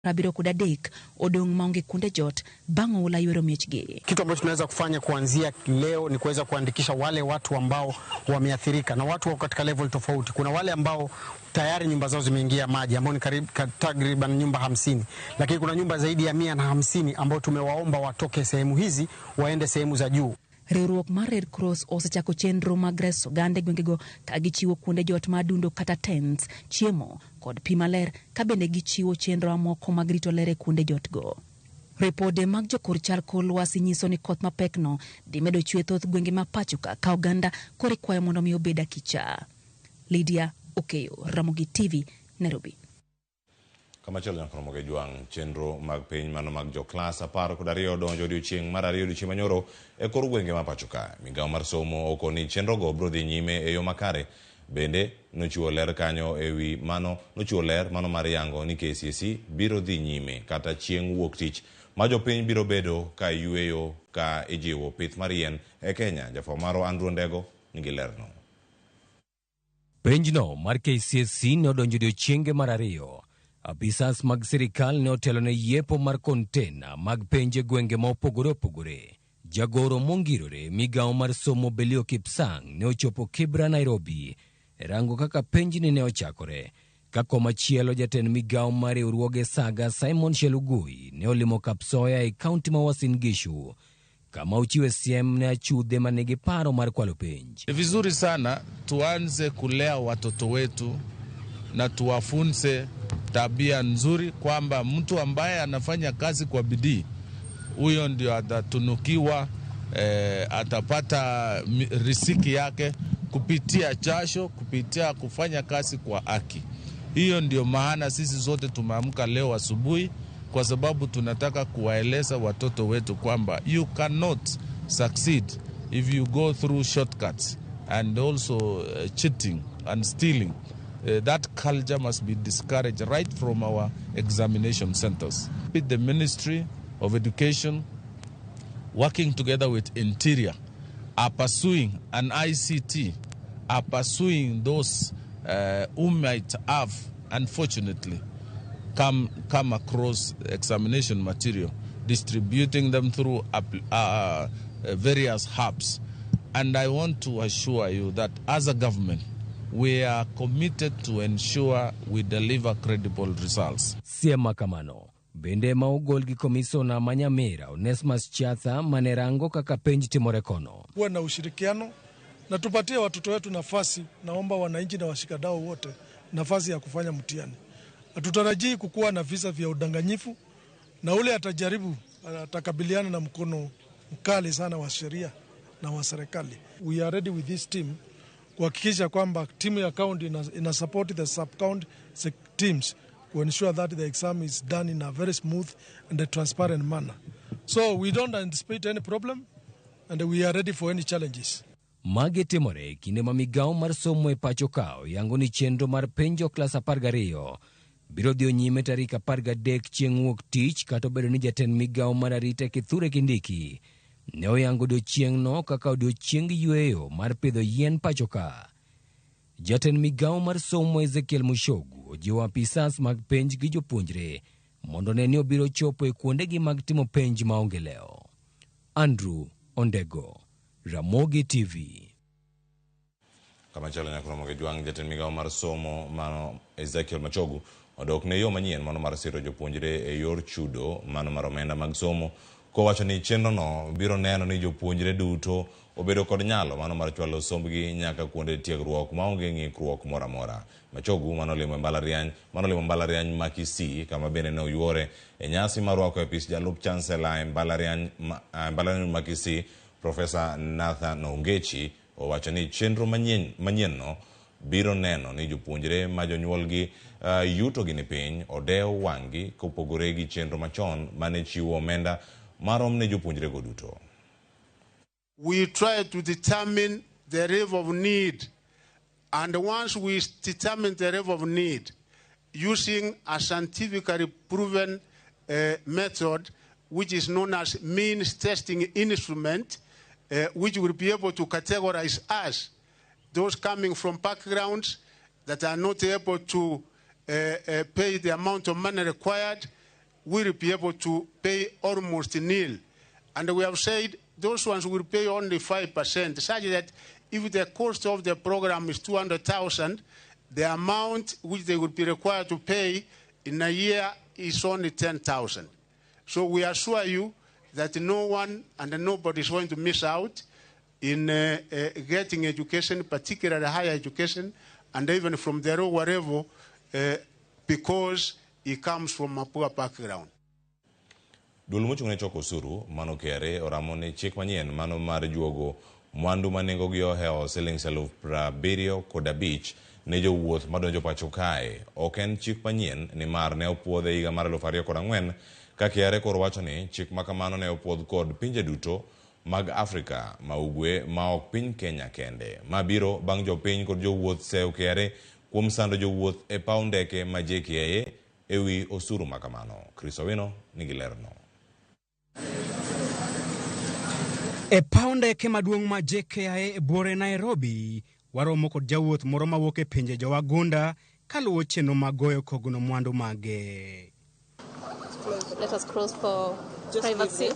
Rabiro kudadek odong maonge kunde jot bango ula yuero miechge. Kitu ambacho tunaweza kufanya kuanzia leo ni kuweza kuandikisha wale watu ambao wameathirika, na watu wako katika level tofauti. Kuna wale ambao tayari nyumba zao zimeingia maji ambao ni takriban nyumba 50, lakini kuna nyumba zaidi ya 150 ambao tumewaomba watoke sehemu hizi waende sehemu za juu. Riwruok mar Red Cross osechako chenro mag reso gande gwengego ka gichiwo kuonde jot madundo kata tents, chiemo kod pi maler, ka bende gichiwo chenro moko mag rito ler e kuonde jotgo. Ripode mag jokor chal kor lwasi nyiso ni koth mapekno dhi medo chwe thoth gwenge ma pachoka ka oganda koro ikwayo mondo mi obed akicha. Lydia Okeyo, Ramogi TV, Nairobi. Kama chalo nyaka Ramogi juang chenro mag piny mano mag jo klas 12 donjo odiochieng' mar 2 odiochieng' manyoro e kor gwenge ma pachoka. Migawo mar somo okoni chenro go biro dhi nyime e yo makare. Bende nochiwo ler kanyo ewi mano, nochiwo ler mano mar yango ni KCSE biro dhi nyime kata chieng' wuok tich ma jopiny biro bedo ka yueyo ka ijiwo pith mar yien e Kenya. Jafwambo maro Andrew Ndego nigi lerno. Penjno mar KCSE ne odonjo odiochienge mar 2. Apisas mag sirikal ne otelo ne yepo mar kontena mag penje gwenge ma opogore opogore. Jagoro mongirore migawo mar somo Belio Kipsang ne ochopo Kibra, Nairobi, rango kaka penjni ne ochakore. Ka komachielo jatend migawo mar riwruoge Saga Simon Chelugui ne olimo Kapsoya e kaunti ma Uasin Gishu, kama uchiwe siem ne achudhe manigi paro mar kwalo penj. Vizuri sana tuanze kulea watoto wetu na tuwafunze tabia nzuri, kwamba mtu ambaye anafanya kazi kwa bidii huyo ndio atatunukiwa, atapata riziki yake kupitia jasho, kupitia kufanya kazi kwa haki. Hiyo ndio maana sisi zote tumeamka leo asubuhi, kwa sababu tunataka kuwaeleza watoto wetu kwamba you cannot succeed if you go through shortcuts and also cheating and stealing. That culture must be discouraged right from our examination centers. With the Ministry of Education, working together with Interior, are pursuing an ICT, are pursuing those who might have, unfortunately, come across examination material, distributing them through various hubs. And I want to assure you that as a government, we are committed to ensure we deliver credible results. Siema kamano, bende ma ogol gi komisona Manyamira Onesmus Chatha manerango kaka penj timore kono. Kuwa na ushirikiano na tupatie watoto wetu nafasi, naomba wananchi na washikadau wote nafasi ya kufanya mtihani. Hatutarajii kukuwa na visa vya udanganyifu, na ule atajaribu atakabiliana na mkono mkali sana wa sheria na wa serikali. We are ready with this team kuhakikisha kwamba timu ya county ina support the sub-county teams to ensure that the exam is done in a very smooth and a transparent manner. So we don't anticipate any problem and we are ready for any challenges. Magi timore kinde ma migawo mar somo e pacho kao yango ni chenro mar penjo klas 12 biro dhi nyime tarik 13 chieng' wuok tich, kata obedo ni jatend migawo mar arita Kithure Kindiki ne oyango odiochieng'no kaka odiochieng' yueyo mar pidho yien pachoka. Jatend migawo mar somo Ezekiel Mushogu ojiwo apisas mag penj gi jopuonjre mondo ne ni obiro chopo e kuondegi mag timo penj maonge leo. Andrew Ondego, Ramogi TV. Kama chalo nyaka Ramogi juang jatend migawo mar somo mano Ezekiel Mushogu odok ne yo manyien mano mar siro jopuonjre e yor chudo mano mar omenda mag somo, kowacho ni chenro no biro neno ni jopuonjre duto obedo kod nyalo mano mar chwalo sombgi nyaka kuonde tiegruok maonge ng'ikruok moro amora. Mushogu mano limo mbalariany ma Kisii, kama bende ne oyuore e nyasi mar rwako apis jalup chancellor e mbalariany ma Kisii Profesa Nathan Ongechi, owacho ni chenro manyien no biro neno ni jopuonjre ma jonyuolgi yuto gi ni piny odewo wang'gi kopogore gi chenro machon mane chiwo omenda marom ne jopuonjre go duto. We try to determine the level of need, and once we determine the level of need using a scientifically proven method which is known as means testing instrument, which will be able to categorize us, those coming from backgrounds that are not able to pay the amount of money required, will be able to pay almost nil. And we have said those ones will pay only 5%, such that if the cost of the program is 200,000, the amount which they would be required to pay in a year is only 10,000. So we assure you that no one and nobody is going to miss out in getting education, particularly higher education, and even from the lower level, because it comes from a poor background. Duol mochung' ne choko osuru mano KRA oramo ni chik manyien mano mar juogo mwandu manengogi ohewo Sh70,075 ne jowuoth madonjo pacho kae. Ok en chik manyien nimar ne opuodhe higa mar 2004 ka KRA koro wacho ni chik makamano ne opuodh kod pinje duto mag Afrika ma ugwe ma ok piny Kenya kende. Mabiro bang' jopiny kod jowuoth seyo KRA kuom sando jowuoth e paw ndeke ma JKIA ewi osuru makamano. Chris Owino nigi lerno. E paw ndeke maduong' ma JKIA e bore Nairobi, waromo kod jawuoth moro mawuok e pinje jowagunda kaluwo chenro mag goyo kogno mwandu mage. Let us cross for privacy.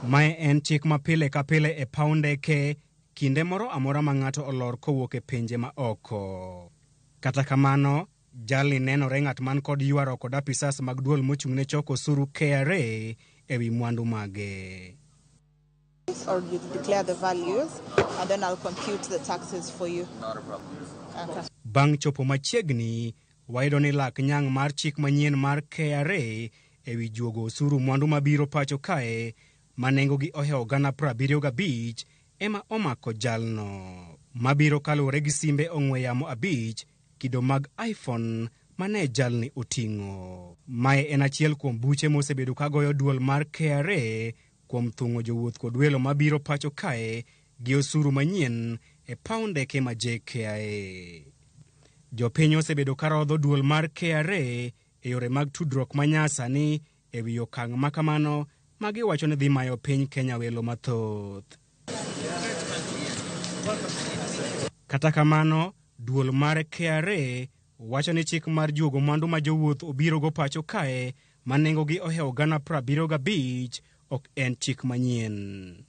Mae en chik ma pile ka pile e paw ndeke kinde moro amora ma ng'ato olor kowuok e pinje ma oko. Kata kamano, jali nenore ng'at man kod ywaro kod apisas mag duol mochung' ne choko osuru KRA ewi mwandu mage. Or you declare the values, and then I'll compute the taxes for you. Not a problem. Okay. Bang' chopo machiegni, wayudo ni lak nyang' mar chik manyien mar KRA ewi juogo osuru mwandu mabiro pacho kae manengogi ohewo Sh75,000 ema omako jalno. Mabiro kaluwore gi simbe ong'we yamo 5 kido mag iPhone mane jalni oting'o. Mae en achiel kuom buche mosebedo kagoyo duol mar KRA kuom thung'o jowuoth kod welo mabiro pacho kae gi osuru manyien e paw ndeke ma JKIA. Jopiny osebedo karodho duol mar KRA e yore mag tudruok manyasani ewi okang' makamano magiwacho ni dhi mayo piny Kenya welo mathoth. Kata kamano, duol mar KRA wacho ni chik mar juogo mwandu ma jowuoth obiro go pacho kae manengogi ohewo Sh75,000 ok en chik manyien.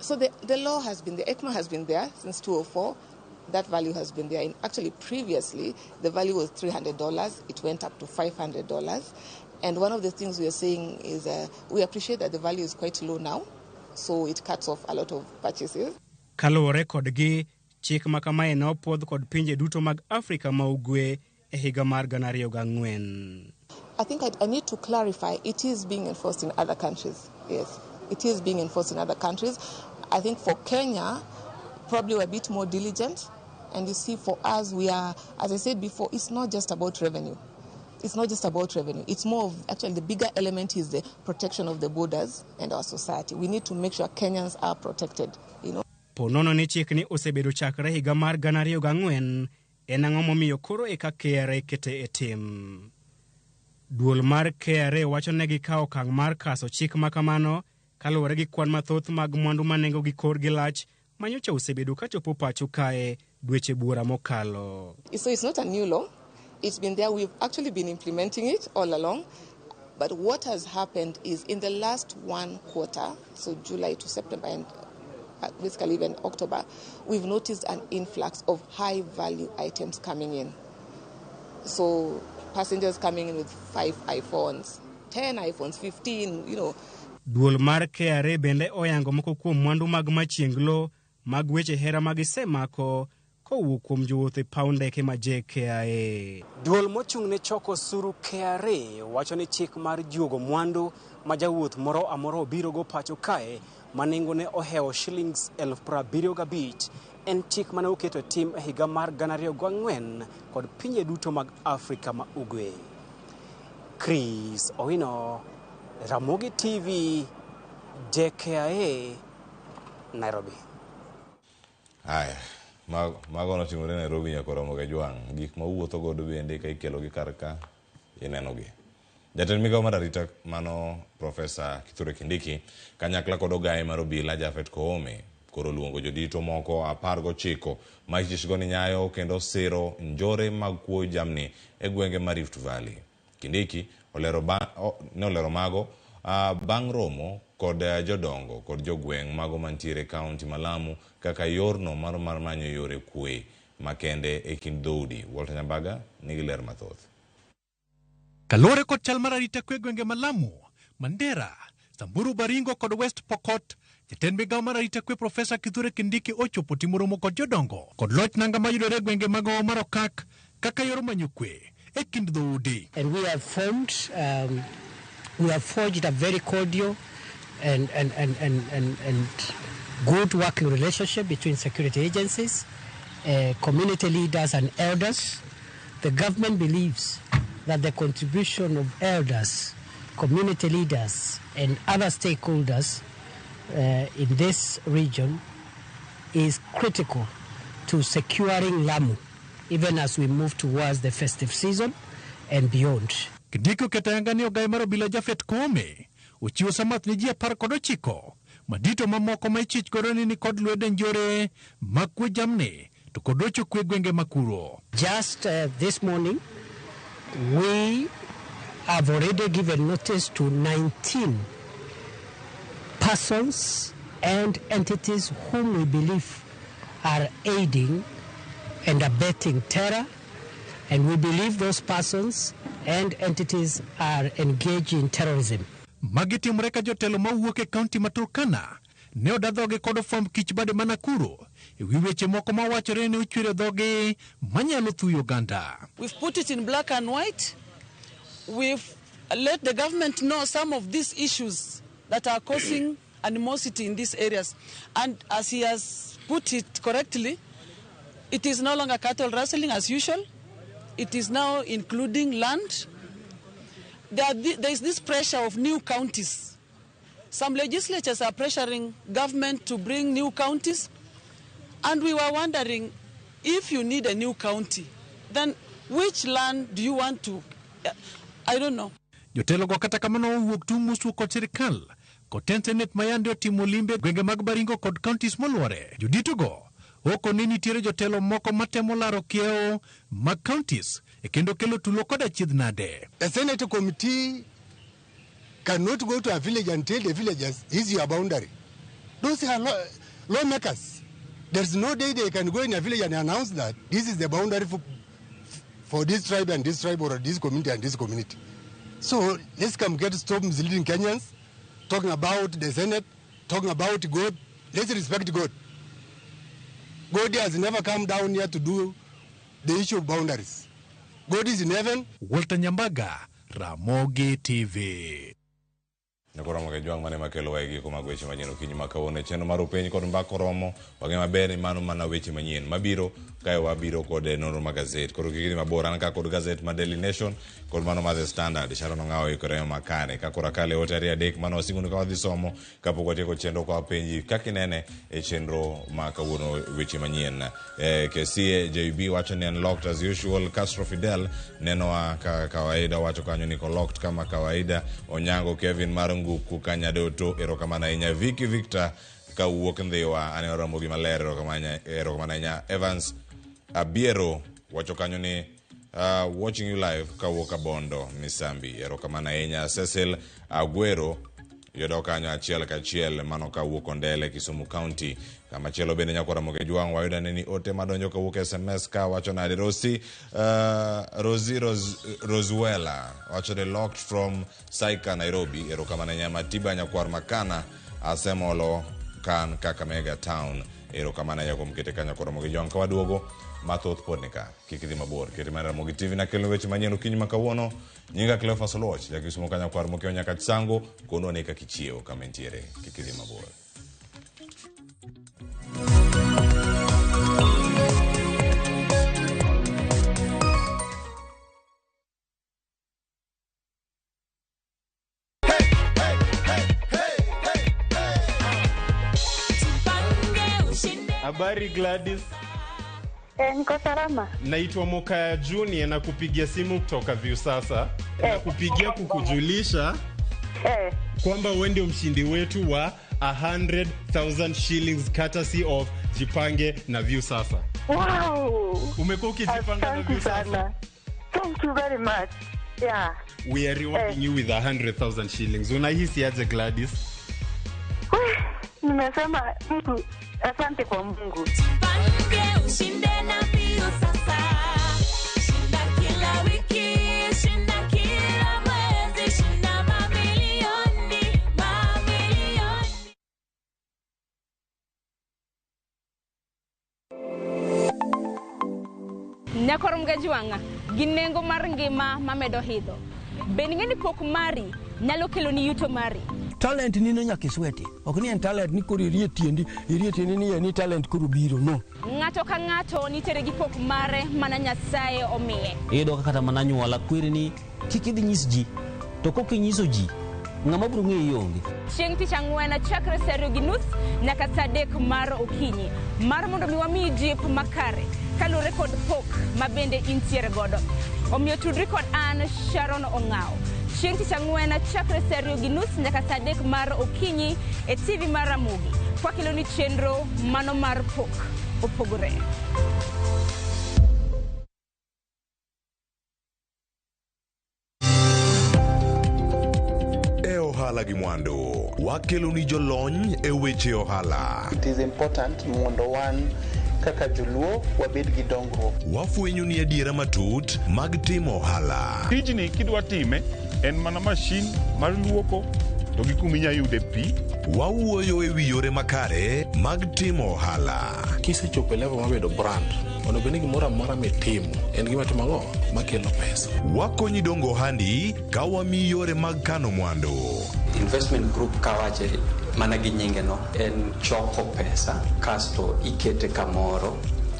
So the law has been there, ECMA has been there since 2004. That value has been there. Actually, previously, the value was $300. It went up to $500. And one of the things we are saying is we appreciate that the value is quite low now, so it cuts off a lot of purchases. Kaluwore kodgi, chik makamae ne opuodh kod pinje duto mag Afrika ma ugwe e higa mar 2004. I think I need to clarify, it is being enforced in other countries. Yes, it is being enforced in other countries. I think for Kenya, probably we're a bit more diligent. And you see, for us, we are, as I said before, it's not just about revenue. It's not just about revenue. It's more of, actually, the bigger element is the protection of the borders and our society. We need to make sure Kenyans are protected, you know. Ponono ni chik ni osebedo chakre higa mar 2004 en ang'o momiyo koro eka KRA kete e tim. Duol mar KRA wacho ne gikawo okang' mar kaso chik makamano kaluwore gi kwan mathoth mag mwandu manengo gi kor gi lach manyocha osebedo kachopo pacho kae dweche buora mokalo. So it's not a new law. It's been there. We've actually been implementing it all along. But what has happened is in the last one quarter, so July to September and basically even October, we've noticed an influx of high-value items coming in. So passengers coming in with 5 iPhones, 10 iPhones, 15, you know. Duol mar KRA bende oyango moko kuom mwandu mag machienglo mag weche hera magisemako kowuok kuom jowuoth e paw ndeke ma JKIA. Duol mochung' ne choko osuru KRA wacho ni chik mar juogo mwandu ma jawuoth moro amoro obiro go pacho kae manengo ne ohewo Sh75,000 en chik mane oketo tim e higa mar 2004 kod pinje duto mag Afrika ma ugwe. Chris Owino, Ramogi TV, JKIA, Nairobi. Haya, mago notimore Nairobi nyaka Ramogi Jwang'. Gik ma wuotho godo bende ka ikelo gi karka inenogi. Jatend migawo mar arita mano Profesa Kithure Kindiki kanyakla kod ogaye mar obila Jafet Koome koro luongo jodito moko 19 ma ichishgo ni nyayo kendo siro njore mag kuo jamni e gwenge mar Rift Valley. Kindiki olero mago bang' romo kod jodongo kod jogweng' mago mantiere kaunti ma Lamu kaka yorno mar manyo yore kwe makende e kind dhoudi. Walter Nyambaga nigi ler mathoth. Kalore kod chal mar arita kwe gwenge ma Lamu, Mandera, Samburu, Baringo kod West Pokot, jatend migawo mar arita kwe Profesa Kithure Kindiki ochopo timo romo kod jodongo kod loch nanga mayudore gwenge mag mar Okak kaka yor manyo kwe e kind dhoudi. And we have forged a very cordial and good working relationship between security agencies, community leaders and elders. The government believes that the contribution of elders, community leaders and other stakeholders in this region is critical to securing Lamu, even as we move towards the festive season and beyond. Kindiki ketayangani ogai maro bila Jafet Kome, uchiwo samath ni ji 19 madito mamoko ma ichich goroni ni kod lwede njore makwe jamni to kod rocho kwe gwenge makuro. Just this morning, we have already given notice to 19 persons and entities whom we believe are aiding and abetting terror, and we believe those persons and entities are engaged in terrorism. Magiti mreka jotelo mawuok e kaunti ma Turkana ne odadhoge kod fwamb kich bade manakuro ewi weche moko mawachore ne ochwere dhoge manyalo thuyo Uganda. We've put it in black and white. We've let the government know some of these issues that are causing animosity in these areas. And as he has put it correctly, it is no longer cattle rustling as usual. It is now including land. There is this pressure of new counties. Some legislatures are pressuring government to bring new counties. And we were wondering, if you need a new county, then which land do you want to... I don't know. Jotelo go kata kamano wuok tumusu kod sirikal kod tensenet mayande otimo limbe gwenge mag Baringo kod counties molwore. Judito go oko ni nitiere jotelo moko matemo laro kiewo mag counties e kendo kelo tulo kod achiedh nade. A Senate committee cannot go to a village and tell the villagers, this is your boundary. Those are lawmakers. There's no day they can go in a village and announce that this is the boundary for this tribe and this tribe, or this community and this community. So let's stop misleading Kenyans, talking about the Senate, talking about God. Let's respect God. God has never come down here to do the issue of boundaries. God is in heaven. Walter Nyambaga, Ramogi TV. Nakora magajwang mane makelo waigi kuma weche manyien okinyi makawone cheno mar penj kod mbako romo wage maber mano mana weche manyien mabiro kae wabiro kod nonro magazet koro kigini mabor an ka kod gazet ma Daily Nation kod mano ma The Standard Sharon Ngao ikore makane ka kora kale otari adek mano singuno ka wadhi somo kapok watieko chenro kwa penji kakinene e chenro ma kawuono weche manyien KCA JB wacho ni unlocked as usual. Castro Fidel neno wa kawaida wacho kanyo niko locked kama kawaida. Onyango Kevin Marungu kukanyadoto erokamana inya Vicky Victor ka wuok ndhiwa ane Ramogi maler erokamana inya Evans Abiero wacho kanyo ni watching you live ka wuok Bondo Misambi erokamana inya Cecil Aguero yodo kanyo achiel kachiel mano ka wuok Ondele Kisumu County kama chelo bende nyakora Ramogi Jwang wayuda neni ote madonjo ka wuok SMS ka wacho nade Rosuela wacho de locked from Saika Nairobi erokamana inya Matiba nyakwar Makana asemolo kan Kakamega town erokamana yako mkete kanya kwa Ramogi Jwang kawaduogo mathoth podnika kikidhi mabor kiti mara Ramogi TV na kelo weche manyien okinyi makawuono nyinga Cleophas Soloch jakisumo kanya kwa Ramogi nyaka tsango kono neka kichieo kamentiere kikidhi mabor. Habari Gladys. Niko salama. Naitwa Mokaya Junior na kupigia simu kutoka Viusasa. Na kupigia kukujulisha kwamba wewe ndio mshindi wetu wa 100,000 shillings courtesy of Jipange na Viusasa. Wow! Umekuwa ukijipanga na Viusasa? Thank you very much. Yeah. We are rewarding you with 100,000 shillings. Unahisi aje Gladys? Nimesema Mungu, asante kwa Mungu. Nyakorom gajuanga ginengo mar ngima mamedo hidho beningeni pok mari nyalo kelo ni yuto mari talent ni no nyaka sweti ok ni en talent ni kuri irie tiendi ni talent kuru biro no ng'ato ka ng'ato nitere gi pok mare mana Nyasaye omiye iyudo kata mana nyuola kwiri ni kik idhi nyis ji to kokinyiso ji ng'ama biro ng'eyo onge chieng' tich ang'wen chakre saa 2:30 nyaka saa 3 mar okinyi mar mondo mi wami jip makare kalure kod pok mabende intiere godo omiyo tudri kod an Sharon Ong'ao chieng' tich ang'wen chakre saa 2:30 nyaka saa 3 mar okinyi e TV mar Ramogi kwakelo ni chenro mano mar pok opogore. Ohala gi mwando wakelo ni jolony e weche ohala. It is important mondo wan kaka joluo wabed gi dongruok. Wafwenyo ni adiera matut mag timo ohala. Tijni kidwa time en mana mashin mar luoko to gi kuminya yude pi. Wawuoyo e wi yore makare mag timo ohala. Kisechopo level mabedo brand ono bende gimoro amora mitimo en gima timo makelo pesa. Wakonyi dongo ohandi ka wamiyi yore mag kano mwandu. Investment group kawache mana gi nyinge no en choko pesa kasto ikete kamoro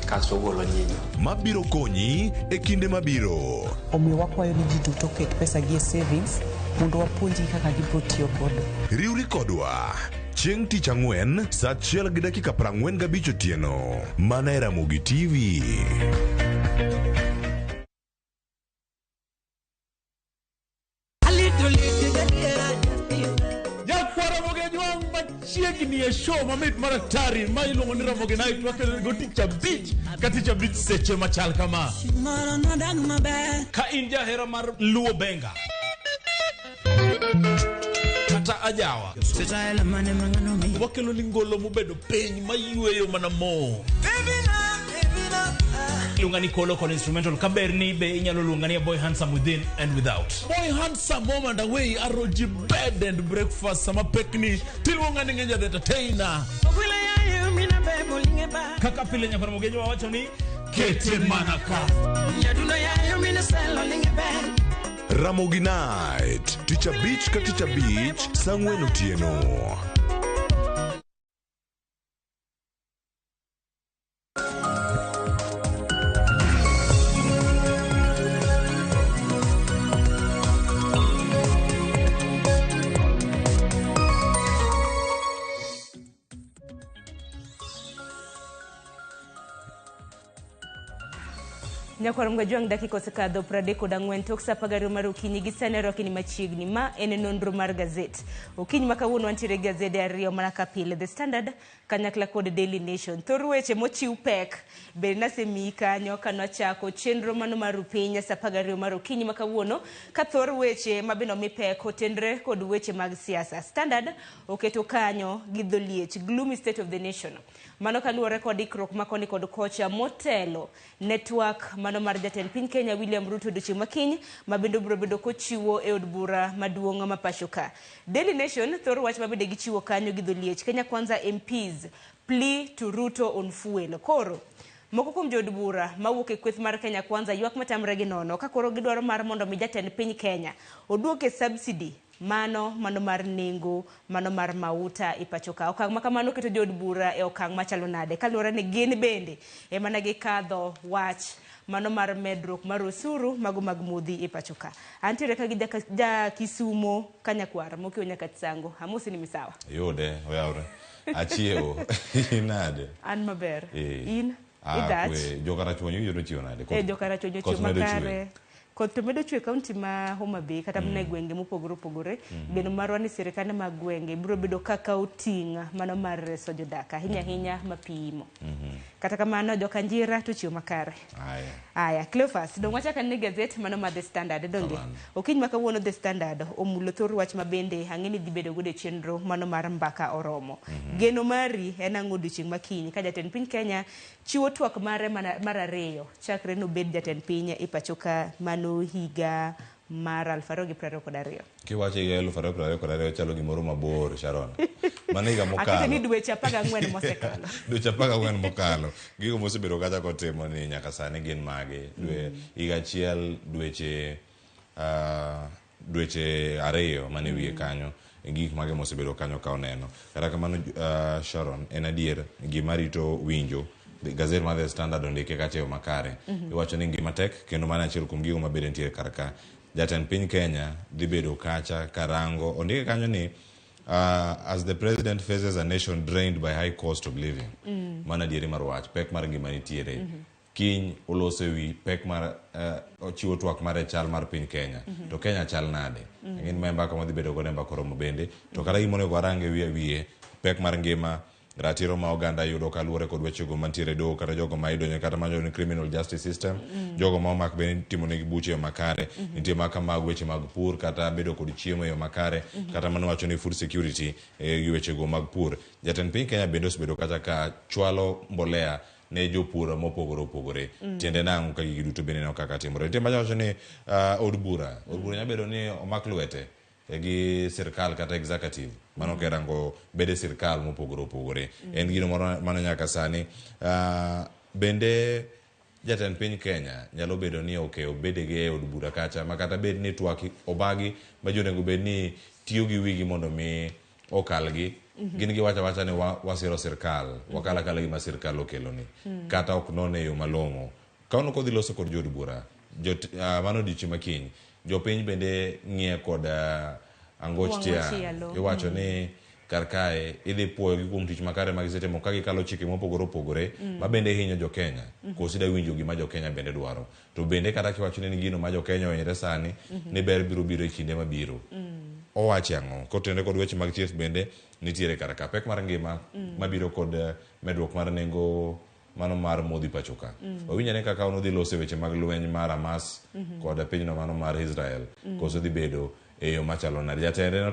kasto golo nyinyo mabiro konyi e kinde mabiro. Omiyo wakwayo ni ji duto ket pesa gi e savings mondo wapuonji kaka gibiro tiyo kodo. Riwri kodwa chieng' tich ang'wen saa 1:45 otieno mana e Ramogi TV. Chiegni e show mamit maraktari ma iluongo ni Ramogi Night wakelo go tich abich ka tich abich seche machal kama ka in jahera mar luo benga kata ajawa wakelo ni ngolo mobedo piny mayueyo mana mo lungani kolo con instrumental kaberni be inyalo lungani Boy Handsome Within and Without. Boy Handsome home and away aroji bed and breakfast sama pekni tilungani ngenja the entertainer kaka pile nyakora mogejo wawacho ni kete manaka Ramogi Night tich abich ka tich abich saa 4 otieno. Nyakwar mga juang dakika osekadho 34 tok saa 10 mar okinyi gi sane rokni machiegni ma en nonro mar gazet. Okinyi ma kawuono wantiere gazede ariyo mana ka pile, The Standard kanyakla kod Daily Nation. Thor weche mochiw pek be nasemi kanyo kanwachako chenro mano mar piny saa 12 mar okinyi ma kawuono ka thor weche mabeno mi pek otendre kod weche mag siasa. Standard oketo kanyo gi dholiech gloomy state of the nation. Mano kaluwore kod ikruok makoni kod kocha motelo network mano mar jatend piny Kenya William Ruto odiochieng' makiny mabendo biro bedo kochiwo e od bura maduong' ma pacho ka. Daily Nation thor wach mabende gichiwo kanyo gi dholiech Kenya Kwanza MPs plea to Ruto on fuel. Koro moko kuom jod bura mawuok e kweth mar Kenya Kwanza ywak matamre gi nono ka koro gidwaro mar mondo mi jatend piny Kenya oduoke subsidy mano mar nengo mano mar mauta ipachoka. Okang' makamano keto jod bura e okang' machalo nade kaluwore ni gin bende e mana gikadho wach mano mar medruok mar osuru mago mag modhi ipachoka. Antiere ka gi ja Kisumo Kanyakwar mokio nyaka Tsango. Amosi ni misawa. Yode oyawre. Achieo nade. An maber. In idach. Jokara chonyo yudo chiwo nade. Jokara chonyo chiwo makare. Koth to medo chwe kaunti ma Homa Bay kata mna gwenge mopogore opogore geno marwa ni sirikande mag gwenge biro bedo kaka oting' mano mar reso jodak ahinya mapimo. Kata kamano joka njira to chiwo makare. Aya, Cleophas, dong wacha kan ne gazette mano ma The Standard donge. Okiny ma kawuono The Standard omulo thor wach mabende ang'eni dhi bedo gode chenro mano mar mbaka oromo. Geno mari en ang'o odiochieng' makiny ka jatend piny Kenya chiwo twak mare mar ariyo chakre nobed jatend piny e pacho ka mano higa mar 2022. Kiwacho higa 2022 chalo gimoro mabor, Sharon. Mano higa mokalo. Akete ni dweche 14 mosekalo. Dweche 14 mokalo. Gigo mosebedo kacha kotimo ni nyaka sani gin mage. Higa achiel dweche ariyo mane wiye kanyo. Gik mage mosebedo kanyo ka oneno. Kata kamano Sharon, en adier gima rito winjo Gazette mar The Standard ondike kata yo makare. Iwacho ni ngima tek kendo mana achiel kuom gigo mabedo nitie karka. Jatend piny Kenya dhi bedo kacha karango ondike kanyo ni as the president faces a nation drained by high cost of living. Mana diere mar wach pek mar ngima nitiere. Kiny olose wi pek mar ochiwo twak mar chal mar piny Kenya. To Kenya chal nade? Ngin memba kama dhi bedo go nemba koromo bende. To kata gimone go arange wiye pek mar ngima ratiro ma oganda yudo kaluwore kod wechego mantiere do kata jogo ma idonyo kata manyo ni criminal justice system, jogo ma omak bende timo negi buche yo makare, nitie maka mag weche mag pur kata bedo kod chiemo yo makare, kata mano wacho ni food security e wechego mag pur. Jatend piny Kenya bende osebedo kata ka chwalo mbolea ne jopur mopogore opogore. Tiende nang'o ka gigi duto bende no kaka timore. Nitie mawacho ni od bura nyabedo ni omak lwete gi sirkal kata executive mano kerango bede sirkal mopogore opogore. En gino mano nyaka sani bende jatend piny Kenya nyalo bedo ni bede ge od bura kacha makata bed ni twaki obagi ma jonego bed ni tiyo gi wigi mondo mi okalgi. Gin gi wacha ni wasiro sirkal wakala kala gima sirkal okelo ni kata ok none yo malong'o. Kauno kodhi loso kod jod bura mano dichi makiny jopiny bende ng'ie kod angoch tiang'. Iwacho ni karkae idhi puoyo gi kuom tich makare ma gisetimo ka gikalo chike mopogore opogore ma bende hinyo jo Kenya. Kosida winjo gima jo Kenya bende dwaro. To bende kata kiwacho ni gino ma jo Kenya ohinyre sani ni ber biro e kinde mabiro. Owacho ang'o? Kotende kod weche mag thieth bende nitiere karaka pek mar ngima mabiro kod medruok mar nengo mano mar modhi pachoka. Owinjore kaka ono dhi lose weche mag lweny mar Hamas kod pinyno mano mar Israel. Koso dhi bedo e yo machalo nade. Jatende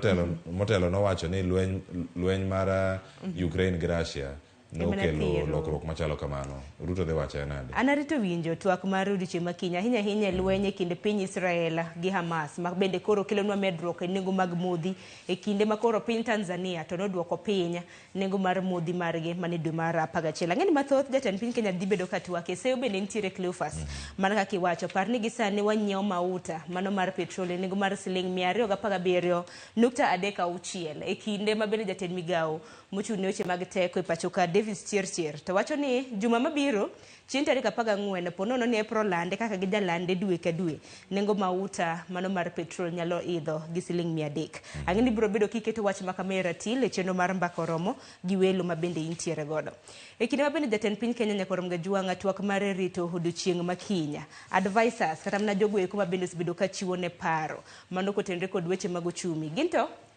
motelo nowacho ni lweny mar Ukraine gi Russia nokelo lokruok machalo kamano. Ruto dhi wacho nade? Anarito winjo twak mar odiochieng' makiny ahinya lweny e kinde piny Israel gi Hamas ma bende koro kelonwa medruok e nengo mag modhi e kinde ma koro piny Tanzania to noduoko piny nengo mar modhi margi mane dwe mar 11. Ang'eni mathoth jatend piny Kenya dhi bedo ka twak e seyo bende nitiere Cleophas mana kaka iwacho par ni gisani wanyiewo mauta mano mar petrol e nengo mar siling 217.36 e kinde ma bende jatend migawo mochung' ne weche mag teko e pacho ka Davis Chirchir to wacho ni juma mabiro chieng' tarik 14 ponono ni Aprolande kaka gidalande dwe ka dwe nengo mauta mano mar petrol nyalo idho gi siling 300. Ang'eni biro bedo kiketo wach makamera til e chenro mar mbaka oromo gi welo mabende intiere godo. E kinde mabende jatend piny Kenya nyakorom gajuanga twak mar rito odiochieng' makinya. Advisors kata mna jogo eko mabende osebedo ka chiwo ne paro mano kotenre kod weche mag ochumi.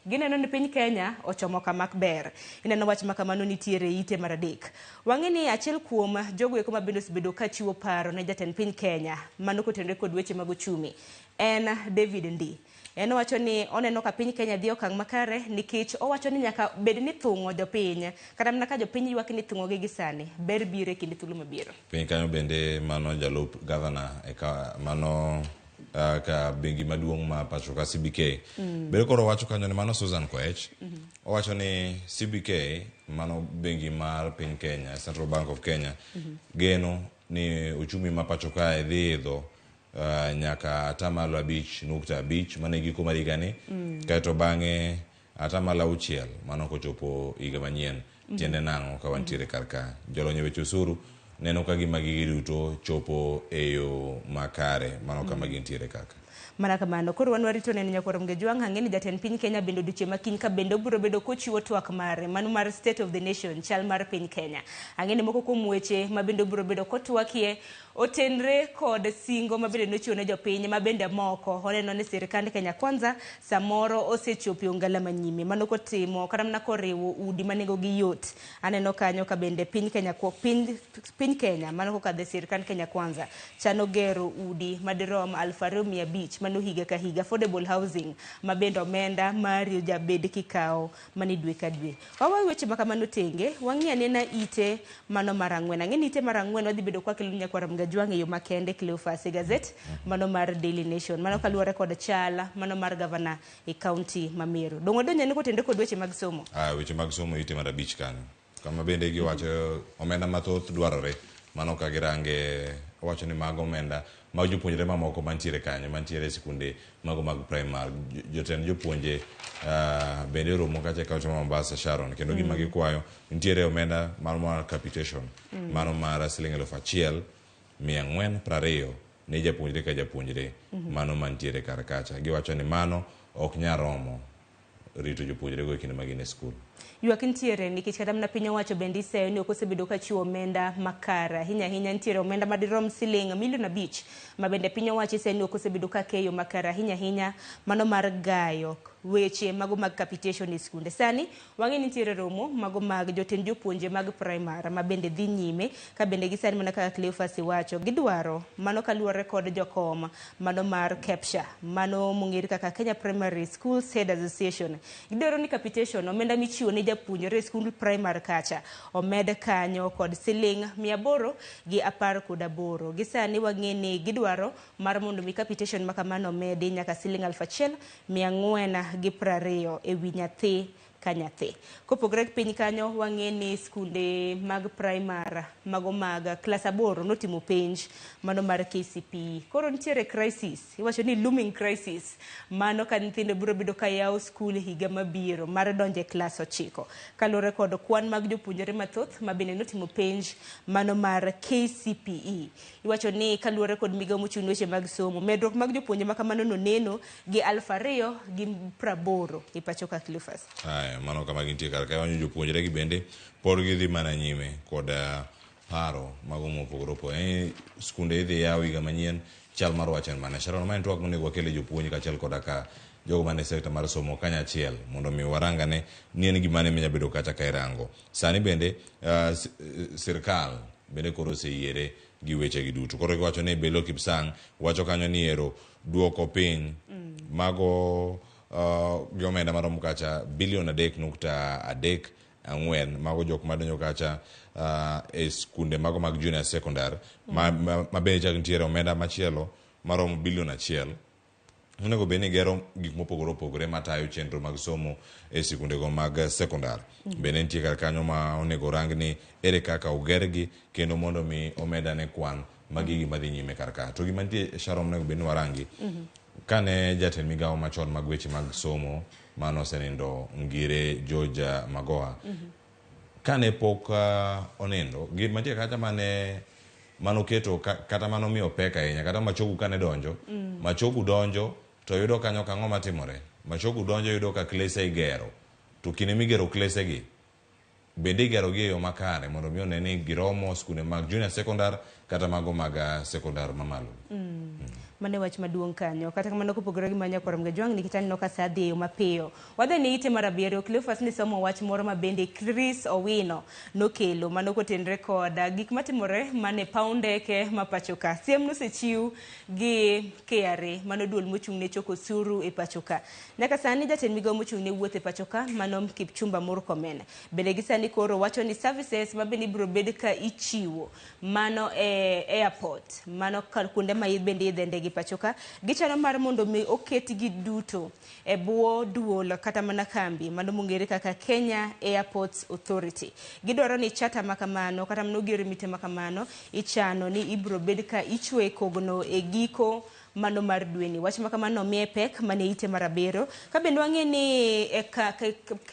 Gineno ni piny Kenya ochomo kama ber. Ineno wach makamano nitiere ite mar adek. Wang'eni achiel kuom jogo eko mabende osebedo ka chiwo paro ne jatend piny Kenya mano kotenre kod weche mag ochumi en David Ndii. En wacho ni oneno ka piny Kenya dhi okang' makare nikech owacho ni nyaka bed ni thung'o jopiny kata mana ka jopiny ywak ni thung'o gi gisani ber biro e kinde thuolo mabiro. Piny kanyo bende mano jalup governor mano ka bengi maduong' ma pacho ka CBK. Bere koro wacho kanyo ni mano Susan Koech. Owacho ni CBK mano bengi mar piny Kenya, Central Bank of Kenya, geno ni uchumi ma pacho ka dhi idho nyaka atamalo 5.5 mane giko mar higa ni kaeto bang'e atamalo 6 mano kochopo higa manyien. Tiende nang'o ka wantiere karka jolony weche osuru neno ka gima gigi duto chopo e yo makare mano kama gintiere kaka. Mana kamano koro wan warito neno Nyakwar Mgejwang' ang'eni jatend piny Kenya bende odiochieng' makiny ka bende obiro bedo kochiwo twak mare mano mar State of the Nation, chal mar piny Kenya. Ang'eni moko kuom weche ma bende obiro bedo kotwakie otenre kod singo ma bende nochiwo ne jopiny ma bende moko oneno ni sirikand Kenya Kwanza samoro osechopo ongala manyime mano kotimo kata mana koriwo udi manengo gi yot. Aneno kanyo ka bende piny Kenya mano kokadhe sirikand Kenya Kwanza chano gero udi madirom 2,500 mano higa ka higa, affordable housing ma bende omenda mari jabed kikao mani dwe ka dwe. Wawa weche makamano tenge wang'ia nena ite mano mar ang'wen. Ang'eni ite mar ang'wen wadhi bedo kwa kelo Nyakwar Mgejwang' e yo makende Cleophas Gazette mano mar Daily Nation mano kaluwore kod chala mano mar gavana e kaunti ma Meru. Dong wadonjo ne kotende kod weche mag somo. Weche mag somo ite mar 5 kanyo. Kama bende giwacho omenda mathoth dwarore mano ka girange wacho ni mag omenda mag jopuonjre mamoko mantiere kanyo mantiere sikunde mago mag primary jotend jopuonje bende romo kacha kaunti ma Mombasa Sharon kendo gima gikwayo nitiere omenda mar capitation mano mar Sh1,420 ne japuonjre ka japuonjre mano mantiere kar kacha. Giwacho ni mano ok nyaromo rito jopuonjre go kinde magine skul. Ywak ntiere nikech kata mana piny owacho bende iseyo ni ok osebedo ka chiwo omenda makara hinya ntiere omenda madirom siling' 5 million ma bende piny owacho iseyo ni ok osebedo ka keyo makara hinya mano mar gayo weche mago mag capitation e skunde. Sani wang'e nitiere romo mago mag jotend jopuonje mag primary ma bende dhi nyime ka bende gisani mana kaka Cleophas wacho gidwaro mano kaluwore kod jokom mano mar KEPSHA mano mong'ere kaka Kenya Primary Schools Head Association. Gidwaro ni capitation omenda michiwo ne japuonjre e skul primary kacha omed kanyo kod siling' 818. Gisani wang'e ni gidwaro mar mondo mi capitation makamano omedi nyaka siling' 1,420 e wi nyathi ka nyathi. Kopogre piny kanyo wang'e ni skunde mag primary mago mag klas 8 notimo penj mano mar KCPE. Koro nitiere crisis, iwacho ni looming crisis mano ka nyithindo biro bedo ka yawo skul higa mabiro mar donje klas 9 kalure kod kwan mag jopuonjre mathoth ma bende notimo penj mano mar KCPE. Iwacho ni kalure kod migao mochung' weche mag somo medruok mag jopuonje makamano noneno gi 2,080 e pacho ka Cleophas. Mano kama gintie kar kae wanyo jopuonjre gi bende pod gidhi mana nyime kod paro mago mopogore opogore. Skunde idhi yaw higa manyien chal mar wachen mana Sharon ma en twak monego wakele jopuonj kachiel koda ka jogo mane sekta mar somo kanyachiel mondo mi warangane ni en gimane minya bedo kacha ka irango. Sani bende sirkal bende koro oseyiere gi weche gi duto. Koro giwacho ni Belo Kipsang wacho kanyo ni ero duoko piny mago giomenda maromo kacha $3.34 mago jok madonjo kacha e skunde mago mag junior secondary ma bende chak nitiere omenda machielo maromo $1 onego bende gero gik mopogore opogore matayo chenro mag somo e sikunde go mag secondary. Bende nitie kar kanyo ma onego rang ni ere kaka ogergi kendo mondo mi omeda ne kwan magigi madhi nyime kar ka. To gima nitie Sharon onego bende warangi kane jatend migao machon mag weche mag somo mano senindo Ngire George Magoha kane pok onindo gima nitie kacha mano keto kata mano miyo pek ahinya kata Machogu kane donjo Machogu donjo to yudo kanyo kang'o matimore. Machogu donjo yudo ka klese igero to kine migero klese gi bende igero gi e yo makare mondo mi one ni giromo skunde mag junior secondary kata mago mag secondary mamalo. Mane wach maduong' kanyo kata kamano kopogore gi Nyakwar Mgejwang' nikitani no kasa dhi yo mapiyo wadhe ni ite mar 7 Cleophas ni somo wach moro ma bende Chris Owino nokelo mano kotenre koda gik matimore mane paw ndeke ma pacho ka. Siem nosechiw gi KRA mano duol mochung' ne choko suru e pacho ka. Nyaka sani jatend migao mochung' ne wuoth e pacho ka mano Kipchumba Murkomen bende gisani koro wacho ni services ma bende biro bed ka ichiwo mano e airport mano kuonde ma bende idhende gi pachoka gichano mar mondo mi oketi gi duto e buo duol kata mana kambi mano mongere kaka Kenya Airports Authority. Gidwaro ni chata makamano kata mano gere mite makamano ichano ni ibro bed ka ichwe kogno e giko mano mar dweni. Wach ma kamano miye pek mane ite marabero. Ka bende wang'e ni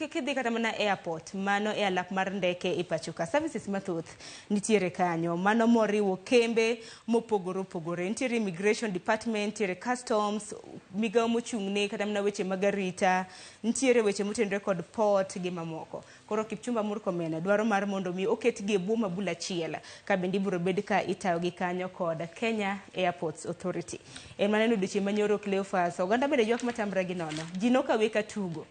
kidhi kata mana airport, mano e alap mar ndeke e pacho ka. Services mathoth nitiere kanyo. Mano moriwo kembe mopogore opogore. Nitiere immigration department, nitiere customs, migawo mochung'ne kata mana weche mag arita, nitiere weche motenore kod port gi mamoko. Koro Kipchumba Murkomen dwaro mar mondo mi oketgi e bwo mabula achiel ka bende ibiro bed ka itayogi kanyo kod Kenya Airports Authority. Maneno odiochieng' manyoro Cleophas, oganda bende ywak matamre gi nono. Ji nokawe ka tugo.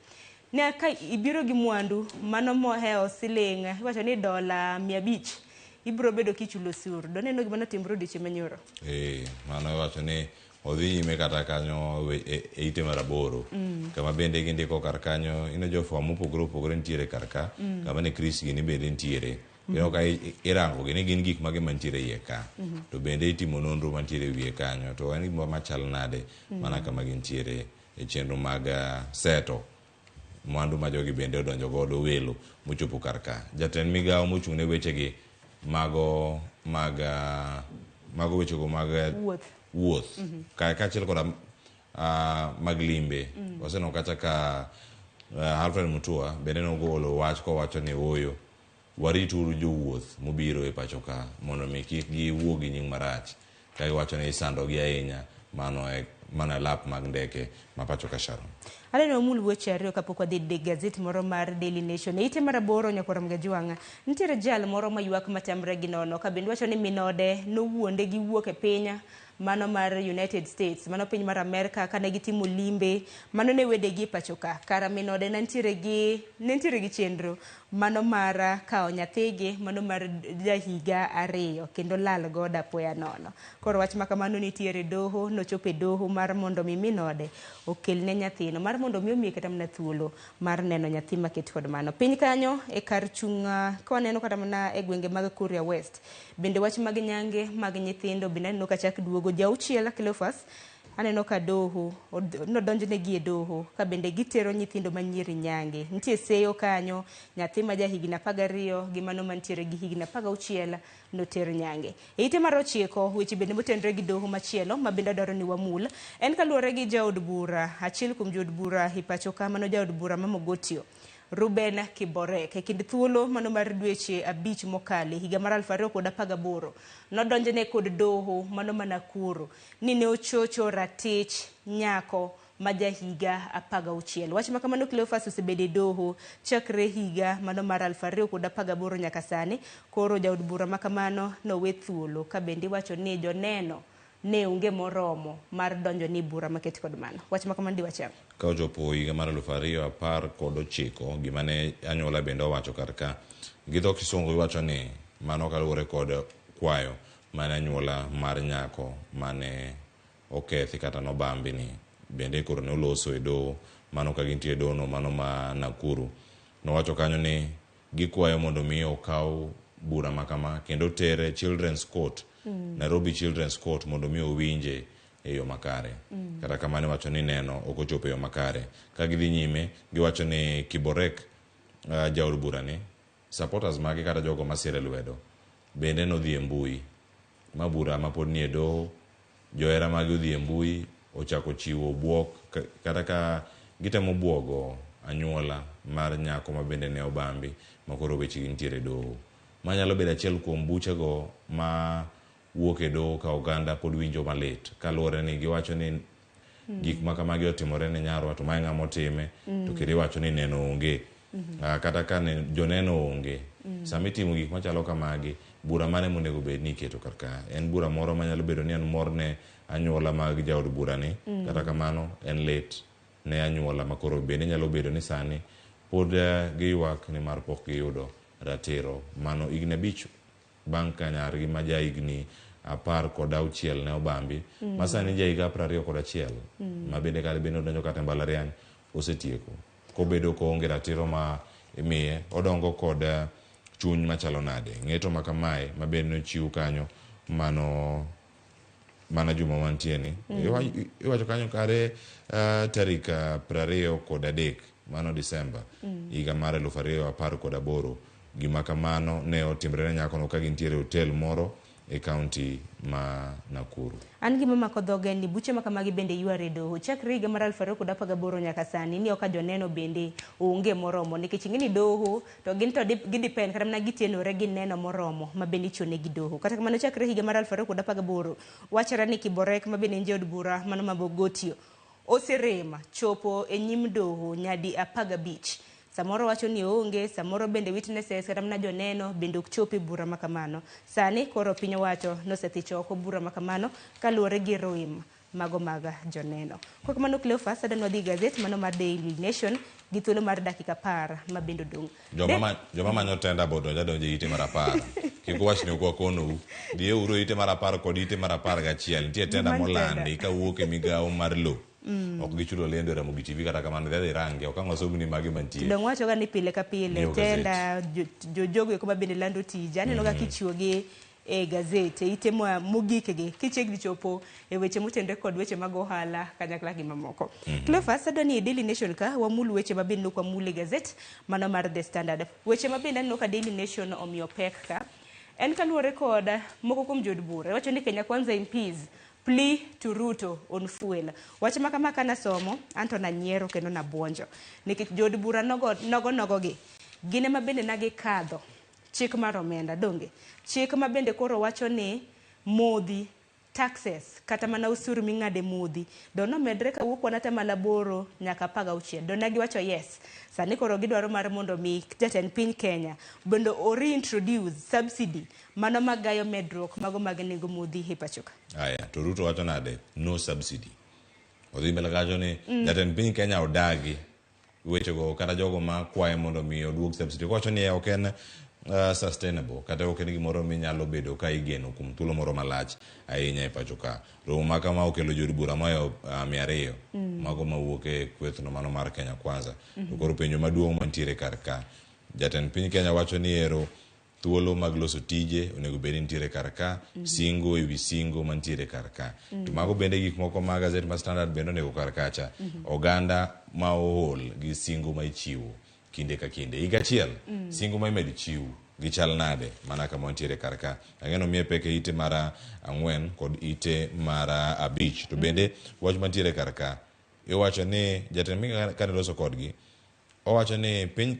Ne ka ibiro gi mwandu mano moheo siling iwacho ni $500 ibiro bedo kichulo osuru. Doneno gima notimre odiochieng' manyoro. Mano iwacho ni odhi nyime kata kanyo e ite maraboro. Kama bende gindiko kar kanyo ino jofwambo mopogore opogore nitiere kar ka. Kama ne Chris gini bende nitiere. Kendo ka irango gini gin gik mage mantiere iye ka. To bende itimo nonro mantiere wiye kanyo. To en gima machal nade mana kama gintiere e chenro mag seto mwandu ma jogi bende odonjo godo welo mochopo kar ka. Jatend migawo mochung'ne wechegi mago wechego mag wuoth kaachiel koda mag limbe. Waseneno kata ka Alfred Mutua bende nogolo wach kowacho ni oyo warituru jowuoth mobiro e pacho ka mondo mi kik giwuog gi nying marach. Ka giwacho ni isandogi ahinya mano e lap mag ndeke ma pacho ka Sharon. Aleno mul weche ariyo kapok wadhi gazet moro mar Daily Nation. E ite maraboro nyakoro Mgajwanga nitiere jal moro ma ywak matamre gi nono ka bende wacho ni minode nowuonde gi wuok e pinya mano mar United States, mano piny mar Amerika kane gitimo limbe, mano ne wedegi pacho ka. Kara minode nentiere gi chenro mano mar kao nyathigi mano mar higa 2 kendo lal godo apoya nono. Koro wach makamano nitiere doho, nochope doho mar mondo mi minode okelne nyathino mar mondo mi omiye kata mana thuolo mar neno nyathi maket kod mano. Piny kanyo e kar chung' kawaneno kata mana e gwenge mag Kuria West. Bende wach mag nyange mag nyithindo bende aneno ka chak duogo jauchiel Cleophas. Aneno ka doho nodonjnegi e doho ka bende gitero nyithindo manyiri nyange. Nitie seyo kanyo, nyathi ma ja higni 12 gi mano mantiere gi higni 16 noter nyange. E ite mar 9 weche bende motenore gi doho machielo ma bende dwaro ni wamul en kaluwore gi jaod bura, achiel kuom jood bura e pacho ka, mano jaod bura ma Mogotio Ruben Kiborek. E kind thuolo mano mar dweche 5 mokale higa mar 2018 nodonjne kod doho mano Nakuru ni ne ochocho ratich nyako ma ja higa 16. Wach makamano Cleophas osebede doho chakre higa mano mar 2018 nyaka sani. Koro jaod bura makamano nowe thuolo ka bende wacho ni joneno ne unge moromo mar donjo ni bura maket kod mano. Wach makamano di wacham ka ochopo higa mar 2019 gima ne anyuola bende owacho kar ka gi dho Kisungu iwacho ni mano kaluwore kod kwayo mane anyuola mar nyako mane okethi kata nobambi ni bende koro ne oloso e doho mano ka gintie dono mano ma Nakuru. Nowacho kanyo ni gikwayo mondo mi okaw bura makama kendo tere Children's Court, Nairobi Children's Court mondo mi owinje e yo makare. Kata kamane wacho ni neno okochopo e yo makare. Ka gidhi nyime giwacho ni Kiborek jaod bura ni supporters magi kata jogo masire lwedo bende nodhi e mbui ma bura ma pod ni e doho. Johera magi odhi e mbui ochako chiwo buok kata ka gitemo buogo anyuola mar nyako ma bende ne obambi makoro weche gintiere doho. Manyalo bedo achiel kuom buchego ma wuok e doho ka oganda pod winjo malit kaluwore ni giwacho ni gik makamagi otimore ne nyarwa to mae ng'ama otime to kendo iwacho ni neno onge. Kata ka joneno onge sama itimo gik machalo kamagi bura mane monego bed ni iketo kar ka. En bura moro manyalo bedo ni en mor ne anyuola mag jaod bura ni kata kamano en lit ne anyuola makoro bende nyalo bedo ni sani pod giywak ni mar pok giyudo ratiro mano higni 5 bang' ka nyargi ma ja higni 16 ne obambi ma sani ja higa 21 ma bende kale bende odonjo kata mbalariany osetieko kobedo koonge ratiro ma imiye odongo kod chuny machalo nade. Ng'eto ma kamae ma bende nochiw kanyo mana juma mantie ni iwacho kanyo kare tarik 23 mano Disemba higa mar 2018 gima kamano ne otimre ne nyakono ka gintiere hotel moro e kaunti ma Nakuru. An gima mako dhoge ni buche ma kamagi bende yware doho. Chakre higa mar 2018 nyaka sani ni oka joneno bende onge moromo nikech ing'eni doho to gin to gidepend kata mana gitenore gi neno moromo ma bende ichone gi doho. Kata kamano chakre higa mar 2018 wachore ni Kiborek ma bende en od bura mano ma Bogotio oserema chopo e nyim doho nyadi 15. Samoro wacho ni onge, samoro bende witnesses kata mana joneno bende ok chopi bura makamano. Sani koro piny wacho nosethicho oko bura makamano kaluwore gi ruim mago maga joneno. Kwa kamano Cleophas adwa dhi gazet mano mar Daily Nation gi thuolo mar dakika 10 ma bende dong. Joma manyo tenda bodo jadonje ite mar 10. Kiko wach ni okwa kono die uro ite mar 10 kod ite mar 11 nitie tenda molandi ka wuok e migawo mar lo. Ok gichulo lendo Ramogi TV kata kamano dhi range ok ang'oso ni magi mantie. Dong wacho ga ni pile ka pile tenda jogo ko bende lando tija neno ga kichuoge e gazete ite mogikegi kichegni chopo e weche motendre kod weche mag ohala kanyakla gi mamoko. Cleophas adwa ni Daily Nation ka wamul weche mabende nok wamule gazet mano mar The Standard. Weche mabende aneno ka Daily Nation omiyo pek ka en kaluwore kod moko kuom jod bura wacho ni Kenya Kwanza MPs plea to Ruto on fuel. Wacha makama kana somo anto na nyiero kendo na buonjo nikech jod bura nogo gi gine mabende nagi kadho chik mar omenda donge chik mabende koro wacho ni modhi taxes kata mana usuru ming'ade modhi dono medre ka wuok wanata malaboro nyaka 16 donagi wacho yes sani koro gidwaro mar mondo mi jatend piny Kenya bendo reintroduce subsidy mano magayo medruok mago mag nengo modhi e pachoka. Aya to Ruto wacho nade no subsidy odhi mbele gajo ni jatend piny Kenya odagi weche go kata jogo ma kwaye mondo mi oduok subsidy wacho ni ok en sustainable kata ok en gimoro minyalo bedo ka igeno kuom thuolo moro malach ahinya e pachoka. Romo ma kama okelo jod bura mayo 200 mago mawuok e kwethno mano mar Kenya Kwanza. To koro penjo maduong' mantiere kar ka jatend piny Kenya wacho ni ero thuolo mag loso tije onego bed nitiere kar ka singo ewi singo mantiere kar ka. To mago bende gik moko mag gazet ma Standard bende onego kar kacha oganda ma ool gi singo ma ichiwo kinde ka kinde higa achiel singo ma imedo chiwo gichal nade mana kama nitiere kar ka ang'eno mie peke ite mara 4 kod ite mara 5 to bende wach mantiere kar ka iwacho ni jatend piny kane loso kodgi owacho ni piny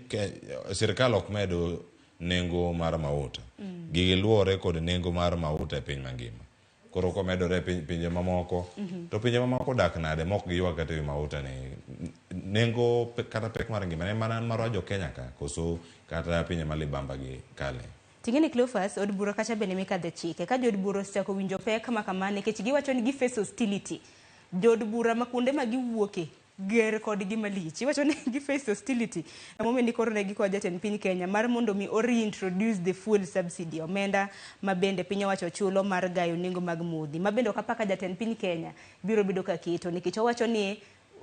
sirkal ok medo nengo mar mauta gigi luwore kod nengo mar mauta e piny mangima koro komedore pinje mamoko to pinje mamoko dak nade mok giywak kata ewi mauta ni nengo kata pek mar ngima ne mana mar jo Kenya ka koso kata pinje malibamba gi kale. Tingeni Cleophas od bura kacha bende mikadhe chike ka jod bura osechako winjo pek kama kamane nikech giwacho ni gi face hostility jod bura ma kuonde ma giwuoke ger kod gima lich iwacho ni gi face hostility emomiyo ni koro ne gikwa jatend piny Kenya mar mondo mi reintroduce the fuel subsidy omenda ma bende piny owacho chulo mar gayo nengo mag modhi ma bende okapaka jatend piny Kenya biro bedo ka keto nikech owacho ni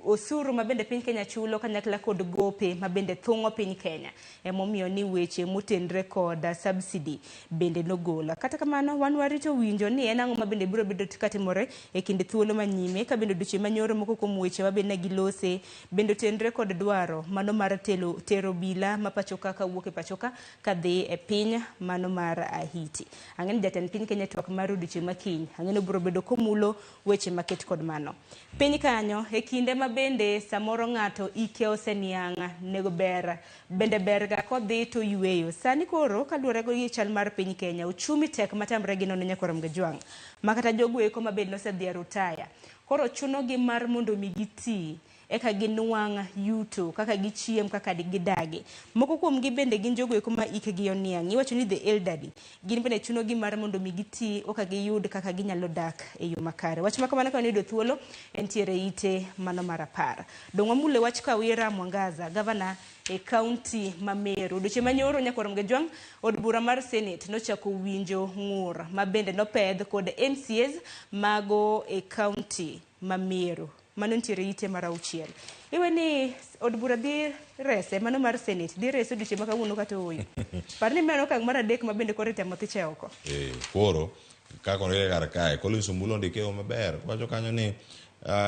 osuru ma bende piny Kenya chulo kanyakla kod gope ma bende thung'o piny Kenya emomiyo ni weche motendre kod subsidy bende nogola. Kata kamano wan warito winjo ni en ang'o ma bende biro bedo katimore e kinde thuolo manyime ka bende duche manyoro moko kuom weche ma bende gilose bende tendre kod dwaro mano mar tero bila ma pachoka ka wuok e pachoka ka dhi e piny mano mar Haiti. Ang'en jatend piny Kenya twak mar duche makiny ang'en biro bedo komulo weche maket kod mano piny kanyo e kinde ma bende samoro ng'ato ike osenianga nego bende ber ga kodhi to yweyo sani koro kaluwore gi chal mar piny Kenya uchumi tek matamre gi nono nyakoram ga jwang' makata jogo eko ma bende nosedhi rutaya koro chuno gi mar mondo mi giti eka ginuang' yuto kaka gichiem kaka gidagi moko kuom gi bende gin jogo eko ma ikgi oniang' iwacho ni the elderly gin bende chuno gi mar mondo mi giti oka giyud kaka ginyalo dak e yo makare wach makamano ka yudo thuolo entiere ite mano mar 10 dong wamule wach ka Wira Mwangaza gavana e kaunti ma Meru duche manyoro nyakoram ga jwang' od bura mar Senate nochako winjo ng'ur ma bende nopedh kod MCAs mago e kaunti ma Meru mano ntiere ite mar 6 iwe ni od bura dhi rese mano mar Senate dhi rese duche makawuono kata oyo parni meno kang mar 3 ma bende kore temo thiche oko koro kako ne kar kae Collins Ombulo ndikeo maber wacho kanyo ni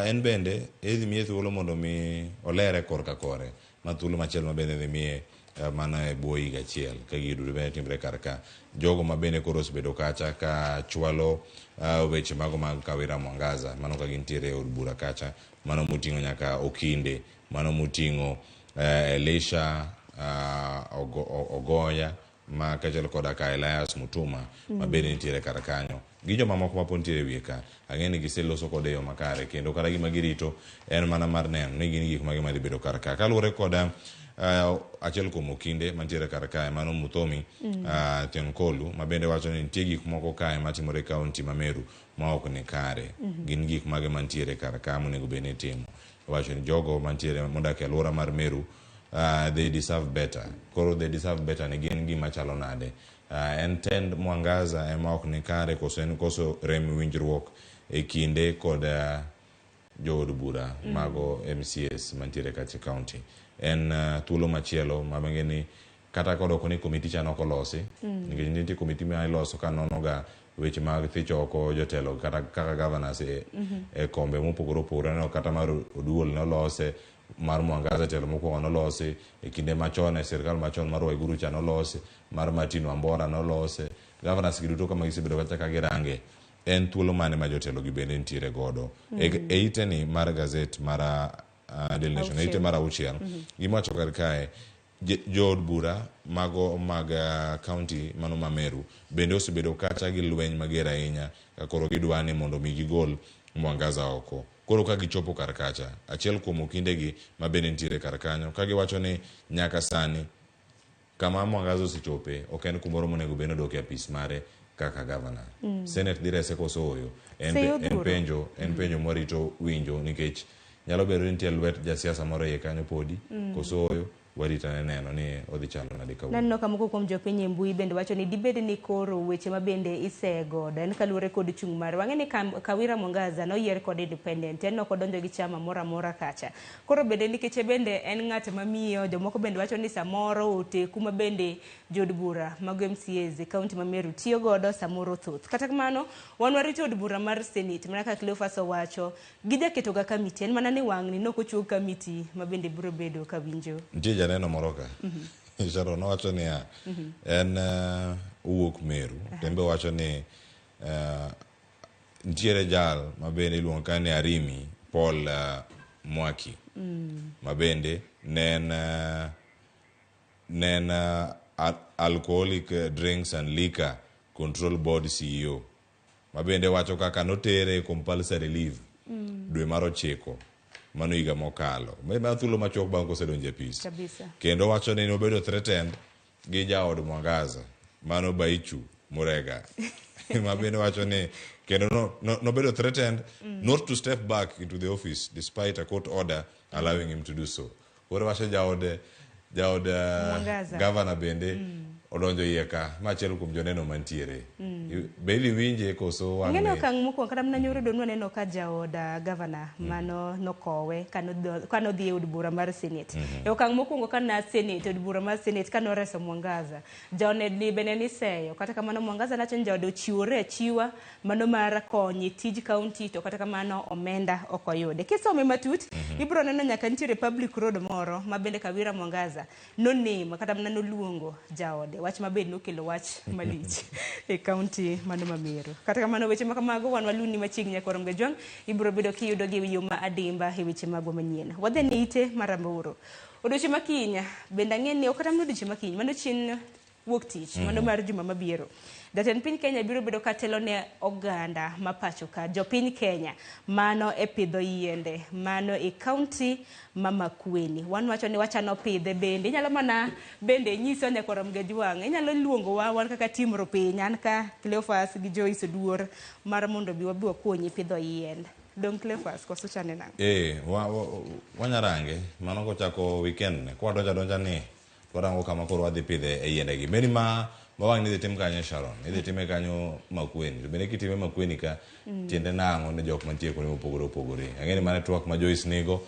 en bende edhi miye thuolo mondo mi olere korka kore ma thuolo machielo ma bende dhi miye mana e buo higa achiel ka giduto bende timre kar ka. Jogo ma bende koro osebedo kacha ka chwalo weche mago mag Kawira Mwangaza, mano ka gintiere e od bura kacha, mano moting'o nyaka Okinde, mano moting'o Elisha Ogoya, ma kachel koda ka Elias Mutuma ma bende nitiere kar kanyo, gi joma moko ma pon nitiere wiye ka. Ang'e ni giseloso kode yo makare, kendo kata gima girito en mana mar neno ni gin gik mage madhi bedo kar ka. Kaluwore koda achiel kuom Okinde mantiere kar kae, mano Muthomi Tenkolu, ma bende wacho ni nitie gik moko kae matimore kaunti ma Meru ma ok ni kare. Gin gik mage mantiere kar ka monego bed ni timo. Wacho ni jogo mantiere modak e alwora mar Meru, they deserve better. Koro they deserve better ni gin gima chalo nade. En tend Mwangaza ema ok ni kare, koso rem winjruok e kinde kod jood bura mago MCS mantiere kacha county. En thuolo machielo mabenge ni kata kodoko ni komiti cha nokolosi, nikech nitie komiti ma iloso ka nonoga weche mag thich oko jotelo kata kaka governors e kombe mopogore opogore. No kata mar oduol nolose, mar Mwangaza telo mokwongo nolosi, e kinde machon e sirkal machon mar Waiguru cha nolosi, mar Martin Wambora nolose. Governors giduto kama gisebedo kacha ka girange, en thuolo mane ma jotelo gi bende nitiere godo. E iteni mar gazet mar Daily Nation, ite mar auchiel, gimacho kar kae, jood bura mago mag county mano ma Meru bende osebedo kacha gi lweny mager ahinya, ka koro gidwani mondo mi gigol Mwangaza oko. Koro ka gichopo kar kacha, achiel kuom okindegi ma bende nitiere kar kanyo, ka giwacho ni nyaka sani kama Mwangaza osechope ok en kumoro monego bed odok e apis mare kaka governor. Senate direse koso oyo. En penjo morito winjo, nikech nyalo bedo ni nitie lwet jasiasa moro iye kanyo podi, koso oyo warita neno ni odhi chalo nade kawuono. Nanno ka moko kuom jopiny e mbui bende wacho ni dibed ni koro weche ma bende isegodo en kaluwore kod chung' mar wang'e ni Kawira Mwangaza noyier kod independent, en ok odonjo gi chama moro amora kacha. Koro bende nikech bende en ng'at mamiyo jomoko bende wacho ni samoro oteku ma bende jod bura mag MCAs e kaunti ma Meru tiyo godo samoro thoth. Kata kamano wan warito od bura mar Senate mana ka Cleophas owacho gijaketo ga kamiti, en mana ni wang' ni nok ochung kamiti ma bende biro bedo ka winjo. Neno moro ka Sharon wacho ni en uwuok Meru, tembe wacho ni ntiere jal ma bende iluongo ka ni Arimi Paul Mwaki, ma bende nen Alcoholic Drinks and Liquor Control Board CEO, ma bende wacho kaka notere compulsory leave dwe mar 9 mano higa mokalo. Ma thuolo machuok bang' kosedonjo e pis. Kendo wacho ni nobedo threatened gi jaod Mwangaza, mano Baichu Murega. Ma bende wacho ni kendo nobedo threatened not to step back into the office despite a court order allowing him to do so. Koro wacho jaod governor bende odonjo iye ka, machielo kuom joneno mantiere. Beli winje koso wang'e. Ng'eno kang' mokwongo kata mna nyoro donwa neno ka jaoda governor mano nokowe kano dhi e od bura mar Senate. E okang' mokwongo kana Senate, od bura mar Senate kano reso Mwangaza, jaoned ni bende ni seyo. Kata kamano Mwangaza nacho ni jaode ochiwore achiwa mano mar konye tij county, to kata kamano omenda okoyude. Kisome matut, ibro neno nyaka nitiere public road moro ma bende Kawira Mwangaza nonema kata mna noluongo jaode. Wach mabed nokelo wach malich e county mano ma Meru. Kata kamano weche makamago wan waluni machiegni nyakoro mgejwang' ibro bedo kiyudo gi yo ma adimba e weche magwa manyien. Wadhe ne ite maramburu. Odioche makinya bende ang'e ni ok atam odioche makiny, mano chien wuok tich, mano mar juma mabiro. Jatend piny Kenya biro bedo katelo ne oganda ma pacho ka, jopiny Kenya mano e pidho yiende, mano e county ma Makueni. Wan wacho ni wachano pidhe bende, inyalo mana bende nyiso nyakoro mgejwang', inyalo luongo wan kaka tim ropiny, an ka Cleophas gi Joyce Oduor mar mondo bi wabi wakonyi pidho yiende. Don Cleophas koso chane nang'? Wanyarange, mano kochako weekend ne, kwa donja ni, warango kama koro wadhi pidhe e yiende gi. Meni ma wang' ni dhi tim kanyo Sharon, idhi time kanyo Makueni. Bende kitime Makueni ka, tiende nang'o ne jok mantie kuonde mopogore opogore. Ang'eni mane twak ma Joyce nigo,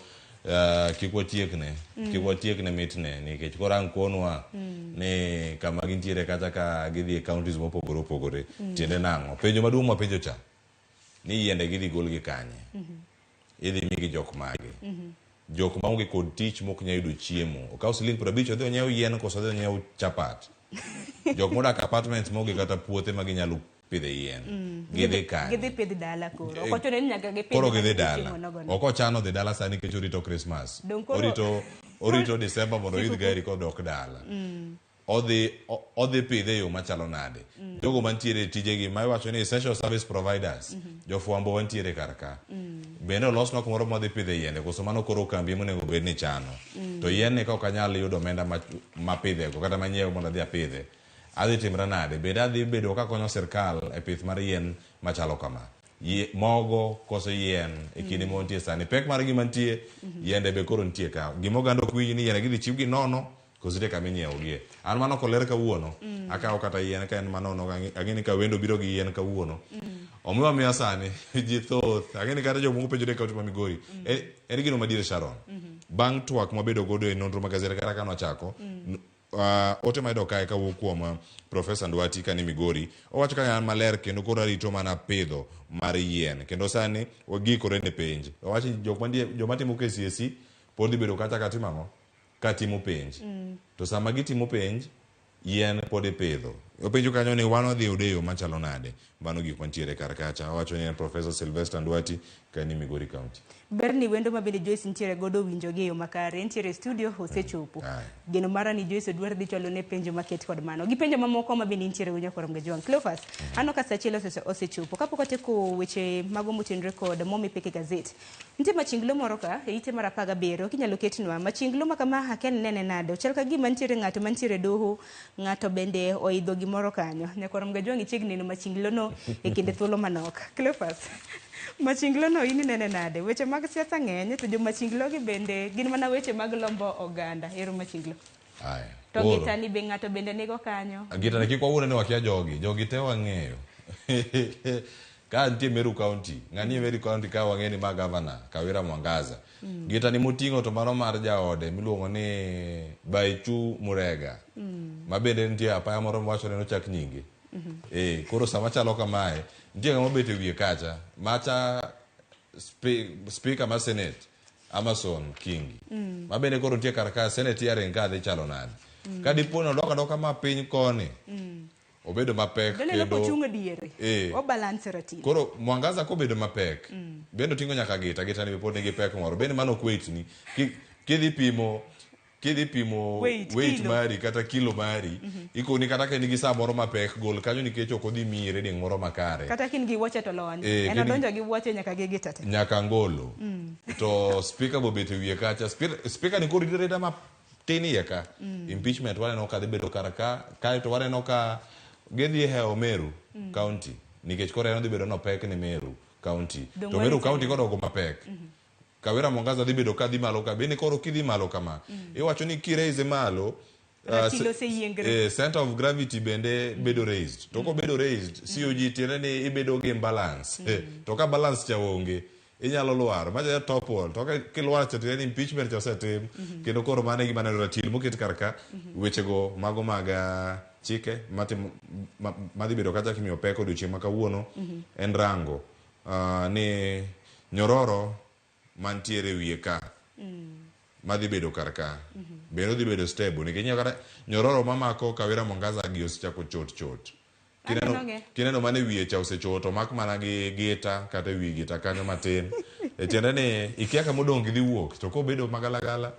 kik watiekne mitne, nikech korang' konwa ni kama gintiere kata ka gidhi e counties mopogore opogore, tiende nang'o. Penjo maduong' ma penjo cha, ni yiende gidhi gol gi kanye, idhi migi jok mage. jok maonge kod tich mok nya yudo chiemo okaw siling 50 odhi onyiew yien koso odhi onyiew chapat jok modak apartments moge kata puothe ma ginyalo pidhe yien gidhi kanye gidhi pidh dala koro ok ochuno ni nyaka gipidh koro gidhi dala ok ochano dhi dala sani nikech orito Christmas orito December mondo oyud gari kodok dala odhi pidhe yo machalo nade jogo mantiere tijegi ma iwacho ni essential service providers jofwambo wantiere kar ka bende olosnwa kumoro modhi pidhe yiende koso mano koro kambi monego bed ni chano to yien ni ka ok anyal yudo omenda mapidhego kata manyiewo mondo adhi apidhe adhi timra nade bende adhi bedo kakonyo sirkal e pith mar yien machalo kama mogo koso yien e kinde montie sani pek mar gima nitie yiende be koro nitie ka gima oganda ok winj ni yiende gidhi chiwgi nono koso te kama inyiewogie an mano koler kawuono akawo kata yien ka en manono ang'eni ka wendo biro gi yien kawuono omiyo amiya sani ji thoth ang'eni kata jomoko penjore kaunti ma Migori en gino madiere Sharon bang' twak mabedo godo e nonro magazete kata ka nochako ote mayudo kae kawuok kuom Profesa Ndwati kani Migori owacho ka an maler kendo koro arito mana pidho mar yien kendo sani ogikore ne penj owacho joma timo KCSE pod dhi bedo kacha katimo ang'o katimo penj to sama gitimo penj yien pod ipidho openjo kanyo ni wan odhi yudo yo machalo nade mano gik mantiere kar kacha owacho ni en Profesa Sylvester Ndwati kani Migori County. Berni wendo mabende Joyce nitiere godo winjo gi yo makare nitiere studio osechopo geno mara ni Joyce dwar dhi chalo ne penjo maket kod mano gi penjo mamoko mabende nitiere winjo korom gejwang Cleophas ano ka sachielo osechopo kapok oteko weche mago motenre kod momi peke gazet nitie machinglo moro ka e ite mar 17 kinyalo ketnwa machinglo makama haken nene nade chal ka gima nitiere ng'ato mantiere doho ng'ato bende oidho gimoro kanyo nyakorom gejwang ichigni no machinglo no e kinde thuolo manok Cleophas machinglo no ini nene nade weche mag siasa ng'eny to jo machinglo gi bende gin mana weche mag lombo oganda ero machinglo to gitani be ng'ato bende nigo kanyo gitani kik wawuone ni wakia jogi te wang'eyo ka nitie Meru County ng'ani Meru County ka wang'eni ma governor Kawira Mwangaza gitani moting'o to mano mar jaode miluongo ni Baichu Murega ma bende nitie apaya moro mwacho ni nochak nyinge koro sama chalo kamae nitie ng'ama obet e wiye kacha macha speaker ma Senate Amason Kingi ma bende koro nitie kar ka Senate hearing ka dhi chalo nade ka dipo ni odoka ma piny koni obedo mapek kendo o balance ratil koro Mwangaza kobedo mapek bende oting'o nyaka gita ni pod nigi pek moro bende mano kwet ni kidhi pimo weight mari kata kilo mari ikoni kata ka nigi saa moro mapek gol kanyo nikech ok odhi miyi reading moro makare kata kin gi wuoche to lony en odonjo gi wuoche nyaka gi gita te nyaka ngolo to speaker bobet e wiye kacha speaker ni koro rida matin iye ka impeachment waneno ka dhi bedo kar ka to waneno ka gedhi e Meru County nikech koro en dhi bedo no pek ni Meru County to Meru County kodogo mapek Kawira Mwangaza dhi bedo ka dhi malo ka bende koro kidhi malo kama iwacho ni kiraise malo center of gravity bende bedo raised to ko bedo raised COG tiene ni ibedo gi imbalance to ka balance cha onge inyalo lwar ma ja topol to ka kilwar cha tiene impeachment cha osetim kendo koro mane gi maneno ratil moket karka wechego mago maga chike madhi bedo kata kimiyo pek odiochieng' ma kawuono en rango ni nyororo mantiere wiye ka madhi bedo kar ka bende dhi bedo stable nikech kata nyororo mamako Kawira Mwangaza gi osechako chot kineno mane wiye cha osechot omak mana gi gita kata wi gita kanyo matin tiende ni ikia ka modong' dhi wuok to kobedo magalagala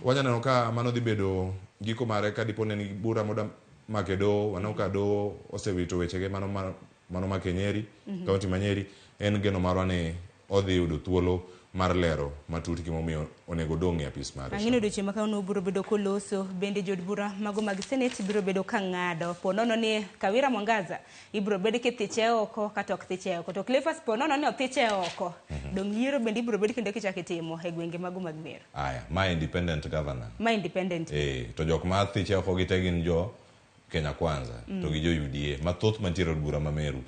wanyaneno ka mano dhi bedo giko mare ka dipo ni bura moda makedo waneno ka do osewito wechege mano makenyeri kaunti manyeri en geno marwa ni odhi yudo thuolo mar lero matut gimomiyo onego dong' e apis mare. Ang'ino odiochieng' ma kawuono biro bedo koloso bende jod bura mago mag Senate biro bedo ka ng'ado ponono ni Kawira Mwangaza ibiro bedo kithiche oko kata ok thiche oko to Cleophas ponono ni othiche oko dong' yiero bende ibiro bedo kendo kichako itimo e gwenge mago mag Meru. Ma independent governor. Ma independent. To jok ma thiche oko gite gin jo Kenya Kwanza to gi jo UDA mathoth mantiere od bura ma Meru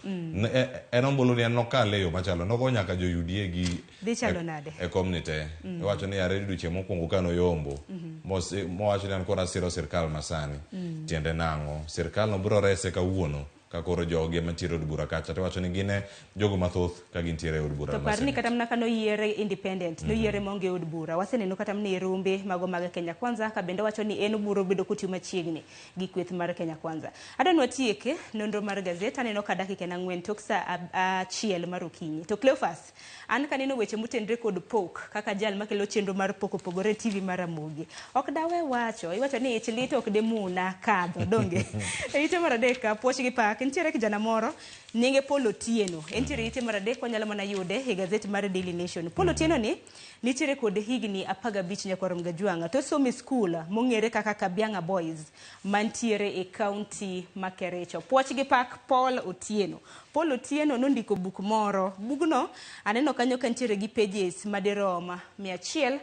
en ombulu ni en nokale yo machalo nogo nyaka jo UDA gi dhi chalo nade e community iwacho ni are duche mokwongo kano yombo mowacho ni an kora siro sirkal masani tiende nang'o sirkal no biro rese kawuono ka koro joge mantiere od bura kacha to wacho ni gine jogo mathoth ka gintiere od bura. To parni kata mana kano yiere independent no yiere monge od bura waseneno kata mne rumbe mago mag Kenya Kwanza ka bende wacho ni en buro bedo kuti machiegni gi kweth mar Kenya Kwanza. Adwa tieke nonro mar gazeta neno ka dakika na 4 tok sa achiel mar okinyi. To Cleophas an kaneno weche mutendre kod pok kaka jal makelo chenro mar pok opogore TV mar Ramogi. Ok dawe wacho iwacho ni ich lit ok de muna kadho donge. Ite mar adek puoch gi pak nitiere kijana moro nyinge Paul Otieno entiere ite mar adek wanyalo mana yude e gazet mar Daily Nation. Paul Otieno ni nitiere kod higni 15 nyaka rom gajwanga to somi school mongere kaka Kabianga Boys mantiere e county ma Kericho. Puoch gi pak Paul Otieno. Paul Otieno nondiko buk moro. Bugno aneno kanyo kantiere gi pages maderoma 106.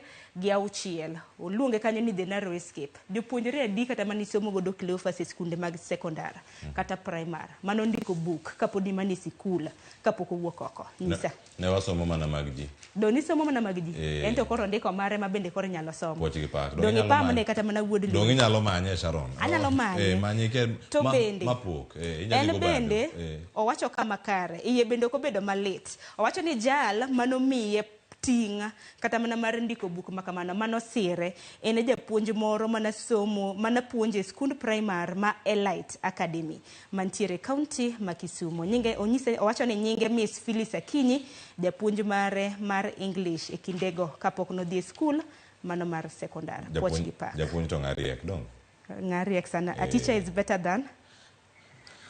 Oluonge kanyo ni The Narrow Escape. Jopuonjre adi kata manisomo godo Cleophas e skunde mag sekondar kata primary manondiko buk kapodi mani sikula kapoko wuok oko. Nyisa. Ne wasomo mana mag ji. Doni somo mana mag ji. Ento koro ndiko mare mabende koro nyalo somo. Puoch gi pak. Doni pamne kata mana wuod lu. Dongi nyalo manye Sharon. Anyalo manye. Manye ke mapok. En bende owacho kama kare. Iye bende okobedo malit. Owacho ni jal manomiye tinga kata mana mar ndiko buk makamano manosire ene japuonj moro mana somo mana puonje skund primary ma Elite Academy mantiere county ma Kisumu. Nyinge onyise owacho ni nyinge Miss Phyllis Akinyi japuonj mare mar English e kindego kapok no dhi school mano mar sekondar. Puoch gi pak. Japuonj to ngariek dong. Ngariek sana. A teacher is better than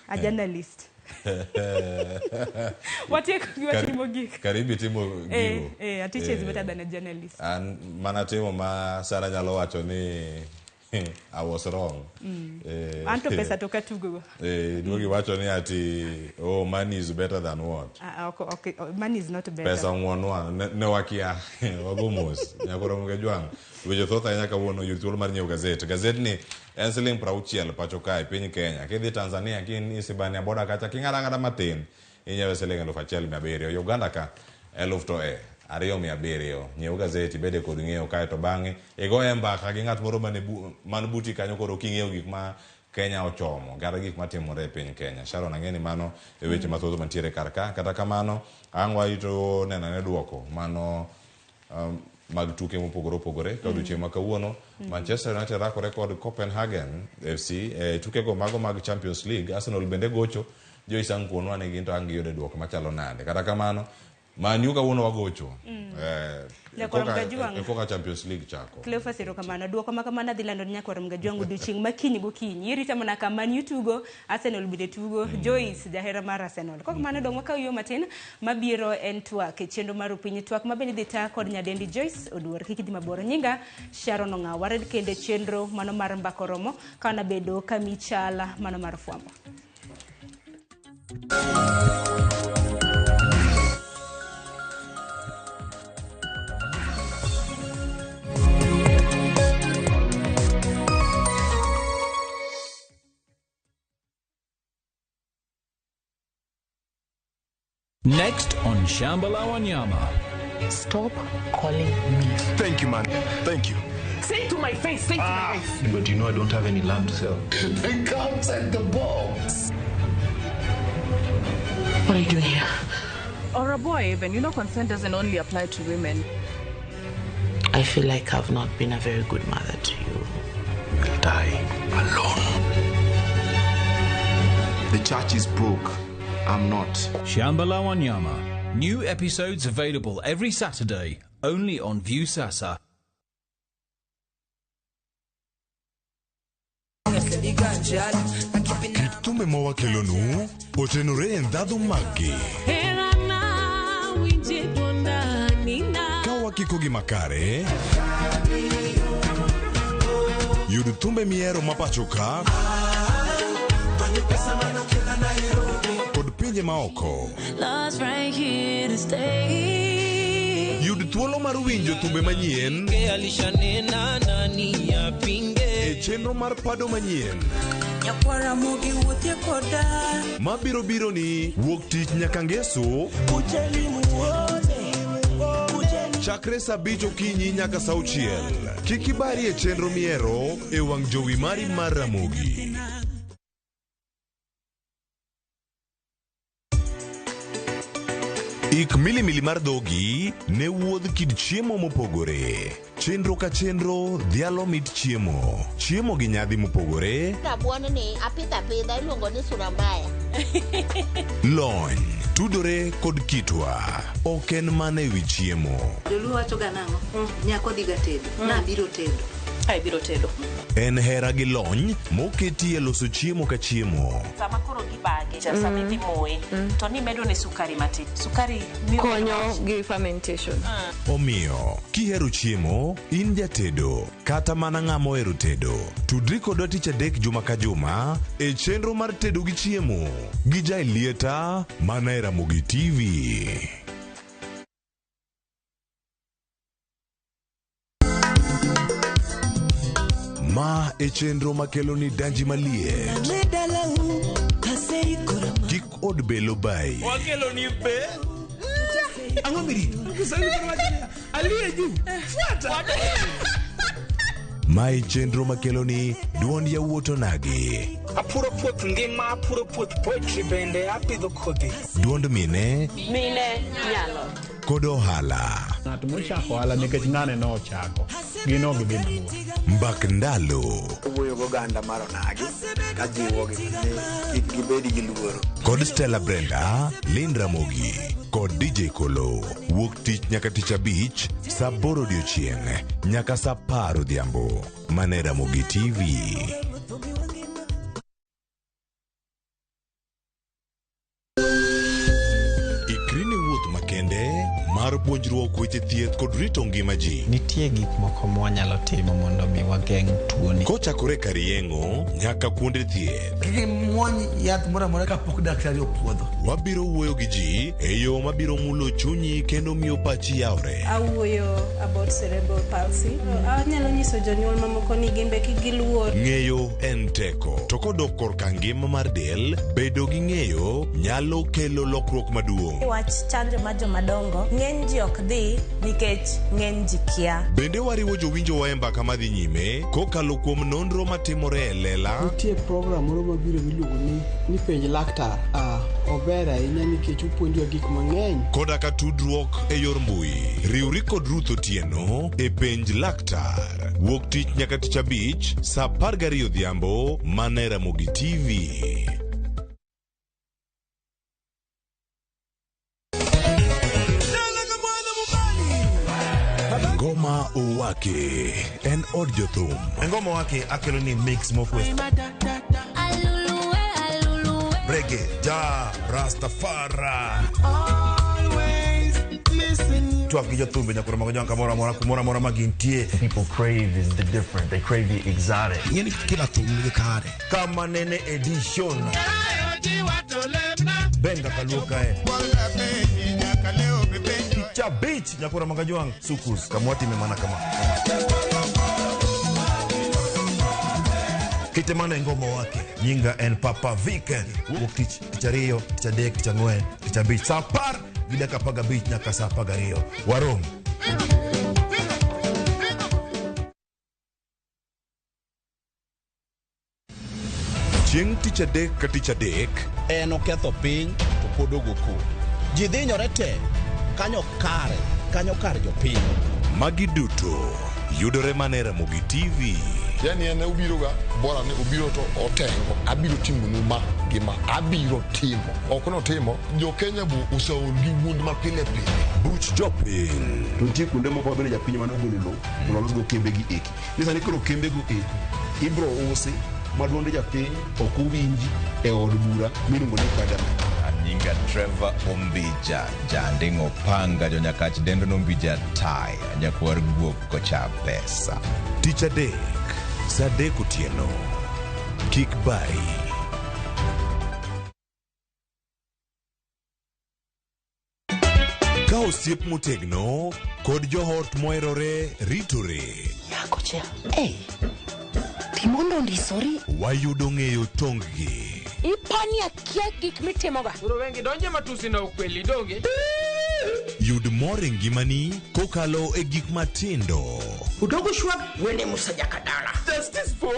a journalist. Watieko giwatimo gik. Karibi timo gigo. A teacher is better than a journalist. An mana timo ma Sara nyalo wacho ni I was wrong. Anto pesa toka tugo. Duogi wacho ni ati money is better than what? Okay, money is not better. Pesa ngwonwa ne wakia wagomos. Nyakoro mgejwang. Weche thotha nyaka wono yuthuolo mar nyiew gazet. Gazet ni en siling 60 pacho kae piny Kenya. Kidhi Tanzania kisibania boda kacha king'ada matin inyewe siling 1,700. Uganda ka 2,700. Nyiew gazeti bede kod ng'eyo kae to bang'e igoye mbaka gi ng'at moro man buti kanyo koro king'eyo gik ma Kenya ochomo gara gik matimore e piny Kenya. Sharon ang'eni mano e weche mathoth mantiere kar ka. Kata kamano ang'wa ito nenane duoko mano mag tuke mopogore opogore ka odiochieng' ma kawuono Manchester United rakore kod Copenhagen FC tuke go mago mag Champions League. Arsenal bende gocho joisang kuonwa ne ginto angiyode duoko machalo nade. Kata kamano Man U kawuono wagocho koka Champions League chako. Cleophas erokamano duoko makamana dhi lando nyakwarom gajwangu odiochieng' makiny gokinyi irita mana ka Man U tugo Arsenal bende tugo. Joyce jahera mar Arsenal kok mano dong wakaw yo matin mabiro en twak e chenro mar piny twak mabende dhi ta kod nyadendi Joyce Oduor kik dhi maboro. Nyinga Sharon Ong'aw wared kende chenro mano mar mbakoromo kana bedo kamichala mano mar fwambo. Next on Shambhala Wanyama. Stop calling me. Thank you, man. Thank you. Say it to my face. Say it to my face. But you know I don't have any land to sell. Think outside the box. What are you doing here? Or a boy even. You know consent doesn't only apply to women. I feel like I've not been a very good mother to you. You'll die alone. The church is broke. I'm not. Shambhala Wanyama. New episodes available every Saturday, only on Viusasa. Kitume mowa kelonu, otenore endhadho magi. Kawa kikogi makare. Yudu tumbe miero mapachoka. Kod pinje maoko. Yud thuolo mar winjo thumbe manyien e chenro mar pado manyien mabiro biro ni wuok tich nyaka ngeso chakre saa 5 okinyi nyaka saa 6. Kik ibari e chenro miero e wang' jowi mari mar Ramogi. Ik milimili mar dhogi ne wuodh kid chiemo mopogore. Chenro ka chenro dhialo mit chiemo. Chiemo gi nyadhi mopogore. Rabuon ni apidha iluongo ni surambaya. Lony tudore kod kitwa. Ok en mana ewi chiemo. Joluo wacho ga nang'o? Nyako dhiga tedo. Na biro tedo. Ai biro tedo. En hera gi lony moketi e loso chiemo ka chiemo. Sama koro gibage, sama idhi moye, to ni medo ne sukari matin. Sukari konyo gi fermentation. Omiyo, kihero chiemo, in jatedo, kata mana ng'ama ohero tedo. Tudri kodwa tich adek juma ka juma e chenro mar tedo gi chiemo. Gi Jailieta mana e Ramogi TV. Ma e chenro makelo ni danji malie. Kik od belo bai. Wakelo ni be. Ang'o mirito? Aliye juu. Fuata. Ma e chenro makelo ni duond yawuoto nagi. Apuro puoth ngima, apuro puoth poetry bende, apidho kodhi. Duond mine. Mine nyalo. Kod ohala. Ng'at mochako ohala nikech ng'ane no ochako. Gino gi dhi maluwo. Mbak ndalo. Wuoyo goganda mar onagi, ka jiwo gi kik gibedi gi luoro. Kod Stella Brenda, Lynn Ramogi, kod DJ Kolo. Wuok tich nyaka tich abich, saa 8 odiechieng' nyaka saa 10 odhiambo. Mana Ramogi TV. Mar puonjruok weche thieth kod rito ngima ji. Nitie gik moko mwanyalo timo mondo mi wageng' tuoni. Kochakore karieng'o nyaka kuonde thieth. Kiki muony yath mora mora kapok daktari opuodho. Wabiro wuoyo gi ji e yo mabiro mulo chunyi kendo miyo pachi yawre. Awuoyo about cerebral palsy. Anyalo nyiso jonyuol mamoko ni gimbe kik giluor. Ng'eyo en teko. To kodok korka ngima mar del, bedo gi ng'eyo nyalo kelo lokruok maduong'. Wach chanjo ma jomadongo ng'eny ji ok dhi nikech ng'eny ji kia. Bende wariwo jowinjo wa e mbaka madhi nyime kokalo kuom nonro matimore e lela. Nitie program moro mabiro miluongo ni penj laktar. Ober ahinya nikech opuonjowa gik mang'eny. Koda ka tudruok e yor mbui. Riwri kod Ruth Otieno e penj laktar. Wuok tich nyaka tich abich saa 12 odhiambo mana Ramogi TV. Ngoma Owake en od jothum. Ngoma Owake akelo ni mix mokwe. Reggae, ja, Rastafari. Always listen. Tuak gi jothumbe nyakura mago janka mora magintie. People crave is the different. They crave the exotic. Yeni kila thum ni kare. Kama nene edition. Benga kaluka e. Cha beach nyakura magajuang sukus kamwati memana kama. Kitemana ngoma wake nyinga en Papa Vic. Wuok tich ariyo, tich adek, tich ang'wen, tich abich. Saa 10 gi dakika 15 nyaka saa 12. Warom. Chieng' tich adek ka tich adek en oketho piny to pod ogoku. Ji dhinyore te kanyo kar jopiny. Magi duto yudore mana Ramogi TV. Yani ene ubiroga bora ne ubiro to otengo abiro timo numa gima abiro timo okono timo jo Kenya bu usaol gi wund ma pile buch jopiny. To nitie kuonde moko bende japiny mano gololo mondo go kembe gi eki nisa ni koro kembe go eki ibro usi maduonde japiny ok uwinji e od bura miluongo ni kada. Nyinga Trevor Ombija jandingo panga jo nyakach dendo nombija tai nyakwar guok kocha pesa. Tich adek saa 3 otieno. Kik bai. Ka osiep motegno kod johort moherore ritore. Yako cha. Timondo ndisori. Wayudo ng'eyo tonggi. Ipani akia gik mitimoga. Uro wengi donje matusi na ukweli donge. Yud mor e ngimani kokalo e gik matindo. Udogo shwag wene musajaka dala. Justice for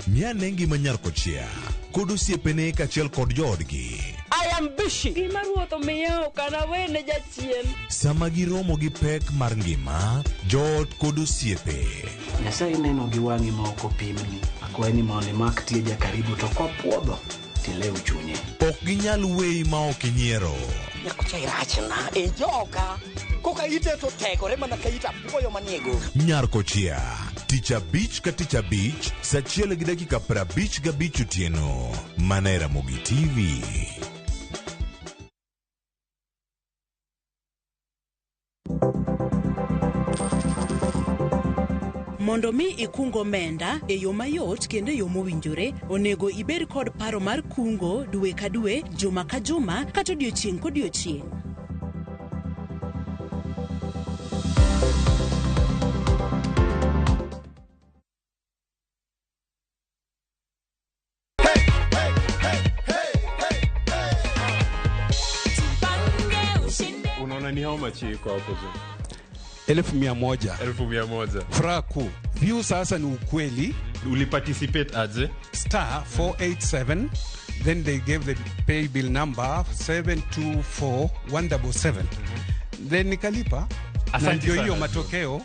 Miane ngima nyar kochia kod osiepene kachiel kod joodgi. I ambishi gima ruoth omiyo kana wene jachien. Sama giromo gi pek mar ngima, joot kod osiepe. Nyasaye neno gi wang'i ma ok opimni. Akwaye ni mondo imak tieja karibu to kopuodho tilew chunye. Ok ginyal weyi ma ok inyiero. Nyakucha irachna e joka. Koka ite to tegore mana ka ita puoyo maniego. Nyarko chia. Tich abich ka tich abich, saa 1:55 otieno. Mana e Ramogi TV. Mondo mi ikungo omenda e yo mayot kendo e yo mowinjore, onego ibed kod paro mar kungo dwe ka dwe, juma ka juma, kata odiochieng' kodiochieng'. Unaona ni how much iko hapo tu? 1,100. Furaha kuu. View sasa ni ukweli. Uliparticipate aje? *487. Then they gave the pay bill number 724-177. Then nikalipa. Na ndio hiyo matokeo.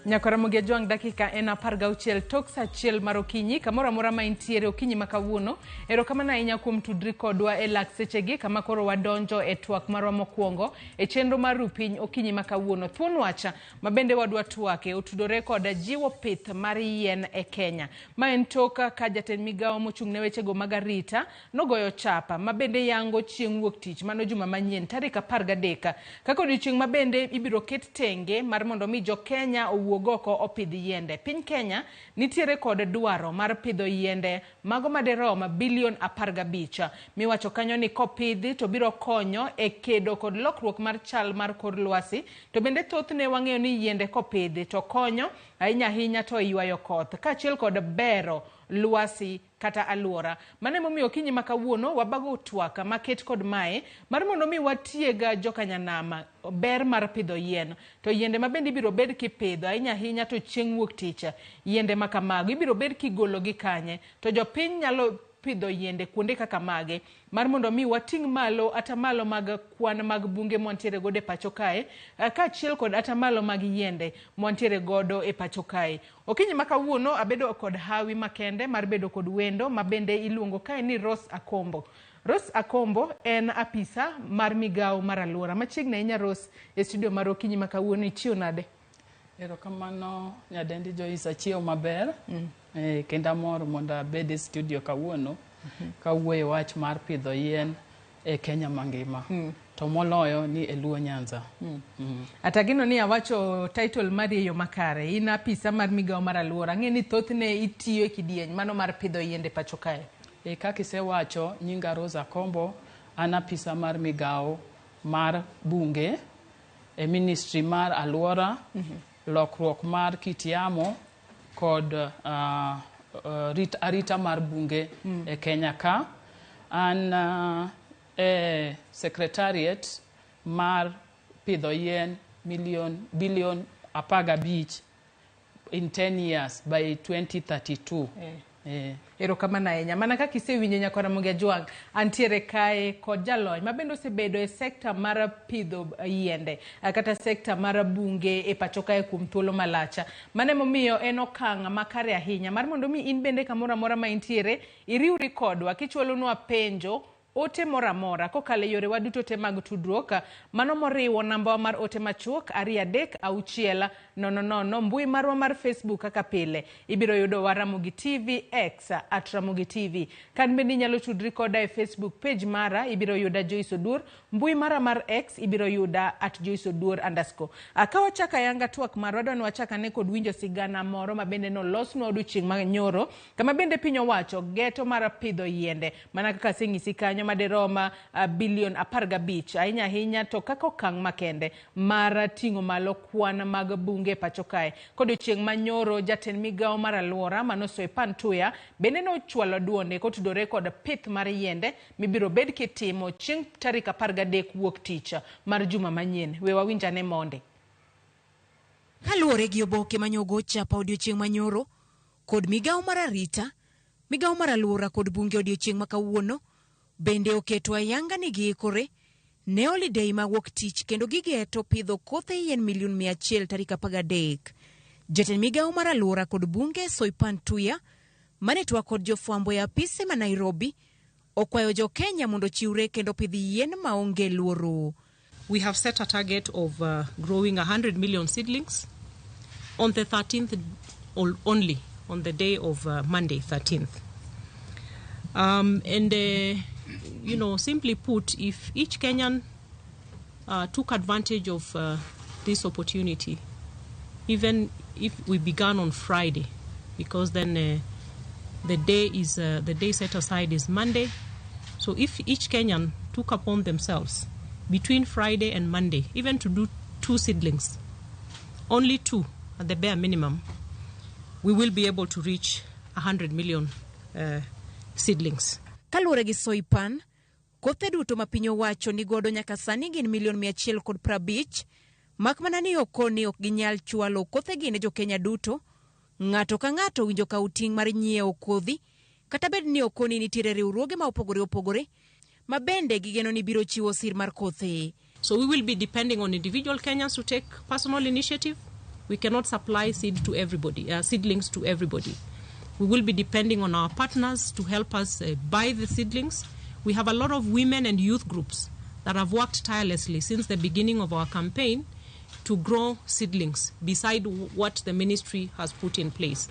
Nyakora Ramogi Tv dakika en 16 tok saa 1 mar okinyi kamoro amora ma intiere okinyi makawuono. Erokamano ahinya kuom tudri kodwa e lak sechegi kama koro wadonjo e twak marwa mokwongo e chenro mar Rupiny okinyi makawuono. Thuon wacha mabende wadwa twake otudore kod jiwo pith mar yien e Kenya. Ma en toka ka jatend migawo mochung' ne wechego mag arita nogoyo chapa mabende yango chieng' wuok tich mano juma manyien tarik 13 kaka odiochieng' mabende ibiro ket tenge mar mondo mi jo Kenya owuogoko opidh yiende. Piny Kenya nitiere kod dwaro mar pidho yiende mago maderom bilion 15 miwacho kanyo ni kopidhi to biro konyo e kedo kod lokruok mar chal mar kor lwasi, to bende thothne wang'eyo ni yiende kopidhi to konyo ahinya to ywayo koth kaachiel kod bero lwasi kata aluora. Mane momiyo okinyi makawuono wabago twaka maket kod mae mar mondo mi watiega jokanyanama ber mar pidho yien. To yiende mabende ibiro bed kipidho ahinya to chieng' wuok tich, yiende makamago ibiro bed kigolo gi kanye, to jopiny nyalo pidho yiende kuonde kaka mage mar mondo mi wating' malo atamalo mag kwan mag bunge mwantiere godo e pacho kae, kaachiel kod atamalo mag yiende mwantiere godo e pacho kae. Okinyi makawuono abedo kod hawi makende mar bedo kod wendo mabende iluongo kae ni Rose Akombo. Rose Akombo en apisa mar migawo mar aluora. Machiegni ahinya Rose e studio mar okinyi makawuono, ichiwo nade? Erokamano nyadendi Joyce, achiew maber. Kenda mor mondo abed e studio kawuono kawuoyo wach mar pidho yien e Kenya mangima. To moloyo ni e Luo Nyanza. Atagino ni awacho title mari yo makare. In apisa mar migawo mar aluora. Ng'e ni thothne itiyo e kidieny mano mar pidho yiende pacho kae. Kaka isewacho, nyinga Rose Akombo, an apisa mar migawo mar bunge e ministry mar aluora, lokruok mar kit yamo kod arita mar bunge e Kenya ka. An secretariat mar pidho yien bilion 15 in 10 years by 2032. Erokamano ahinya. Mana kaka isewinjo Nyakora Ramogi Tv antiere kae kod jalony mabende osebedo e sekta mar pidho yiende kata sekta mar bunge e pacho kae kuom thuolo malacha. Mane momiyo en okang' makare ahinya mar mondo mi in bende kamoro amora ma intiere iriwri kodwa kichwalonwa penjo ote moramora kokale yore waduto te mag tudruok mano moriwo namba mar ote machuok 236600 mbui marwa mar Facebook kaka pile ibiro yudo wa Ramogi TV X @Ramogi TV. Kan bende nyalo tudri koda e Facebook page mara ibiro yuda Joyce Odur, mbui mara mar X ibiro yuda @JoyceOdur_. Akawa chaka yanga twak marwa don wachaka ne kod winjo sigana moro mabende no losno odiochieng' manyoro kama bende piny owacho geto mar pidho yiende mana kaka seng'isi kanyo kanyo maderoma bilion 15 ahinya ahinya to kaka okang' makende mar ting'o malo kwan mag bunge pacho kae. Kodiochieng' manyoro jatend migawo mar alwora Soipan Tuya bende nochwalo duonde kotudore kod pith mar yiende mibiro bed kitimo chieng' tarik 13 wuok tich mar juma manyien. We wawinjane monde. Kaluwore gi oboke manyogo chapa odiochieng' manyoro kod migawo mar arita, migawo mar alwora kod bunge odiochieng' makawuono bende oketo ayanga ni giikore ne holiday ma wuok tich kendo gigeto pidho kothe yien milion 100 tarik 13. Jatend migawo mar alwora kod bunge Soipan Tuya mane twak kod jofwambo e apise ma Nairobi okwayo jo Kenya mondo chiwre kendo pidh yien maonge luoro. We have set a target of growing 100 million seedlings on the 13th only, on the day of Monday, 13th. Simply put, if each Kenyan took advantage of this opportunity, even if we began on Friday, because then the day set aside is Monday. So if each Kenyan took upon themselves between Friday and Monday, even to do 2 seedlings, only 2 at the bare minimum, we will be able to reach 100 million seedlings. Kaluwore gi Soipan, kothe duto ma piny owacho ni godo nyaka sani gin milion 150, mak mana ni okoni ok ginyal chwalo kothe gi ne jo Kenya duto. Ng'ato ka ng'ato winjo ka uting' mar nyiewo kodhi, kata bed ni okoni nitiere riwruoge ma opogore ma bende gigeno ni biro chiwo sir mar kothe. So we will be depending on individual Kenyans to take personal initiative. We cannot supply seedlings to everybody. We will be depending on our partners to help us buy the seedlings. We have a lot of women and youth groups that have worked tirelessly since the beginning of our campaign to grow seedlings beside what the ministry has put in place.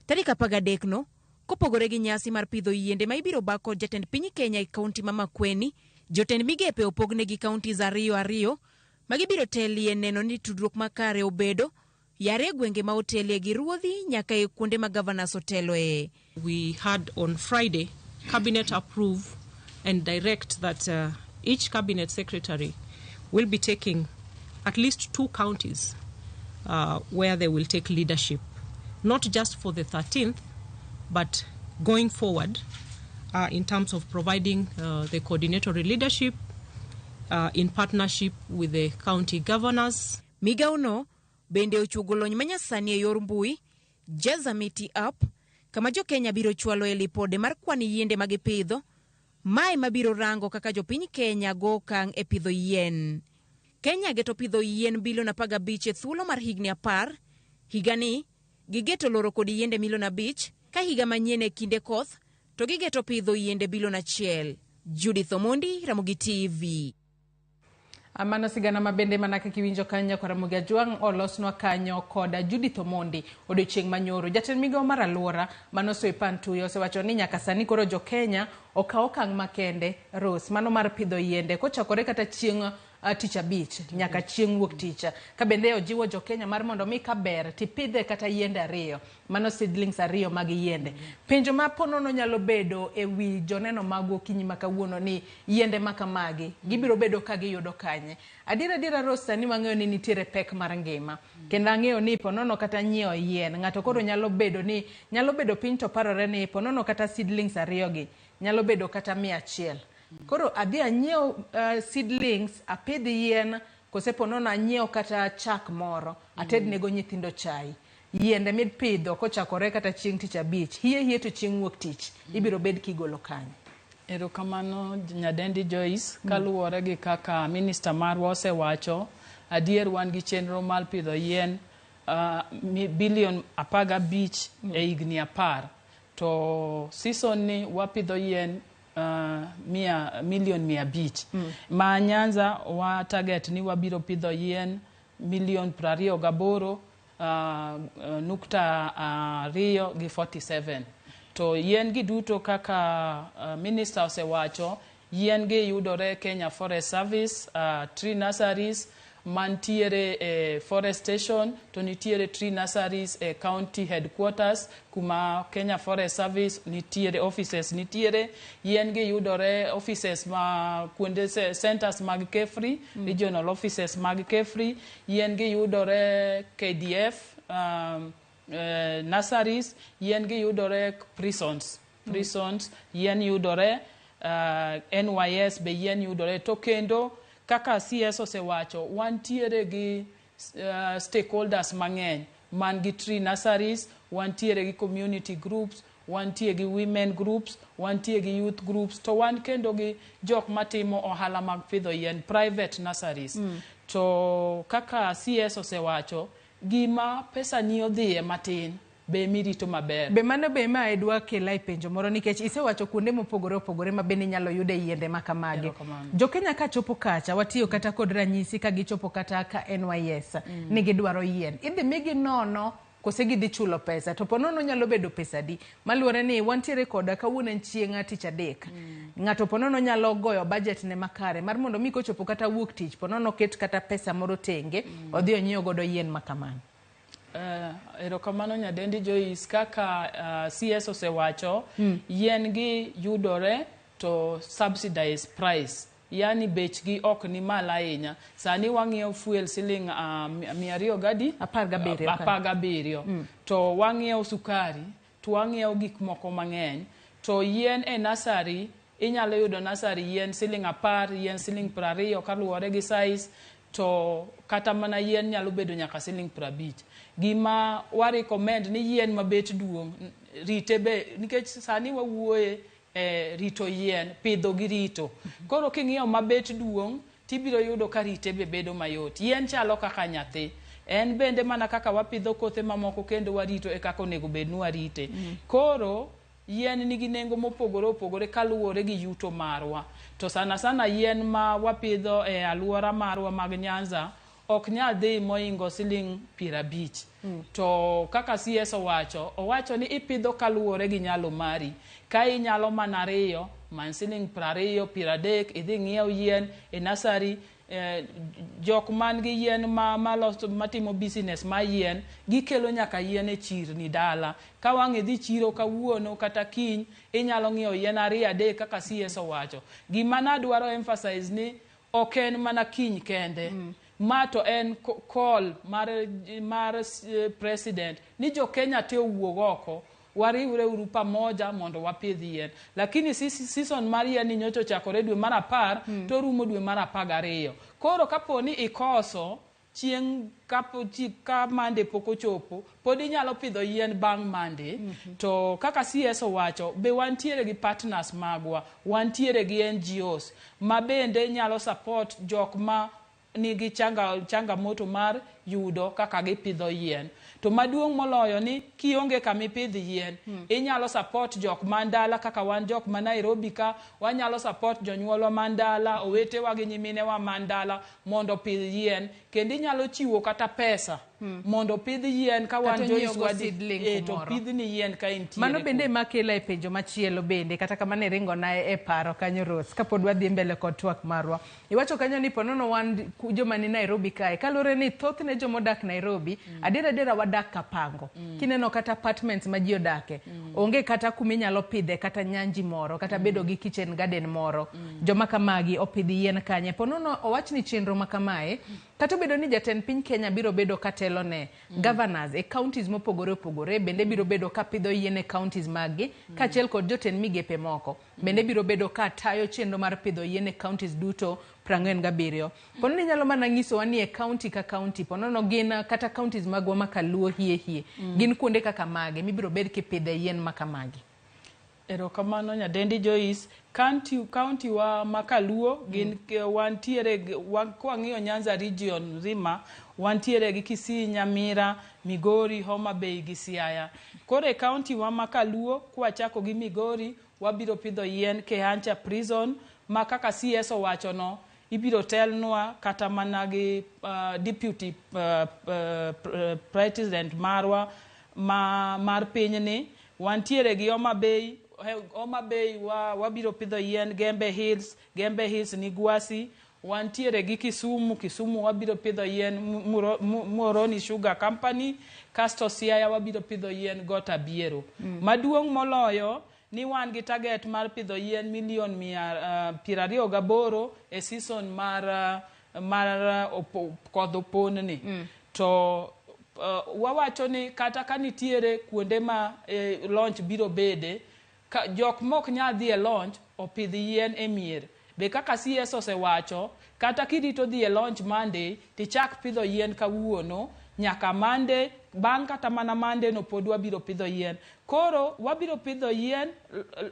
Tarik 13 no, kopogore gi nyasi mar pidho yiende ma ibiro bako jatend piny Kenya e kaunti ma Makueni, jotend migepe opogne gi kaunti za ariyo magibiro telie neno ni tudruok makare obedo yare gwenge ma otelie gi ruodhi nyaka e kuonde ma governors oteloe. We had on Friday cabinet approve and direct that each cabinet secretary will be taking at least 2 counties where they will take leadership, not just for the 13th, but going forward in terms of providing the coordinatory leadership in partnership with the county governors. Migawo no bende ochugo lony manyasani e yor mbui, Jazamiti app, kama jo Kenya biro chwalo e lipode mar kwani yiende magipidho, mae mabiro rango kaka jo piny Kenya go kang' e pidho yien. Kenya geto pidho yien bilion 15 e thuolo mar higni 10, higani gigeto loro kod yiende milion 5, ka higa manyien e kinde koth to gigeto pidho yiende bilion 1. Judith Omondi, Ramogi TV. Amano sigana mabende manake kiwinjo kanya kwa Ramogi Juang olosnwa kanyo koda Judith Omondi odiochieng' manyoro. Jatend migawo mar alwora Soipan Tuya osewacho ni nyaka sani koro jo Kenya okawo okang' makende Rose mano mar pidho yiende kochakore kata chieng' tich abich nyaka chieng' wuok tich. Ka bende ojiwo jo Kenya mar mondo mi kaber tipidhe kata yiende 2, mano seedlings 2 mag yiende. Penjo ma ponono nyalo bedo e wi joneno mag okinyi makawuono ni yiende makamagi gibiro bedo ka giyudo kanye. Adira Rosa ni wang'eyo ni nitiere pek mar ngima. Kendo ang'eyo ni ponono kata nyiewo yien ng'ato koro nyalo bedo piny to parore ni ponono kata seedlings 2 gi nyalo bedo kata 100. Koro adhi anyiew seedlings apidh yien kose ponono anyiew kata chak moro ated nego nyithindo chai. Yiende mipidho kochakore kata chieng' tich abich hie to chieng' wuok tich ibiro bed kigolo kanye. Erokamano nyadendi Joyce, kaluwore gi kaka minister marwa osewacho, adier wan gi chenro mar pidho yien bilion 15 e higni 10, to season ni wapidho yien milion 500. Ma Nyanza wa target ni wabiro pidho yien milion 28 nukta 2.47. To yien gi duto kaka minister osewacho, yien gi yudore Kenya Forest Service, tree nurseries, mantiere forestation, to nitiere tree nurseries county headquarters, kuma Kenya Forest Service nitiere offices, nitiere yien gi yudore offices ma kuonde centers mag Kefri, regional offices mag Kefri, yien gi yudore KDF, nurseries, yien gi yudore prisons, yien yudore NYS be yien yudore to kendo kaka CS osewacho wantiere gi stakeholders mang'eny man gi tree nurseries, wantiere gi community groups, wantiere gi women groups, wantiere gi youth groups, to wan kendo gi jok matimo ohala mag pidho yien, private nurseries. To kaka CS osewacho, gima pesa ni odhiye matin be mirito maber. Be mano be ma edwa kela e penjo moro nikech isewacho kuonde mopogore opogore ma bende nyalo yude yiende makamage. Jo Kenya ka chopo kacha watiyo kata kod ranyisi ka gichopo kata ka NYS ni gidwaro yien. Idhi migi nono kose gidhi chulo pesa to ponono nyalo bedo pesa di maluore ni wantiere koda kawuono chieng' tich adek. Ng'ato ponono nyalo goyo budget ne makare mar mondo mi kochopo kata wuok tich ponono ket kata pesa moro tenge odhi onyiew godo yien makamano. Erokamano nyadendi Joyce, kaka CS osewacho, yien gi yudore to subsidized price, yani bechgi ok ni malo ahinya. Sani wang'iewo fuel siling 217, to wang'iewo sukari, to wang'iewo gik moko mang'eny, to yien e nursery inyalo yudo nursery yien siling 10, yien siling 20 kaluwore gi size, to kata mana yien nyalo bedo nyaka siling 50. Gima wa recommend ni yien mabet duong' rite be nikech sani wawuoye rito yien, pidho gi rito. Koro king'iyo mabet duong' tibiro yudo ka rite be bedo mayot. Yien chalo kaka nyathi. En bende mana kaka wapidho kothe mamoko kendo warito e kaka onego bed ni warite. Koro yien nigi nengo mopogore opogore kaluwore gi yuto marwa. To sana yien ma wapidho e aluora marwa mag Nyanza ok nyal dhi moingo siling 50. To kaka CS owacho ni ipidho kaluwore gi nyalo mari. Ka inyalo mana 2 man siling 20, 30 idhi ng'iew yien e nursery. Jok man gi yien matimo business ma yien gikelo nyaka yien e chirni dala. Ka wang' idhi chiro kawuono kata kiny inyalo ng'iew yien 2-3 kaka CS owacho. Gima nadwaro emphasize ni ok en mana kiny kende. Ma to en call mar president ni jo Kenya te owuog oko wariwre uru pamoja mondo wapidh yien. Lakini season mar yien ni nyocho chakore dwe mar 10 to rumo dwe mar 12. Koro kaponi ikoso chieng' ka Monday pok ochopo pod inyalo pidho yien bang' Monday. To kaka CS owacho be wantiere gi partners magwa, wantiere gi NGOs ma bende nyalo support jok ma nigi changamoto mar yudo kaka gipidho yien. To maduong' moloyo ni kionge kama ipidh yien, inyalo support jok mandala kaka wan jok ma Nairobi ka, wanyalo support jonyuolwa mandala, owetewa gi nyiminewa mandala mondo pidh yien. Kendo inyalo chiwo kata pesa mondo pidh yien ka wan Joyce wadi to pidh ni yien ka intiere. Mano bende makela e penjo machielo bende kata kamane ringo na e paro kanyo Rose kapod wadhi mbele kod twak marwa. Iwacho kanyo ni ponono wan joma ni Nairobi kae kalore ni thothne jomodak Nairobi adira wadak kapango. Kineno kata apartments ma ji odake onge kata kuminyalo pidhe kata nyanji moro kata bedo gi kitchen garden moro. Joma kamagi opidhi yien kanye. Ponono owachni chenro makamae kata bedo ni jatend piny Kenya biro bedo katelo ne governors e counties mopogore opogore bende biro bedo ka pidho yien e counties magi kachiel kod jotend migepe moko bende biro bedo ka tayo chenro mar pidho yien e counties duto 47. Ponono nyalo mana nyiso ni e county ka county ponono gin kata counties magwa makaluo hie gin kuonde kaka mage mibiro bed kipidhe yien makamagi. Erokamano nyadendi Joyce, county wa makaluo gin wantiere kwang'iyo Nyanza region nzima wantiere gi Kisii, Nyamira, Migori, Homa Bay gi Siaya. Kore county wa makaluo kwachako gi Migori wabiro pidho yien Kehancha prison ma kaka CS owacho no ibiro telnwa kata mana gi deputy president marwa mar pinyni. Wantiere gi Homa Bay wabiro pidho yien Gembe Hills ni Gwasi. wantiere gi Kisumu wabiro pidho yien Moroni Sugar Company, kasto Siaya wabiro pidho yien Gota Biero. Maduong' moloyo ni wan gi target mar pidho yien milion 28 e season mar kodh opon ni. To wawacho ni kata ka nitiere kuonde ma launch biro bede, jok mok nyal dhi e launch opidh yien e mier. Be kaka CS osewacho, kata kirito dhi e launch Monday, tichak pidho yien kawuono, nyaka Monday, bang' kata mana Monday no pod wabiro pidho yien. Koro wabiro pidho yien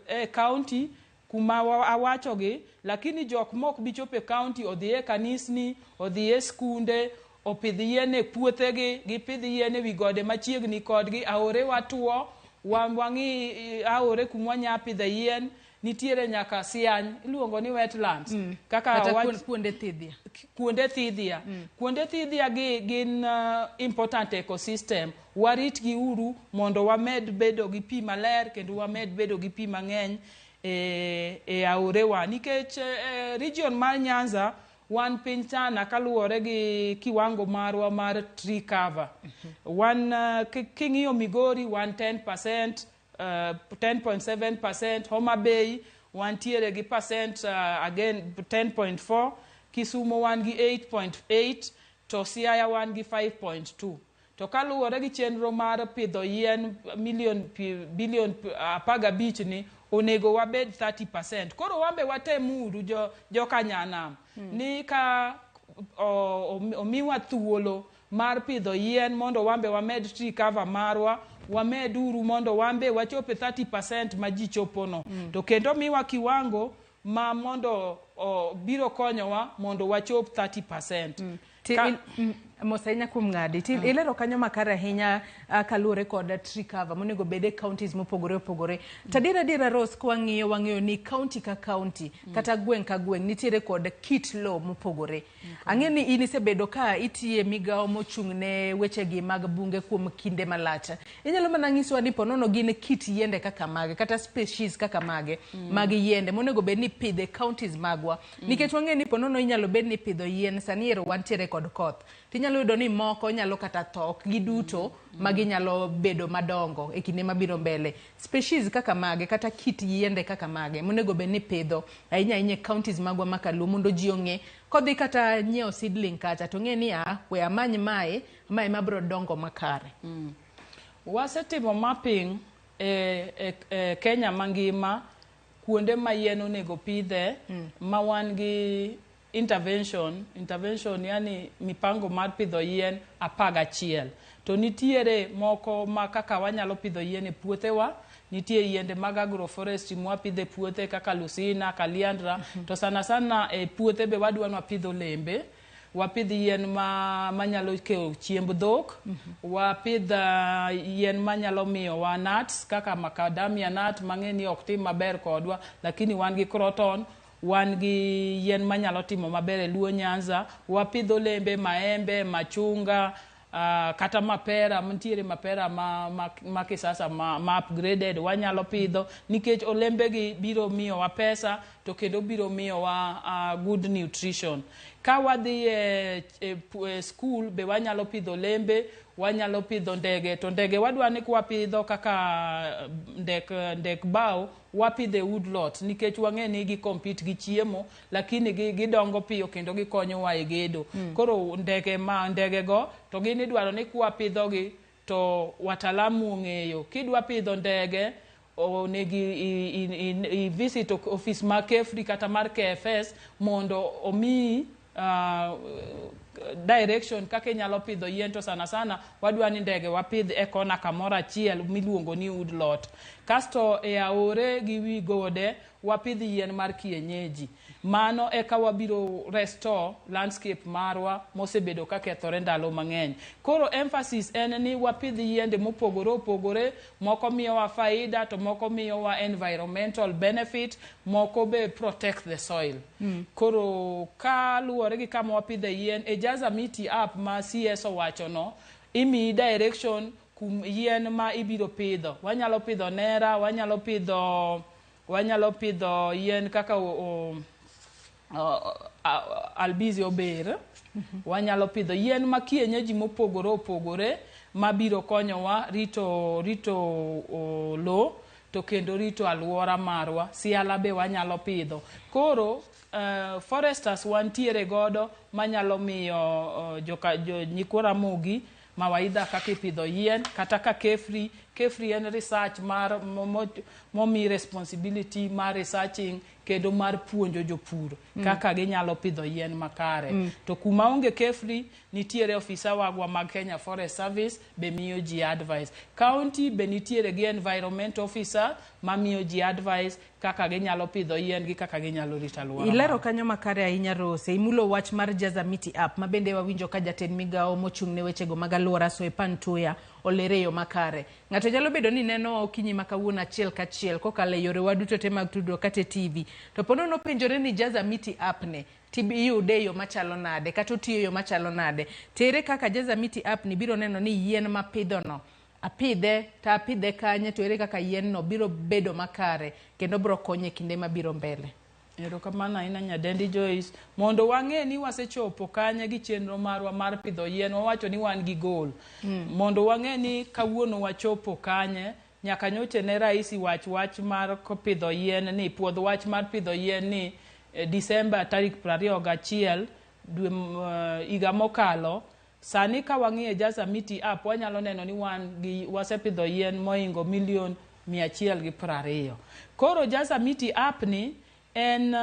e county kuma awachogi, lakini jok mok bichope county odhi e kanisni, odhi e skunde, opidh yien e puothegi, gipidh yien e wi gode machiegni kodgi, aore watuo, wang'i aore kuma nya pidho yien, nitiere nyaka Siany, iluongo ni wetlands. Kata kuonde thidhia. Kuonde thidhia. Kuonde thidhia gin important ecosystem. Waritgi uru mondo wamed bedo gi pi maler kendo wamed bedo gi pi mang'eny e aorewa. Nikech region mar Nyanza wan piny sana kaluwore gi kiwango marwa mar tree cover. King'iyo Migori wan 10%, 10.7%, Homa Bay wantiere gi percent again 10.4, Kisumu wan gi 8.8, to Siaya wan gi 5.2. To kaluwore gi chenro mar pidho yien bilion 15 ni, onego wabed 30%. Koro wambe watemuru joka nyanam ni ka omiwa thuolo mar pidho yien mondo wambe wamed tree cover marwa, wamed uru mondo wambe wachope 30% ma ji chopono. To kendo miwa kiwango ma mondo biro konyowa mondo wachop 30%. Mosainya kuom ng'adi. Ilero kanyo makare ahinya kaluwore kod tree cover monego bede counties mopogore opogore. Tadira Rose wang'iyo ni county ka county kata gweng' ka gweng' nitiere kod kit law mopogore. Ang'e ni in isebedo ka itiye migawo mochung' ne wechegi mag bunge kuom kinde malach. Inyalo mana ng'iswa ni ponono gin kit yiende kaka mage kata species kaka mage mag yiende monego bed ni pidhe counties magwa. Nikech wang'e ni ponono inyalo bed ni pidho yien saniero wantiere kod koth. Tinyalo yudo ni moko nyalo kata thok giduto magi nyalo bedo madongo e kinde mabiro mbele. Species kaka mage kata kit yiende kaka mage monego bed ni pidho ahinya counties magwa makaluo mondo ji ong'e kodhi kata nyiewo seedling kacha to ng'e ni we amany mae mabiro dongo makare. Wasetimo mapping Kenya mangima kuonde ma yien onego pidhe ma wan gi intervention yani mipango mar pidho yien 11. To nitiere moko ma kaka wanyalo pidho yien e puothewa, nitie yiende mag agroforestry mwapidhe puothe kaka Lusina, Kaliandra, to sana e puothe be wadwa pidho lembe. Wapidh yien manyalo keyo chiemb dhok, wapidh yien manyalo miyo wa nuts kaka macadamia nut mang'eni ok tim maber kodwa, lakini wan gi croton, wan gi yien manyalo timo maber e Luo Nyanza, wapidho lembe maembe, machunga, kata mapera, nitiere mapera ma kisasa ma upgraded wanyalo pidho nikech olembegi biro miyo wa pesa to kendo biro miyo wa good nutrition. Ka wadhi e school be wanyalo pidho lembe, wanyalo pidho ndege, to ndege wadwa ni kwapidho kaka ndek bao wapidhe woodlot nikech wang'e ni gi compete gi chiemo lakini gidongo piyo kendo gikonyo wa e gedo. Koro ndege go to gin idwaro ni kwapidhogi to watalamu ong'eyo kidwa pidho ndege onegi visit office mar KEFRI kata mar KFS mondo omi direction kaka inyalo pidho yien. To sana wadwa ni ndege wapidh e kona kamoro achiel miluongo ni woodlot. Kasto e aore gi wi gode wapidh yien mar kienyeji. Mano eka wabiro restore landscape marwa mosebedo ka kethore ndalo mang'eny. Koro emphasis en ni wapidh yiende mopogore opogore, moko miyo wa faida to moko miyo wa environmental benefit, moko be protect the soil. Koro kaluwore gi kama wapidhe yien e Jaza Miti app ma CS owacho no, imi direction kum yien ma ibiro pidho. Wanyalo pidho nera, wanyalo pidho yien kaka albizia ober, wanyalo pidho yien ma kienyeji mopogore opogore mabiro konyowa rito lo to kendo rito alwora marwa. Siala be wanyalo pidho. Koro foresters wantiere godo manyalo miyo nyikwa Ramogi mawaidha kaka ipidho yien, kata ka Kefri en research momi responsibility mar researching kendo mar puonjo jopur kaka ginyalo pidho yien makare. To kuma onge Kefri, nitiere ofisa wagwa mag Kenya Forest Service be miyo ji advice. County be nitiere gi environment officer ma miyo ji advice kaka ginyalo pidho yien gi kaka ginyalo rito alwora. Ilero kanyo makare ahinya Rose, imulo wach mar Jaza Miti app ma bende wawinjo ka jatend migao mochung' ne wechego mag alwora Soepan Tuya olere yo makare. Ng'ato nyalo bedo ni neno okinyi makawuono achiel kachiel kokalo e yore waduto te mag tudruok kata TV. To pono nopenjore ni Jaza Miti app ne tiyude yo machalo nade kata otiyo yo machalo nade. Tere kaka Jaza Miti app ni biro neno ni yien mapidho no apidhe kanye, to ere kaka yien no biro bedo makare kendo biro konye kinde mabiro mbele. Erokamano ahinya nyadendi Joyce, mondo wang'e ni wasechopo kanye gi chenro marwa mar pidho yien. Wawacho ni wan gi goal. Mondo wang'e ni kawuono wachopo kanye, nyaka nyoche ne rais wach mar pidho yien ni, puodho wach mar pidho yien ni Disemba tarik 21 dwe higa mokalo. Sani ka wang'iye Jaza Miti app wanyalo neno ni wasepidho yien moingo milion 120. Koro Jaza Miti app ni en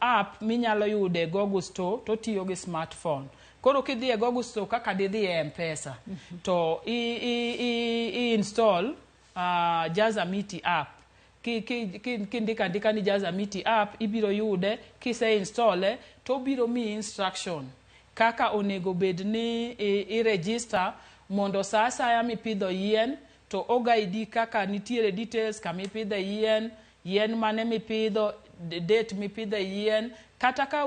app minyalo yude Google Store to tiyo gi smartphone. Koro kidhi e Google Store kaka didhi e M-Pesa to install Jaza Miti app. Kindika ni Jaza Miti app ibiro yude. Kise installe to biro mi instruction kaka onego bed ni i-register mondo sa asaya mipidho yien to ogaidi kaka nitiere details kama ipidho yien mane mipidho, date mipidho yien, kata ka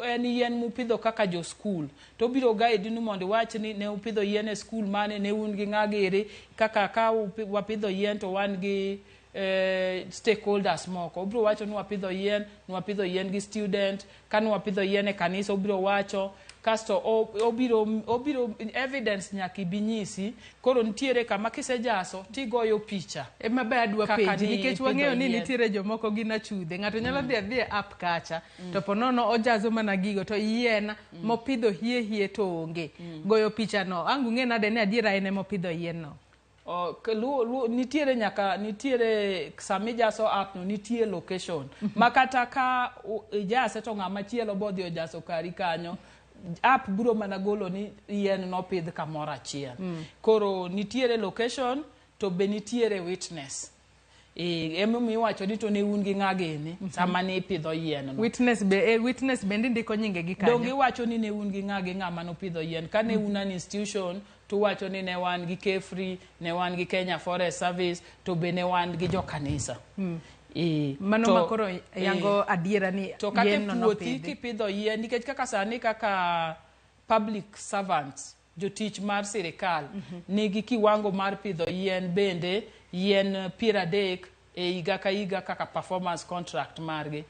en yien mupidho kaka jo school to biro guide ni mondo wach ni ne upidho yien e school mane, ne un gi ng'agiri, kaka ka wapidho yien to wan gi stakeholders moko. Obiro wacho ni wapidho yien gi student, kan wapidho yien e kanisa obiro wacho, kasto obiro evidence nyaki binyisi. Koro nitiere kama kisejaso tigoyo picha. Mabe adwa penji nikech wang'eyo ni nitiere jomoko gina chudhe. Ng'ato nyalo dhi app kacha to ponono ojazo mana gigo to yien mopidho hie to onge. Goyo picha no angu ng'e nade ni adiera ene mopidho yien no. Nitiere sami jaso app no nitiere location. Makata ka ijase to ng'ama chielo bodhi ojaso kari kanyo, app biro mana golo ni yien no pidh kamoro achiel. Koro nitiere location to be nitiere witness. Emomiyo iwacho ni to ne un gi ng'ageni sama ne ipidho yien no. Witness bende ndiko nyinge gi kanyo. Donge iwacho ni ne un gi ng'agi ng'ama nopidho yien. Ka ne un an institution to wacho ni ne wan gi Kefri, ne wan gi Kenya Forest Service, to be ne wan gi jo kanisa. Mano makoro yango adiera ni to yien no puothi kipidho yien, nikech kaka sani kaka public servants, jotich mar sirikal nigi kiwango mar pidho yien, bende yien 30 e higa ka higa kaka performance contract margi.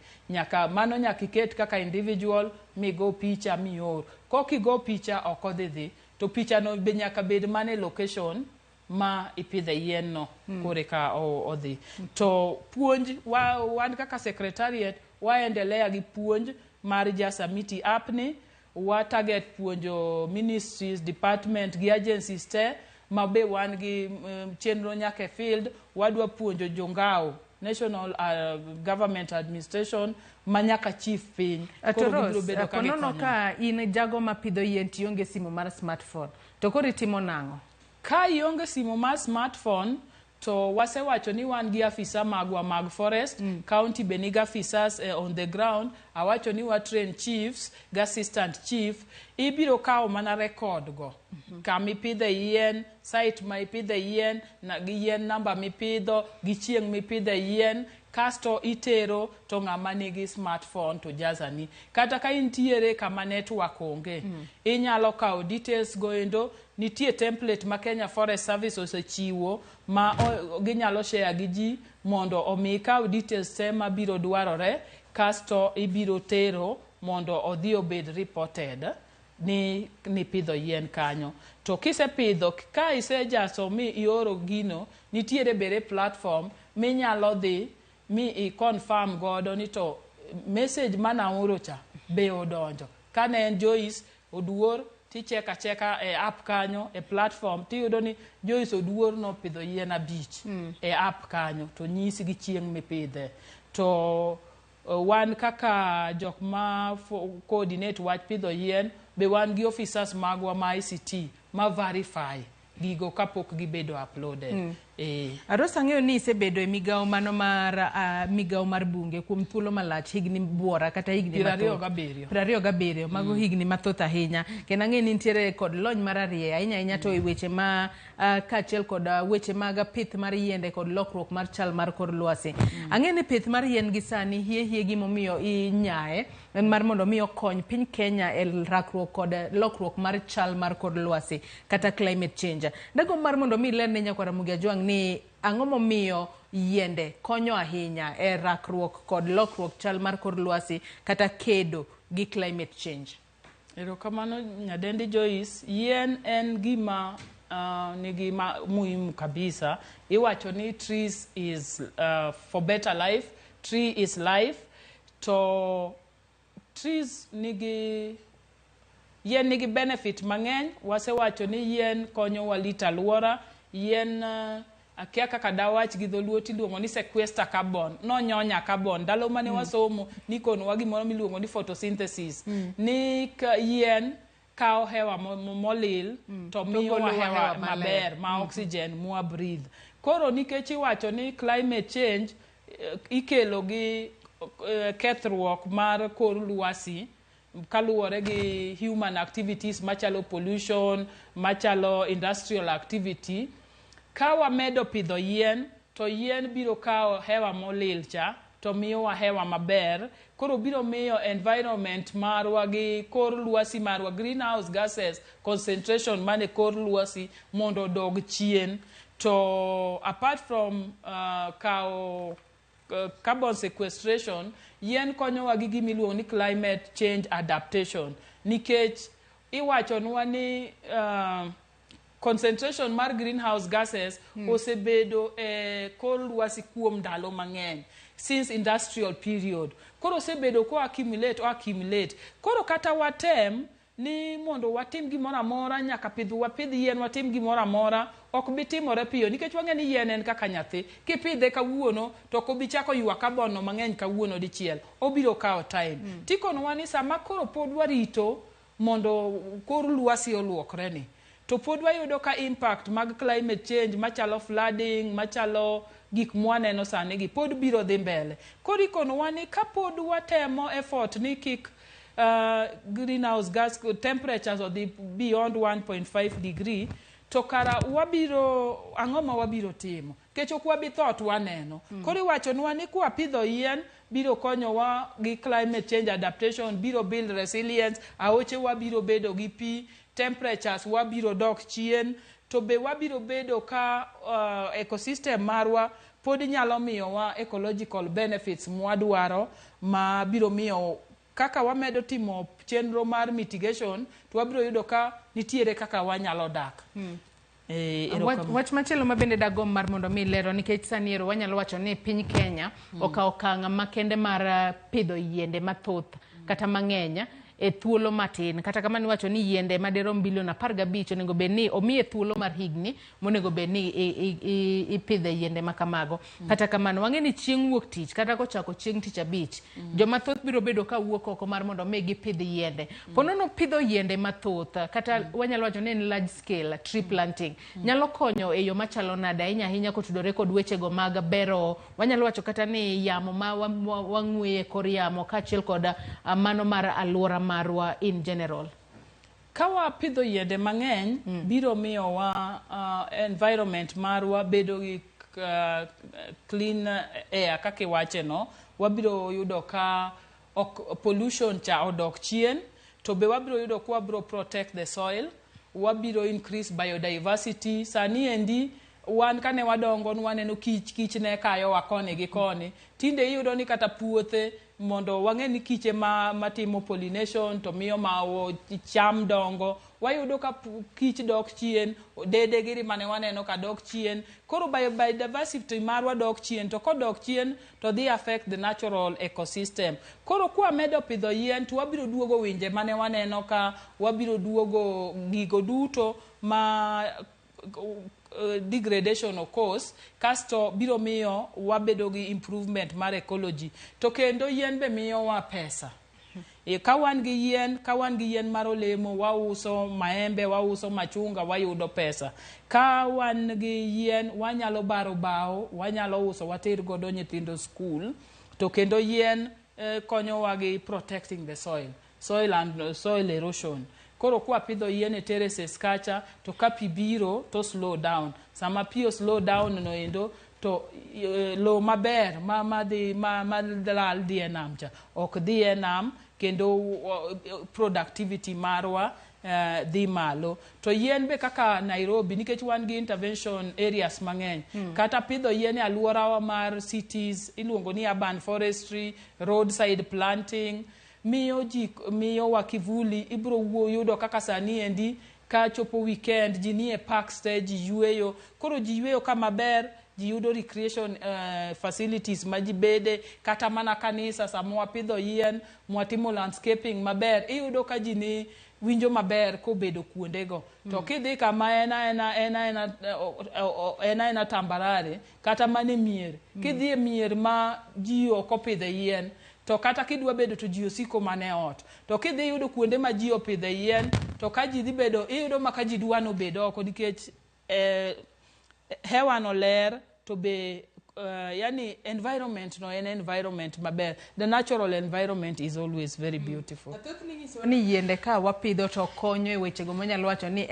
Mano nyaka iket kaka individual migo picha mior. Kokigo picha ok odhi, to picha no be nyaka bed mane location ma ipidhe yien no kore ka odhi. To puonj wan kaka secretariat waendelea gi puonj mar Jaza Miti app ni. Wa target puonjo ministries, department gi agencies te ma be wan gi chenro nyaka field. Wadwa puonjo jongao National Government Administration manyaka chief piny. Konono ka in jago mapidho yien tionge simu mar smartphone to koro itimo nang'o? Ka ionge simu mar smartphone to wasewacho ni wan gi afisa magwa mag forest, county be niga officers on the ground. Awacho ni wa train chiefs ga assistant chief. Ibiro kawo mana record go kama ipidhe yien, site ma ipidhe yien, gi yien namba mipidho, gi chieng' mipidhe yien, kasto itero to ng'ama nigi smartphone to jazani. Kata ka intiere kama network onge, inyalo kawo details goendo. Nitie template ma Kenya Forest Service osechiwo ma ginyalo share gi ji mondo omi kaw details te ma biro dwarore kasto ibiro tero mondo odhi obed reported ni pidho yien kanyo. To kisepidho, ka isejaso mi ioro gino, nitiere bere platform minyalo dhi mi i-confirm godo ni to message mana oro cha be odonjo. Kane en Joyce Oduor, ticheka cheka e app kanyo, e platform, tiyudo ni Joyce Oduor no pidho yien 5 e app kanyo, to nyisi gi chieng' mipidhe. To wan kaka jok ma coordinate wach pidho yien, be wan gi officers magwa ma ICT ma verify gigo kapok gibedo uploaded. Arosa ng'eyo ni isebedo e migawo mano mar migawo mar bunge kuom thuolo malach, higni buora kata higni mathoth. 27 mago higni mathoth ahinya. Kendo ang'e ni nitiere kod lony mar ariye ahinya to e weche ma kaachiel kod weche mag pith mar yiende kod lokruok mar chal mar kor lwasi. Ang'e ni pith mar yien gi sani hie gimomiyo inyae en mar mondo mi okony piny Kenya e rakruok kod lokruok mar chal mar kor lwasi kata climate change. Dago mar mondo mi ler ne nyakwara Ramogi Ajwang' ni ang'o momiyo yiende konyo ahinya e rakruok kod lokruok chal mar kor lwasi kata kedo gi climate change. Erokamano nyadendi Joyce, yien en gima nigi muhimu kabisa. Iwacho ni trees is for better life, tree is life. To trees yien nigi benefit mang'eny. Wasewacho ni yien konyo walita alwora. Yien akia kaka dawach gi dholuo tiluongo ni sequester carbon, no nyonya carbon. Ndalo mane wasomo nikonowa gimoro miluongo ni photosynthesis. Ni yien kao hewa molil to miyo hewa maber ma oxygen mwa breathe. Koro nikech iwacho ni climate change ikelo gi kethruok mar kor lwasi kaluwore gi human activities machalo pollution, machalo industrial activity. Ka wamedo pidho yien, to yien biro kao hewa molil cha to miyo hewa maber. Koro biro miyo environment marwa gi kor lwasi marwa, greenhouse gases concentration mane kor lwasi mondo dog chien. To apart from kao carbon sequestration, yien konyowa gi gimiluongo ni climate change adaptation. Nikech iwachonwa ni concentration mar greenhouse gases osebedo e kor lwasi kuom ndalo mang'eny, since industrial period. Koro osebedo ko accumulate. Koro kata watem ni mondo watim gimoro amora, nyaka wapidh yien, watim gimoro amora, ok bitimore piyo. Nikech wang'e ni yien en kaka nyathi. Kipidhe kawuono, to ok obichako ywa carbon no mang'eny kawuono dichiel. Obiro kao time. Tikonowa ni sama koro pod warito mondo kor lwasi oluokre ni, to pod wayudo ka impact mag climate change machalo flooding, machalo gik mwaneno sani gi pod biro dhi mbele. Koro ikonowa ni kapod watemo effort ni kik greenhouse gas temperatures odhi beyond 1.5 degree, to kara ang'o ma wabiro timo? Kech ok wabithot waneno. Koro iwachonwa ni kwa pidho yien biro konyowa gi climate change adaptation, biro build resilience, aoche wabiro bedo gi pi, temperatures wabiro dok chien, to be wabiro bedo ka ecosystem marwa pod nyalo miyowa ecological benefits mwadwaro, ma biro miyo kaka wamedo timo chenro mar mitigation, to wabiro yudo ka nitiere kaka wanyalo dak. Wach machielo ma bende dagom mar mondo mi lero, nikech sani ero wanyalo wacho ni piny Kenya okao okang' makende mar pidho yiende mathoth kata mang'eny e thuolo matin. Kata kamano wacho ni yiende maderom bilion 15 onego bedni omiye thuolo mar higni monego bedni ipidhe yiende makamago. Kata kamano wang'e ni chieng' wuok tich kata kochako chieng' tich abich, joma thoth biro bedo ka wuok oko mar mondo mi gipidh yiende. Ponono pidho yiende mathoth kata wanyalo wacho ni en large scale tree planting nyalo konyo e yo machalo nade ahinya kotudore kod weche go mag bero, wanyalo wacho kata ni yamo ma wang'we kor yamo kaachiel kod mano mar alwora marwa in general. Kawa pidho yiende mang'eny biro miyo wa environment marwa bedo gi clean air kaka iwache no. Wabiro yudo ka pollution cha odok chien, to be wabiro yudo kwa wabiro protect the soil, wabiro increase biodiversity. Sani endi wan kane wadongo waneno kich ne kayo wa koni gi koni. Tinde iyudo ni kata puothe mondo wang'e ni kiche matimo pollination to miyo ma cham dongo. Wayudo ka kich dok chien, dede giri mane waneno ka dok chien. Koro biodiversity marwa dok chien, to kodok chien to dhi affect the natural ecosystem. Koro kwa medo pidho yien to wabiro duogo winje mane waneno ka, wabiro duogo gigo duto ma degradation of course, kasto biro miyo wabedo gi improvement mar ecology. To kendo yien be miyo wa pesa. Ka wan gi yien mar olemo, wauso maembe, wauso machunga, wayudo pesa. Ka wan gi yien, wanyalo baro bao, wanyalo uso, water godo nyithindo school. To kendo yien konyo wa gi protecting the soil and soil erosion. Koro kwa pidho yien e terraces kacha, to ka pi biro to slow down. Sama pi slow down no endo, to lo maber ma dhalal dhi e nam cha ok dhi e nam, kendo productivity marwa dhi malo. To yien be kaka Nairobi, nikech wan gi intervention areas mang'eny, kata pidho yien e alworawa mar cities, iluongo ni urban forestry, roadside planting, miyo wa kivuli. Ibro yudo kaka sani endi ka chopo weekend, ji nie park stage, ji yueyo. Koro ji yueyo ka maber, ji yudo recreation facilities ma ji bede, kata mana kanisa sama wapidho yien, mwatimo landscaping maber, iyudo ka ji ni winjo maber kobedo kuondego. To kidhi kama ena tambarare, kata mane mier, kidhi e mier ma ji okopidhe yien, to kata kidwa bedo to ji osiko mane ot. To kidhi yudo kuonde ma ji opidhe yien, to ka ji dhi bedo, iyudo ma ka ji dwano bedo oko, nikech hewa no ler, to be yani environment no en environment maber. The natural environment is always very beautiful. Ni yiende ka wapidho to konyo e wechego manyalo wacho ni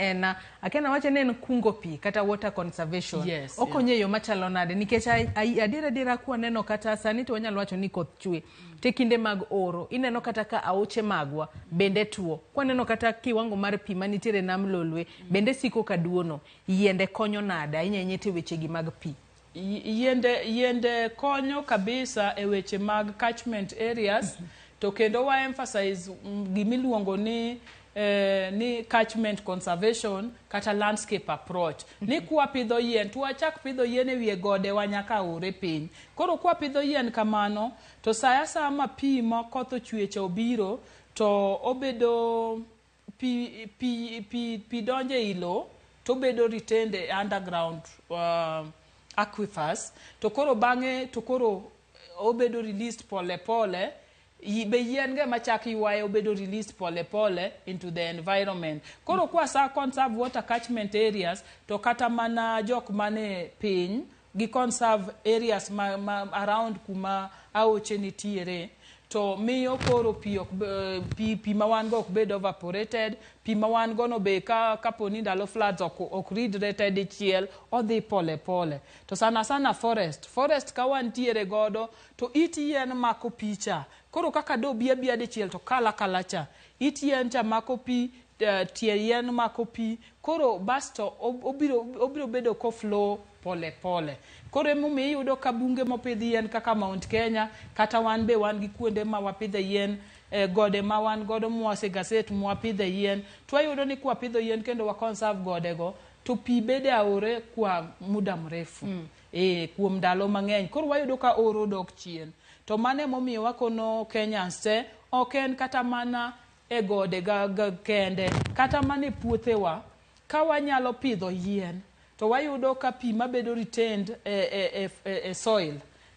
akena wacho ni en kungo pi kata water conservation. Yes, okonyo yo machalo nade, nikech adira kwa neno kata sani to wanyalo wacho ni koth chwe. Te kinde mag oro, ineno kata ka aoche magwa bende tuo. Kwa neno kata kiwango mar pi manitiere nam lolwe bende siko kaduono. Yiende konyo nada inyenyete wechegi mag pi. Yiende konyo kabisa e weche mag catchment areas. To kendo wa emphasize gimiluongo ni catchment conservation kata landscape approach. Ni kwa pidho yien, tuwachak pidho yien e wiye gode wanyaka ore piny. Koro kwa pidho yien kamano, to saya sama pi ma koth ochweche obiro, to obedo pi donje ilo, to bedo retained underground aquifers. To koro bange, to koro obedo released pole pole, be yien ge machak yuaye obedo released pole pole into the environment. Koro kwa sa conserve water catchment areas, to kata mana jok mane piny gi conserve areas around kuma aoche nitiere, to miyo koro pi ma wan go ok bed evaporated, pi ma wan go no be kaponi ndalo floods ok ridre te dichiel, odhi pole pole. To sana forest ka wantiere godo, to it yien mako picha. Koro kaka do bia dichiel to kala cha, it yien cha mako pi, tie yien mako pi, koro basto obiro bedo ko flow pole pole. Koro emomiyo iyudo ka bunge mopidhi yien kaka Mount Kenya, kata wan be wan gi kuonde ma wapidhe yien, gode ma wan godo mwase gaset mwapidhe yien. Twayudo ni kwa pidho yien kendo wa conserve godego, to pi bede aore kwa muda mrefu. Kuom ndalo mang'eny. Koro wayudo ka oro dok chien. To mane momiyo wakono Kenyans te, ok en kata mana e gode kende, kata mana e puothewa, ka wanyalo pidho yien, to wayudo ka pi mabedo retained e soil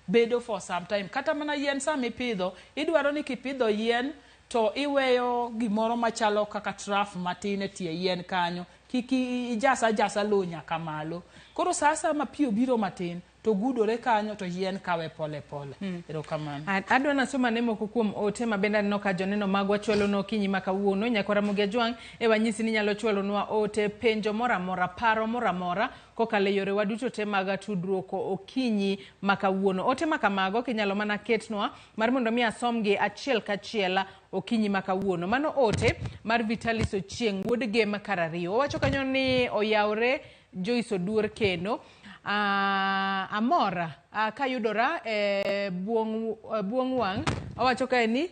bedo for some time. Kata mana yien sami pidho, idwaro ni kipidho yien, to iweyo gimoro machalo kaka trough matin e tie yien kanyo, kiki ijasa lo nyaka malo. Koro sasa ma pi obiro matin, to gudore kanyo, to yien kawe pole pole. Erokamano. Adwa nasoma nemo kukuom ote mabenda nino ka joneno magwa chwelo no kinyi makawuono. Nyakwara Ramogi Jwang e wanyisi ni nyalo chwelo nwa ote penjo mora paro mora kokale yore waduto te maga tudruoko okinyi makawuono. Ote makamago kinyalo mana ketnwa mar mondo mi asomgi achiel kachiela okinyi makawuono. Mano ote mar Vitalis Ochieng wuod Gema Karariyo. Wacho kanyo ni oyaure Joyce Oduor keno. Amora kayudora buong wang Owacho kae ni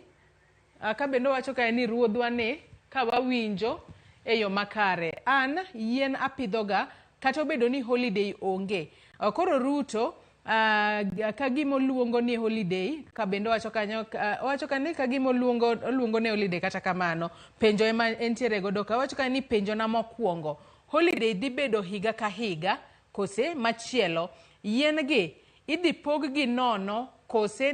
ka bende owacho kae ni ruodhwa ni ka wawinjo e yo makare. An yien apidhoga kata obedo ni holiday onge. Koro Ruto ka gimo luongo ni holiday ka bende owacho kanyo owacho kani ka gimo luongo ne holiday kata kamano penjo ema entiere godo ka owacho kani penjo na mokwongo holiday dhi bedo higa ka higa kose machielo yien gi idhi pog gi nono kose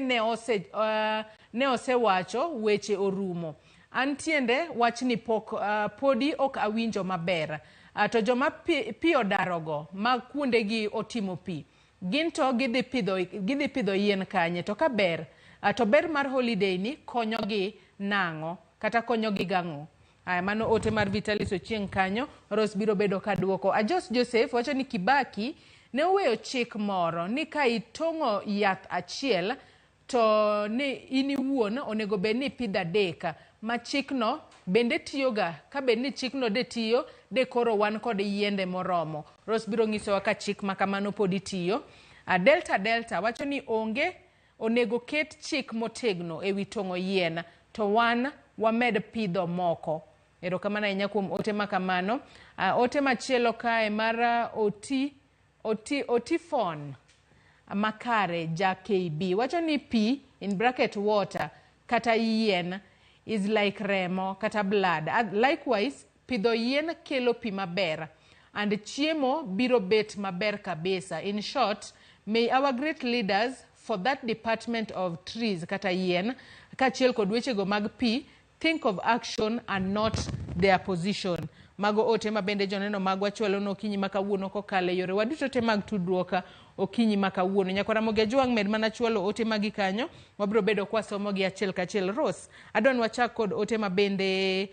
ne osewacho weche orumo. Antiende wachni podi ok awinjo maber. To joma pi odarogo ma kuonde gi otimo pi ginto gidhi pidho yien kanye to ka ber to ber mar holiday ni konyo gi nang'o kata konyo gi gang'o. Mano ote mar Vitalis Ochieng kanyo Rose biro bedo ka duoko. Ajos Joseph wacho ni Kibaki ne oweyo chik moro ni ka itong'o yath achiel to ni in iwuon onego bed ni pidho adek. Ma chikno bende tiyoga ka bed ni chikno de tiyo de koro wan kod yiende moromo. Rose biro ng'isowa ka chik makamano podi tiyo. Delta wacho ni onego ket chik motegno e wi tong'o yien to wan wamed pidho moko. Erokamano ahinya kuom ote makamano. Ote machielo kae mar Otifon Makare ja KB wacho ni pi in bracket water kata yien is like remo kata blood. Likewise pidho yien kelo pi maber and chiemo biro bet maber kabisa. In short, may our great leaders for that department of trees kata yien kachiel kod wechego mag pi think of action and not their position. Mago ote mabende joneno magwa chwalo no okinyi makawuono kokale yore waduto te mag tudruoka okinyi makawuono. Nyakora Ramogi Tv med mana chwalo ote magi kanyo wabiro bedo kwa somo gi achiel kachiel. Rose adon wachak kod ote mabende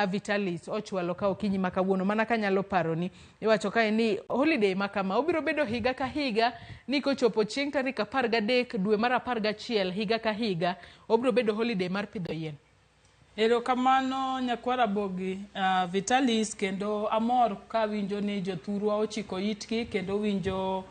Vitalis ochwalo ka okinyi makawuono mana kanyalo paroni iwacho kae ni holiday makama obiro bedo higa ka higa ni kochopo chieng' tarik 13 dwe mar 11 higa ka higa obiro bedo holiday mar pidho yien. Erokamano nyakwara Bogi Vitalis kendo amor ka winjo ni jothurwa ochiko itgi kendo winjo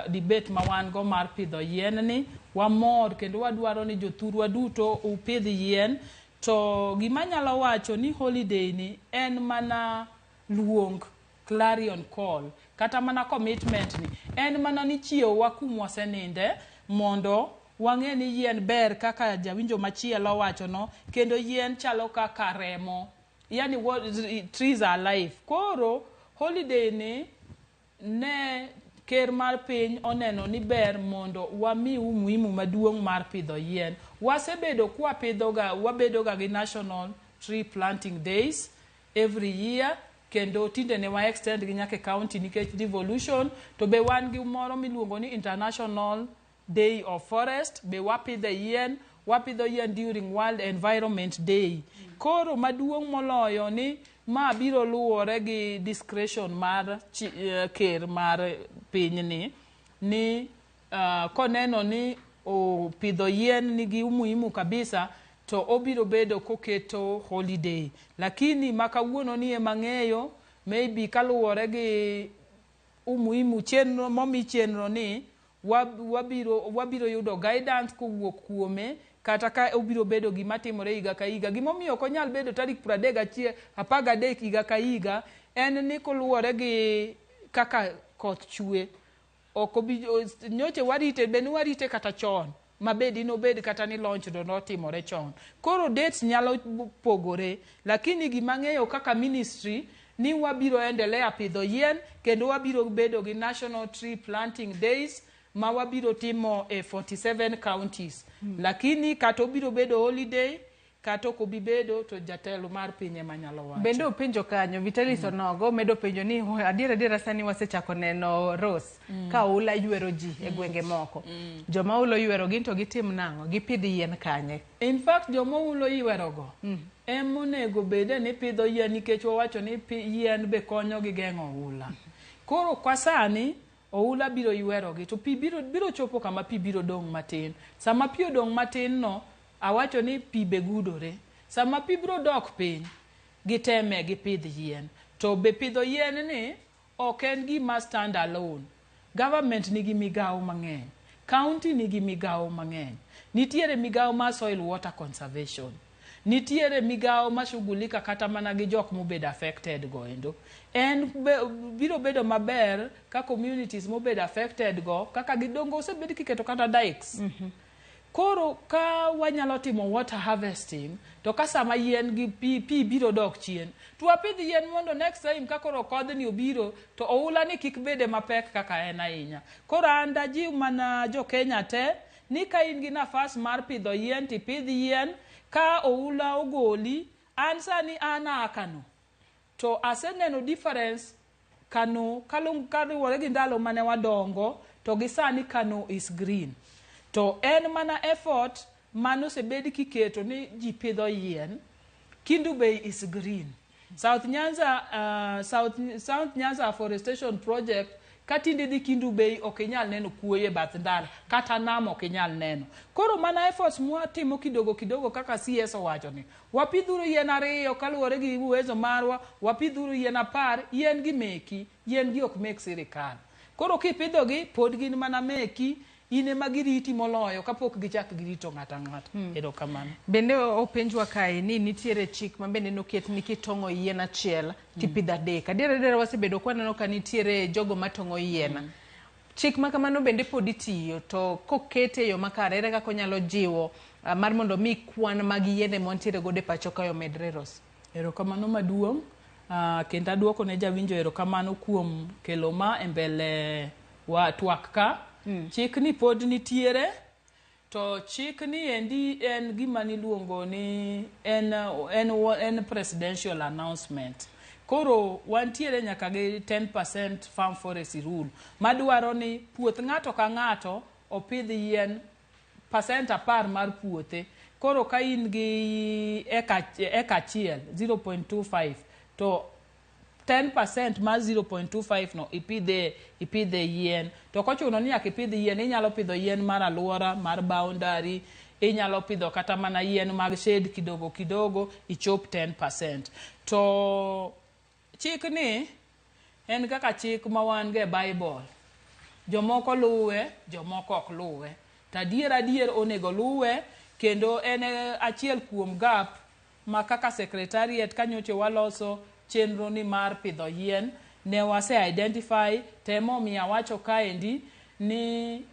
debate ma wan go mar pidho yien ni wamor kendo wadwaro ni jothurwa duto upidh yien. To gima nyalo wacho ni holiday ni en mana luong clarion call kata mana commitment ni en mana ni chiewa kumwa seninde mondo wang'e ni yien ber kaka jawinjo machielo wacho no kendo yien chalo kaka remo yani trees are life. Koro holiday ni ne ker mar piny oneno ni ber mondo wami umuhimu maduong' mar pidho yien. Wasebedo kwa pidhoga wabedoga gi National Tree Planting Days every year kendo tinde ne wa extend gi nyaka county nikech devolution to be wan gi moro miluongo ni International Day of Forest be wapidho yien during World Environment Day. Koro maduong' moloyo ni ma biro luwore gi discretion mar ker mar piny ni koneno ni pidho yien nigi umuhimu kabisa to obiro bedo koketo holiday. Lakini makawuono ni emang'eyo maybe kaluwore gi umuhimu chenro momi chenro ni wabiro yudo guidance kowuok kuome kata ka obiro bedo gima timore higa ka higa. Gimomiyo ok onyal bedo tarik 13 higa ka higa en ni koluwore gi kaka koth chue. Nyoche warite kata chon mabedi nobed kata ni launch do notimore chon. Koro dates nyalo pogore lakini gimang'eyo kaka ministry ni wabiro endelea pidho yien kendo wabiro bedo gi National Tree Planting Days ma wabiro timo 47 counties. Lakini kato biro bedo holiday kato ko bibedo to jatelo mar pinye manyalo wacho. Bende upenjo kanyo Vitalis onogo medo penjo ni adiera sani wasechako neno Rose ka ula ywero ji e gwenge moko. Joma ulo ywero ginto gitim nang'o gipidh yien kanye. In fact joma ulo ywero go emonego bede ni pidho yien nikech wawacho ni yien be konyo gi geng'o ula. Koro kwa sani oula biro ywero gi to pi biro chopo kama pi biro dong' matin. Sama pi odong' matin no awacho ni pi be gudore. Sama pi biro dok piny giteme gipidh yien. To be pidho yien ni ok en gima stand alone. Government nigi migawo mang'eny. county nigi migao mang'eny. Nitiere migao mar soil water conservation, nitiere migao mashughulika kata mana gi jok mobed affected go endo. Biro bedo maber ka communities mobed affected go kaka gidongo osebed kiketo kata dikes. Koro ka wanyalo timo water harvesting, to ka sama yien gi pi biro dok chien, to wapidh yien mondo next time ka koro kodhni obiro to oula ni kik bede mapek kaka en ahinya. Koro an dajiw mana jo Kenya te ni ka in gi nafas mar pidho yien tipidh yien. Ka oula ogoli, an sani Kano, to aseneno difference Kano kaluwore gi ndalo mane wadongo to gi sani Kano is green. To en mana effort mano osebed kiketo ni ji pidho yien. Kindu Bay is green. South Nyanza Afforestation Project katinde dhi Kindu Bay ok inyal neno kuoye bath ndara kata nam ok inyal neno. Koro mana efforts mwatimo kidogo kaka CS owacho ni. Wapidhuru yien 2 kaluwore gi uwezo marwa, wapidhuru yien 10, yien gi meki, yien gi ok mek sirikal. Koro kipidhogi pod gin mana meki, ine magiriti moloyo kapok gichak girito ng'ata ng'ata. Erokamano. Bende openjwa kae ni nitiere chik mabende noket ni kitong'o yien achiel tipidho 3. Adiera wasebedo kwaneno ka nitiere jogo matong'o yien. Chik makamano bende pod itiyo, to kokete yo makare ere kaka onyalo jiwo mar mondo mi kwan mag yiende montiere gode pacho kayo medre Ros. Erokamano maduong'. Kendo aduoko ne jawinjo erokamano kuom kelo ma embele wa twak ka. Chik ni pod nitiere, to chik ni endi en gima niluongo ni en presidential announcement. Koro wantiere nyaka gi 10% farm forestry rule madwaro ni puoth ng'ato ka ng'ato opidh yien percent 10 mar puothe. Koro ka in gi eka achiel 0.25 to 10% mar 0.25 no ipidhe yien. To kochuno ni ipidh yien, inyalo pidho yien mar aluora, mar boundary, inyalo pidho kata mana yien mag shade kidogo ichop 10%. To chik ni en kaka chik ma wan ge Bible. Jomoko luwe, jomoko ok luwe. Tadier onego luwe, kendo en achiel kuom gap ma kaka secretariat kanyoche waloso chenro ni mar pidho yien ne wase identify. Temo miya wacho kaendi ni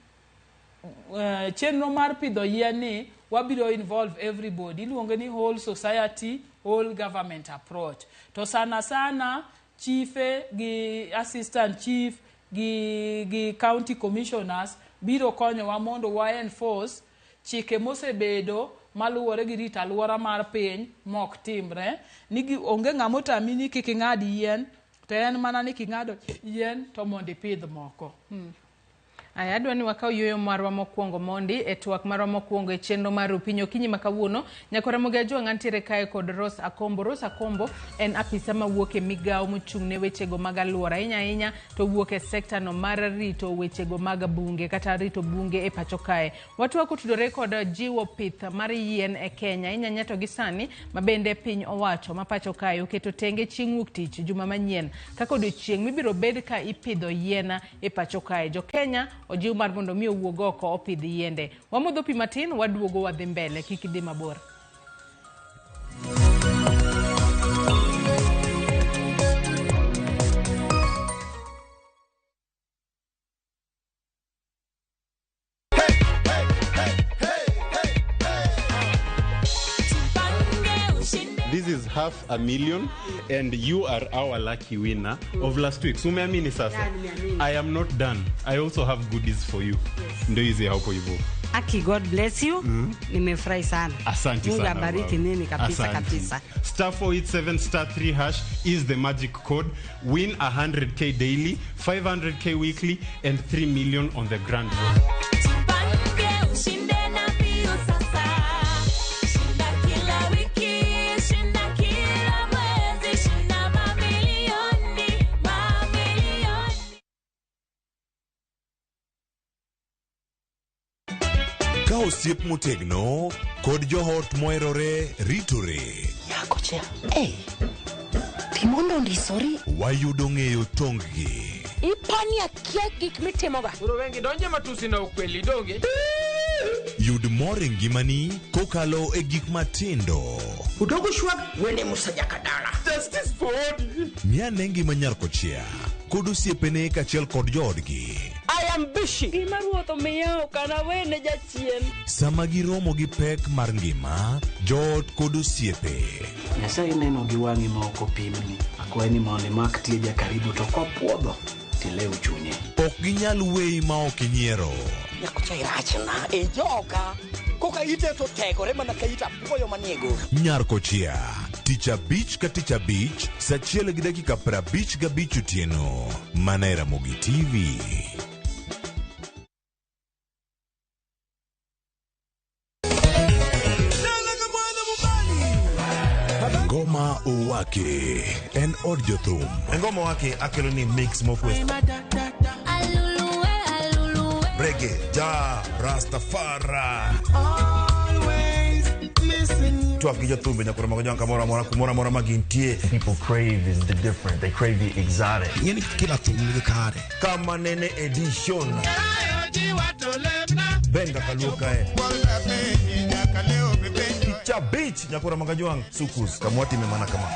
chenro mar pidho yien ni wabiro involve everybody. Iluonge ni whole society, whole government approach. To sana chiefe gi assistant chief gi county commissioners biro konyowa mondo wa enforce chike mosebedo maluwore gi rito aluora mar piny mok timre. Ni onge ng'ama otami ni kik ing'ad yien, to en mana ni king'ado yien to mondo ipidh moko. Adwa ni wakaw yueyo marwa mokwongo mondi e twak marwa mokwongo e chenro mar Opiny Okinyi makawuono. Nyako Ramogi Ajwang' antiere kae kod Ros Akombo. Ros Akombo en apisa mawuok e migao mochung' ne wechego mag aluora. Ahinya to wuok e sekta no mar rito wechego mag bunge kata rito bunge e pacho kae. Watu wako tudore kod jiwo pith mar yien e Kenya. Ahinya to gi sani mabende piny owacho ma pacho kae oketo tenge chieng' wuok tich juma manyien kaka odiochieng' mibiro bed ka ipidho yien e pacho kae. Jo Kenya ojiw mar mondo mi owuog oko opidh yiende. Wamodho pi matin waduogo wadhi mbele, kik idhi mabor. This is 500,000 and you are our lucky winner of last week. So umeamini sasa? I am not done. I also have goodies for you. Ndio hizi hapo hivyo. Aki, God bless you. Nimefurahi sana. Asante sana. Mungu abariki nini kabisa kabisa. Star 487 star 3 hash is the magic code. Win 100k daily, 500k weekly and 3 million on the grand draw. Ka osiep motegno kod johot moherore ritore. Yako chia. Timondo ndisori. Wayudo ng'eyo tonggi. ipani akia gik mitimoga. Koro wengi donje matusi na ukweli donge. Yud mor ngimani kokalo e gik matindo. Udogo shwag wene musajaka dala. Justice for all. Mia nengi manyar kochia. Kod osiepene kachiel kod joodgi. I am busy. Gima ruotho miyo kana wene jachien. Sama giromo gi pek mar ngima, joot kod osiepe. Nyasaye neno gi wang'i ma ok opimni. Akwaye ni mondo imak tieja karibu to kopuodho tilew chunye. Ok ginyal weyi ma ok inyiero. Nyakucha irachna e joka. Koka ite to tegore mana ka ita puoyo maniego. Nyar kochia. Tich abich ka tich abich, saa 1:55 otieno. Mana e Ramogi TV. Ngoma Owake en od jothum. Ngoma Owake akelo ni mix mofwes. Reggae, ja, Rastafari. Twak gi jothumbe nyakoro mago jonka mora magintie. People crave is the different. They crave the exotic. Yeni kila thum nigi kare. Kama nene edition. Benga kaluka Cha beach nyakora magajwang sukus kamwati memana kama.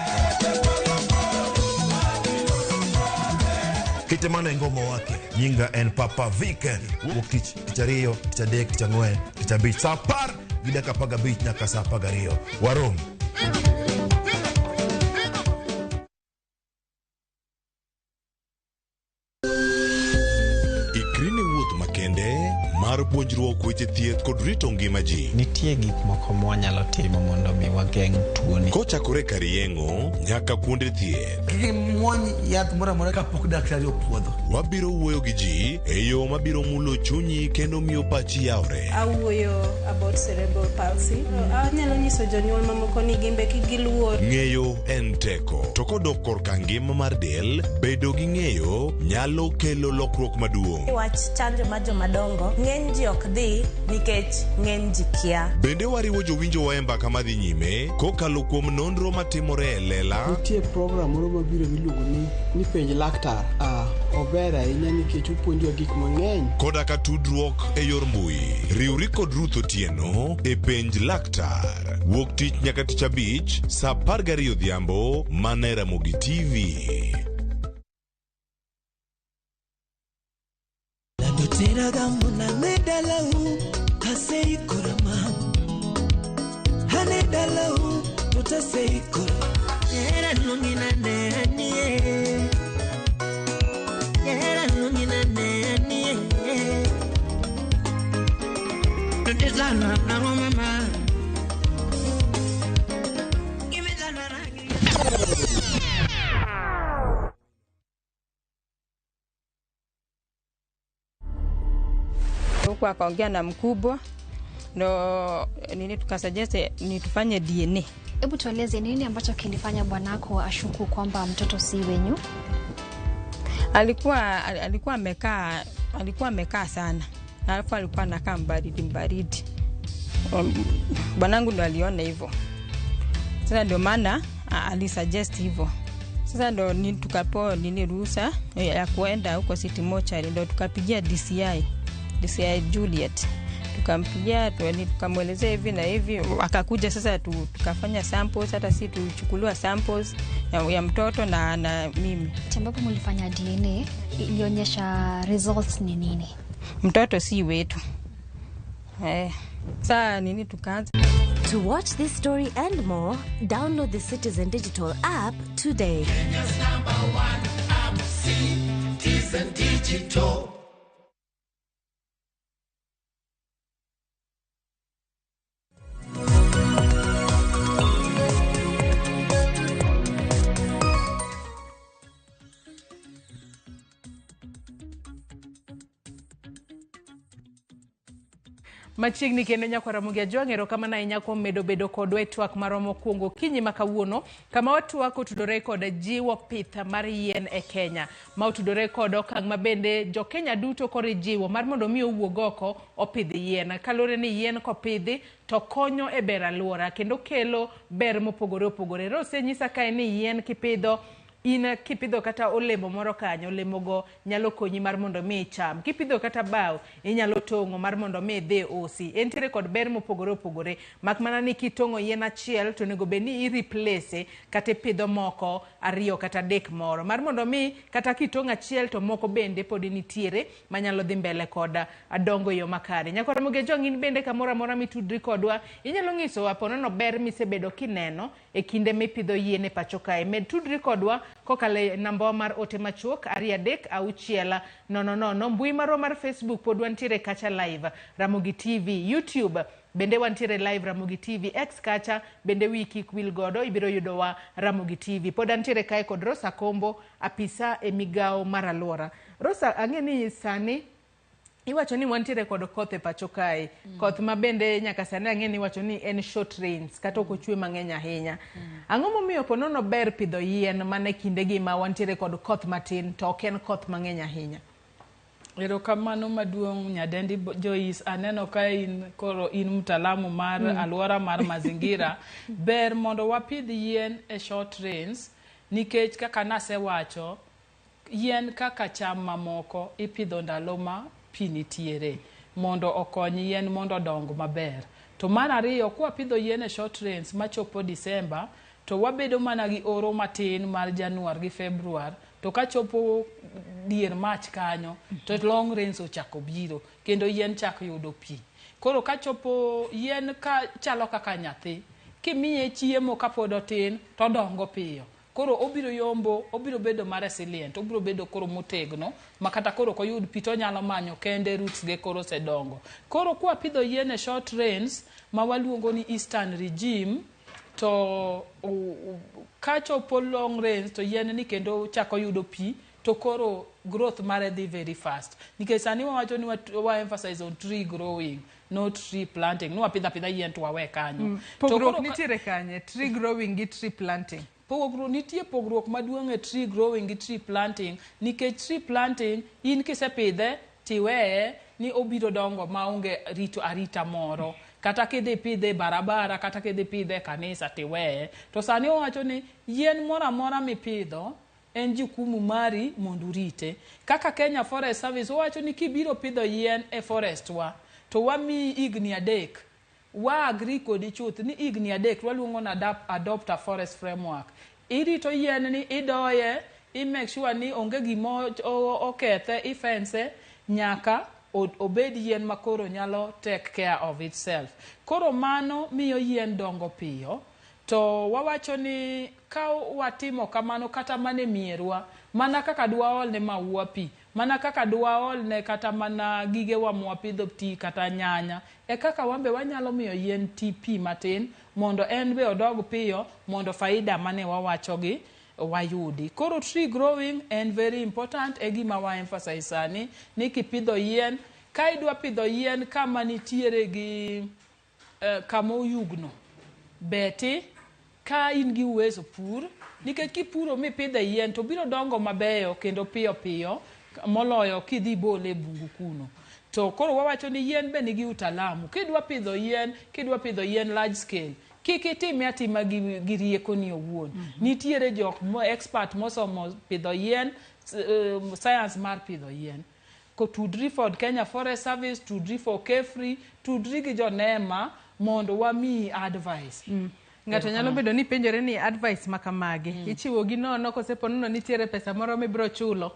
Kitemana ngoma wake nyinga en Papa Weekend. Wokich kichario kichadek kichangwen kichabich sapar gidaka paga beach nyaka sapaga rio warom. Ikrini wuoth makende mar puonjruok weche thieth kod rito ngima ji. Nitie gik moko mwanyalo timo mondo mi wageng' tuoni. Kochakore kar yeng'o nyaka kuonde thieth. Muony yath mora kapok daktari opuodho. Wabiro wuoyo gi ji e yo mabiro mulo chunyi kendo miyo pachi yawre. Awuoyo about cerebral palsy. Anyalo nyiso jonyuol mamoko ni gimbe kigiluor. Ng'eyo en teko. To kodok korka ngima mar del, bedo gi ng'eyo nyalo kelo lokruok maduong'. Wach chanjo ma jomadongo ng'eny ji ok dhi nikech ng'eny ji kia. Bende wariwo jowinjo wa e mbaka madhi nyime kokalo kuom nonro matimore e lela. Nitie program moro mabiro miluongo ni penj laktar. Ober ahinya nikech opuonjo gik mang'eny. Koda ka tudruok e yor mbui. Riwri kod Ruth Otieno e penj laktar. Wuok tich nyaka tich abich, saa 12 odhiambo, mana e Ramogi TV. Tera gamuna medalau hasei kurama hane dalau tutasei kurama era lungina nenie era lungina nenie tutezana na mama imezana rangi kwa kaongea na mkubwa ndo nini tukasuggest ni tufanye DNA. Hebu tueleze nini ambacho kilifanya bwanako ashuku kwamba mtoto si wenyu? Alikuwa amekaa sana. Alafu alikuwa anakaa mbaridi. Bwanangu ndo aliona hivyo. Sasa ndio maana alisuggest hivyo. Sasa ndo ni tukapo nini ruhusa ya kuenda huko City Mortuary, ndo tukapigia DCI Juliet, tukampigia tukamwelezea hivi na hivi, akakuja. Sasa tukafanya samples, hata si tuchukuliwa samples ya mtoto na mimi. Ambapo mlifanya DNA ilionyesha results ni nini? Mtoto si wetu. Sasa nini tukaanza. To watch this story and more, download the Citizen Digital app today. Kenya's #1 app, Citizen Digital. Machiegni kendo nyako Ramogi Ajwang' kama na nyako medo bedo kodwa twak maromo kuongo kinyi makawuono kama watu wako tudore kod jiwo pith mar yien e Kenya ma utudore kod okang' mabende jo Kenya duto kori jiwo mar mondo mi owuog oko opidh yien. Kalore ni yien kopidhi to konyo e ber alwora kendo kelo ber mopogore opogore. Rose nyisa kae ni yien kipidho ina kipidho kata olemo moro kanyo, olemogo nyalo konyi mar mondo mi icham. Kipidho kata bao inyalo tongo mar mondo mi dhi usi. Entiere kod ber mopogore opogore. Mak mana ni kitongo yien achiel to nego beni replace kata pidho moko ariyo kata dek moro. Mar mondo mi kata kitongo achiel to moko bende pod nitiere manyalo dhi mbele koda adongo yo makare. Nyako Ramogi jong'in bende kamora mora mitudri kodwa inyalo nyiso aponono ber misebedo kineno e kinde mipidho yien e pacho kae. Med tudri kodwa kokale namba mar ote machuok 236000. Mbui marwa mar Facebook pod wantiere kacha live Ramogi TV, YouTube bende wantiere live Ramogi TV, X kacha bende wiki kwil godo ibiro yudo wa Ramogi TV. Pod antiere kae kod Rosa Kombo, apisa e migao mar aluora. Rosa, ang'eni sani iwacho ni wantiere kod koth e pacho kae. Koth ma bende nyaka sani ang'eni iwacho ni en short rains kata ok ochwe mang'eny ahinya. Ang'o momiyo ponono ber pidho yien mane kindegi ma wantiere kod koth matin to ok en koth mang'eny ahinya? Erokamano maduong' nyadendi Joyce, aneno ka in mtaalamu mar aluora mar mazingira. Ber mondo wapidh yien e short rains nikech kaka nasewacho, yien kaka cham mamoko ipidho ndalo ma pi nitiere mondo okony yien mondo odong maber. To mar ariyo, kwa pidho yien e short rains machopo Disemba, to wabedo mana gi oro matin mar Januar gi Februar, to kachopo dier March kanyo to long rains ochako biro kendo yien chako yudo pi. Koro kachopo yien ka chalo kaka nyathi, kimiye chiemo kapod otin to dongo piyo. Koro obiro yombo, obiro bedo ma resilient, obiro bedo koro motegno, makata koro koyud pi to nyalo manyo kende roots ge koro sedongo. Koro kwa pidho yien e short rains ma waluongo ni Eastern regime, to kachopo long rains to yien ni kendo chako yudo pi, to koro growth mare dhi very fast. Nikech sani wawacho ni wa emphasize on tree growing, not tree planting. Nwa pidha yien to wawe kanyo. Pogruok nitiere kanye, tree growing gi tree planting? Nitie pogruok maduong' e tree growing gi tree planting, nikech tree planting in kisepidhe tiweye ni obiro dongo maonge arita moro. Kata kidhi pidhe barabara, kata kidhi pidhe kanisa tiweye. To sani wawacho ni yien mora mora mipidho en jukumu mari mondo urite. Kaka Kenya Forest Service wawacho ni kibiro pidho yien e forest wa, to wami igni 3. Wa agree kodi chuth ni igni 3 waluongo na adopt a forest framework. Irito yien ni idoye, make sure ni onge gimo okethe, ifense nyaka obed yien makoro nyalo take care of itself. Koro mano miyo yien dongo piyo. To wawacho ni ka watimo kamano kata mane mierwa, mana kaka dwaol ne maua pi, mana kaka dwaol ne kata mana gige wa mwapidho ti kata nyanya, e kaka wambe wanyalo miyo yien ti pi matin, mondo en be odog piyo, mondo faida mane wawachogi wayudi. Koro tree growing en very important, gima wa emphasize sani, ni kipidho yien, ka idwa pidho yien kama nitiere gi kama oyugno, beti ka in gi uwezo pur, nikech kipuro mipidhe yien to biro dongo mabeyo kendo piyo piyo moloyo kidhi bole bungu kuno. To koro wawacho ni yien be nigi utaalamu. Kidwa pidho yien large scale, kikitime atima gi rieko ni owuon. Nitiere jok expert mosomo pidho yien, science mar pidho yien. Ko tudri for Kenya Forest Service, tudri for Kefri, tudri gi jonema mondo wami advice. Ng'ato nyalo bedo ni penjore ni advice makamagi ichiwo gi nono kosepo nono nitiere pesa moro mibiro chulo?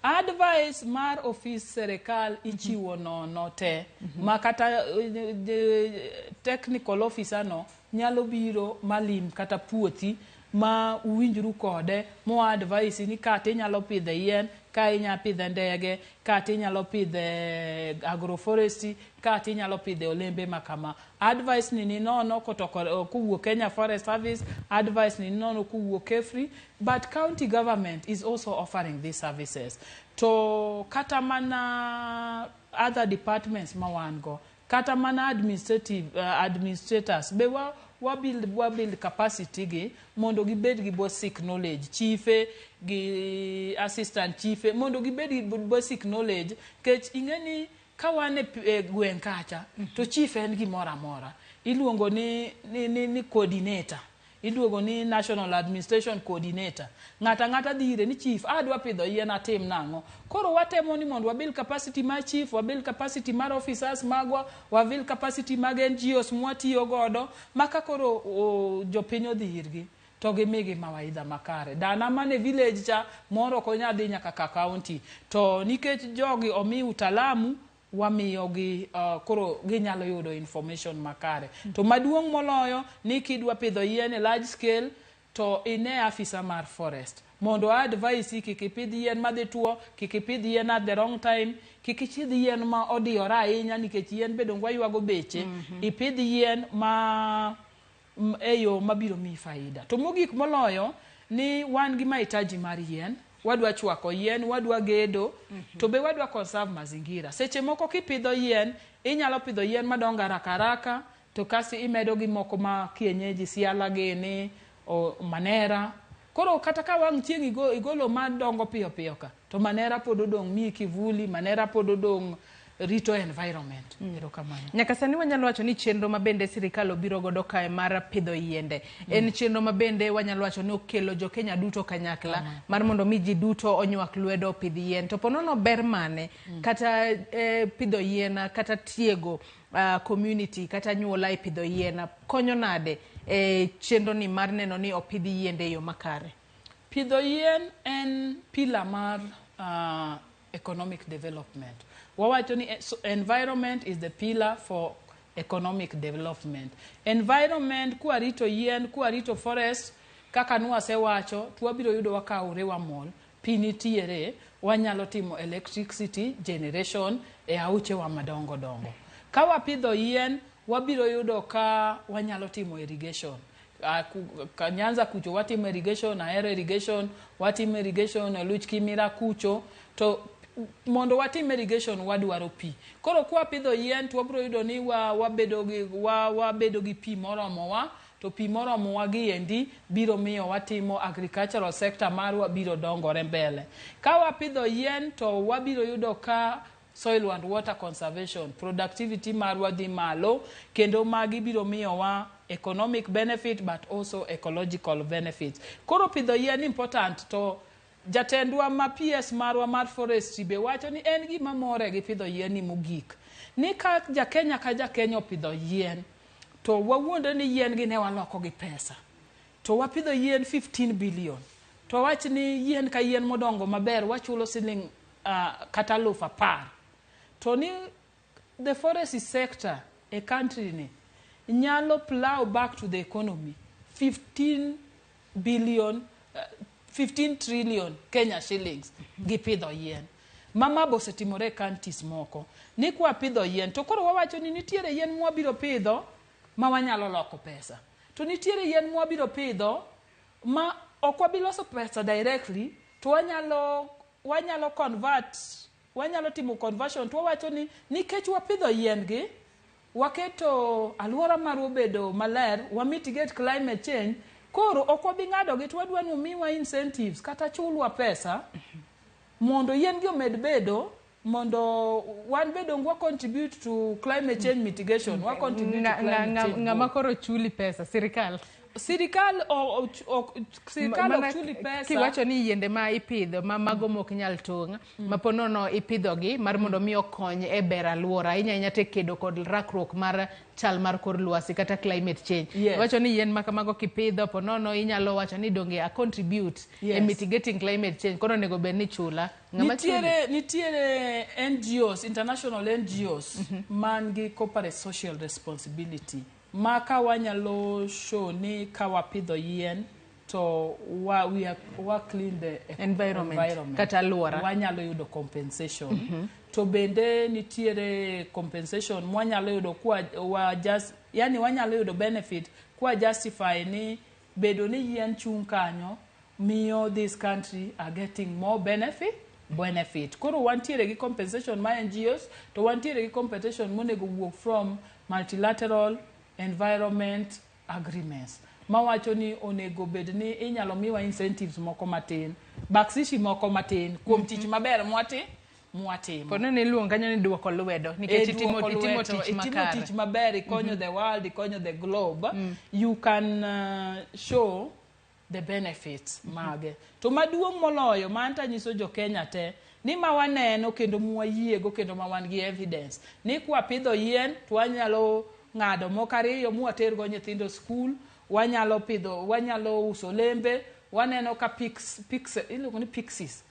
Advice mar office serikal ichiwo nono te. Makata technical officer no nyalo biro malim kata puothi ma uwinjru kode mo advice ni kata inyalo pidhe yien, ka inyalo pidhe ndege, kata inyalo pidhe agroforestry, kata inyalo pidhe olembe makama. Advice ni nono kuwuok Kenya Forest Service, advice ni nono kuwuok Kefri, but county government is also offering these services. To kata mana other departments mawango, kata mana administrators be wa build capacity gi mondo gibed gi basic knowledge, chiefe gi assistant chiefe mondo gibed gi basic knowledge. Kech ingeni kawane gwen kacha to chief en gimora mora iluongo ni coordinator. iduogo ni National Administration Coordinator. Ng'ata dhire ni chief adwa pidho yien atim nang'o. Koro watemo ni mondo wabuild capacity mar chief, wabuild capacity mar officers magwa, wabuild capacity mag NGOs mwatiyo godo, maka koro jopiny odhi irgi. To gimigi mawaidha makare. Dana mane village cha moro konya dhi nyaka ka county. To nikech jogi omi utalamu wamiyogi koro ginyalo yudo information makare. To maduong' moloyo ni kidwa pidho yien e large scale to ine afisa mar forest. Mondo advise kik ipidh yien madhi tuo, kik ipidh yien at the wrong time, kik ichidh yien ma odiyore ahinya nikech yien bedo ngwaywago beche. Ipidh yien ma eyo mabiro mi faida. To mogik moloyo ni wan gi mahitaji mar yien, wadwa chwako yien, wadwa gedo, to be wadwa conserve mazingira. Seche moko kipidho yien, inyalo pidho yien madongo haraka, to kasi imedo gi moko ma kienyeji siala gini, o manera. Koro kata ka wang' chieng' igolo madongo piyo ka, to manera pod odong' mi kivuli, manera pod odong' rito environment. Nyaka sani wanyalo wacho ni chenro mabende sirikal obiro godo kae mar pidho yiende. En chenro mabende wanyalo wacho ni okelo jo Kenya duto kanyakla mar mondo mi ji duto onywak lwedo pidh yien. To ponono ber mane kata pidho yien kata tiego community kata nyuola e pidho yien konyo nade chenro ni mar neno ni opidh yiende yo makare. Pidho yien en pila mar economic development. Wawacho ni environment is the pillar for economic development. Environment kuarito yien, kuarito forest, kaka nwasewacho, tuwabiro yudo wakaure wamol, pi nitiere, wanyalo timo electricity generation e auche wa madongo dongo. Ka wapidho yien, wabiro yudo ka wanyalo timo irrigation. Nyanza kucho watimo irrigation, Ahero irrigation, watimo irrigation, Luch Kimira kucho, to mondo watim irrigation wadwaro pi. Koro kwa pidho yien to wabiro yudo ni wabedo gi pi moromowa, to pi moromowa gi endi biro miyo watimo agricultural sector marwa biro dongore mbele. Ka wapidho yien to wabiro yudo ka soil and water conservation, productivity marwa dhi malo, kendo magi biro miyo wa economic benefit but also ecological benefits. Koro pidho yien important to jatendwa ma PS marwa mar forestry be wacho ni en gima more gi pidho yien ni mogik. Ni ka Kenya opidho yien, to wawuonde ni yien gi ne waloko gi pesa. To wapidho yien 15 billion. To wach ni yien ka yien modongo maber wachulo siling kata 10,000. To ni the forest sector a country ni nyalo plow back to the economy 15 trillion Kenya shillings gi pidho yien. Mama bosetimore counties moko. Ni kwa pidho yien, to koro wawacho ni nitiere yien mwabiro pidho ma wanyalo loko pesa. To nitiere yien mwabiro pidho ma okwabiloso pesa directly, to wanyalo convert, wanyalo timo conversion. To wawacho ni nikech wapidho yien gi, waketo alwora marwa bedo maler, wa mitigate climate change. Koro okwabi ng'ado gi twadwa ni miwa incentives kata chulwa pesa mondo yien gi omed bedo, mondo wan bedo ngwa contribute to climate change mitigation. Wa contribute to climate change. Ng'ama koro chuli pesa? Sirikal ok chuli pesa. Kiwacho ni yiende ma ipidho ma mago mok nyal tong', ma ponono ipidhogi mar mondo mi okony e ber alwora, inya te kedo kod rakruok mar chal mar kor lwasi kata climate change. Wacho ni yien ma kamago kipidho ponono inyalo wacho ni donge a contribute e mitigating climate change. Koro nego bed ni chula. Nitiere NGOs, international NGOs, man gi corporate social responsibility. Maka wanyalo show ni ka wapidho yien to wa clean the environment. Kata alwora. Wanyalo yudo compensation. To bende nitiere compensation wanyalo yudo wanyalo yudo benefit kwa justify ni bedo ni yien chung kanyo miyo this country are getting more benefit. Koro wantiere gi compensation ma NGOs, to wantiere gi compensation monego wuok from multilateral environment agreements. Mawacho ni onego bed ni inyalo miwa incentives moko matin, baksishi moko matin kuom tich maber mwati mwatimo. Pono ni luonga ni duoko lwedo nikech itimo tich maber, ikonyo the world, ikonyo the globe. You can show the benefits mage. To maduong' moloyo manta nyiso jo Kenya te ni ma waneno kendo mwayiego kendo ma wan gi evidence ni kwa pidho yien to wanyalo ng'ado moko ariyo mwatergo nyithindo skul, wanyalo uso lembe, waneno ka iluongo ni pixies.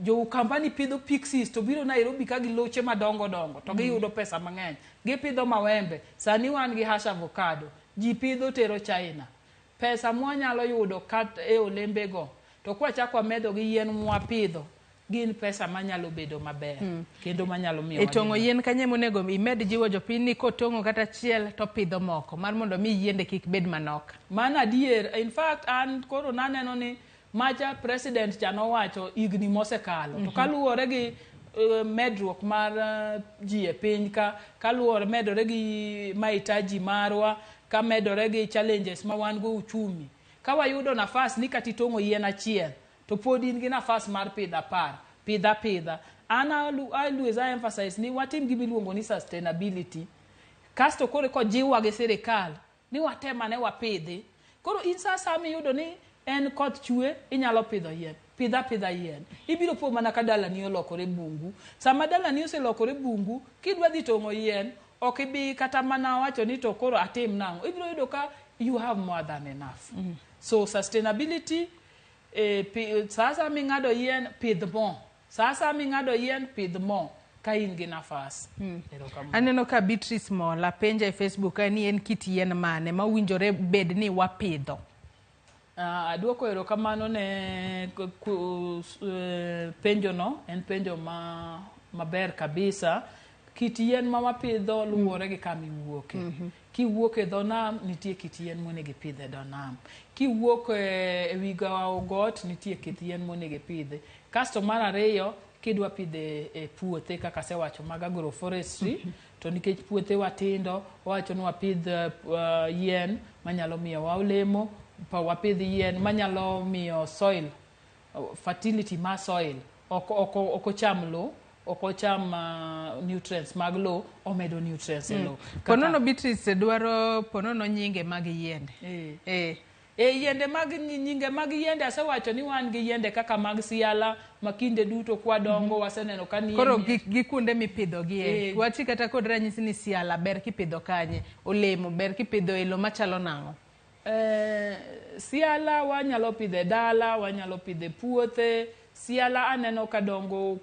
Jo company pidho pixies to biro Nairobi ka giloche madongo to giyudo pesa mang'eny. Gipidho mawembe, sani wan gi hash avocado, ji pidho tero China. Pesa mwanyalo yudo kat e olembego to kwa chakwa medo gi yien mwapidho gin pesa manyalo bedo maber kendo manyalo miyo itongo yien kanye monego imed jiwo jopiny ni kotongo kata chiel to pidho moko mar mondo mi yiende kik bed manok. Mana dier, in fact an koro naneno ni macha president chano wacho igni mosekalo to kaluwore gi medruok mar ji e piny kaluwore medore gi mahitaji marwa, ka medore gi challenges ma wan go uchumi. Ka wayudo nafas ni katitongo yien achiel to pod in gi nafas mar pidha. An always emphasize ni watim gima iluongo ni sustainability. Kasto koro kojiwa gi sirikal ni watema ne wapidhi. Koro in sasa miyudo ni en koth chwe inyalo pidho yien. Pidha yien. Ibiro po mana ka dalani olokore bungu. Sama dalani oselokore bungu, kidwa dhi tongo yien, ok ibi kata mana wacho ni to koro atim nang'o. Ibiro yudo ka you have more than enough. So sustainability, sasa ming'ado yien, pidh mo. Sasa ming'ado yien, pidh mo. Ka in gi nafas. Aneno ka Beatrice Mola penja e Facebook ni en kit yien mane ma winjore bed ni wapidho. Aduoko erokamano ne penjo no, en penjo maber kabisa. Kit yien ma wapidho luwore gi kama iwuoke. Kiwuok e dho nam, nitie kit yien monego ipidh e dho nam. Kiwuok e wi got, nitie kit yien monego ipidh. Kasto mar ariyo, kidwa pidhe e puothe kaka asewacho mag agroforestry, to nikech puothe watindo, wacho ni wapidh yien manyalo miyo wa olemo, wapidh yien manyalo miyo soil, fertility ma soil, okocham lo, okocham nutrients mag lo, omedo nutrients e lo. Ponono Beatrice dwaro ponono nyinge mag yiende. Yiende mag nyinge mag yiende asewacho ni wan gi yiende kaka mag siala makinde duto kwa dongo waseneno ka ni koro gikunde mipidho gi wachi kata kod ranyisi ni siala ber kipidho kanye, olemo ber kipidho e lo machalo nang'o. Siala wanyalo pidhe dala, wanyalo pidhe puothe. Siala aneno ka dongo,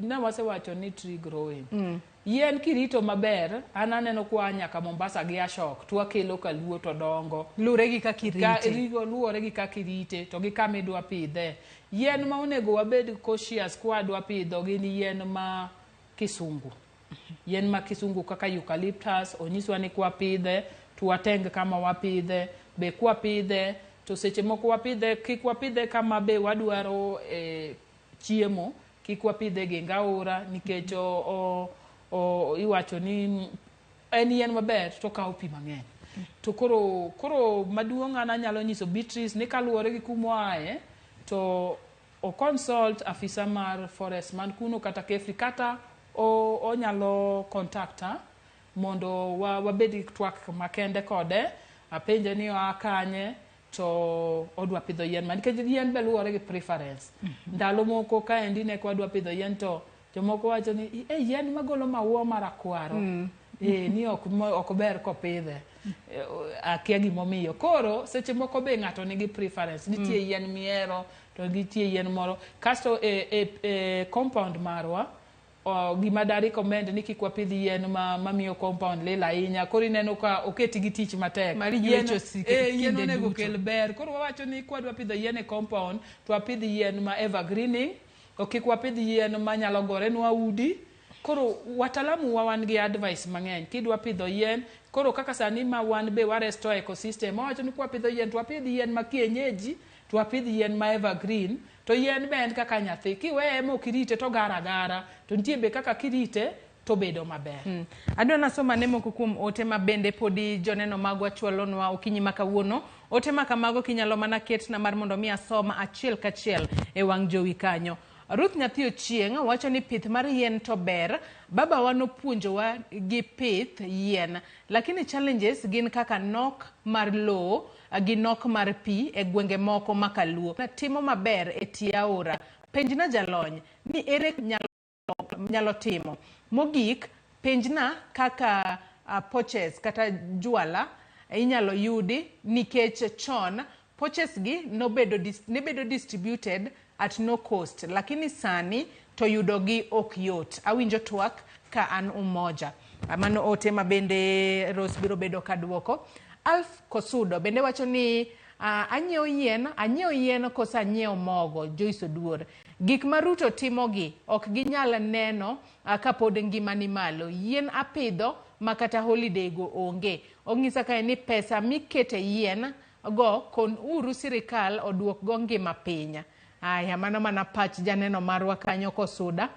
na wasewacho ni tree growing. Yien kirito maber, aneno kwa nyaka Mombasa gi Ashok, twakelo ka luo to dongo. Luwore gi kaka irite. Luwore gi kaka irite, to gi kama idwa pidhe. Yien ma onego wabed cautious kwa dwa pidho gin yien ma kisungu. Yien ma kisungu kaka eucalyptus, onyiswa ni kwa pidhe, tuwateng kama wapidhe, be kwa pidhe, to seche moko wapidhe, kik wapidhe kama be wadwaro chiemo, kik wapidhe gi ngaura, nikech iwacho ni en yien maber to kawo pi mang'eny. To koro maduong' an anyalo nyiso Beatrice ni kaluwore gi kumwae to o consult afisa mar forest man kuno kata kefri kata onyalo contacta mondo wabedi twak makende kode, apenje ni akanye to odwa pidho yien man, nikech yien be luwore gi preference. Ndalo moko ka endi ne kwa dwa pidho yien to jomoko wacho ni yien magolo maua marakwaro ni ok ber kopidhe. Akia gimomiyo. Koro seche moko be ng'ato nigi preference. Nitie yien miero to nitie yien moro. Kasto compound marwa gima dari recommend ni kik wapidh yien mamiyo compound lil ahinya. Koro ineno ka oketi gi tich matek. Yien onego kel ber. Koro wawacho ni kwa dwa pidho yien e compound to wapidh yien ma evergreening. Kik wapidh yien manyalo gore nwa udi. Koro watalamu wan gi advice mang'eny. Kidwa pidho yien, koro kaka sani ma wan be wa restore ecosystem. Wawacho ni kwa pidho yien, to wapidh yien ma kienyeji, to wapidh yien ma evergreen. To yien be en kaka nyathi. Kiweye mokirite to gara. To nitie be kaka kirite to bedo maber. Adwa nasoma ne moko kuom ote ma bende podi joneno magwa chwalonwa okinyi makawuono. Ote ma kamago kinyalo mana ketna mar mondo mi asoma achiel kachiel e wang' jowi kanyo. Ruth Nyathi Ochieng wacho ni pith mar yien to ber. Baba wano puonjowa gi pith yien, lakini challenges gin kaka nok mar lowo gi nok mar pi e gwenge moko makaluo. Timo maber e tie aora. Penjna jalony ni ere nyalo timo. Mogik, penjna kaka poches kata juala inyalo yudi nikech chon poches gi nebedo distributed at no cost, lakini sani to yudo gi ok yot. Awinjo twak ka an umoja. Mano ote ma bende Rose biro bedo kaduoko. Alf Kosudo bende wacho ni anyiewo yien kosa anyiewo mogo. Joyce Oduor. Gik ma Ruto timogi ok ginyal neno kapod ngimani malo. Yien apidho makata holiday go onge. Ong'isa kae ni pesa mikete yien go kon uru sirikal oduok go ngima pinya. Aya, mano mana pach janeno marwa kanyo Kosuda.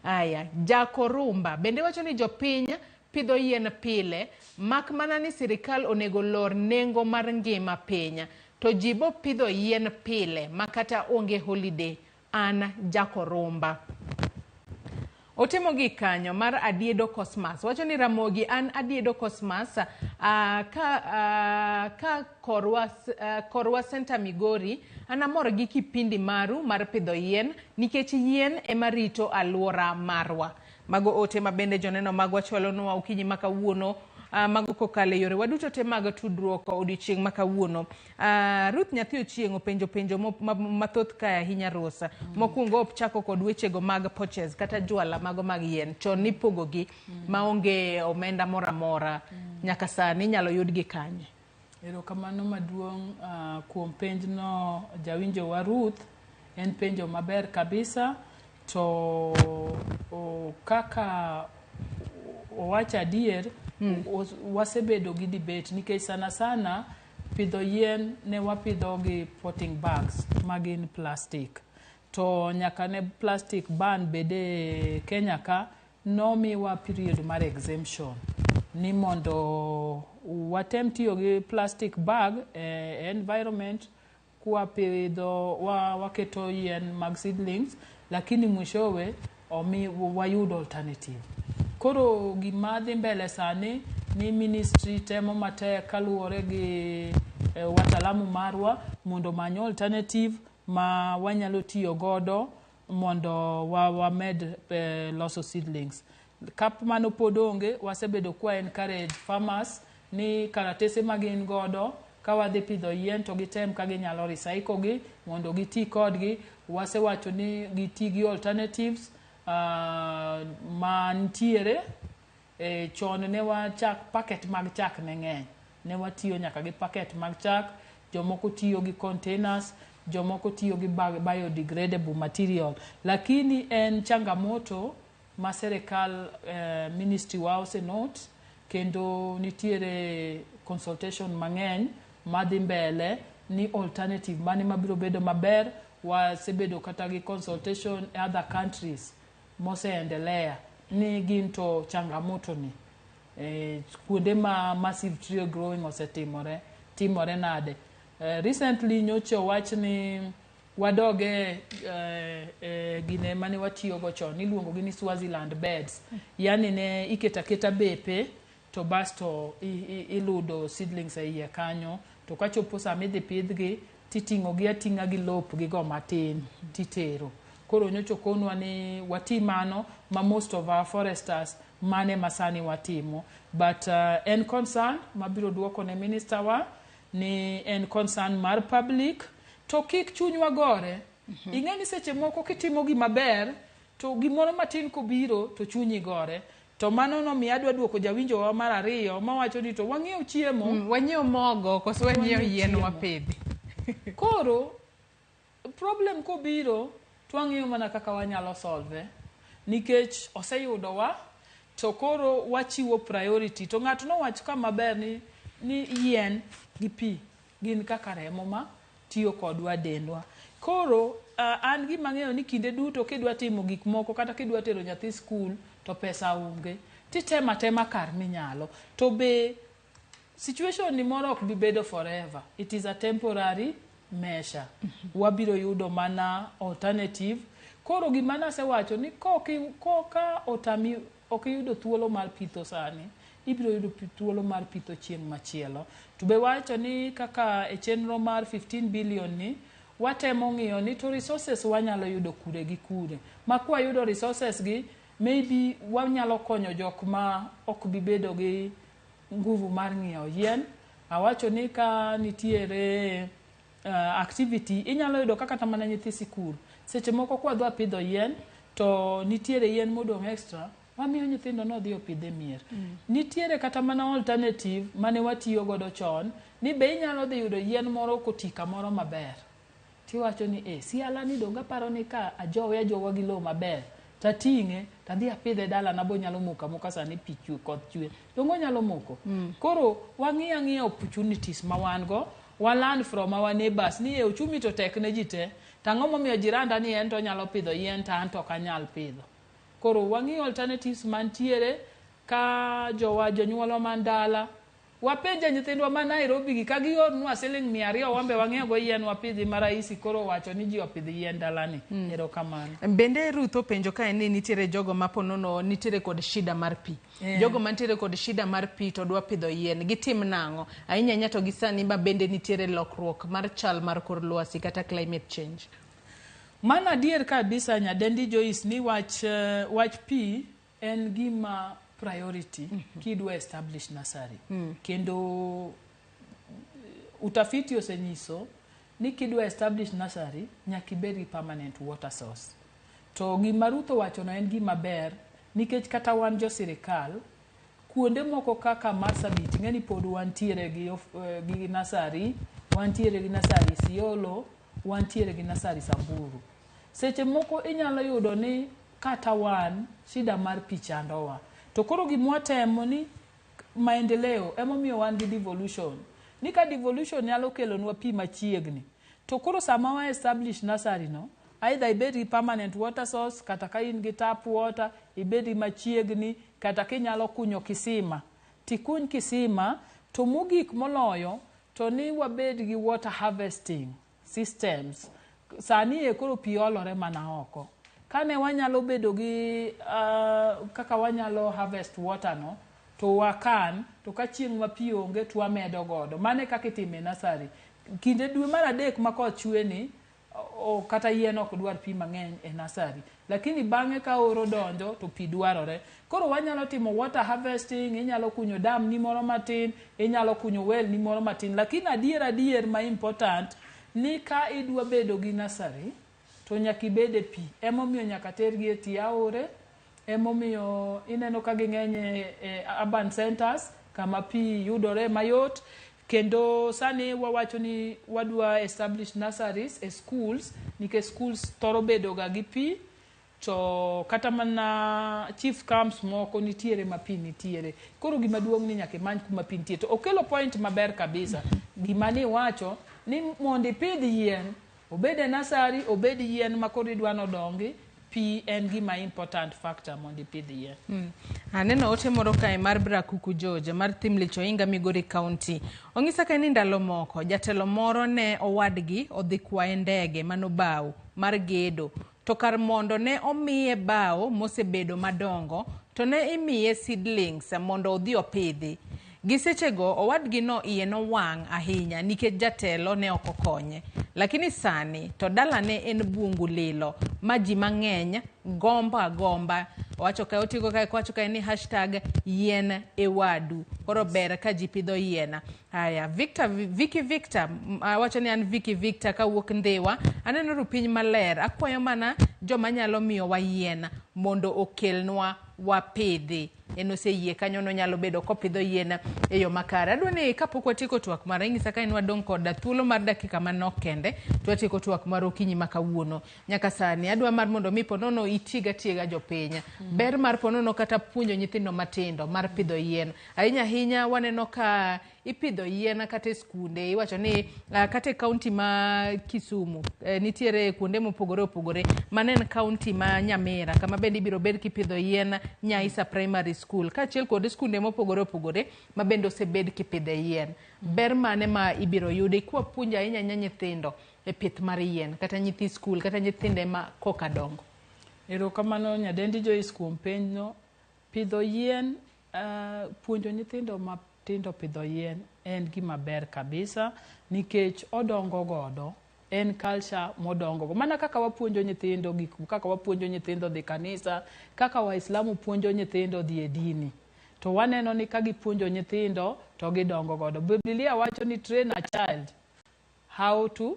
Aya, Jakorumba bende wacho ni jopiny pidho yien pile, mak mana ni sirikal onego lor nengo mar ngima pinya. To jibo pidho yien pile makata onge holiday. An Jakorumba. Otemo gi kanyo mar Adiedo Cosmas. Wacho ni Ramogi an Adiedo Cosmas ka korwa Center Migori anamor gi kipindi maru mar pidho yien nikech yien ema rito aluora marwa. Mago ote mabende joneno magwa chwalonwa okinyi makawuono. Mago kokale yore waduto te mag tudruok odiochieng' makawuono. Ruth Nyathi Ochieng penjo mathoth kaya hinya Rosa. Mokwongo chako kod wechego mag poches kata juala mago mag yien. Chon nipogo gi maonge omenda mora mora. Nyaka sani inyalo yudgi kanye. Erokamano maduong' kuom penjno jawinjo wa Ruth. En penjo maber kabisa. To kaka owacho adier, wasebedo gi debate nikech sana pidho yien ne wapidho gi potting bags magin plastic. To nyaka ne plastic ban bede Kenya ka nomiwa period mar exemption ni mondo watem tiyo gi plastic bag environment kuwapidho waketo yien mag seedlings, lakini mwishowe wayud alternative. Koro gima dhi mbele sani ni ministry temo matek kaluwore gi wataalamu marwa mondo manyo alternative ma wanyalo tiyo godo mondo wamed loso seedlings. Kap mano pod onge, wasebedo kwa encourage farmers ni karatese magin godo ka wadhi pidho yien to gitem ka ginyalo recycle gi mondo giti kodgi. Wasewacho ni giti gi alternatives mantiere. Chon ne wachak packet mag chak ne ng'eny. Ne watiyo nyaka gi packet mag chak. Jomoko tiyo gi containers, jomoko tiyo gi biodegradable material. Lakini en changamoto ma serikal ministry wa osenote kendo nitiere consultation mang'eny madhi mbele ni alternative mane mabiro bedo maber. Wasebedo kata gi consultation other countries moseendelea ni ginto changamoto ni kuonde ma massive tree growing timore nade. Recently nyocha wach ni wadoge gine mane watiyo go chon iluongo gi ni Swaziland beds. Yani ne iketa bepe to basto iludo seedlings e iye kanyo to kachopo sama idhi pidhgi titing'o gi ating'a gi lop gi go matin titero. Koro nyocho konwa ni watimano ma most of our foresters mane masani watimo. But en concern mabiro duoko ne minister wa ni en concern mar public to kik chunywa gore. Ing'eni seche moko kitimo gima ber to gimoro matin kobiro to chunyi gore. To mano no mi adwa duoko jawinjo wa mar ariyo mawacho ni to wang'iew chiemo. Wanyiew mogo koso wanyiew yien wapidhi. Koro problem kobiro twang'iyo mana kaka wanyalo solve nikech oseyudowa to koro wachiwo priority. To ng'ato nowach ka maber ni yien gi pi gin kaka remo ma tiyo kodwa dendwa. Koro an gima ng'eyo ni kinde duto kidwa timo gik moko kata kidwa tero nyathi skul to pesa onge. Tema kar minyalo. To be situation ni moro ok bi bedo forever. It is a temporary measure. Wabiro yudo mana alternative Koro gima nasewacho ni koka otami okiyudo thuolo mar pitho sani, ibiro yudo thuolo mar pitho chieng' machielo. To be wacho ni kaka e chenro mar 15 billion ni watemo ng'iyo ni to resources wanyalo yudo kure gi kure. Ma kwa yudo resources gi maybe wanyalo konyo jok ma ok bibedo gi nguvu mar ng'iyo yien. Awacho ni ka nitiere activity inyalo yudo kaka tamana nyithi sikul. Seche moko kwa dwa pidho yien to nitiere yien modong extra, wamiyo nyithindo no dhi opidhe mier. Nitiere kata mana alternative mane watiyo godo chon ni be inyalo dhi yudo yien moro kotika moro maber. Tiwacho ni siala ni donga paro ni ka ajowe ajowa gi lo maber tating'e tadhi apidhe dala na bo nyalo muka sani pi chue koth chue dongo nyalo muko. Koro wang'iya opportunities ma wan go, wa learn from our neighbors ni uchumi to tek ne ji te, tang'o momiyo jiranda ni en to nyalo pidho yien ta an to kanyal pidho. Koro wang'iyo alternatives mantiere ka jonyuolwa man dala wapenja nyithindwa ma Nairobi gi ka giornwa siling 200 wambe wang'iyo go yien wapidhi maraisi. Koro wacho ni ji opidhi yien dalani. Erokamano. Bende Ruth openjo ka ni nitiere jogo maponono nitiere kod shida mar pi. Jogo mantiere kod shida mar pi to dwa pidho yien gitim nang'o ahinya to gisani ma bende nitiere lokruok mar chal mar kor lwasi kata climate change. Mana adier kabisa nyadendi Joyce ni wach pi en gima priority kidwa establish nursery. Kendo utafiti osenyiso ni kidwa establish nursery nyaka ibed gi permanent water source. To gima Ruth wacho no en gima ber nikech kata wan jo sirikal kuonde moko kaka Marsabit ng'eni pod wantiere gi nursery, wantiere gi nursery Isiolo, wantiere gi nursery Samburu. Seche moko inyalo yudo ni kata wan shida mar pi chandowa. To koro gimwatemo ni maendeleo emomiyo wan gi devolution. Ni ka devolution nyalo kelonwa pi machiegni. To koro sama wa establish nursery no, either ibed gi permanent water source kata ka in gi tap water, ibed machiegni kata kinyalo kunyo kisima. Tikuny kisima to mogik moloyo to ni wabed gi water harvesting systems. Sani koro pi olore mana oko. Kane wanyalo bedo gi kaka wanyalo harvest water no to wakan to ka chieng' ma pi onge to wamedo godo. Mane kaka itime nursery. Kinde dwe mar 3 ma koth chue ni kata yien ok dwar pi mang'eny e nursery. Lakini bang'e ka oro donjo to pi dwarore. Koro wanyalo timo water harvesting, inyalo kunyo dam ni moro matin, inyalo kunyo well ni moro matin. Lakini adier ma important ni ka idwa bedo gi nursery to nyaka ibede pi. Emomiyo nyaka tergi e tie aore, emomiyo ineno ka ging'eny e urban centers kama pi yudore mayot. Kendo sani wawacho ni wadwa establish nurseries e schools nikech schools thoro bedo ga gi pi. To kata mana chief camps moko nitiere ma pi nitiere. Koro gima duong' ni nyaka imany kuma pi nitiere. To okelo point maber kabisa. Gima ni wacho ni mondo ipidh yien, obed e nursery, obed yien ma koro idwa nodongi, pi en gima important factor mondo ipidh yien. Aneno ote moro kae mar Brakuku George mar Thimlich Oinga Migori County. Ong'isa ka ni ndalo moko jatelo moro ne owadgi odhi kwaye ndege manobaw mar gedo. To kar mondo ne omiye bao mosebedo madongo to ne imiye seedlings mondo odhi opidhi. Gisechego owadgi no iye no wang' ahinya nikech jatelo ne okokonye. Lakini sani to dala ne en bungu lilo maji mang'eny gomba. Wacho ka otigo ka kwacho ka ni #yien ewadu. Koro ber ka ji pidho yien. Haya, Vicky Victor, wacho ni an Vicky Victor ka wuok Ndhiwa, aneno rupiny maler, akwayo mana joma nyalo miyo wa yien mondo okelnwa wapidhi. Enoseyie kanyo no nyalo bedo kopidho yien e yo makare. Adwa ni kapok watieko twak mara ing'isa ka inwa dong' koda thuolo mar dakika manok kende to watieko twak mar okinyi makawuono. Nyaka sani adwa mar mondo mi ponono tiega jopiny. Ber mar ponono kata puonjo nyithindo matindo mar pidho yien. Ahinya waneno ka ipidho yien kata e skunde. Iwacho ni kata e kaunti ma Kisumu nitiere kuonde mopogore opogore. Manen kaunti ma Nyamira kama bende ibiro bed kipidho yien Nyaisa Primary School. Kachiel kod skunde mopogore opogore ma bende osebed kipidhe yien. Ber mane ma ibiro yude kwa puonja ahinya nyithindo e pith mar yien kata nyithi skul kata nyithinde ma koka dongo. Erokamano nyadendi Joyce kuom penjno. Pidho yien, puonjo nyithindo matindo pidho yien en gima ber kabisa nikech odongo godo. En culture modongo. Mana kaka wapuonjo nyithindo kaka wapuonjo nyithindo dhi kanisa, kaka Waislamu puonjo nyithindo dhi e dini. To waneno ni ka gipuonjo nyithindo to gidongo godo. Biblia wacho ni train a child how to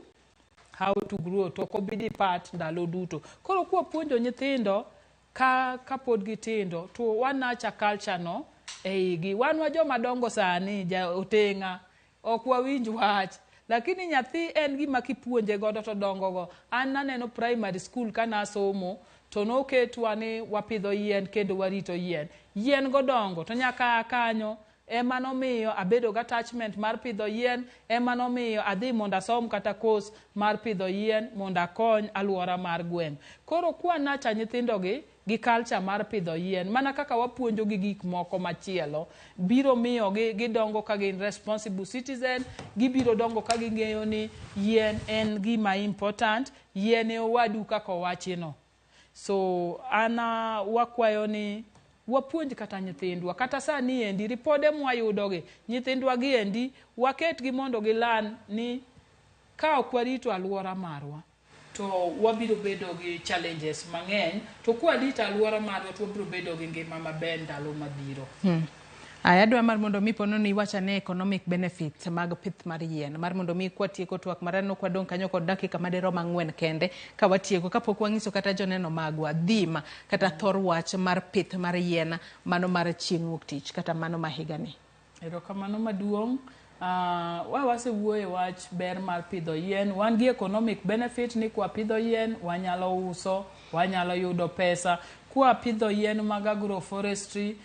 grow, to ko be part ndalo duto. Koro kwa puonjo nyithindo ka pod gitindo to wanacha culture no eigi. Wan wa joma dongo sani otenga ok wawinj wach. Lakini nyathi en gima kipuonje godo to dongo go. An naneno primary school kana somo to noketwa ni wapidho yien kendo warito yien. Yien go dongo to nyaka kanyo ema nomiyo abedo ga attachment mar pidho yien, ema nomiyo adhi mondo asom kata course mar pidho yien mondo akony aluora mar gweng'. Koro kwa nacha nyithindo gi culture mar pidho yien, mana kaka wapuonjo gi gik moko machielo, biro miyo gidongo ka gin responsible citizen, gibiro dongo ka ging'eyo ni yien en gima important, yien e owadu kaka owachino. So ana wakwayo ni wapuonj kata nyithindwa, kata sani endi ripode mwayudogi, nyithindwa gi endi waketgi mondo gilan ni ka ok warito aluora marwa to wabiro bedo gi challenges mang'eny, to kwa rito aluora marwa to wabiro bedo gi ngima maber ndalo mabiro. Adwa mar mondo mi pono ni wacha ne economic benefits mag pith mar yien, mar mondo mi kwatieko twak marano kwa don kanyo kod dakika madero mang'wen kende ka watieko kapok wang'iso kata joneno magwa dhima kata thor wach mar pith mar yien mano mar chieng' wuok tich kata mano ma higani. Erokamano maduong'. Wasewuoye wach ber mar pidho yien. Wan gi economic benefit ni kwa pidho yien wanyalo uso, wanyalo yudo pesa. Kwa pidho yien mag agroforestry,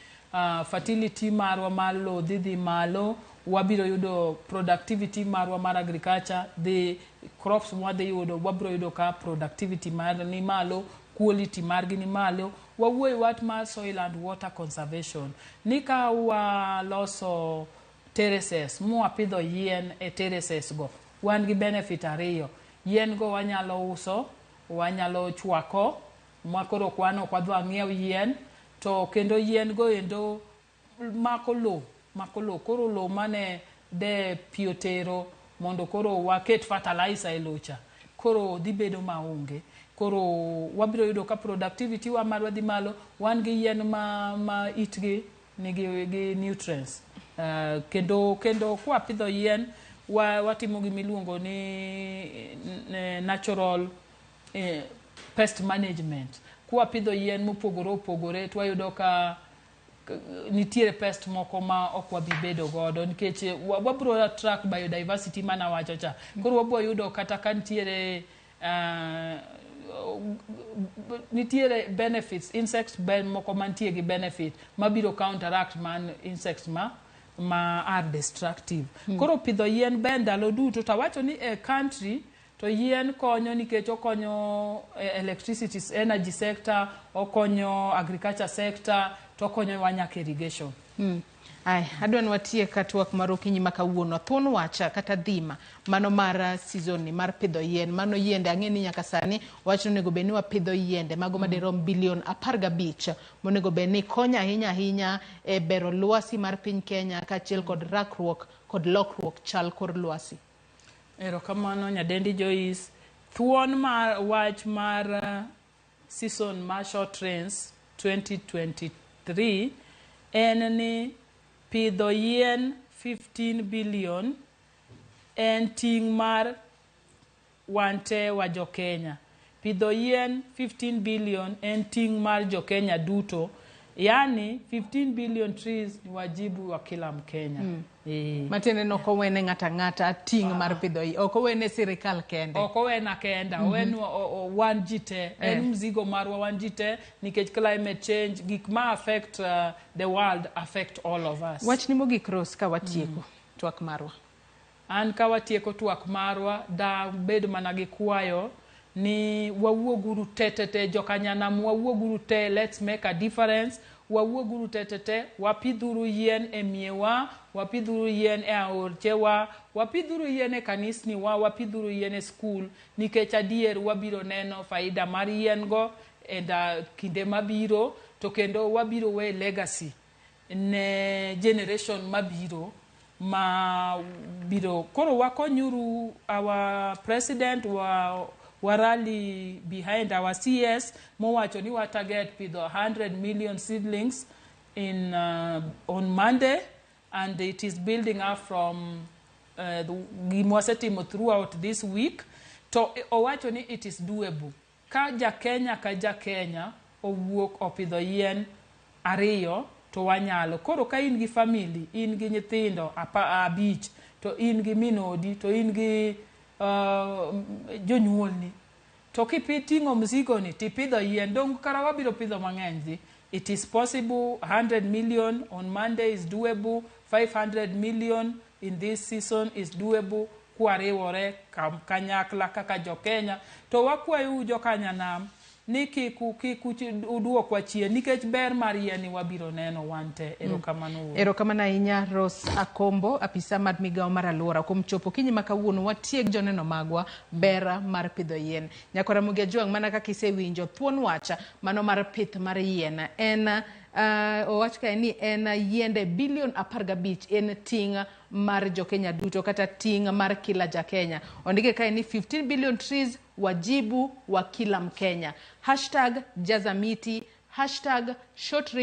fertility marwa mar lo dhi malo, wabiro yudo productivity marwa mar agriculture, the crops mwadhi yudo wabiro yudo ka productivity mar ni malo, quality margi ni malo. Wawuoye wach mar soil and water conservation. Ni ka waloso terraces, mwapidho yien e terraces go, wan gi benefit ariyo. Yien go wanyalo uso, wanyalo chwako, mwakoro kwano kwa dhwa ng'iew yien, to kendo yien go endo mako lo, koro lo mane de piotero mondo koro waket fertilizer e locha, koro dhi bedo maonge. Koro wabiro yudo ka productivity wa marwa dhi malo, wan gi yien ma itgi nigi nutrients. Kendo kwa pidho yien watimo gi miluongo ni natural pest management. Kwa pidho yien mopogore opogore to wayudo ka nitiere pest moko ma ok wabi bedo godo nikech wabiro attract biodiversity mana wacho cha. Koro wabiro yudo kata ka nitiere benefits, insects moko mantie gi benefit mabiro counteract man insects ma are destructive. Koro pidho yien ben ndalo duto to wacho ni e country to yien konyo nikech okonyo electricity energy sector, okonyo agriculture sector, to okonyo wanyaka irrigation. Adwa ni watiek twak mar okinyi ma kawuono. Thuon wacha kata dhima mano mar season ni mar pidho yien, mano yiende ang'eni nyaka sani wacho nego beni wapidho yiende mago maderom bilion 15 monego beni konya ahinya e bero lwasi mar piny Kenya kaachiel kod rakruok kod lokruok chal kor lwasi. Erokamano nyadendi Joyce. Thuon mar wach mar season mar short rains 2023 en ni pidho yien 15 billion en ting' mar wante wa jo Kenya. Pidho yien 15 billion en ting' mar jo Kenya duto. Yani 15 billion trees ni wajibu wa kila Mkenya. Matene no kowene ng'ata ting' mar pidho yien. Okowene sirikal kende. Okowena kenda. Wen wan jite. En mzigo marwa wan jite. Nikech climate change, gik ma affect the world affect all of us. Wach ni mogik Rose ka watieko twak marwa. An ka watieko twak marwa da bedo mana gi kwayo ni wawuoguru tetete jokanyanam, wawuoguru te, let's make a difference. Wawuoguru tetete, wapidhuru yien e miewa, wapidhuru yien e aorchewa, wapidhuru yien e kanisni wa, wapidhuru yien e school, nikech adier wabiro neno faida mar yien go kinde mabiro to kendo wabiro we legacy ne generation mabiro ma biro koro wakonyuru our president wa rally behind our CS mowacho ni wa target pidho 100 million seedlings in on Monday, and it is building up from gimwasetimo throughout this week. To owacho ni it is doable. Ka Kenya owuok opidho yien ariyo to wanyalo. Koro ka in gi family, in gi nyithindo abich, to in gi minodi, to in gi jonyuolni. To kipiting'o mzigo ni tipidho yien dong kara wabiro pidho mang'eny. It is possible. 100 million on Monday is doable. 500 million in this season is doable. Kwariwore kanyakla kaka jo-Kenya. To wakwayo jo-Kanyanam ni uduokwa chien nikech ber mar yien wabiro neno wante. Erokamano. Erokamano ahinya Rose Akombo, apisa mar migao mar alwora, kuom chopo kinyi ma kawuono watieg joneno magwa ber mar pidho yien. Nyakora Ramogi Ajwang' mana kaka isewinjo thuon wacha mano mar pith mar yien en owach ka ni en yiende bilion 15 en ting' mar jo-Kenya duto kata ting' mar kila ja-Kenya. Ondike ka ni 15 billion trees wajibu wa kila Mkenya. #Jazamiti, #short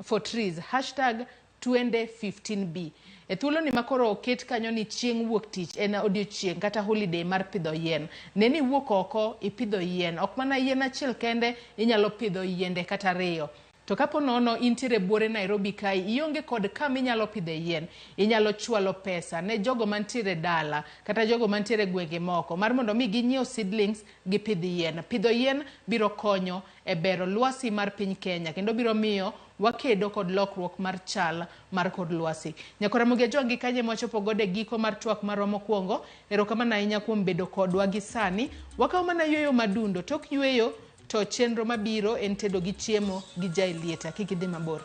for trees, #2015B. Thuolo ni makoro oket kanyo ni chieng' wuok tich en odiochieng' kata holiday mar pidho yien. Neni wuok oko ipidho yien. Ok mana yien achiel kende, inyalo pidho yiende kata ariyo. To kapo nono intiere buore Nairobi kai, ionge kod kama inyalo pidhe yien, inyalo chwalo pesa ne jogo mantiere dala kata jogo mantiere gwenge moko mar mondo mi ginyiew seedlings gi pidh yien. Pidho yien biro konyo e bero lwasi mar piny Kenya kendo biro miyo wakedo kod lokruok mar chal mar kod lwasi. Nyakora Ramogi Ajwang' gi kanye mwachopo gode giko mar twak marwa mokwongo. Erokamano ahinya kuom bedo kodwa gi sani. Wakaw mana yueyo madundo, tok yueyo to chenro mabiro en tedo gi chiemo gi jailieta. Kik idhi mabor.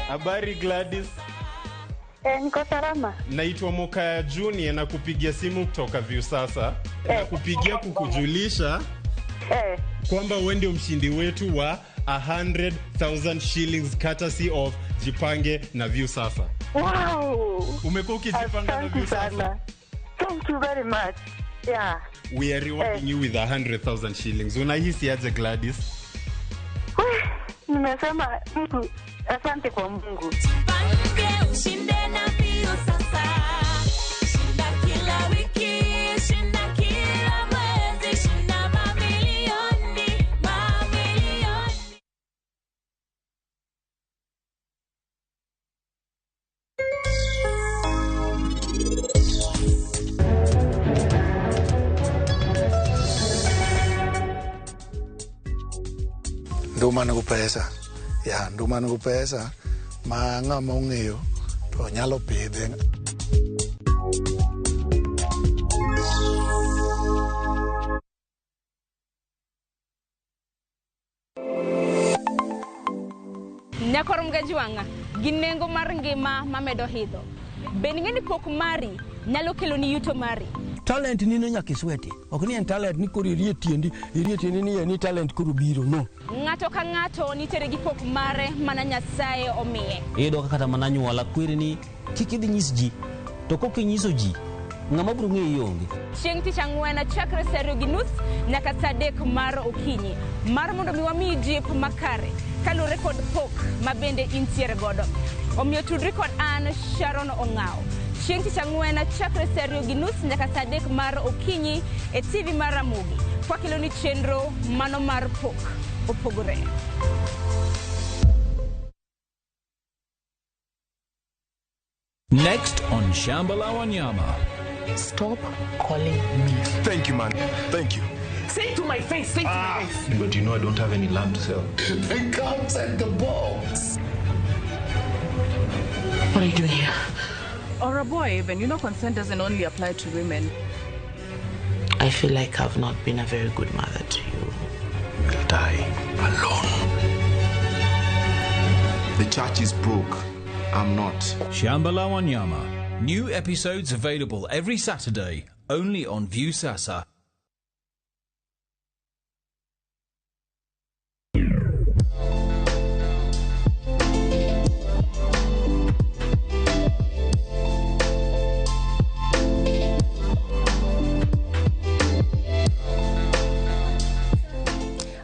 Habari Gladys. Niko salama. Naitwa Mokaya Junior na kupigia simu kutoka Viusasa. Na kupigia kukujulisha kwamba wewe ndio mshindi wetu wa 100,000 shillings courtesy of Jipange na Viusasa. Wow! Umekuwa ukijipanga na Viusasa? Thank you very much. Yeah. We are rewarding you with 100,000 shillings. Unahisi aje Gladys? Nimesema mtu asante kwa Mungu. Jipange ushinde na Viusasa. Shinda kila wiki, shinda kila mwezi, shinda mamilioni, mamilioni. Nduma nigi pesa. Ya, nduma nigi pesa ma ng'ama ong'eyo to nyalo pidhe. Nyakora Ramogi Ajwang' gi nengo mar ngima mamedo hidho. Ben ng'eni pok mari nyalo kelo ni yuto mari. Talent ni no nyaka isweti. Ok ni en talent ni koro irie tiendi ni talent koro biro no. Ng'ato ka ng'ato nitere gi pok mare mana Nyasaye omiye. Iyudo kata mana nyuola kwirni kik idhi nyis ji, to kok inyiso ji ng'ama biro ng'eyo onge. Chieng' tich ang'wen chakre saa 2:30 nyaka saa 3 mar okinyi mar mondo mi wamiyi jip makare kalure kod pok ma bende intiere godo. Omiyo tudri kod an Sharon Ong'ao. Chieng' tich ang'wen chakre saa 2:30 nyaka saa 3 mar okinyi e TV mar Ramogi. Kwakelo ni chenro mano mar pok opogore. Next on Shambala Wanyama. Stop calling me. Thank you, man. Thank you. Say it to my face. Say it to my face. But you know I don't have any land to sell. Then come take the box. What are you doing here? Or a boy even. You know consent doesn't only apply to women. I feel like I've not been a very good mother to you. Will die alone. The church is broke. I'm not. Shambhala Wanyama. New episodes available every Saturday, only on View Sasa.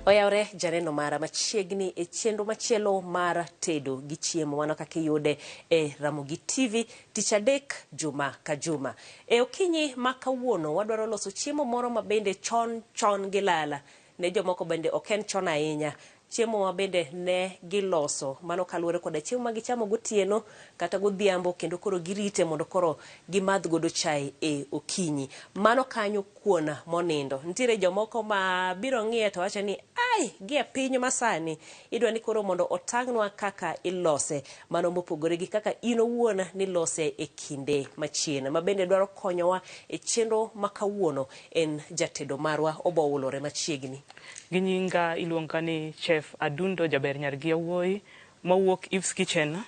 Oyaore janeno mara machiegni e chenro machielo mar tedo gi chiemo mano kaka iyude e Ramogi TV tich adek juma ka juma. E okinyi ma kawuono wadwaro loso chiemo moro ma bende chon gi lala ne jomoko bende oken chon ahinya. Chiemo ma bende ne giloso mano kaluwore koda chiemo ma gichamo gotieno kata godhiambo kendo koro girite mondo koro gimadh godo chai e okinyi. Mano kanyo kuona monindo. Nitiere jomoko ma biro ng'iye to wacho ni ai gie piny masani idwa ni koro mondo otang'nwa kaka ilose mano mopogore gi kaka in owuon nilose e kinde machien ma bende dwaro konyowa e chenro ma kawuono en jatedo marwa oboulore machiegni. Ginyinga iluonga ni Chef Adundo Jaber Nyargi Yawuoyi mawuok Eve's Kitchen.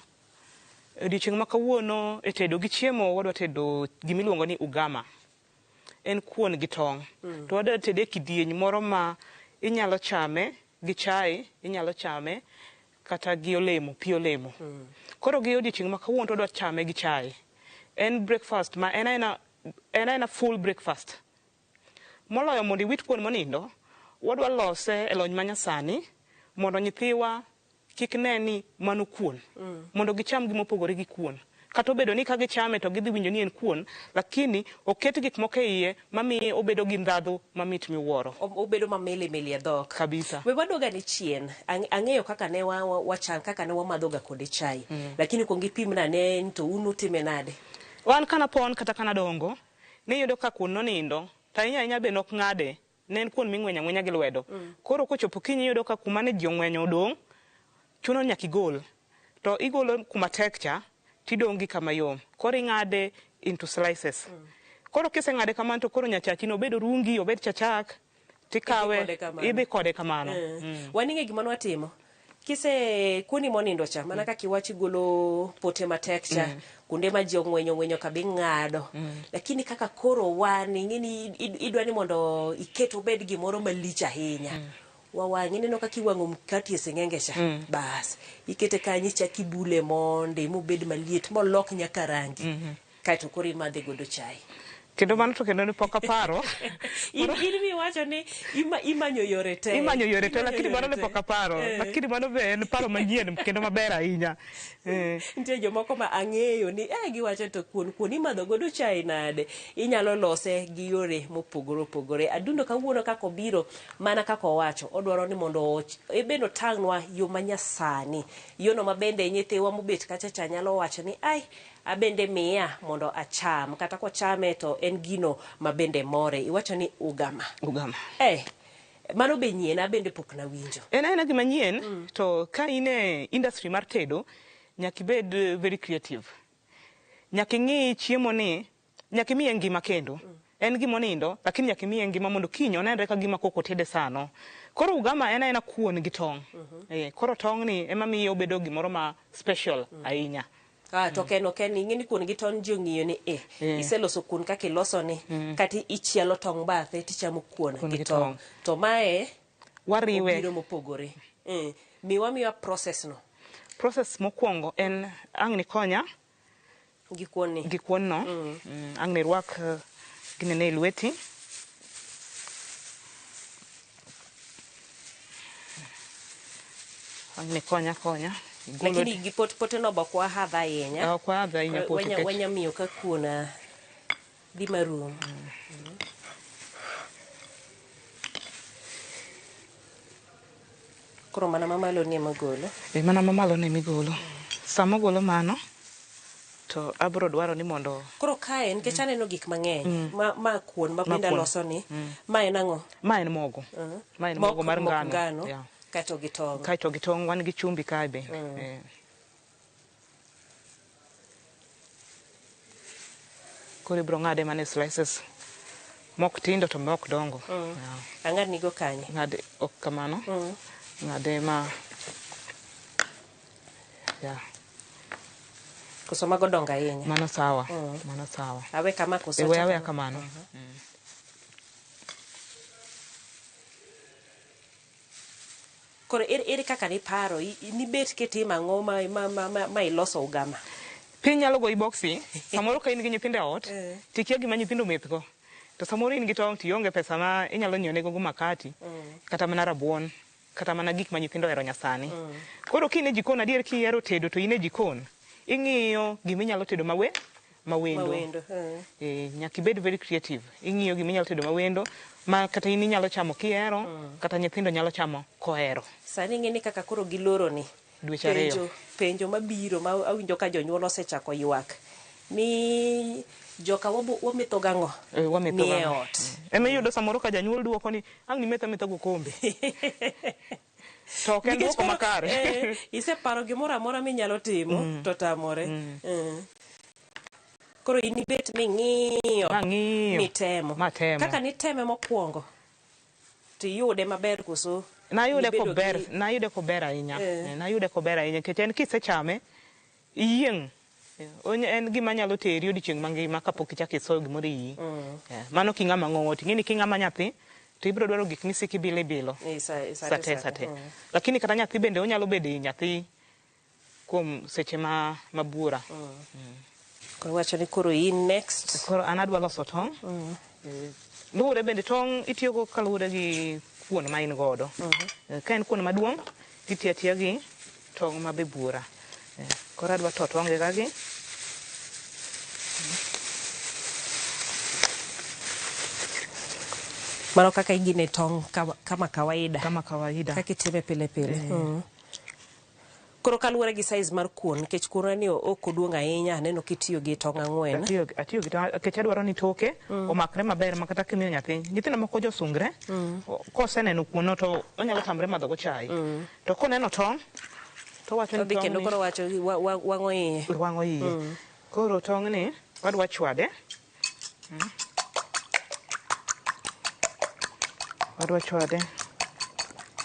Odiochieng' ma kawuono e tedo gi chiemo wadwa tedo gimiluongo ni ugama. En kuon gi tong'. To wadwa tedo e kidieny moro ma inyalo chame gi chai, inyalo chame kata gi olemo, pi olemo. Koro gi odiochieng' ma kawuono wadwa chame gi chai. En breakfast ma en aina full breakfast. Moloyo mondo iwit kuon monindo, wadwa lose e lony manyasani mondo nyithiwa kik ne ni mano kuon. Mondo gicham gima opogore gi kuon. Kata obedo ni ka gichame to gidhi winjo ni en kuon, lakini oket gik moko e iye mamiye obedo gi ndhadhu mamit miwuoro. Obedo mamili e dhok. Kabisa. We wadoga ni chien. Ang'eyo kaka ne wachan, kaka ne wamadhoga kode chai. Lakini kuongi pimna ne to unu time nade. Wan kana pon kata kana dongo, ne yudo ka kuon nonindo, ta inya be nok ng'ade. Ne en kuon ming'wenya gi lwedo. Koro kochopo kinyi yudo ka kuma ne ji ong'wenyo odong', chuno nyaka igol. To igolo kuma tek cha, tidong' gi kama yom. Koro ing'ade into slices. Koro kiseng'ade kamano to koro nyachachi no obedo rungi, obed chachak, tikawe, idhi kode kamano. Waning'e gima nwatimo. Kise kuoni monindo cha, mana kaka iwachi golo pote matek cha, kunde ma ji ong'wenyo ka bing'ado. Lakini kaka koro wan, ing'eni idwani mondo iketo bed gimoro malich ahinya. Wawang'i neno kaka iwang'o mkati e sing'enge cha. Bas, ikete kanyi chaki bule monde, mobed maliet, molok nyaka rangi. Kaito koro imadhe godo chai. Kendo mano to kendo ni pok aparo. In miwacho ni imanyo yore te. Imanyo yore te, lakini mano ne pok aparo. Lakini mano be en paro manyien kendo maber ahinya. Nitie jomoko ma ang'eyo ni giwacho to kuon imadho godo chai nade. Inyalo lose gi yore mopogore opogore. Adundo kawuono kako biro mana kako wacho. Odwaro ni mondo ebendo tang'nwa yo manyasani. Yono mabende nyithiwa mobet kacha cha nyalo wacho ni ai abende miya mondo acham kata ko chame to en gino mabende more. Iwacho ni ugama. Mano be nyien abende pok na winjo. En aina gima nyien to ka in e industry mar tedo nyaka ibed very creative. Nyaka ing'i chiemo ni, nyaka imiye ngima kendo. En gima nindo lakini nyaka imiye ngima mondo kiny onenre ka gima koko tede sano. Koro ugama en aina kuon gi tong'. Koro tong' ni ema miyo obedo gimoro ma special ahinya. To ken ing'eni kuon gi tong' ji ong'iyo ni iseloso kuon kaka iloso ni kata ichielo tong' bathe tichamo kuon gi tong'. To mae wariwe obiro mopogore. Miwa process no. Process mokwongo en ang' ni konya gi kuon no. Ang' ni rwak ginene lweti. Ang' ni konya. Lakini gipote no ba kwa hadha ahinya. Kwa hadha ahinya pote. Wanya miyo ka kuona di marum. Koro mana mamalo ni magolo. Mana mamalo ni migolo. Sama golo mano to abro dwaro ni mondo. Koro kae nikech aneno gik mang'eny. Ma kuon ma benda loso ni. Ma en ang'o? Ma en mogo. Ma en mogo mar ngano. Kaito gi tong'. Wan gi chumbi kae be. Koro ibro ng'ade mane slices Mok tindo to mok dongo. Ang'ad ni go kanye. Ng'ade ok kamano. Ng'ade ma Koso mago donga ahinya. Mano sawa. Mano sawa. Awe kama koso. Awe kamano. Koro ere kaka ni paro ni bet ketim ang'o ma iloso ugama. Piny nyalo go i boxi. Samoro ka in gi nyithindo ot, tikia gima nyithindo methgo. To samoro in gi tong' tionge pesa ma inyalo nyiewo nego makati, kata mana rabuon, kata mana gik ma nyithindo ohero nyasani. Koro kine jikon adier kihero tedo to in e jikon, ing'iyo gima inyalo tedo mawendo. Nyaka ibed very creative. Ing'iyo gima inyalo tedo mawendo ma kata in inyalo chamo kihero, kata nyithindo nyalo chamo kohero. Sani ng'eni kaka koro giloro ni. Dweche ariyo. Penjo mabiro ma awinjo ka jonyuol osechako ywak. Ni joka wametho gang'o? Wametho nie ot. Ema iyudo samoro ka janyuol duoko ni ang' ni metho go kombe. To ken duoko makare. Iseparo gimoro amora minyalo timo to tamore. Koro in ibet ming'iyo. Mitemo. Kaka niteme mokwongo tiyude maber koso Nayude kober ahinya. Nayude kober ahinya nikech en kisechame iyieng'. En gima nyalo teri odiochieng' mangima kapok ichako isoyo gimoro iyi. Mano king'ama ng'ong'o. Ting'eni king'ama nyathi to ibiro dwaro gik misiki bilo. Sate. Lakini kata nyathi bende onyalo bedo nyathi kuom seche mabuora. Koro wacho ni koro in next. Koro an adwa loso tong'. Luwore bende tong' itiyogo kaluwore gi kuon ma in godo. Ka en kuon maduong' itiyo atiya gi tong' ma be buora. Koro adwa to tonge gagi. Mano kaka igine tong' kama kawaida. Kaka itime pile. Koro kaluwore gi size mar kuon, nikech kuon ni ok oduong' ahinya, aneno kitiyo gi tong' 4. Atiyo gi tong', nikech adwaro ni toke omakre maber makata kimiyo nyathi. Nyithindo moko josungre, koseneno kuon to onyalo tamre madho go chai. To koneno tong' to wacho ni tong' ni. Kendo koro wacho wang'o iye. Wang'o iye. Koro tong' ni wadwa chwade. Wadwa chwade.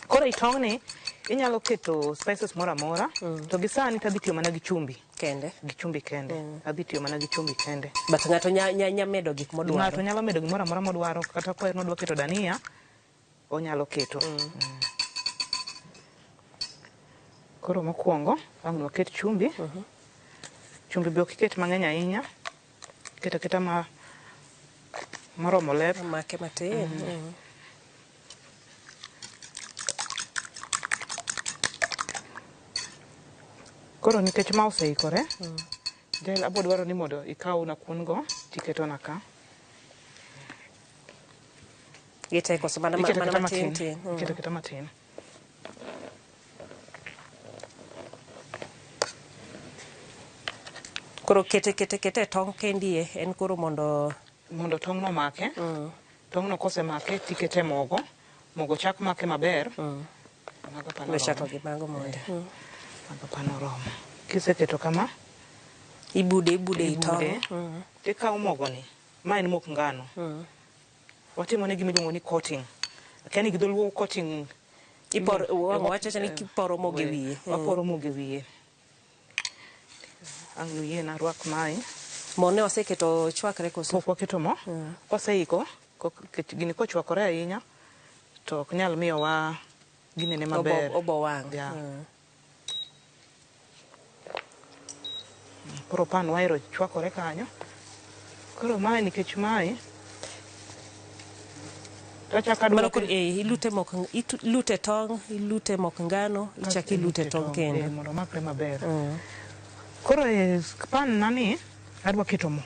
Koro i tong' ni inyalo keto spices moro amora to gi sani tadhi tiyo mana gi chumbi kende. Adhi tiyo mana gi chumbi kende. But ng'ato nya medo gik modwaro. Ng'ato nyalo medo gimoro amora modwaro, kata ka odwa keto dania onyalo keto. Koro mokwongo ang' waket chumbi. Chumbi be ok iket mang'eny ahinya. Keta moromo lep. Make matin. Koro nikech ma oseikore, del abo dwaro ni mondo ikaw na kuon go tiketo na ka. Gite koso mana matin. Keta matin. Koro kete tong' kendie en koro mondo tong' no make. Tong' no kosemake tikete mogo chak make maber. Chako gi mago mondo. Panoromo. Kiseketo kama ibude i tong'. Tikaw mogo ni. Ma en mok ngano. Watimo ne gima iluongo ni coating. Lakini gidoluo coating wacho ni kiporo mogo e wiye. Waporo mogo e wiye. Ang' wiye na rwak mai. Mo ne waseketo chwakre koso. Pok waketo mo. Koseiko gini kochwakore ahinya to ok nyal miyo wa ginene maber. Obo wang'. Koro pan waero chwakore kanyo. Koro mae nikech mae tachaka dwoko ilute tong', ilute mok ngano, ichaki ilute tong' kende mondo makre maber. Koro pan nani adwa keto mo.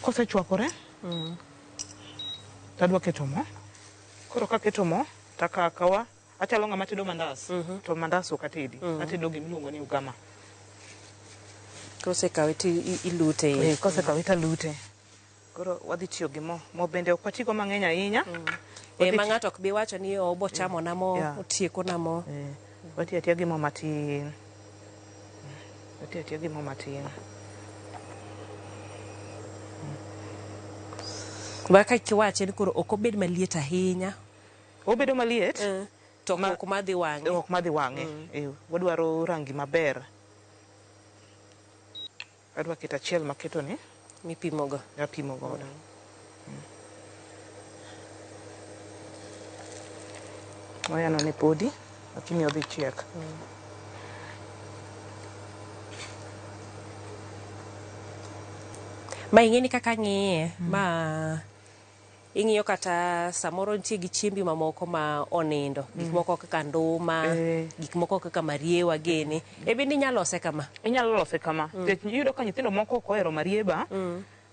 Kosechwakore tadwa keto mo. Koro ka keto mo takawa achalo ng'ama tedo mandas. To mandas ok atedi. Atedo gimiluongo ni ugama. Kosekawe ilute. Kosekawe talute. Koro wadhi tiyo gi mo. Mo bende ok watigo mang'eny ahinya. Ma ng'ato ok bi wacho ni obo chamo na mo, otieko na mo. Watiyo atiya gi mo matin. Baka kiwache ni koro ok obed maliet ahinya. Obedo maliet? To ok madhi wang'e. Ok madhi wang'e. Wadwaro rangi maber. Adwa keto achiel maketo ni. Mipimo go. Apimo godo. Oyano ni podi, lakini odhi chiek. Ma ing'eni kaka ng'iye, ma ing'iyo kata samoro nitie gi chiembi mamoko ma onindo, gik moko kaka nduma, gik moko kaka mariewa gini. Bende inyalo lose kama. Inyalo lose kama. Iyudo ka nyithindo moko ok ohero marieba,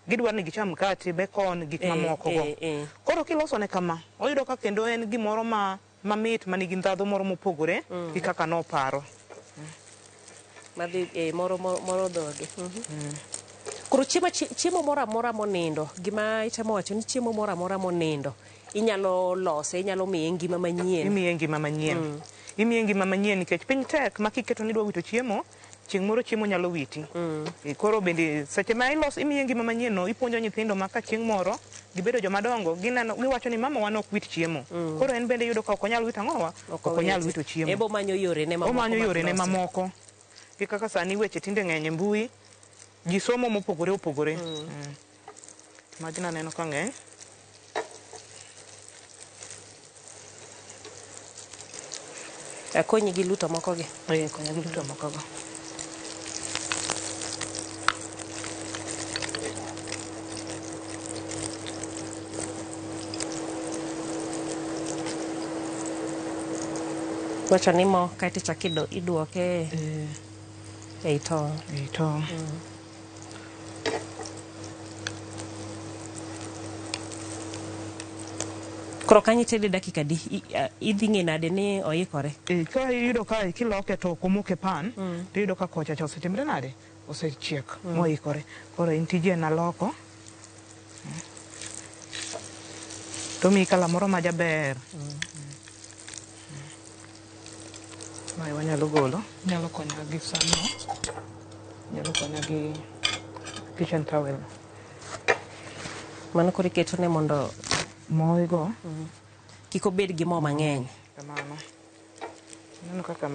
gidwaro ni gicham mkate, bacon, gik mamoko go. Koro kiloso ne kama, oyudo ka kendo en gimoro mamit manigi ndhadhu moro mopogore gi kaka noparo. Madhi moro dhoge. Koro chiemo moro amora monindo, gima itemo wacho ni chiemo moro amora monindo inyalo lose, inyalo miye ngima manyien. Imiye ngima manyien. Imiye ngima manyien nikech piny tek ma kiketo ni dwa wito chiemo, chieng' moro chiemo nyalo witi. Koro bende seche ma imiye ngima manyien no, ipuonjo nyithindo ma ka chieng' moro gibedo jomadongo, giwacho ni mama wan ok wit chiemo. Koro en bende yudo ka ok onyal wito ang'owa, ok onyal wito chiemo. Ebo manyo yore ne mamoko. Omanyo yore ne mamoko. Kaka sani weche tinde ng'eny e mbui, ji somo mopogore opogore. Majna neno ka ng'eny. Akonyi gi luto moko gi. Konya gi luto moko go. Wacho ni mo kaito chak iduoke ei tong'. Ei tong'. Koro kanyo itede dakika di, idhi ng'e nade ni oikore? Ka iyudo ka kiloke to komoke pan, to iyudo ka kocha cha osetimre nade? Osechiek, moikore. Koro in tije na loko. To mi kala moro ma jaber. Mae wanyalo golo. Nyalo konya gi sano. Nyalo konya gi kitchen towel. Mano koro iketo ne mondo moe go kik obed gi mo mang'eny. Kamano. Neno kaka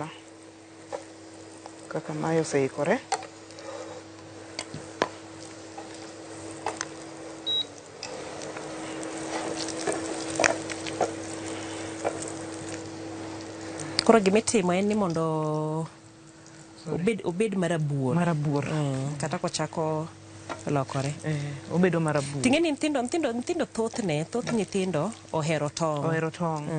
mae oseikore. Koro gimitimo en ni mondo obed marabuor. Marabuor. Kata kochako lokore. Obedo marabuor. Ting'eni nyithindo thoth nyithindo ohero tong'. Ohero tong'.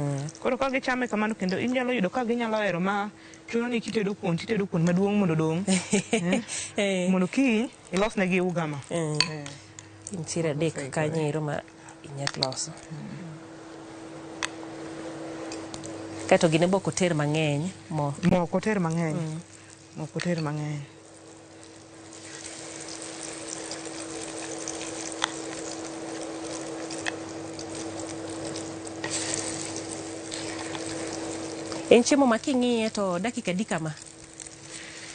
Koro ka gichame kamano kendo inyalo yudo ka ginyalo hero ma chuno ni kitedo kuon maduong' mondo dong'. Mondo kiny ilosnegi ugama. Nitiere adek kanyo ma inyalo loso. Kaito gine bok oter mang'eny mo. Mo ok oter mang'eny. Mo ok oter mang'eny. En chiemo ma king'iye to dakika di kama.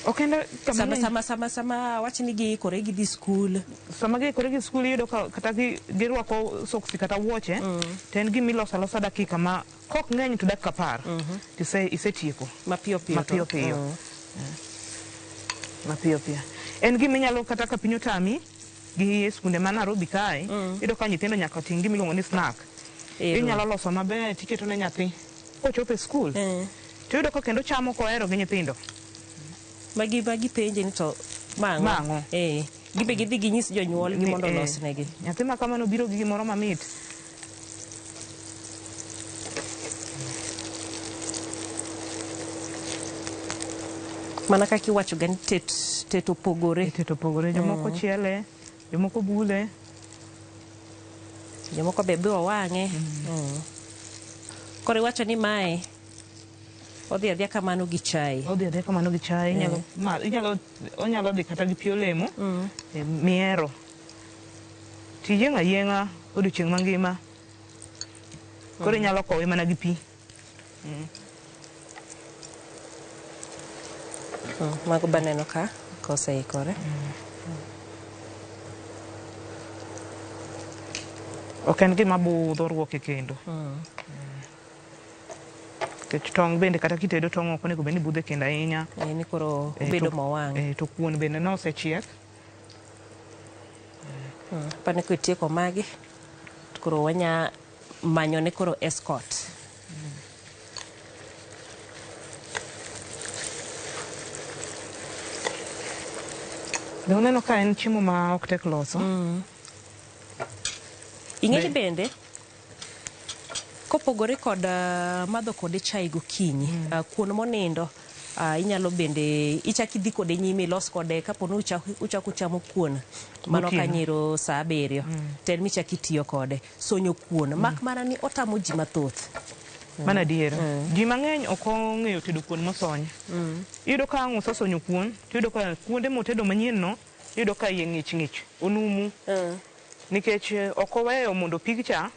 Okenda kama sama wach ni giikore gidhi skul. Sama giikore gi skul iyudo ka kata girwako soksi kata wuoche, to en gimiloso alosa dakika ma kok ng'eny to dakika 10 isetieko. Mapiyo piyo. Mapiyo piyo. En giminyalo kata ka piny otami gi skunde ma Nairobi kae, iyudo ka nyithindo nyaka ting' gimiluongo ni snack. Inyalo loso maber tiketo ne nyathi kochopo e skul. To iyudo ka kendo chamo kohero gi nyithindo. Magi penje ni to mang'o. Gibe gidhi ginyis jonyuol gi mondo losnegi. Nyathi ma kamano biro gi gimoro mamit. Mana kaka iwacho ga ni tet opogore. Tet opogore. Jomoko chiele, jomoko bule. Jomoko be biwa wang'e. Koro iwacho ni mae odhi adhia kamano gi chai. Odhi adhia kamano gi chai. Onyalo dhi kata gi pi olemo. Miero. Tiyieng' ayieng'a odiochieng' mangima. Koro inyalo kowe mana gi pi. Mago baneno ka oseikore. Ok en gima budho ruok e kendo. Kech tong' bende kata kitedo tong' ok onego bed ni budho e kendo ahinya. Ni koro bedo mowang'. To kuon bende nosechiek. Pane kitieko magi koro wanya manyo ne koro escort. Be uneno ka en chiemo ma ok tek loso. Ing'eni bende kopogore kod madho kode chai gokinyi, kuon monindo inyalo bende ichak idhi kode nyime ilos kode kapo ni uchako chamo kuon mano kanyiro saa 7 to en michak itiyo kode sonyo kuon mak mana ni otamo ji mathoth. Mana adiera. Ji mang'eny ok ong'eyo tedo kuon mosony. Iyudo ka ang' osesonyo kuon, iyudo ka kuonde motedo manyien no, iyudo ka iye ng'ich onumu. Nikech ok oweyo mondo pigcha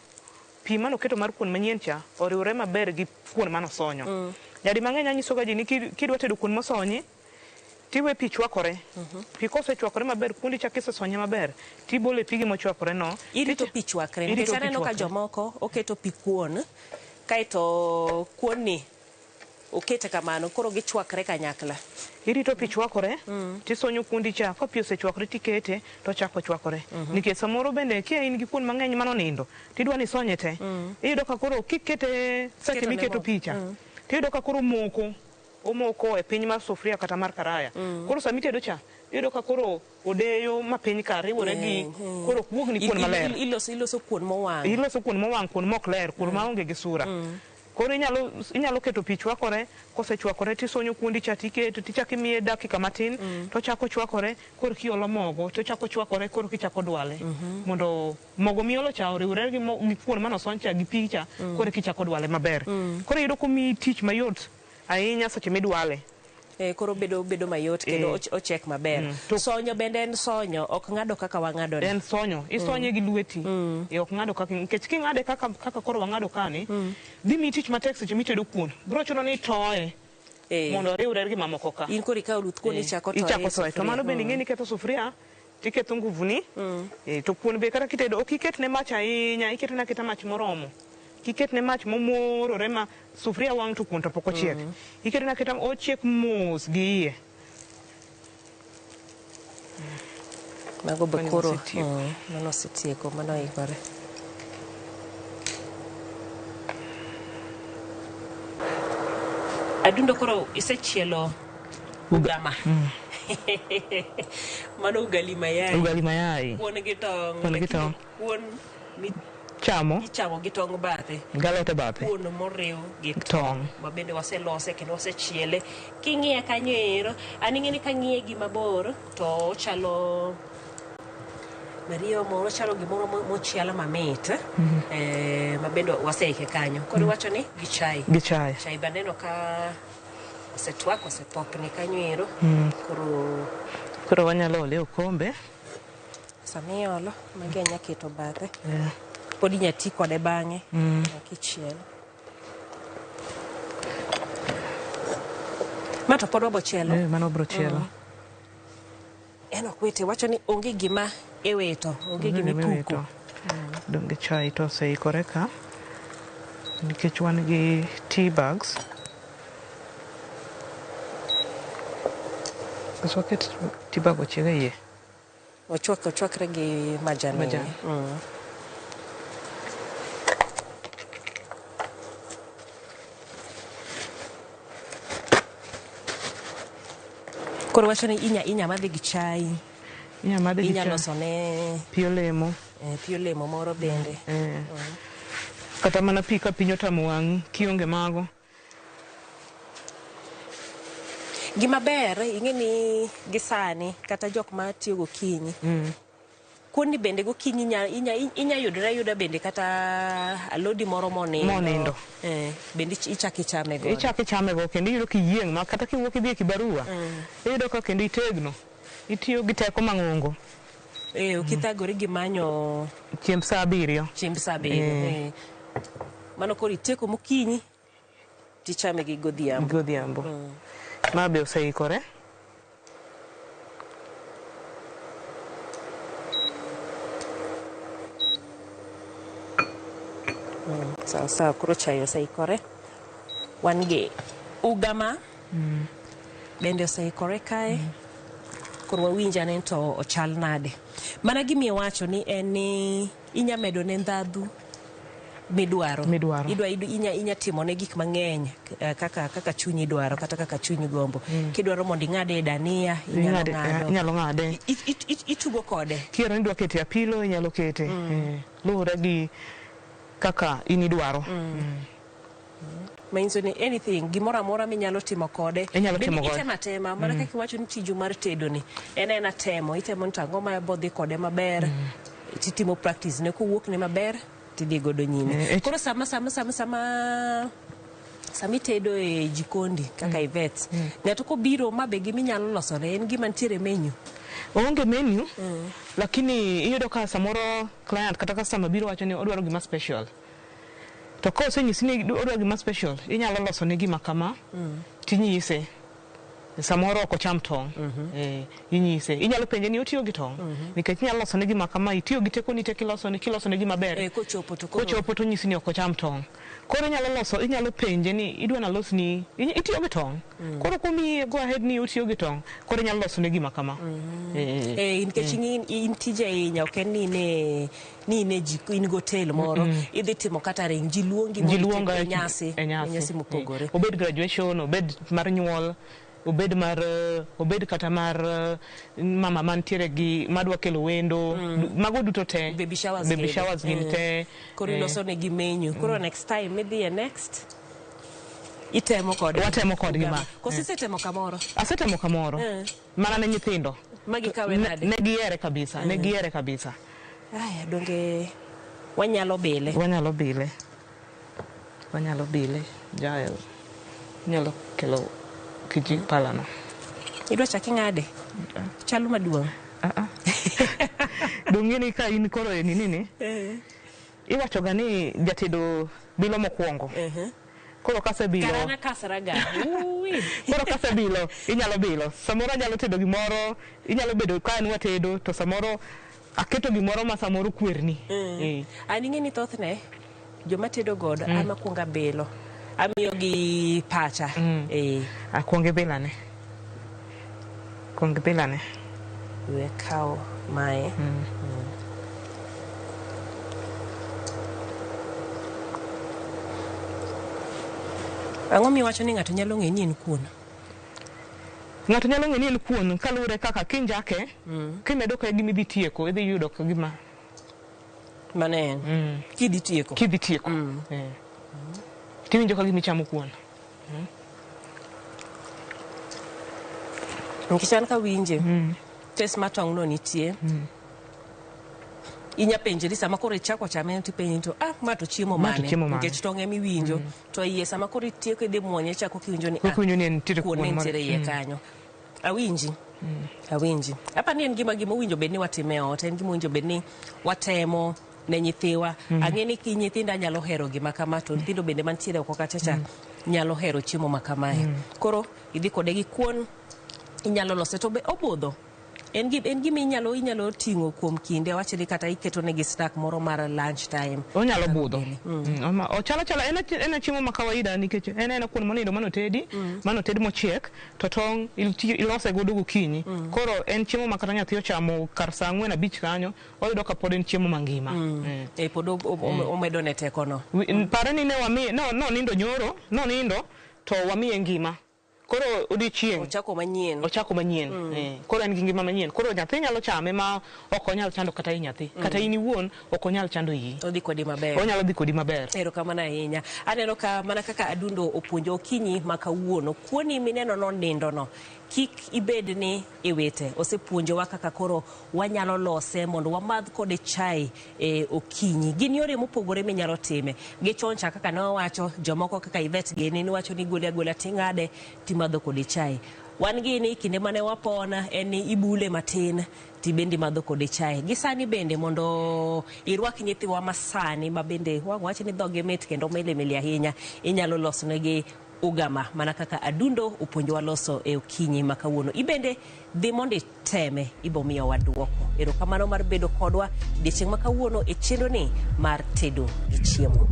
pi manoketo mar kuon manyien cha oriwre maber gi kuon manosonyo. Nyadi mang'eny anyiso ga ji ni kidwa tedo kuon mosonyi, tiwe pi chwakore. Pi kosechwakore maber, kuondi cha kisesonye maber, tibole pigi mochwakore no. Irito pi chwakre. Nikech aneno ka jomoko oketo pi kuon, kaito kuon ni okete kamano, koro gichwakre kanyakla. Irito pi chwakore, tisonyo kuondi cha, ka pi osechwakore tikete, to chako chwakore. Nikech samoro bende kia in gi kuon mang'eny manonindo, tidwa ni sonye te. Iyudo ka koro kikete seche miketo pi cha, tiyudo ka koro omoko e piny mar sufria kata mar karaya. Koro sami tedo cha, iyudo ka koro odeyo ma piny ka riwore gi koro kuog ni kuon maler. Iloso kuon mowang'. Iloso kuon mowang', kuon mok ler, kuon maonge gi sura. Koro inyalo keto pi chwakore, kosechwakore tisonyo kuondi cha tiketo, tichako imiye dakika matin, to chako chwakore, koro kiolo mogo, to chako chwakore, koro kichako dwale. Mondo mogo miolo cha oriwre gi kuon manosony cha gi pi cha, koro kichako dwale maber. Koro iyudo komiyi tich mayot ahinya seche midwale. Koro bedo mayot kendo ochek maber. Sonyo bende en sonyo, ok ng'ado kaka wang'ado ni. En sonyo, isonye gi lweti. Ok ng'ado kaka, nikech king'ade kaka koro wang'ado kani, dhi miyi tich matek seche mitedo kuon. Bro chuno ni itoye mondo oriwre gi mamoko ka. In koro ikawo oluth kuon ichako toye. To mano bende ing'eni ketho sufria, tiketho nguvuni. To kuon be kata kitedo ok iketne mach ahinya, iketne aketa mach moromo. Kiketne mach momorore ma sufria wang' to kuon to pok ochiek. Iketne aketa ochiek mos gi iye. Mago be koro mano osetieko, mano oikore. Adundo koro isechielo ugama. Mano ugali mayai. Ugali mayai. Kuon gi tong'. Kuon gi tong'. Kuon Ichamo gi tong' bathe. Galete bathe. Kuon moriw gi tong'. Ma bende waselose kendo wasechiele. King'iye kanyo ero, an ing'eni kang'iye gi mabor to ochalo Mario moro chalo gimoro mochielo mamit. Ma bende waseike kanyo. Koro wacho ni gi chai. Gi chai. Chai bende no ka osetwak osepopni kanyo ero. Koro wanyalo ole okombe. Samiolo magi anya keto bathe. Pod inya ti kode bang'e kichielo. Mato pod wabo chielo. Mano bro chielo. En okwete wacho ni onge gima eweto, onge gima ipuko. Donge chai to oseikore ka. Nikech wan gi tea bags. Koso waket tea bag ochiega iye. Ochwakre gi majan. Koro wacho ni inya madhi gi chai. Inya loso ne pi olemo. Pi olemo moro bende. Kata mana pi ka piny otamo wang'i kionge mago. Gima ber ing'eni gi sani kata jok ma tiyo gokinyi. Kuon ni bende gokinyi inya yuda bende kata alodi moro monindo. Bende ichaki chame go. Ichaki chame go kendo iyudo kiyieng' ma kata kiwuok idhi e kibarua. Iyudo ka kendo itegno. Itiyo gi teko mang'ongo. Ukithagori gi manyo chiemb saa 7. Chiemb saa 7. Mano koro itieko mokinyi tichame gi godhiambo. Ma be oseikore. Sawa koro chai oseikore. Wan gi ugama bende oseikore kae. Koro wawinja ne to ochal nade. Mana gimi wacho ni en ni inya medo ne ndhadhu midwaro. Inya timo ne gik mang'eny kaka chunyi dwaro kata kaka chunyi gombo. Kidwaro mondo ing'ade dania inyalo ng'ade. Itugo kode. Kiero ni dwa kete apilo inyalo kete. Luwore gi kaka inidwaro. Means ni anything gimora mora minyalo timo kode. Itema mana kaka iwacho ni tiju mar tedo ni en atemo itemo ntango ma bodhi kode maber. Titimo practice ne kuwuok ne maber tidhi godo nyime. Koro sama tedo e jikondi kaka Ivets. Ng'ato kobiro mabe giminyalo loso ne en gima ntiere menu. Onge menu lakini iyudo ka samoro client kata customer biro wacho ni odwaro gima special. To kose nyisi ni odwaro gima special inyalo loso ne gima kama tinyise. Samoro ok ocham tong'. Inyise. Inyalo penje ni otiyo gi tong'. Nikech inyalo loso ne gima kama itiyo gi teko ni kiloso ne gima ber. Kochopo to nyisi ni ok ocham tong'. Koro inyalo penje ni idwa na los ni itiyo gi tong'. Koro kumi go ahead ni otiyo gi tong'. Koro inyalo loso ne gima kama. Nikech in tije inya ok en ni ne jiko in go hotel moro idhi timo kata ring ji luongi e nyasi mopogore. Obed graduation, obed mar nyuol. Obed kata mar mama mantiere gi madwa kelo wendo mago duto te baby showers gin te koro loso ne gi menu koro next time maybe next watemo kod gima kosetemo kamoro asetemo kamoro mana ne nyithindo magi kawe nade ne giere kabisa aya donge wanyalo bile jael nyalo kelo kiji palano. Idwa chaki ng'ade? Chalo maduong'. Dungini ka in koro e nini? Iwacho ga ni jatedo bilo mokwongo. Koro kasebilo. Karana kasaraga. Koro kasebilo, inyalo bilo. Samoro nyalo tedo gimoro, inyalo bedo ka en watedo to samoro aketo gimoro ma samoro kwerni. Aninge ni thothne joma tedo godo ama kuonga bilo. Amiyo gi pacha. Kuonge bilane. We kao mae. Ang'o miwacho ni ng'ato nyalo ng'e ni en kuon? Ng'ato nyalo ng'e ni en kuon kaluwore kaka kinjake kimedo ka gimi dhi tieko idhi yudo ka gima manen kidhi tieko tiwinjo ka gimi chamo kuon. Nkichan ka winje test matong no nitie. Inya penje ni sama koro ichako chame to penje to ma to chiemo mane nikech tong' emi winjo to iye sama koro itieko idhi muonye chako kiwinjo ni kuon nitiere iye kanyo. Awinji. Apa ni en gima winjo bedni watime ot en gima winjo bedni watemo ne nyithiwa. Ang'e ni ki nyithinda nyalo hero gima kama to nyithindo bende mantiere oko kachacha nyalo hero chiemo makamae. Koro idhi kode gi kuon inyalo lose to be obudho. En gima inyalo ting'o kuom kinde wacho ni kata iketo ne gi snack moro mar lunch time. Onyalo budho. Ochala en chiemo ma kawaida nikech en kuon monindo manotedi mochiek to tong' ilose godo gokinyi. Koro en chiemo ma kata nyathi ochamo kar saa 4-5 kanyo oyudo ka pod en chiemo mangima. Pod omedo ne teko no. Pare ni ne wamiye nindo nyoro to wamiye ngima. Koro odiochieng' ochako manyien. Koro en gi ngima manyien. Koro nyathi nyalo chame ma ok onyal chando kata i nyathi. Kata in iwuon ok onyal chando iyi. Odhi kodi maber. Onyalo dhi kodi maber. Erokamano ahinya. Aneno ka mana kaka Adundo opuonjo okinyi ma kawuono. Kuoni mineno no nindo no. Kik ibed ni iwite. Osepuonjowa kaka koro wanyalo lose mondo wamadh kode chai okinyi. Gin yore mopogore minyalo time. Gichoncha kaka ne wawacho jomoko kaka Ivets gini ni wacho ni gola ting'ade timadho kode chai. Wan gini kinde mane wapona en ni ibule matin tibendi madho kode chai. Gisani bende mondo irwak nyithiwa masani ma bende wacho ni dhoge mit kendo mele ahinya inyalo losnegi ugama mana kaka adundo upuonjo waloso e okinyi makawuono. Ibende dhi mondo teme ibomiyo waduoko. Erokamano mar bedo kodwa odiechieng' makawuono e chenro ni mar tedo gi chiemo.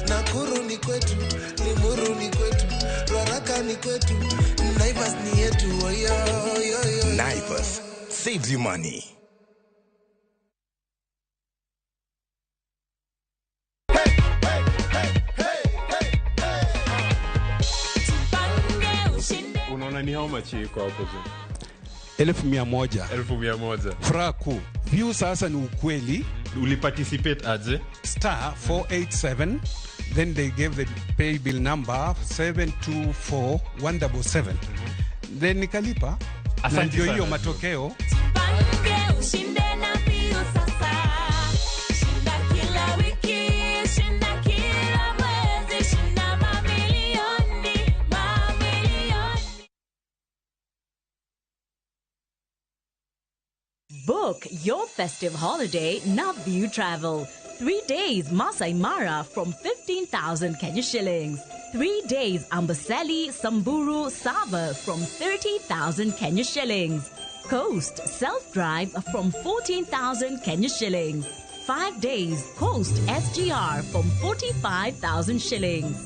Nakuru ni kwetu, Limuru ni kwetu, Ruaraka ni kwetu, Naivas ni yetu, Naivas saves you money. Unaona ni how much iko hapo juu? 1,100. 1,100. Furaha kuu. View sasa ni ukweli. Uliparticipate aje? *487. Then they gave the pay bill number 724,177. Then nikalipa. Na ndio hiyo matokeo. Book your festive holiday Navview Travel. 3 days Masai Mara from 15,000 Kenya shillings. 3 days Amboseli, Samburu, Saba from 30,000 Kenya shillings. Coast Self-Drive from 14,000 Kenya shillings. 5 days Coast SGR from 45,000 shillings.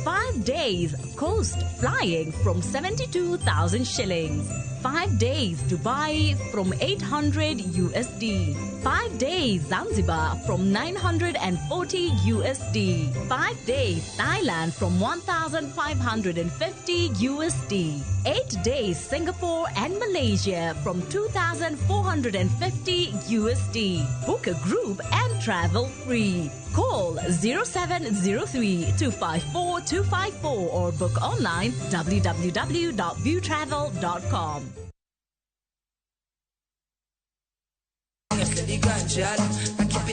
5 days Coast Flying from 72,000 shillings. 5 days Dubai from 800 USD. 5 days Zanzibar from 940 USD. 5 days Thailand from 1,550 USD. 8 days Singapore and Malaysia from 2,450 USD. Book a group and travel free. Call 0703-254-254 or book online www.viewtravel.com.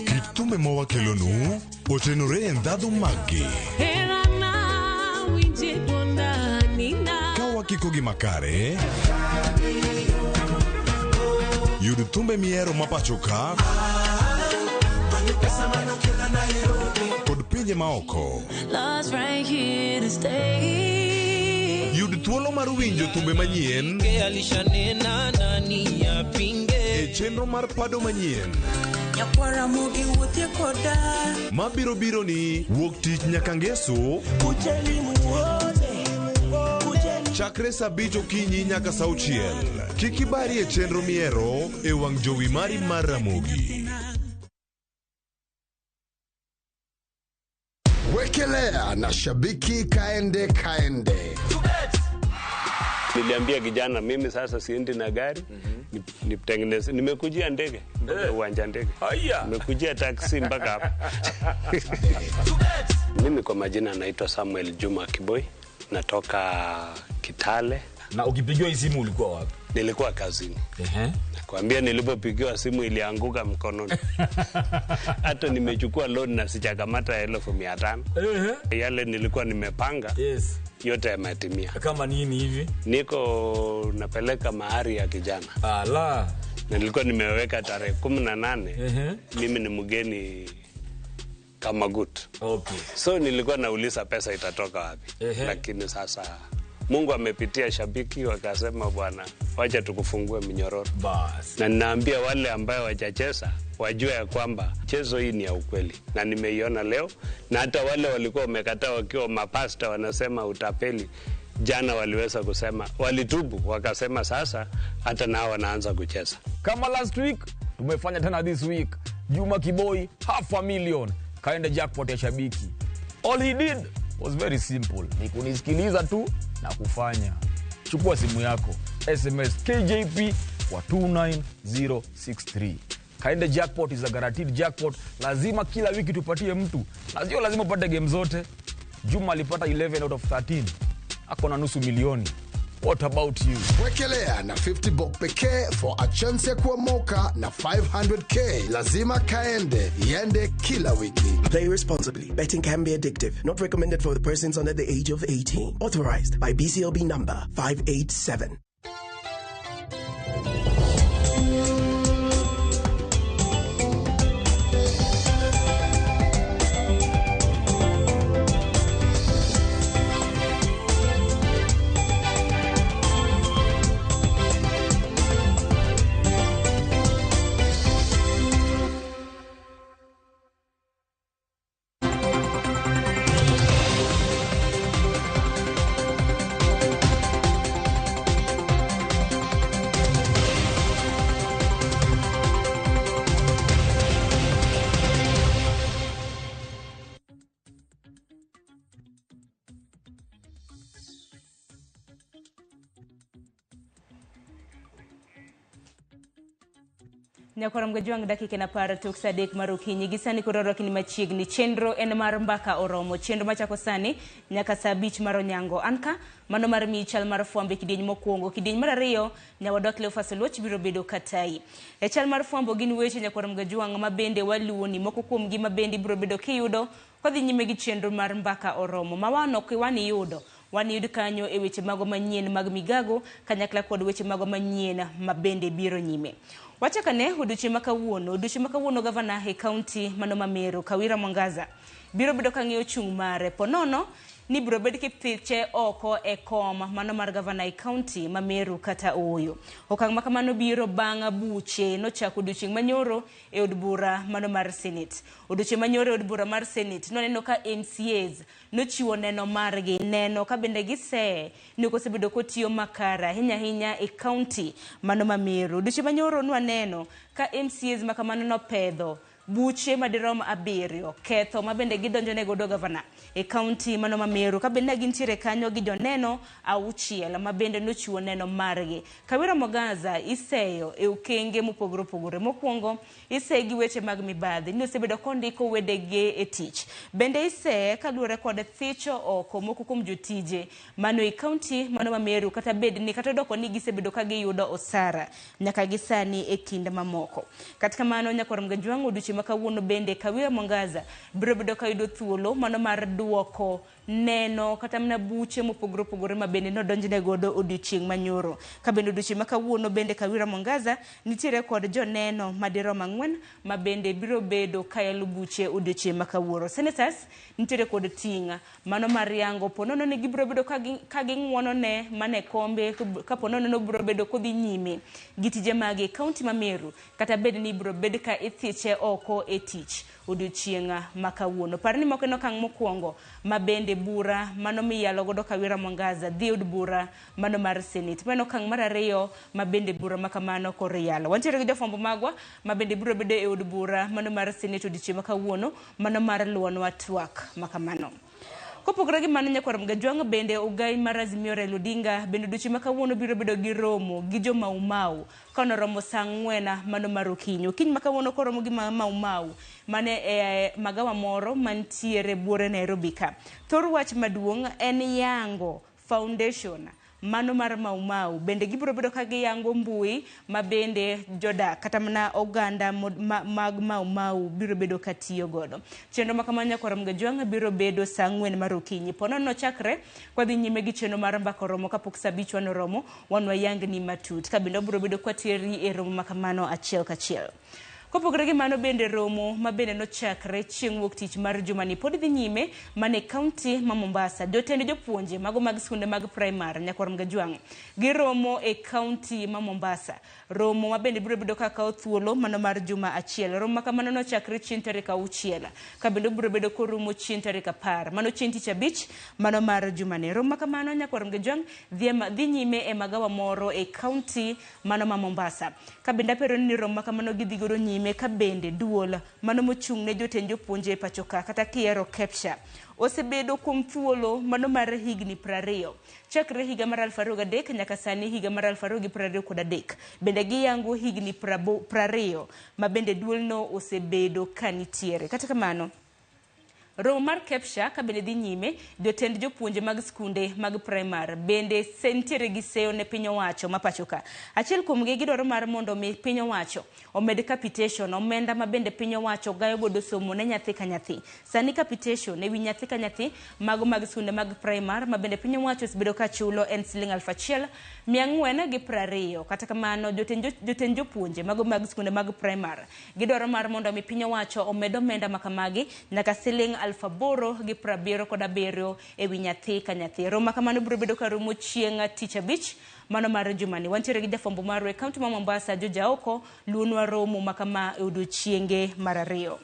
Kitume mowa kelonu, otenore endado magi. Kawa kikogi makare. Yudutumbe miero mapachoka. Kod pinje maoko. Yud thuolo mar winjo thumbe manyien e chenro mar pado manyien mabiro biro ni wuok tich nyaka ngeso chakre saa 5 okinyi nyaka saa 6. Kik ibari e chenro miero e wang' jowi mari mar Ramogi. Wekelea na shabiki kaende. Niliambia kijana mimi sasa siendi na gari, nitengeneze. Nimekujia ndege, uwanja ndege. Nimekujia taksi mpaka hapa. Mimi kwa majina naitwa Samuel Juma Kiboi, natoka Kitale. Na ukipigiwa simu ulikuwa wapi? Nilikuwa kazini. Nakwambia nilipopigiwa simu ilianguka mkononi. Hata nimechukua loan na sijakamata 1,500. Yale nilikuwa nimepanga. Yote yametimia. Kama nini hivi? Niko napeleka mahari ya kijana. Ala. Nilikuwa nimeweka tarehe 18. Mimi ni mgeni kama gut. Okay. So nilikuwa nauliza pesa itatoka wapi. Lakini sasa Mungu amepitia shabiki wakasema bwana, wacha tukufungue minyororo. Na ninaambia wale ambao wajacheza wajue ya kwamba chezo hii ni ya ukweli, na nimeiona leo, na hata wale walikuwa wamekataa wakiwa mapasta wanasema utapeli, jana waliweza kusema, walitubu wakasema sasa hata nao wanaanza kucheza. Kama last week tumefanya tena this week. Juma Kiboi $500,000 kaenda jackpot ya shabiki. All he did was very simple, ni kunisikiliza tu na kufanya. Chukua simu yako, SMS KJP kwa 29063. Kaenda jackpot is a guaranteed jackpot. Lazima kila wiki tupatie mtu, na sio lazima upate game zote. Juma alipata 11 out of 13, ako na nusu milioni. What about you? Wekelea na 50 bob pekee for a chance ya kuomoka na 500k. Lazima kaende, yende kila wiki. Play responsibly. Betting can be addictive. Not recommended for the persons under the age of 18. Authorized by BCLB number 587. Nyakora mgajwang dakika na para tok sadek marukinyi gisani kororo kini machiegni chenro en mar mbaka oromo chenro machako sani nyaka saa 5 mar onyango anka mano mar michal mar fwambe kidieny mokwongo kidieny mar ariyo nyawadok Leofas Oluoch biro bedo katai e chal mar fwambo gin weche nyakora mgajwang mabende waluoni moko kuom gi mabende biro bedo kiyudo kodhi nyime gi chenro mar mbaka oromo mawano kiwani yudo wani yud kanyo e weche mago manyien mag migago kanyakla kod weche mago manyien mabende biro nyime. Wachakane odiochieng' makawuono gavana e kaunti mano ma Meru Kawira Mwangaza biro bedo kang'iyo chung' mare ponono ni biro bedo kithiche oko e kom mano mar gavana e kaunti ma Meru kata Oyo. Okang' makamano biro bang' buche nochako odiochieng' manyoro e od bura mano mar Senate. Odiochieng' manyoro e od bura mar Senate noneno ka MCAs nochiwo neno margi neno ka bende gise ni osebedo kotiyo makara ahinya e kaunti mano ma Meru. Odiochieng' manyoro nwaneno ka MCAs makamano nopedho buche madirom 7 ketho mabende gidonjone godo gavana e kaunti mano ma Meru ka bende gintiere kanyo gi joneno 6 mabende nochiwo neno margi. Kawira Mwangaza iseyo e okenge mopogore opogore. Mokwongo ise gi weche mag mibadhi ni osebedo kondiko wedege e tich. Bende ise kaluwore kod thicho oko moko kuom jotije mano e kaunti mano ma Meru kata bed ni kata doko ni gisebedo ka giyudo osara nyaka gisani e kinde mamoko. Katika mano nyakora mgajwang' odiochieng' makawuono bende Kawira Mwangaza biro bedo ka yudo thuolo mano mar duoko neno kata mna buche mopogore opogore mabende nodonjne godo odiochieng' manyoro. Ka bende odiochieng' makawuono bende Kawira Mwangaza nitiere kod joneno madirom 4 mabende biro bedo ka yalo buche odiochieng' makawuono. Senators nitiere kod tinga mano mar yango ponono ni gibiro bedo ka ging'wono ne mane kombe ka ponono no biro bedo kodhi nyime gitije magi kaunti ma Meru kata bed ni biro bedo ka ithiche oko e tich odiochieng' makawuono. Parni moko no kang' mokwongo mabende bura mano miyalo godo Kawira Mwangaza dhi od bura mano mar Senate. Mano kang' mar ariyo mabende bura makamano kor yalo. Wantiere gi jofwambo magwa mabende biro bedo e od bura mano mar Senate odiochieng' makawuono mano mar luonwa twak makamano. Kopogore gi mano nyakora mgajwang' bende Ogai mar Azimio Raila Odinga bende odiochieng' makawuono biro bedo gi romo gi jo Maumau kono romo saa 4 mano mar okinyi. Okinyi makawuono koromo gi Maumau mane e magawa moro mantiere buore Nairobi ka. Thor wach maduong' en yango foundation mano mar Maumau bende gibiro bedo ka giyango mbui mabende joda kata mana oganda mag Maumau biro bedo katiyo godo. Chenro makamano nyakora mgajwang' biro bedo saa 4 mar okinyi. Ponono chakre kwa dhi nyime gi chenro mar mbaka romo kapok saa 5 wanoromo wanwa yang ni matut ka bende biro bedo kwatieri e romo makamano achiel kachiel. Kopogore gi mano bende romo ma bende nochakre chieng' wuok tich mar jumani pod dhi nyime mane kaunti ma Mombasa. Jotend jopuonje mago mag skunde mag primary Nyakwar Mgajwang' giromo e kaunti ma Mombasa. Romo ma bende biro bedo kaka thuolo mano mar juma achiel. Romo ma kamano nochakre chieng' tarik 6 ka bende biro bedo korumo chieng' tarik 10 mano chieng' tich abich mano mar jumani. Romo ma kamano Nyakwar Mgajwang' dhi nyime e magawa moro e kaunti mano ma Mombasa. Ka bende apero ni romo ma kamano gidhi godo nyime ka bende duol mano mochung' ne jotend jopuonje pachoka kata kiero Kepsha osebedo kuom thuolo mano mar higni 20 chakre higa mar 2003 nyaka sani higa mar 2023 bende giyango higni 20 ma bende duolno osebedo kanitiere. Kata kamano romo mar Kepsha ka bende dhi nyime jotend jopuonje mag skunde mag primary bende sentiere gi seyo ne piny owacho ma pachoka. Achiel kuom gi gidwaro mar mondo mi piny owacho omed capitation omenda ma bende piny owacho gayo godo somo ne nyathi ka nyathi. Sani capitation ewi nyathi ka nyathi mago mag skunde mag primary ma bende piny owacho osebedo ka chulo en Sh1,420. Kata kamano jotend jopuonje mago mag skunde mag primary gidwaro mar mondo mi piny owacho omed omenda makamagi nyaka Sh877 ewi nyathi ka nyathi. Romo kamano biro bedo karumo chieng' tich abich mano mar jumani. Wantiere gi jafwambo marwa e kaunti ma Mombasa Joja Oko luonwa romo makama e odiochienge mar 2.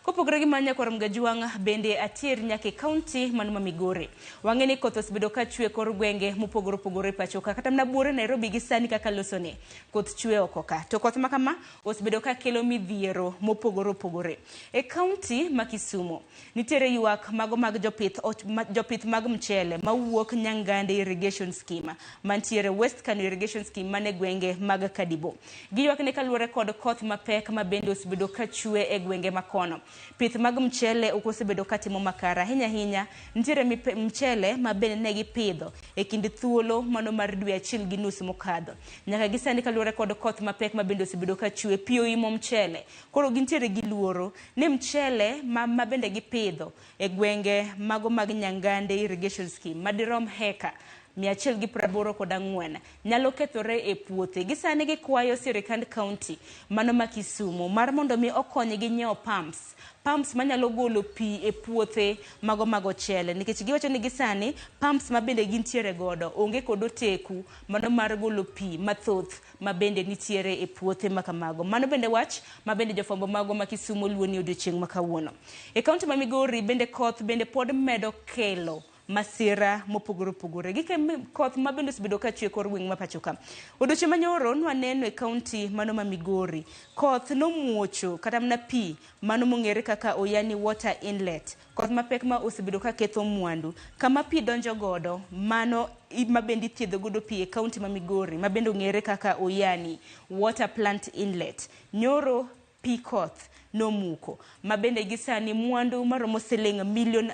Kopogore gi manya Nyakwar Mgajwang' bende atier nyaka kaunti mano ma Migori. Wang'eni koth osebedo ka chwe kor gwenge mopogore opogore pachoka kata mana buore Nairobi gi sani kaka losone koth chwe oko ka. To koth makama osebedo ka kelo midhiero mopogore opogore. E kaunti ma Kisumu nitiere ywak mago mag jopith mag mchele mawuok Nyangande irrigation scheme mantiere West Kano irrigation scheme mane gwenge mag Kadibo. Giywak ne kaluwore kod koth mapek ma bende osebedo ka chwe e gwenge makono. Pith mag mchele okosebedo katimo makara hinya nitiere mchele ma bende ne gipidho e kind thuolo mano mar dwe 1.5 mokadho nyaka gisani kaluwore kod koth mapek ma bende osebedo ka chwe pio imo mchele koro gintiere gi luoro ne mchele ma bende gipidho e gwenge mago mag Nyangande irrigation scheme madirom heka 184 nyalo kethore e puothe. Gisani gikwayo sirikand county mano ma Kisumu mar mondo mi okony gi nyiewo pumps manyalo golo pi e puothe mago chele nikech giwacho ni gisani pumps ma bende gintiere godo onge kod oteku mano mar golo pi mathoth ma bende nitiere e puothe makamago. Mano bende wach ma bende jofwambo mago ma Kisumu luoni odiochieng' ma kawuono. E kaunti ma Migori bende koth bende pod medo kelo masira mopogore opogore. Gike koth ma bende osebedo ka chwe kor gweng' ma pachoka. Odiochieng' manyoro nwaneno e kaunti mano ma Migori koth nomuocho kata mana pi mano mong'ere kaka Oyani water inlet. Koth mapek ma osebedo ka ketho mwandu kama pi donjo godo mano ma bende thiedho godo pi e kaunti ma Migori ma bende ong'ere kaka Oyani water plant inlet. Nyoro pi koth nomuko ma bende gisani mwandu maromo siling' 5 million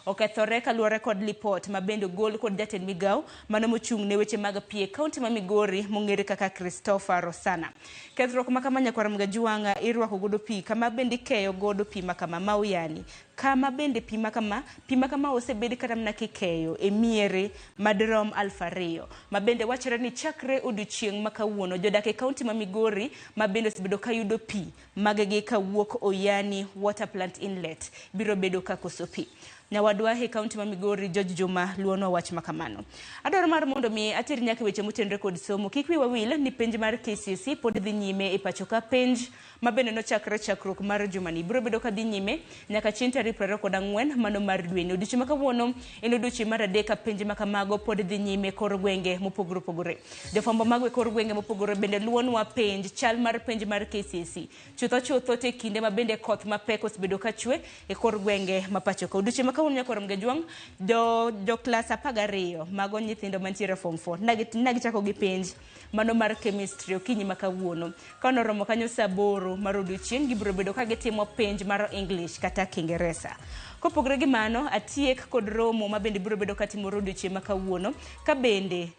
okethore kaluwore kod lipot ma bende gol kod jatend migao mano mochung' ne weche mag pi e kaunti ma Migori mong'ere kaka Christopher Rosana. Kethruok ma kama Nyakwar Mgajwang' irwako godo pi kama bende keyo godo pi makama ma Oyani kama bende pi makama osebedi kata mana kikeyo e miere madirom 2,000 ma bende wachore ni chakre odiochieng' ma kawuono jodak e kaunti ma Migori ma bende osebedo ka yudo pi magegi kawuok Oyani water plant inlet biro bedo ka koso pi. Nyawadwa e kaunti ma Migori George Juma luono wach makamano. Adwaro mar mondo mi atiri nyaka weche motenre kod somo kik wiwa wil ni penj mar KCSE pod dhi nyime e pachoka. Penj ma bende nochakre chakruok mar jumani biro bedo ka dhi nyime nyaka chieng' tarik 24 mano mar dweni. Odiochieng' ma kawuono en odiochieng' mar 3 ka penj makamago pod dhi nyime kor gwenge mopogore opogore. Jofwambo mago e kor gwenge mopogore bende luonwa penj chal mar penj mar KCSE chutho te kinde ma bende koth mapek osebedo ka chwe e kor gwenge ma pachoka. Odiochieng' kawuono Nyakwar Mgajwang' jo klas 12 mago nyithindo mantiere form 4 nagichako gi penj mano mar chemistry okinyi ma kawuono ka noromo kanyo saa 8 mar odiochieng' gibiro bedo ka gitimo penj mar English kata Kiingereza. Kopogore gi mano atiek kod romo ma bende biro bedo ka timo odiochieng' ma kawuono ka bende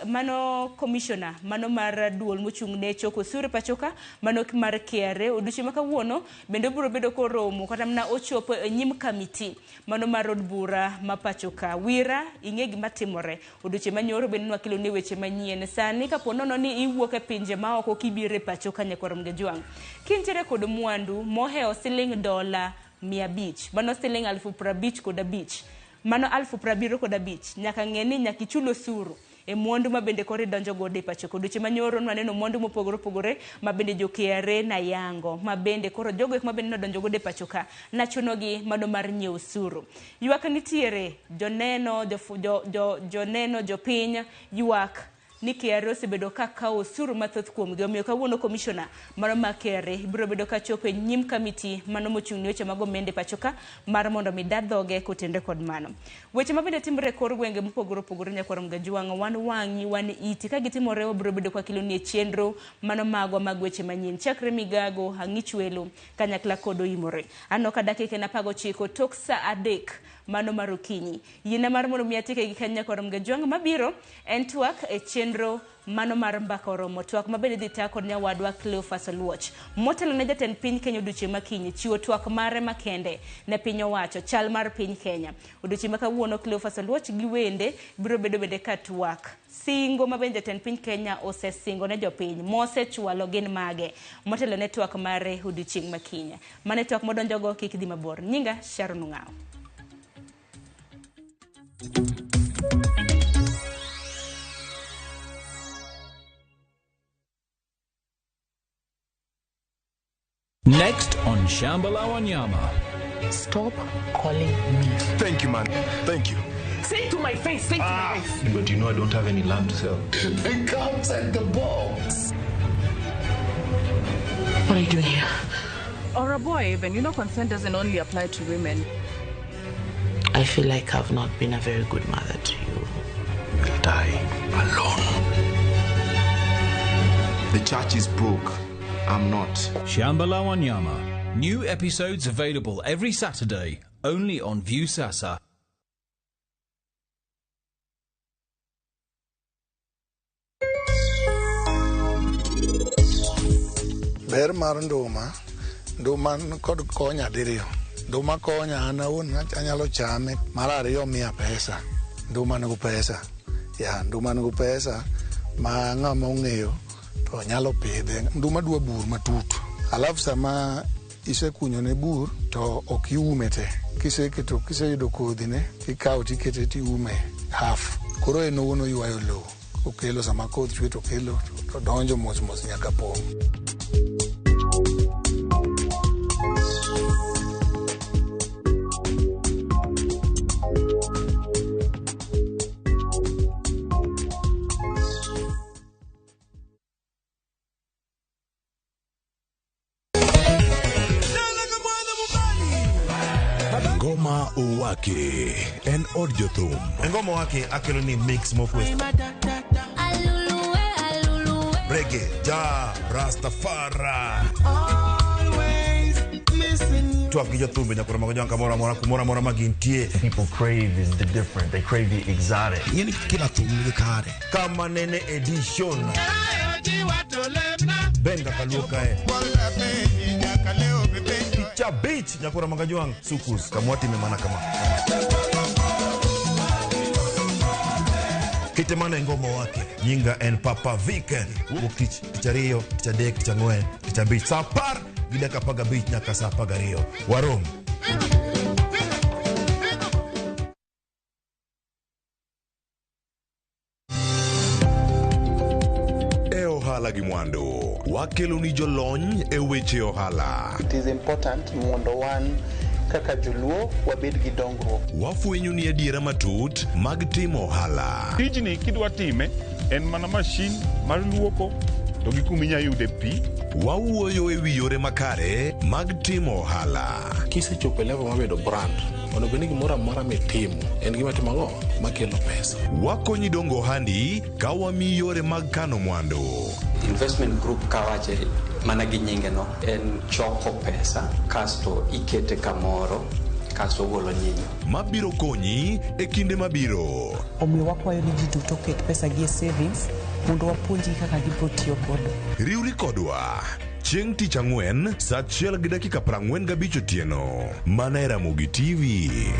mano commissioner mano mar duol mochung'ne choko osuru pachoka mano mar KRA odiochieng' ma kawuono bende biro bedo koromo kata mana ochopo e nyim kamiti mano mar od bura ma pachoka. Wira ing'e gima timore odiochieng' manyoro bende nwakelo ne weche manyien sani kapo nono ni iwuok e pinje ma oko kibiro e pachoka nyakwarom Gajwang'. Kintiere kod mwandu moheo siling $500 mano siling 55,000 mano 75,000 nyaka ng'eni nyaka ichul osuru e mwandu ma bende kori donjo godo e pachoka. Odiochieng' manyoro nwaneno mwandu mopogore opogore ma bende jo KRA na yango ma bende koro jogo ma bende nodonjo godo e pachoka nachunogi mano mar nyiewo osuru. Ywak nitiere joneno jopiny ywak ni KRA osebedo ka kawo osuru mathoth kuomgi. Omiyo kawuono commissioner mano ma KRA biro bedo ka chopo e nyim kamiti mano mochung'ne weche mag omenda pachoka mar mondo mi dadhoge kotende kod mano. Weche ma bende timore e kor gwenge mopogore opogore nyakwarom Gajwang', wan wang'i wan iti ka gitimore obiro bedo kwa kilo ni chenro mano magwa mag weche manyien chakre migago ang'ich welo kanyakla kod oimore. Ano ka dakika na 19 tok saa 3 mano mar okinyi. Yiena mar mondo mi atike gi kanya nyakwarom Gajwang' mabiro en twak e chenro mano mar mbaka oromo twak mabende dhi taa kod nyawadwa Cleophas Oluoch motelo ne jatend piny Kenya odiochieng' makinyi chiwo twak mare makende ne piny owacho chal mar piny Kenya. Odiochieng' makawuono Cleophas Oluoch gi wende biro bedo bende ka twak singo mabende jatend piny Kenya osesingo ne jopiny mosechwalo gin mage motelo ne twak mare odiochieng' makinyi. Mane twak modonjogo kik dhi mabor. Nyinga Sharon Ng'ao. Next on Shambhala Wanyama. Stop calling me. Thank you, man. Thank you. Say it to my face. Say it to my face. But you know I don't have any land to sell. Think outside the box. What are you doing here? Or a boy, even. You know, consent doesn't only apply to women. I feel like I've not been a very good mother to you. You'll die alone. The church is broke. I'm not. Shambhala Wanyama. New episodes available every Saturday, only on Viusasa. Ber mar nduma kod konya diriyo. Nduma konya an awuon anyalo chame. Mar ariyo miya pesa. Nduma nigi pesa. Nduma nigi pesa ma ng'ama ong'eyo to nyalo pidhe. Nduma dwa bur matut. Alafu sama isekunyo ne bur to ok iume te. Kiseyudo kodhine ikawo tikete tiume half. Koro en owuon oywayo lowo. Okelo sama koth chwe to kelo to donjo mos nyaka pong'. Ngoma Uwake en od jothum. Ngoma Uwake akelo ni mix mokwe. Reggae, ja, Rastafari. Twak gi jothumbe nyakwarom Gajwang' kamora magintie. People crave is the different. They crave the exotic. Yeni kila thum nigi kare. Kama nene edition. Benga kaluokae. Picha beach nyakwarom Gajwang' sukus kamwati memana kama. Kitemana ngoma wake nyinga en Papa Vic wuok tich ariyo tich adek tich ang'wen tich abich saa 10 gi dakika 15 nyaka saa 12 warom. Ohala gi mwandu wakelo ni jolony e weche ohala. It is important mondo wan kaka joluo wabed gi dongruok. Wafwenyo ni adiera matut mag timo ohala. Tijni kidwa time en mana mashin mar luoko to gi kuma inyalo yude pi. Wawuoyo e wi yore makare mag timo ohala. Kisechopo level mabedo brand, onego ni gimoro amora mitimo en gima timo ang'o makelo pesa. Wakonyi dongo ohandi ka wamiyi yore mag kano mwandu. Investment group kawache mana gi nyinge no en choko pesa kasto ikete kamoro kasto ogolo nyinyo. Mabiro konyi e kinde mabiro. Omiyo wakwayo ni ji duto ket pesa gi e savings mondo wapuonji kaka gibiro tiyo kodo. Riwri kodwa chieng' tich ang'wen saa 1:45 otieno. Mana e Ramogi TV.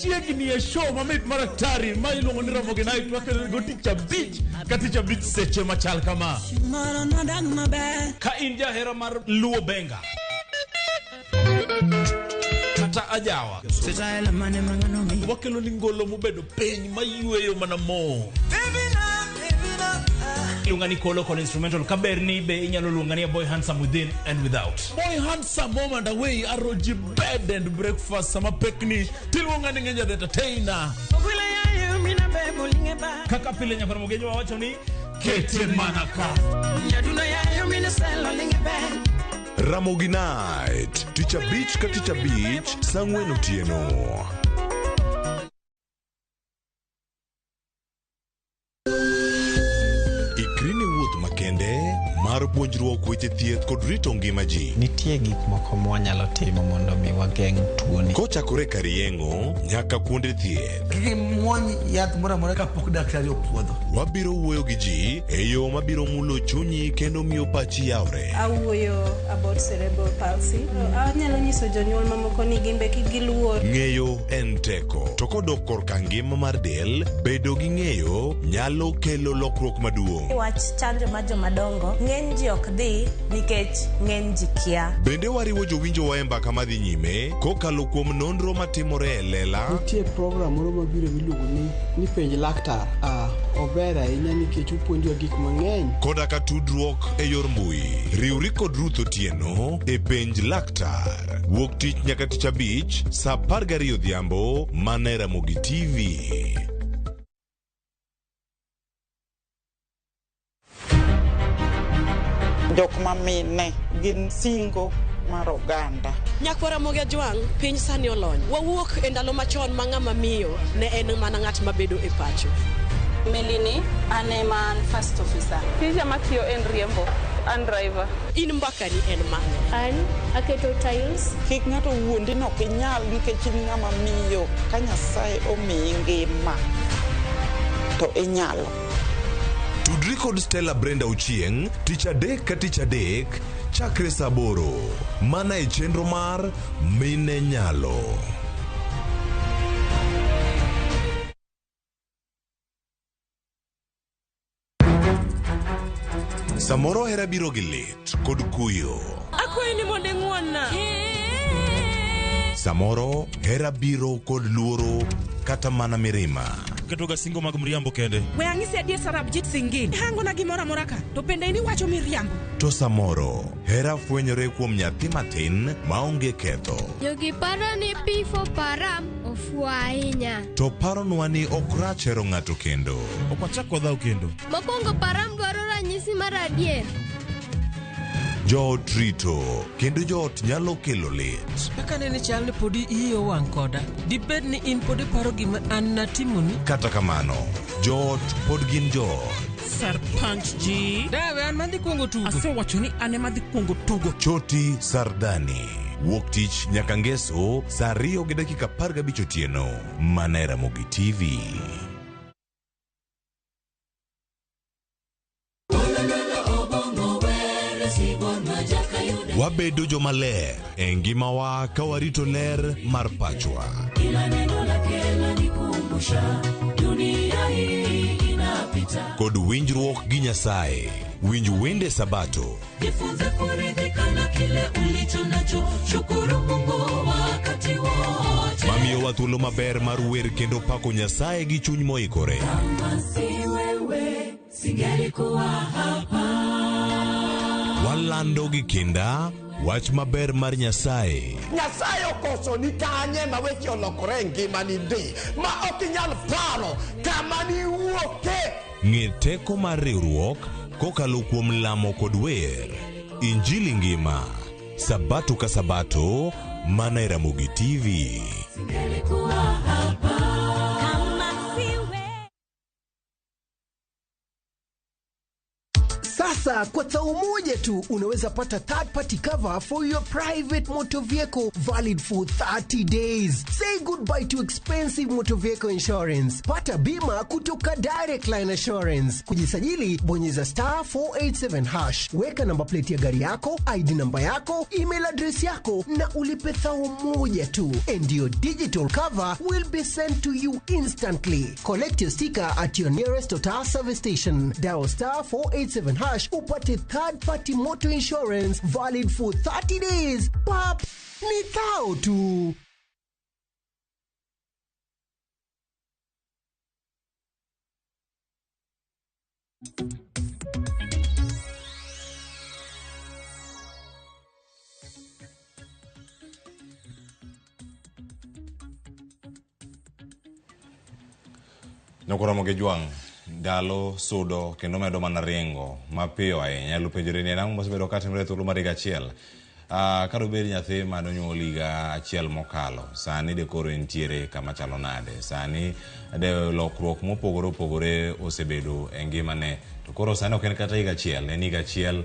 Chiegni e show mamit maraktari ma iluongo ni Ramogi Night wakelo go Teacher Beach ka Teacher Beach seche machal kama. Ka in jahera mar luo benga kata ajawa wakelo ni ngolo mobedo piny mayueyo mana mo. Lungani kolo instrumental kaberni be inyalo lungani Boy Handsome Within and Without. Boy Handsome moment away aroji bed and breakfast sama pekni tilungani ngenja the entertainer. Kaka pile nya Ramogi wacho ni kete manaka. Ramogi Night, Teacher Beach ka Teacher Beach, sang'wen otieno. Ikrini wuoth makende mar puonjruok weche thieth kod rito ngima ji. Nitie gik moko mwanyalo timo mondo mi wageng' tuoni. Kochakore kar yeng'o nyaka kuonde thieth. Kiki muony yath mora kapok daktari opuodho. Wabiro wuoyo gi ji e yo mabiro mulo chunyi kendo miyo pachi yawre. Awuoyo about cerebral palsy. Anyalo nyiso jonyuol mamoko ni gimbe kigiluor. Ng'eyo en teko. To kodok korka ngima mar del, bedo gi ng'eyo nyalo kelo lokruok maduong'. Wach chanjo ma jomadongo ng'eny ji ok dhi nikech ng'eny ji kia. Bende wariwo jowinjo wa e mbaka madhi nyime kokalo kuom nonro matimore e lela. Nitie program moro mabiro miluongo ni penj laktar. Ober ahinya nikech opuonjo gik mang'eny. Koda ka tudruok e yor mbui. Riwri kod Ruth Otieno e penj laktar. Wuok tich nyaka tich abich saa 12 odhiambo mana e Ramogi TV. Jok mamine gin singo mar oganda. Nyakwara Ramogi Jwang, piny sani olony. Wawuok e ndalo machon ma ng'ama miyo ne en mana ng'at mabedo e pacho. Melini, ane man first officer. Tija matiyo en riembo, an driver. In mbakani en mane? An aketo tiles. Kik ng'ato wuondi no kinyal nikech in ng'ama miyo. Ka Nyasaye omiyi ngima to inyalo. Tudri kod Stella Brenda Ochieng, tich adek ka tich adek, chakre saa 8, mana e chenro mar Mine Nyalo. Samoro hera biro gi lit kod kuyo. Akwayi ni mondo ng'wonna. Samoro hera biro kod luoro kata mana mirima. Ketoga singo mag mriambo kende. We ang'isi adier Sarabjit Singini. Hango na gimora mora ka. To pende ini wacho miriambo. To samoro hera fwenyore kuom nyathi matin maonge ketho. Jogi paro ni pifo param ofuo ahinya. To paronwa ni ok rach hero ng'ato kendo. Ok wachak wadhaw kendo. Mokwongo param dwaro ranyisi mar adier. Joot rito kendo joot nyalo kelo lit. Kaka nene chal ni podi iyo wang' koda. Dibed ni in podi paro gima an natimoni. Kata kamano, joot pod gin joot. Sarpanch ji. Dawe an madhi kuongo tugo. Asewacho ni ane madhi kuongo tugo. Choti Sardani. Wuok tich nyaka ngeso saa 2:15 otieno. Mana e Ramogi TV. Wabedo jomaler e ngimawa ka warito ler mar pachwa. Kod winjruok gi Nyasaye. Winj wende Sabato. Jifunze kuridhika na kile ulicho nacho. Shukuru Mungu wakati wote. Mamiyo wa thuolo maber mar wer kendo pako Nyasaye gi chuny moikore. Kama si wewe singelikuwa hapa. Walando gi kinda wach maber mar Nyasaye. Nyasaye okoso ni kanye ma weche olokore ngimani ndi ma ok inyal paro kama ni wuoke. Ng'e teko mar riwruok kokalo kuom lamo kod wer. Injili ngima Sabato ka Sabato mana e Ramogi TV. Singelikuwa hapa. Sasa kwa tao moja tu unaweza pata third party cover for your private motor vehicle valid for 30 days. Say goodbye to expensive motor vehicle insurance. Pata bima kutoka Direct Line Assurance. Kujisajili bonyeza *487#. Weka namba plate ya gari yako, ID namba yako, email address yako na ulipe thao moja tu. And your digital cover will be sent to you instantly. Collect your sticker at your nearest Total service station. Dial *487# upate third party motor insurance valid for 30 days. Pap, ni thao tu. Ramogi Juang dalo sudo kendo medo mana ringo mapiyo ahinya. Nyalo penjore ni nang'o mosebedo katimore thuolo mar higa achiel. Kado bed nyathi manonyuol higa achiel mokalo, sani de koro entiere kama chalo nade. Sani de lokruok mopogore opogore osebedo e ngimane. To koro sani ok en kata higa achiel, en higa achiel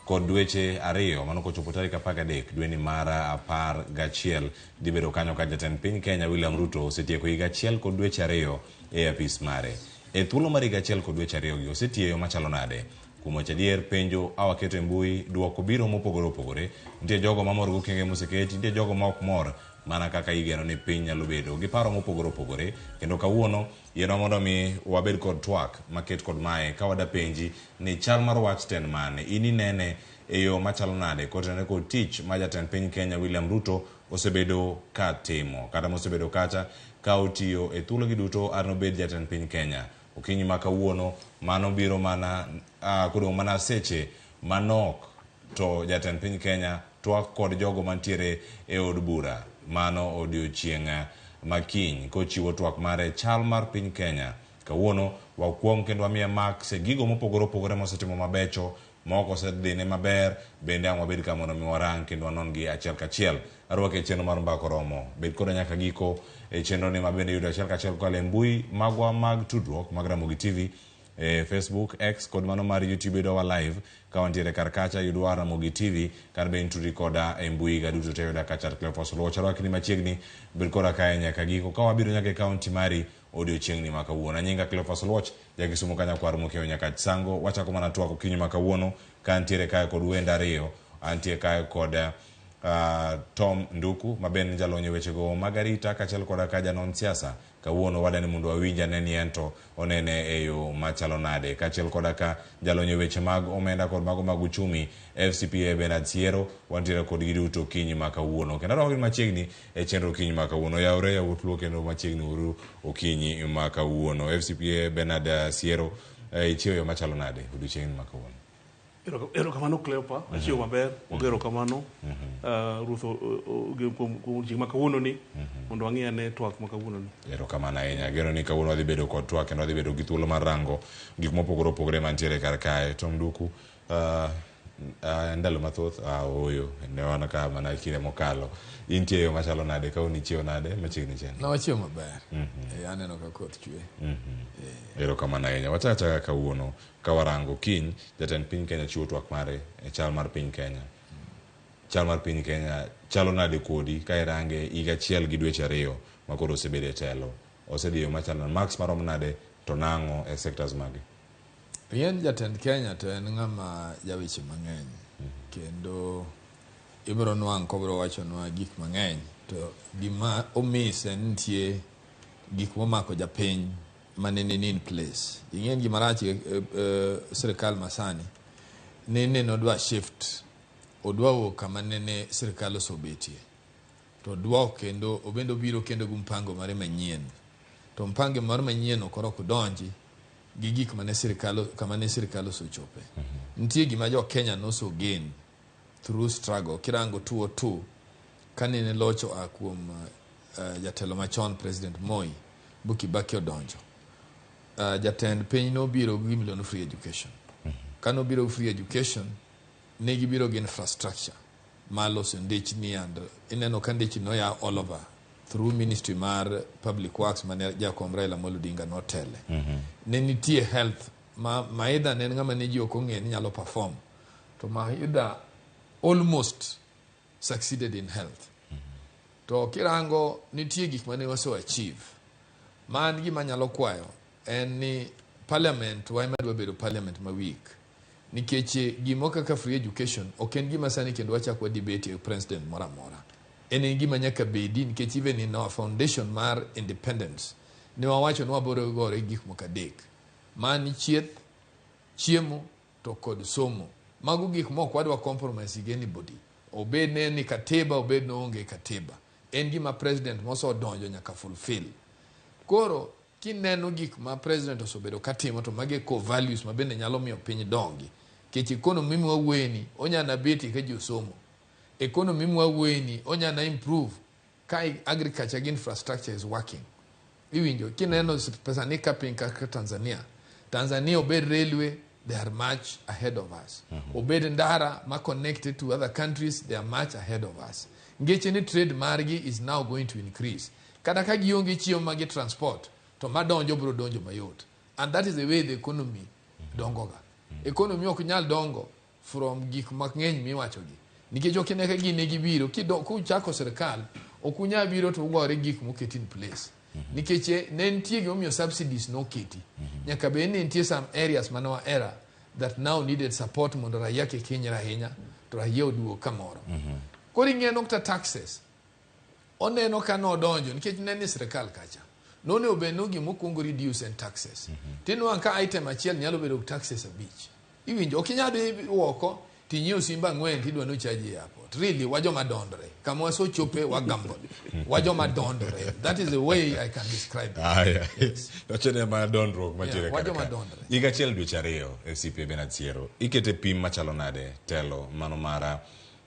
kod dweche ariyo, mano kochopo tarik 13 dwe ni mar 11 dibedo kanyo ka jatend piny Kenya William Ruto osetieko higa achiel kod dweche ariyo e apis mare. E thuolo mar higa achiel kod dweche ariyo gi osetiyo machalo nade. Kuom wacho adier, penjo awaketo e mbui, duoko biro mopogore opogore. Nitie jogo mamor gokenge moseketi, nitie jogo ma ok mor mana kaka igeno ni piny nyalo bedo gi paro mopogore opogore. Kendo kawuono yieno mondo mi wabed kod twak maket kod mae ka wada penji ni chal mar wach ten mane ini nene e yo machalo nade kotenore kod tich ma jatend piny Kenya William Ruto osebedo ka timo kata mosebedo kacha ka otiyo e thuolo gi duto arno bed jatend piny Kenya. Okinyi ma kawuono mano biro mana kodong' mana seche manok to jatend piny Kenya twak kod jogo mantiere e od bura. Mano odiochieng' makiny kochiwo twak mare chal mar piny Kenya. Kawuono wakuong kendo wamiye marks e gigo mopogore opogore mosetimo mabecho, moko osedhine maber, bende ang' wabed ka mondo mi warang kendo wanon gi achiel kachiel. Arwake chenro mar Mbako Romo. Bed koda nyaka giko e chenro ni mabende yudo achiel kachiel kwa mbui magwa mag tudruok mag Ramogi TV, Facebook, X kod mano mar YouTube do wa live ka wantiere kar kacha yudwa Ramogi TV kar ben tudi koda e mbui ga duto te yoda kacha Cleophas Locha rakni machiegni bed koda ka nyaka giko ka wabiro nyaka kaunti mari odiochieng'ni ma kawuono. Nyinga Cleophas Loch jakisumo kanya kwar mokeo nyaka sango. Wachako mana twako kinyo ma kawuono ka antiere kae kod wenda ariyo, antiere kae kod Tom Nduku maben jalonye weche go Margarita kachel koda ka janon siasa. Kawuono wadani mundu awinja neni ento onene eyo machalo nade kachel koda ka jalonye weche mag omenda kod mago mag uchumi FCPA Bernard Siero wantiere kod giduto kinyi ma kawuono. Kendo rawin machiegni e chenro kinyi ma kawuono yaure ya wutluo kendo machiegni uru okinyi ma kawuono. FCPA Bernard Siero ichiyo yo machalo nade odiochieng'ni ma kawuono. Ero kamano Cleopa, achiew maber, ogero kamano. Rutho kuom ma kawuono ni mondo wang'e ne twak ma kawuono ni. Ero kamano ahinya. Gero ni kawuono wadhi bedo kod twak kendo wadhi bedo gi thuolo mar rango gik mopogore opogore mantiere kar kae. Tom Nduku ndalo mathoth oyo ne wana ka mana kile mokalo. Intie yo machalo nade ka unichio nade machiegni chen. Na wachio maber. Aneno ka koth chwe. Ero kamano ahinya. Wachacha kawuono ka warango kiny jatend piny Kenya chiwo twak mare e chal mar piny Kenya. Chal mar piny Kenya chalo nade kodi ka irange higa achiel gi dweche ariyo ma koro osebedo e telo. Osedhiyo machalo max marom nade to nang'o e sectors mage. Yen jatend Kenya to en ng'ama jaweche mang'eny kendo ibro nwang' kobro wachonwa gik mang'eny to gima omise nitie gik momako japiny manene in place. Ing'en gima rach sirikal masani nene nodwa shift odwa kama nene sirikal osebetie to odwa kendo obendo biro kendo gumpango mare manyien to mpango mare manyien okoro kudonji gi gik mane sirikal kama ne sirikal osechope. Nitie gima jo Kenya noso gain through struggle kirango 202 kanene locho kuom jatelo machon President Moi Bukibaki odonjo. Jatend piny no biro gi million free education. Kano biro free education ne gibiro gi infrastructure maloso ndechni and ineno ka ndechni no ya all over through ministry mar public works mane Jakom Raila Odinga notele. Ne nitie health maidha ne ng'ama ne ji ok ong'e ni nyalo perform to maidha almost succeeded in health to kirango nitie gik mane waso achieve man gima nyalo kwayo en ni parliament wa madwa bedo parliament ma week nikech gimo kaka free education ok en gima sani kendo wachakwa debate e president mora mora en gima nyaka bedi nikech even in our foundation mar independence ne wawacho ni waboro gore gik moko adek mani chieth chiemo to kod somo mago gik moko wadwa compromise gi anybody obed ne ni katiba obed no onge katiba en gima president moso donjo nyaka fulfill koro kineno gik ma president osebedo katimo to mage core values ma bende nyalo miyo piny dongi kech economy mwa weni onyana beti ka josomo economy mwa weni onyana improve ka agriculture infrastructure is working iwinjo kineno pesa ni kapin ka Tanzania obed railway they are much ahead of us obed ndara ma connected to other countries they are much ahead of us ngeche ni trade margi is now going to increase kada ka gionge chiemo magi transport to madonjo bro donjo mayot and that is the way the economy dongoga economy ok nyal dongo from gik mang'eny miwachogi nikech ok ne ka gine gibiro kuchako serikal okunya biro to ugore gik moket in place nikech ne nitie gimomiyo subsidies noketi nyaka be ne nitie some areas manowa era that now needed support mondo raia ke kenyra ahinya to raia oduo kamoro koro ing'e nokta taxes oneno ka nodonjo nikech ne ni serikal kacha none obeno gimokwongo reduce and taxes tinwa ka item achiel nyalo bedo taxes abich iwinjo ok inyalo woko tinyiew simba ng'wen tidwa no chaji airport really wajo madondre kama waso chope wagambol wajo madondre that is the way I can describe it Dochene madondro matire wajo madondre iga chiel dweche ariyo FCP Benatsiero ikete pim machalo nade telo mano mara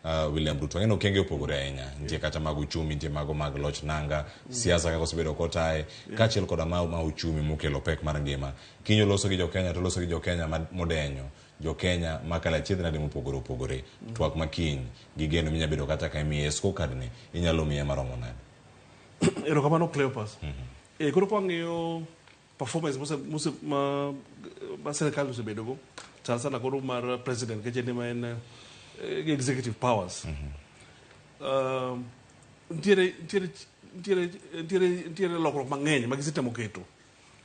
William Ruto ngeno kenge opogore ahinya nitie kata mag uchumi nitie mago mag loch nanga siasa kako sebedo kotae kachiel koda ma uchumi mukelo pek mar ngima kinyo loso gi jokenya to loso gi jokenya modenyo jokenya makala chiedhna de mopogore twak makiny gigeno minya bedo kata ka miye sko kadne inyalo miye maromo nade erokamano Cleopas koro kwang'iyo performance ma serikal osebedo go chal sana koro mar president kechende ma en executive powers ntiere lokruok mang'eny ma gisetemo keto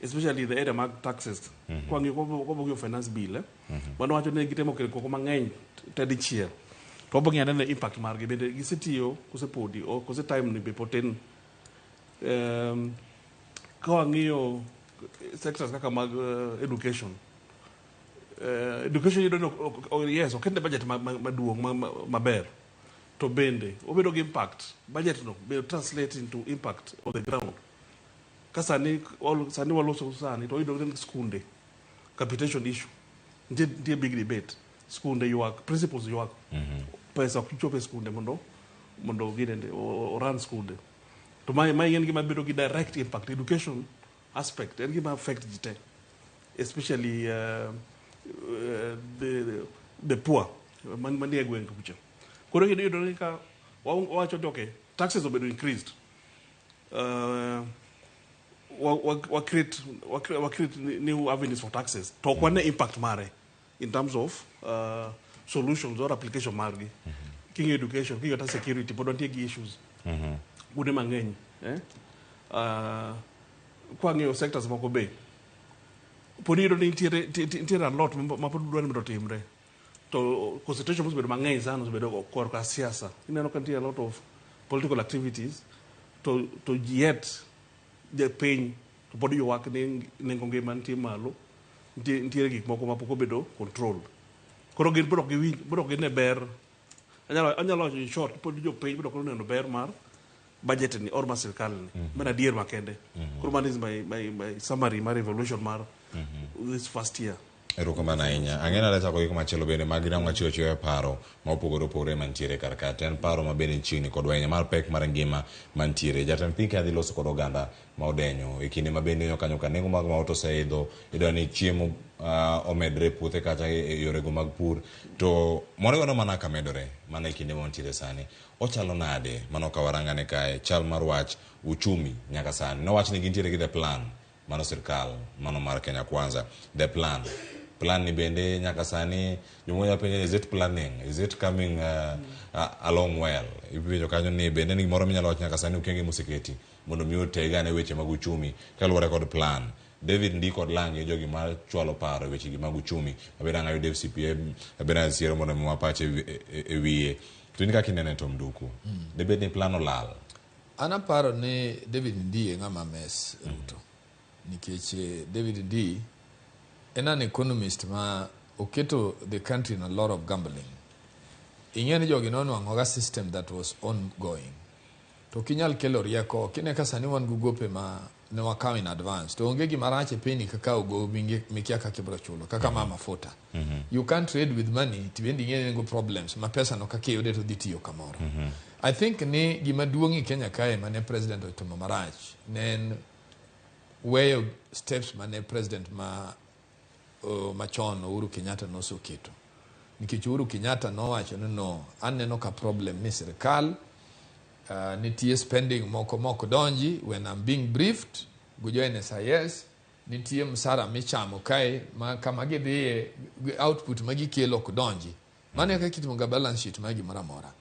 especially the area mag taxes kwang'iyo kobogiyo finance bill mano wacho ne gitemo keto koko mang'eny tadichiel to obog'i anene impact margi bende gisetiyo kosepodi kose time ni be poten kawang'iyo sectors kaka mag education yudo yes okende budget maduong' maber to bende obedo gi impact budget no be translate into impact on the ground ka sani waloso sani to oyudo ni skunde capitation issue ndiye big debate skunde ywak principles ywak pesa ok chope skunde mondo gidende o run skunde to mai en gima bedo gi direct impact education aspect en gima affect jite especially the poor mani e gwenge kucha koro yudo ni ka wacho to okay taxes obedo increased we create new avenues for taxes to kwane impact mare in terms of solutions or application margi king education king ata security pod ontie gi issues gude mang'eny kwang'iyo sectors moko be pod iyudo ni ntiere a lot ma pod dwani mondo timre to concentration mosebedo mang'eny sana osebedo korka siasa ineno ka ntiere a lot of political activities to yet the piny to pod ywak ni nengo ngima nitie malo ntiere gik moko mapok obedo control koro gin bro gin ne ber anyalo wacho in short pod jopiny bro neno ber mar budget ni or mar sirkal ni mana adier makende koro man is my summary mar evolution mar this first year erokamano ahinya ang'ena leta ko gik machielo bende magina machiwo e paro ma opogore mantiere kar ka en paro ma bende chiegni kod wenya mar pek mar ngima mantiere jatend piny kadhi loso kod oganda ma odenyo e kinde ma bende kanyo ka nengo mag maot oseidho idwa ni chiemo omedre puothe kata e yorego mag pur to moriwo no mana ka medore mana e kinde ma wantiere sani ochalo nade mano ka warangane kae chal mar wach uchumi nyaka sani nowach ni gintiere gi the plan mano sirkal mano mar Kenya Kwanza. The plan ni bende nyaka sani jomoya penye, is it planning, is it coming along well? Iwijo kanyo ni bende ni moro minyalo wacho nyaka sani ukenge museketi mondo mi otegane weche mag uchumi kaluwore kod plan. David ndi kod Lange jogi mar chwalo paro weche gi mag uchumi abeda ngayo Dave CPM abeda siero mondo mi wapache wiye to ni kaka inene to Mduku David ni plan olal. Ana paro ni David ndi ngama mes Ruto nikech David ndi en an economist ma oketo the country in a lot of gambling. Ingeni jogi nonwang'o system that was ongoing. To kinyal kelo rieko kine ka sani wan gugope ma ne wakaw in advance to onge gima rach e peni kaka ugo mikia kaka ibro chulo kaka mafuta. You can't trade with money to bendi ng'e problems ma pesa no kaka yude to dhi tiyo kamoro. I think ni gima duong' Kenya kae mane president otimo marach nen weyo steps mane president machon Uhuru Kenyatta nosoketo. Nikech Uhuru Kenyatta nowacho ni no aneno ka problem ni sirkal nitie spending moko donji when I'm being briefed gujo NSIS nitie msara michamo kae ma kama gidhiye output magikelo kudonji mane ka kitimo balance sheet magi maramora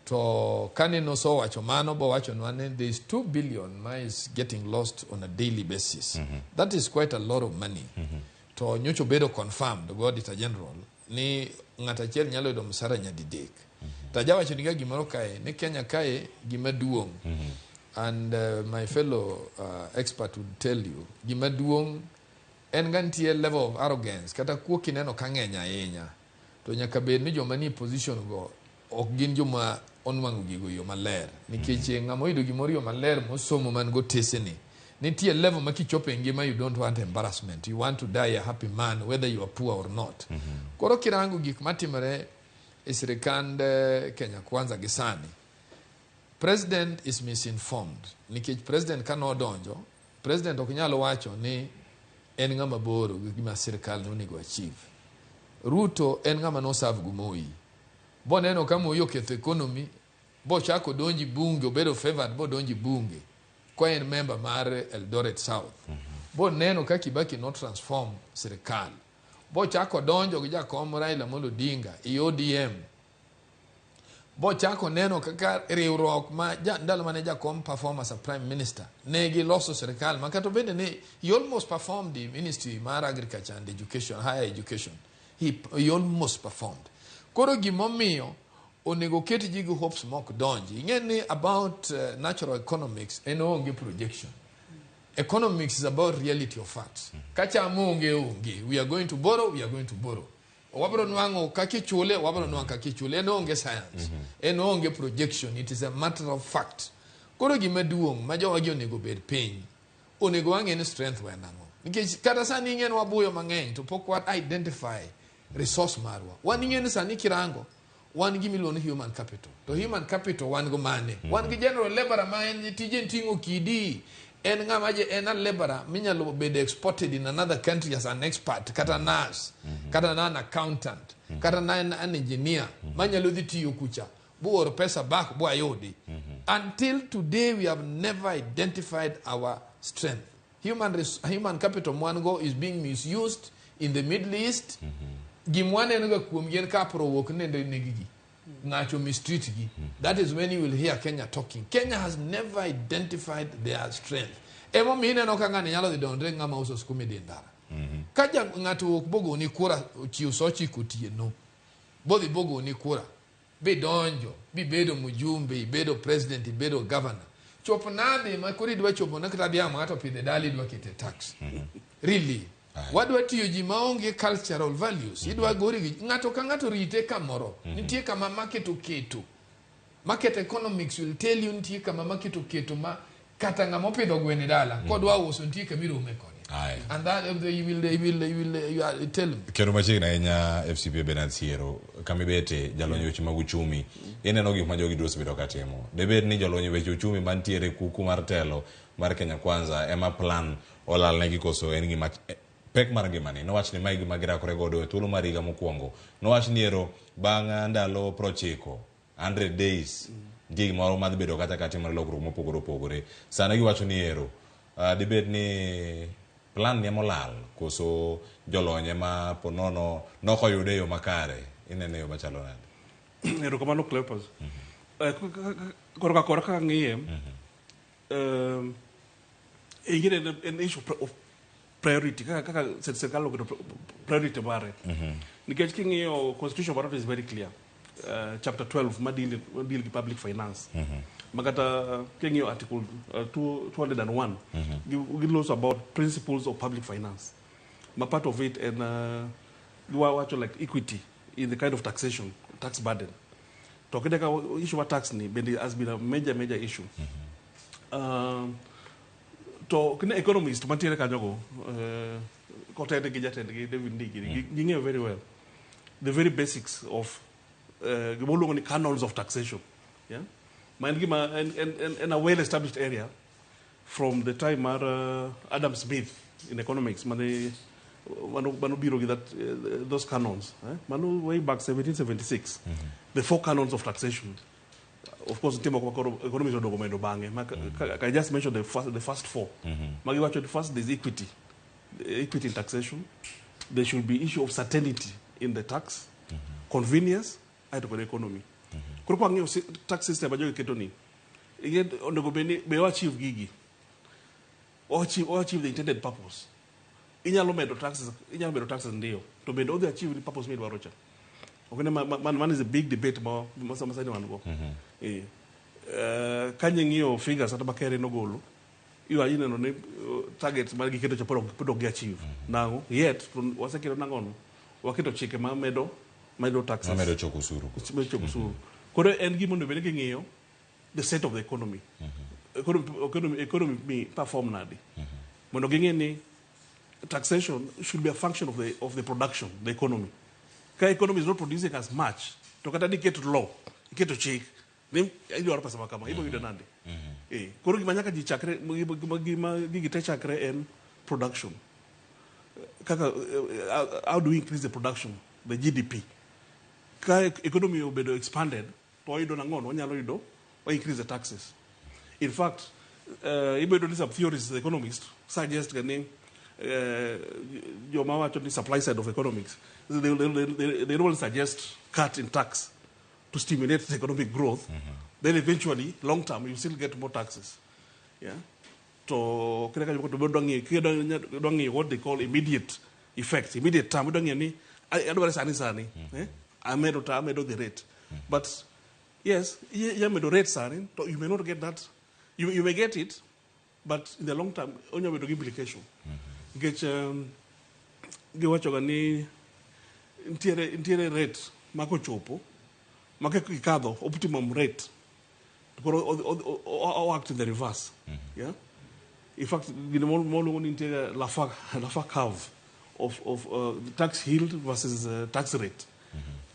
to kane no so wacho mano bo wacho nwane there is 2 billion ma is getting lost on a daily basis. That is quite a lot of money. To nyocho bedo confirmed the auditor general ni ngata chiel nyalo yudo msara nyadidek. Tajawa chiniga gimaro kae ne Kenya kae gimaduong and my fellow expert would tell you gimaduong en gantie level of arrogance kata kuo kineno kang'enya ahinya to nyaka bed ni joma ni position go ok gin joma onwang'o gigo yo maler nikech ng'amo yudo gimoro yo maler mosomo man go teseni nitie level ma kichopo e ngima you don't want embarrassment, you want to die a happy man whether you are poor or not. Koro kirango gik matimore Sirikand Kenya Kwanza gisani president is misinformed nikech president kano donjo president okinyalo wacho ni en ngama boro gima sirkal no nego achieve. Ruto en ngama no serve gumoi bo neno kama oyo ketho economy bo chako donji bunge obedo favored bo donji bunge kwa en member mar Eldoret South bo neno ka Kibaki no transform sirkal bo chako donjo gi jakom Raila Amolo Odinga ODM bo chako neno kaka riwruok ma ndalo mane jakom perform as a prime minister negi loso sirkal makato bende ne he almost performed the ministry mar agriculture and education higher education he almost performed. Koro gimomiyo onego ket jigo hopes mok donji ingeni about natural economics en onge projection. Economics is about reality of facts. Kacha monge we are going to borrow, wabro nwango kakichule wabro nwango kakichule no onge science eno onge projection, it is a matter of fact. Koro gimaduong ma jowa gi onego bed piny onego wange strength wenango nikech kata sani ingen wabuyo mang'eny to pok wat identify resource marwa wan ingen sani kirango wan gi milion human capital to human capital wan go mane wan gi general labor ma en tije tingo kidi en ngama je en a laborer minyalo bed exported in another country as an expert kata nurse kata an accountant kata an engineer manyalo dhi tiyo kucha buor pesa back bo ayodi. Until today we have never identified our strength. Human capital mwango is being misused in the Middle East. Gimwane nga kuom yen ka provoke nende negigi ngacho mistreat gi. That is when you will hear Kenya talking. Kenya has never identified their strength. Emo mine no kangane nyalo di donre ngama uso skumi dendara. Kaja ngato bogo ni kura chiu sochi kutie no. Bodi bogo ni kura. Be donjo, be bedo mujumbe, bedo president, bedo governor. Chopo nade makuri dwa chopo nakabia mato pide dali dwa kete tax. Really? What do you do maonge cultural values? Idwa gori ngato kangato rite kamoro. Nitie kama market oketo. Market economics will tell you nitie kama market oketo ma kata ngamo pidho gwene dala. Kodwa uso nitie kamiro umekoni. And that you will tell him. Kero machina enya FCP Benansiero kamibete jalonyo weche mag uchumi. Ineno gik ma jogi dros bedo katimo. Debed ni jalonyo weche uchumi mantiere kuku mar telo mar Kenya Kwanza ema plan olal negi koso en gima pek mar ngimani. Nowach ni maigi magira kore godo e thuolo mar higa mokwongo. Nowach ni ero bang' ndalo 90 100 days gig moro madhi bedo kata kati mar lokruok mopogore opogore. Sana giwacho ni ero dibed ni plan ni molal koso jolonye ma ponono nokoyude yo makare inene yo machalo nade. Erokamano Cleopas. Korka ng'iye an issue of priority kaka serikali oketo priority mare nikech king'iyo constitution part is very clear. Chapter 12 ma deal with public finance. Makata king'iyo article 201 gilos about principles of public finance. Ma part of it and actually like equity in the kind of taxation, tax burden. Talking about issue of tax ni has been a major issue. To kina economist matire kanyogo kotende gi jatende gi David Ndigi gingeyo very well the very basics of gimoluongo canons of taxation. Yeah, mind gima and a well established area from the time Adam Smith in economics manu biro with that those canons manu way back 1776 the 4 canons of taxation. Of course, economics are documento bange. I just mentioned the first 4. The first is equity. Equity in taxation. There should be issue of certainty in the tax, convenience, and economy. Tax system ajoge ketoni. Again, on the be achieve gigi. Or achieve the intended purpose. Inyalo medo taxes ndio. To be all the achieve the purpose made warocha. Okay, man is a big debate about masani wango. Kanye ng'iyo figures ata bakere no golo. You are in no targets ma giketo chapo gi achieve. Nango yet wasekelo nangono. Waketo chike ma medo taxes. Medo chokosuru. Kore en gimo no bene ng'iyo the state of the economy. Economy perform nadi. Mondo ging'e ni taxation should be a function of the production, the economy. The economy is not producing as much. To kata di keto law, keto check, then ido arpa sama kama. Ibo ido nande. Koro gimanyaka di chakre, gigite chakre en production. Kaka, how do we increase the production, the GDP? Ka economy obedo expanded, to ido nangon, wanyalo ido, or increase the taxes. In fact, ibo ido some theories, the economists suggest gani. Your mama the supply side of economics. They will suggest cut in tax to stimulate the economic growth. Then eventually, long term, you still get more taxes. Yeah. So, what they call immediate effects, immediate term. I made the rate. But yes, you made the rate, you may not get that. You may get it, but in the long term, only with the implication. Get gani intiere rate mako chopo make kikado optimum rate or act in the reverse. Yeah, in fact the more intiere lafa curve of tax yield versus tax rate.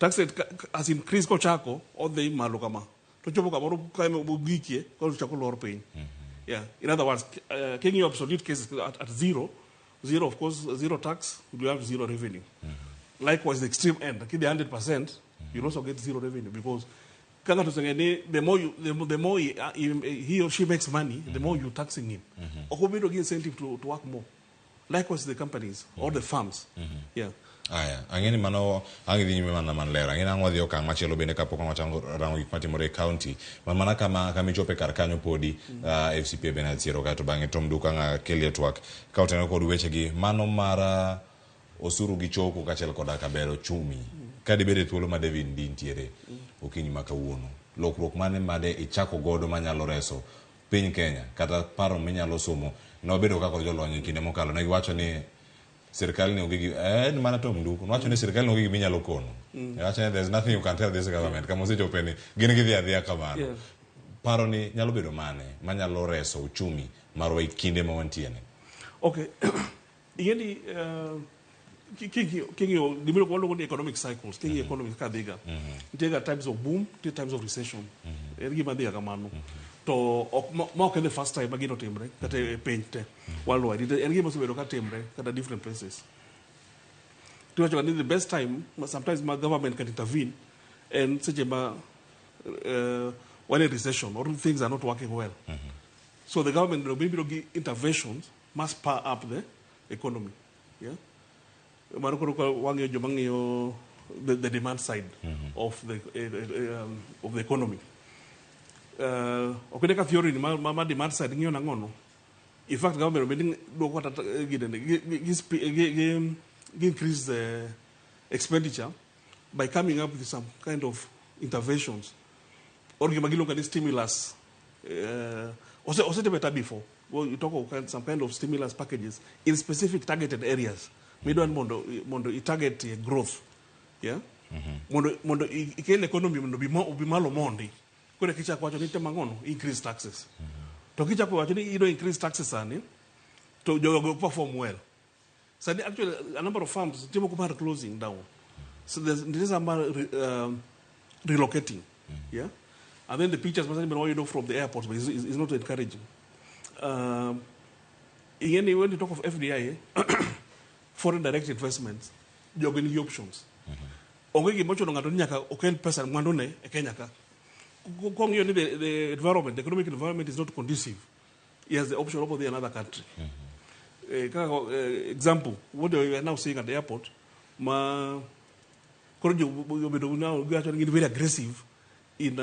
Tax rate has increased ko chako or the malokama to chopo kamoro kaime bugikie ko chako lor piny. Yeah, in other words, taking your absolute cases at zero, of course, zero tax, you have zero revenue. Likewise, the extreme end, the 100%, you also get zero revenue because the more he or she makes money, the more you're taxing him. Or we don't give incentive to work more. Likewise, the companies or the farms. Yeah. Aya, angeni mano angi nyime mana manlera. Angeni angwa dio kang machelo bene kapo kang machango rango ikmati more county. Mana kama chope karkanyo podi FCP bene zero kato bange tom duka nga Kelly Twak. Kauta na kodu wechegi mano mara osuru gichoko kachel koda kabelo chumi. Kadi bede tuolo ma David Ndintiere ukinyi maka uono. Lokrok mane made ichako godo manyalo reso piny Kenya kata paro menyalo somo no bedo kako jolonyo kinde mokalo ne giwacho ni serikali ni ogigi mana to mnduku wacho ni serikali ni ogigi minyalo kono wacho ni there's nothing you can tell this government kama usicho peni gini gidhi adhiya kamano paro ni nyalo bedo mane manyalo reso uchumi marwa kinde ma wantiene. Okay. Yeni kingi dimiro ko logo economic cycles kingi economic ka diga take times of boom, times of recession ergi madhiya kamano to mo ke the first time magino timre kata paint worldwide ergi mosebedo ka timre kata different places to actually the best time sometimes my government can intervene and such a when a recession or things are not working well So the government will maybe give interventions must power up the economy. Yeah. The demand side of the economy. Okideka theory ma demand side ngiyo nangono. In fact, government will increase the expenditure by coming up with some kind of interventions. Or you look at the stimulus. Also better before. Well, you talk of some kind of stimulus packages in specific targeted areas. We don't want to target growth. Yeah. Mondo ikele economy mondo be malo mondi. Kule kicha kwa choni temangono increase taxes. To kicha kwa choni increase taxes ani to jogo perform well. So actually a number of farms timo kupata closing down. So there's about relocating. Yeah. And then the pictures must be you know from the airport, but it's not encouraging. When you talk of FDI, foreign direct investments, you're getting options. The environment, the economic environment is not conducive. He has the option of the another country. Example, what we are now seeing at the airport, now we are getting very aggressive in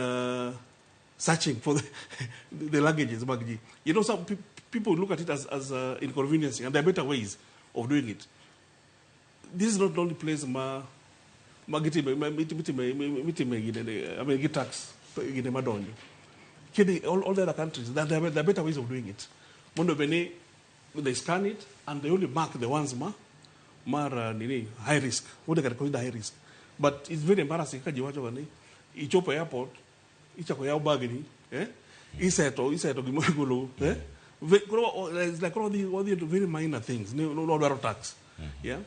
searching for the luggages. You know, some people look at it as inconveniencing, and there are better ways of doing it. This is not the only place get tax all the other countries. There are better ways of doing it. They scan it and they only mark the ones high risk. What they can call the high risk. But it's very embarrassing. Ichopo airport, ichako yao bagini, iseto gimogolo, it's like all the very minor things, no tax. Yeah.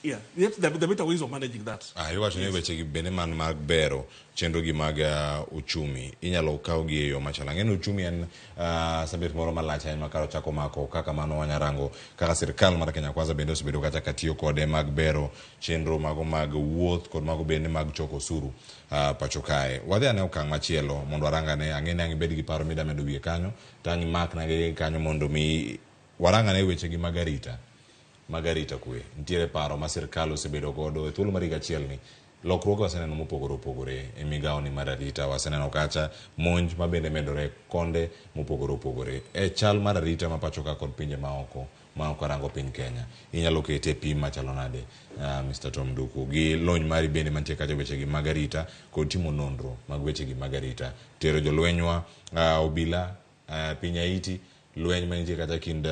Yeah, the better ways of managing that. You watch anyway check beneman mag bero chenro gi mag uchumi inyalo kaw gi yo machala ngene uchumi en sabet moro malacha en makaro chako mako kaka mano wanyarango kaka sirkal mar Kenya Kwanza bende osebedo kata katiyo kode mag bero chenro mago mag wuoth kod mago bende mag choko suru pachokae wadhi ane okang machielo mondo arangane angene angi bed gi paro midamedo wiye kanyo tangi mak na gi kanyo mondo mi warangane weche gi Margarita kwe ntiere paro ma sirkal osebedo godo e thuolo mar higa achiel ni lokruoge waseneno mopogore opogore e migawo ni mar arita waseneno kacha monj ma bende medore konde mopogore opogore e chal mar arita ma pacho ka kod pinje maoko arango piny Kenya inyalo kete pim machalo nade Mr. Tom Duku gi lony mari bende mantie kacha weche gi Margarita kod timo nonro mag weche gi Margarita tero jolwenywa obila piny Haiti lweny mantie kata kind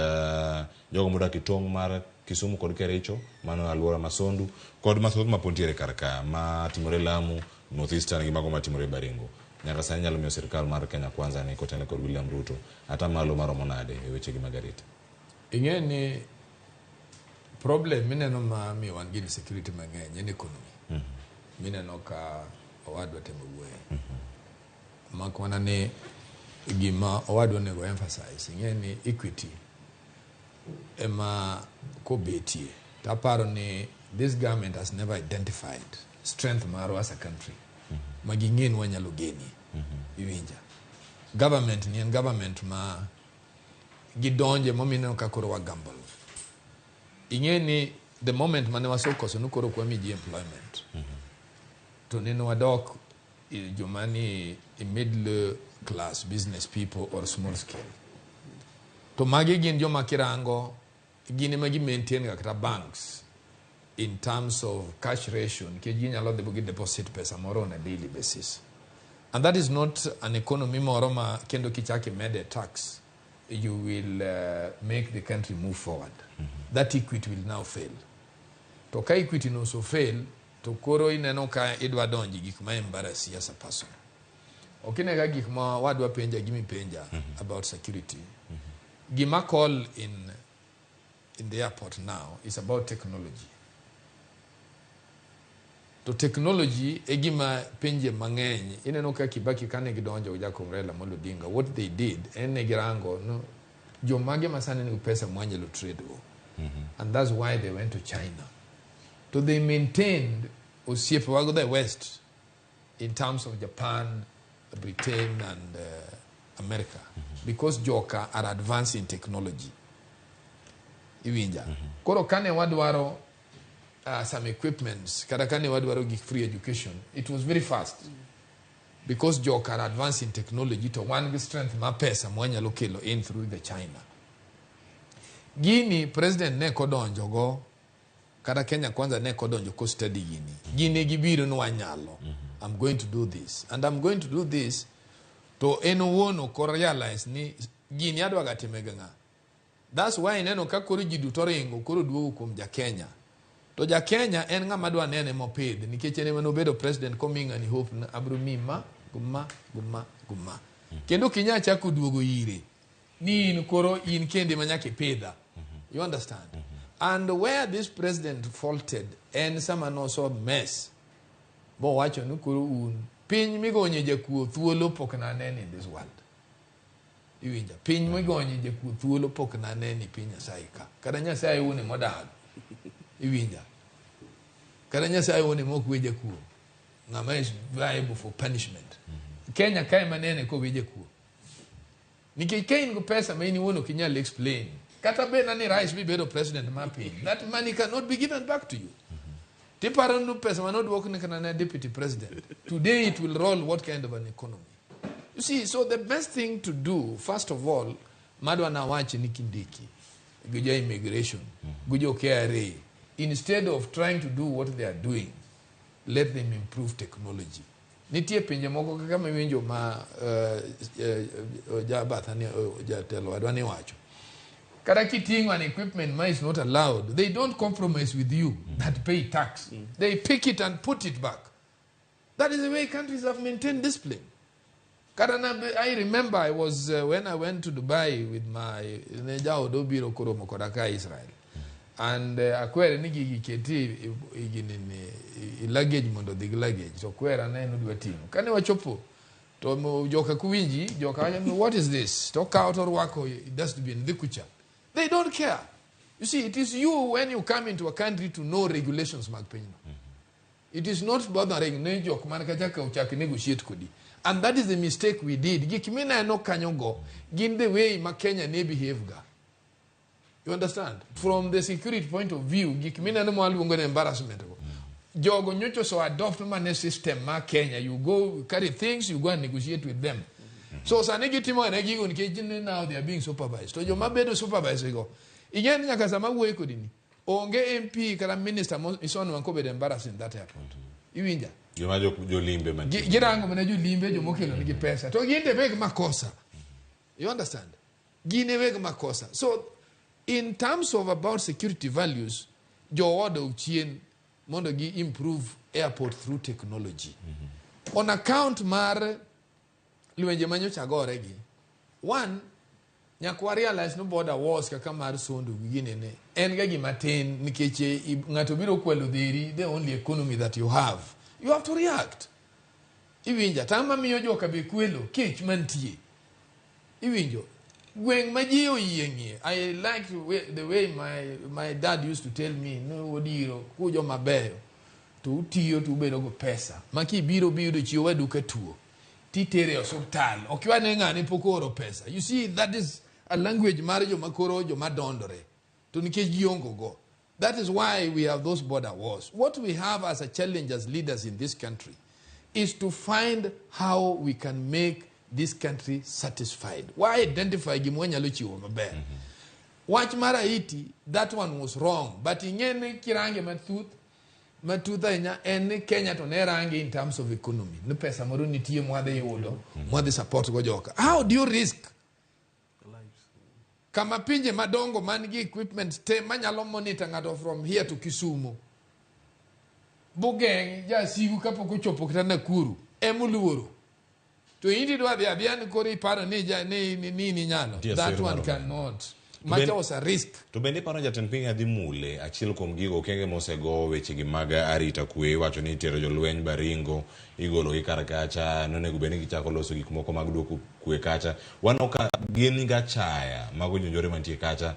jogo modak e tong' mar Kisumu kod Kericho mano alwora Masondu kod mathoth mapontiere karka ma timore Lamu Northeastern gi mago matimore Baringo nyaka sani nyalo miyo sirkal mar Kenya Kwanza ni kotene kod William Ruto ata malo maromo nade e weche gi Margarita ingeni problem mineno ma mi wan gi security mang'eny en economy mineno ka owadwa temo wuoye makwana ni gima owadwa nego emphasize ingeni equity ema kobetie taparo ni this government has never identified strength maro as a country maging'en wanyalo geni iwinja government ni en government ma gidonje momino ka koro wa gamble ing'eni the moment mane wasokoso nukoro kwa miji employment to neno wadok jomani middle class business people or small scale to magi gin joma kirango gine magi maintain kata banks in terms of cash ratio ke ginyalo deposit pesa moro on a daily basis, and that is not an economy moro ma kendo kichaki mede tax you will make the country move forward. That equity will now fail. To ka equity no so fail to koro ineno ka idwa donji gik ma embarrass as a person. Okay, ga gik ma wadwa penja gimi penja about security. Gima call in the airport now is about technology. To technology egima penje mang'eny ineno ka Kibaki kane gidonjo ja Kongrela Molo Dinga what they did ene girango no jomage masane ni pesa mwanyelo trade go and that's why they went to China. So they maintained osiepe wago the West in terms of Japan, Britain and America. because joka are advanced in technology. Iwinja. Koro kane wadwaro some equipments, kada kane wadwaro gik free education, it was very fast. Because joka are advanced in technology to one with strength ma pesa mwanyalo kelo in through the China. Gini president ne kodonjo go, kada Kenya kwanza ne kodonjo ko study gini. Gini gibiro no wanyalo. I'm going to do this. And I'm going to do this to eno wono ko realize ni gini adwa gatimega nga. That's why neno ka koro jiduto ringo koro duogo kuom ja Kenya. To ja Kenya en ng'ama dwa nene mopidh nikech en ema bedo president kominga ni hope na abro mima guma. Kendo kinya chako duogo ire. Ni in koro in kende manyake pidha. You understand? And where this president faulted and someone also mess. Bo wacho ni koro un piny migonye jakuo thuolo pok na nene in this world. Iwinja piny migonye jakuo thuolo pok na nene piny Nyasaye ka. Kada Nyasaye une modag. Iwinja. Kada Nyasaye une mokwe jakuo. Ng'ama is liable for punishment. Kenya kae manene ko weje kuo. Nikech kain go pesa ma ini wono kinyal explain. Kata be nani rais bi bedo president ma piny. That money cannot be given back to you. Tiparo no pesa manod work ni kana deputy president. Today it will roll what kind of an economy? You see, so the best thing to do, first of all, madwa na wachi nikindiki. Guja immigration. Guja KRA. Instead of trying to do what they are doing, let them improve technology. Nitie pinje moko kaka mawinjo ma jabathani jatelo adwani wacho. Kada kitingo an equipment ma is not allowed, they don't compromise with you that pay tax. They pick it and put it back. That is the way countries have maintained discipline. I remember I was when I went to Dubai with my Nejao Dobiro Koromo Kodaka Israel. And akwere nigi keti luggage mondo dig luggage. So kwera na eno duatimo. Kane wachopo to joka kuwinji, joka what is this? Talk out or wako it has to be in the kucha. They don't care. You see, it is you when you come into a country to know regulations magpenyo. It is not bothering ne jok man kachaka uchaki negotiate kodi. And that is the mistake we did. Gikimina no kanyogo. Gin the way ma Kenya ne behave ga. You understand? From the security point of view, gikimina no mwalungo na embarrassment go. Jogo nyocho so adopt man system ma Kenya. You go carry things, you go and negotiate with them. So sanegitimo enegigo nikejine now they are being supervised. To jo mabedo supervised go. Igen nyaka sama wuoyo kodini. Onge MP kala minister isono wanko bedo embarrassed in that airport. Iwinja. Joma jo limbe man. Girango mena jo limbe jo mokelo nigi pesa. To ginde beg makosa. You understand? Gine beg makosa. So in terms of about security values, jo order uchien mondo gi improve airport through technology. On account mar lwenje manyo chagore gi. One, nyakwa realize no border wars kaka mar sondo gine ne. En ga gimatin nikeche ngato biro kwelo dhiri, the only economy that you have. You have to react. Iwinja, tama miyo joka be kwelo, kech mantie. Iwinjo, gweng maji oyiengie. I like the way my dad used to tell me, no odiro, kujo mabeyo, to utiyo to bedo go pesa. Maki biro chiwa duka tuo. Titere hospital. Okiwa nengani pokoro pesa. You see, that is a language marijo makoro jo madondore. To nikech giongo go. That is why we have those border wars. What we have as a challenge as leaders in this country is to find how we can make this country satisfied. Why identify gimwenya luchiwo maber? Watch mara iti, that one was wrong. But ingene kirange matutha enya en Kenya to ne range in terms of economy. No pesa moro nitie mwade yudo, mwade support go joka. How do you risk? Kama pinje madongo manigi equipment te manyalo monitor ngato from here to Kisumu. Bugeng ja sigu kapoko chopo kita Nakuru. Emuluoro. To indi do abiani kori para ni nyalo. That one cannot. Macha was a risk. To bende paro jatend piny adhi mule achiel kuom gigo kenge mosego weche gi mag arita kwe wacho ni tero jolweny Baringo igolo gi kar kacha nonego bende gichako loso gik moko mag duoko kwe kacha wano ka gin ga chaya mago jonjore mantie kacha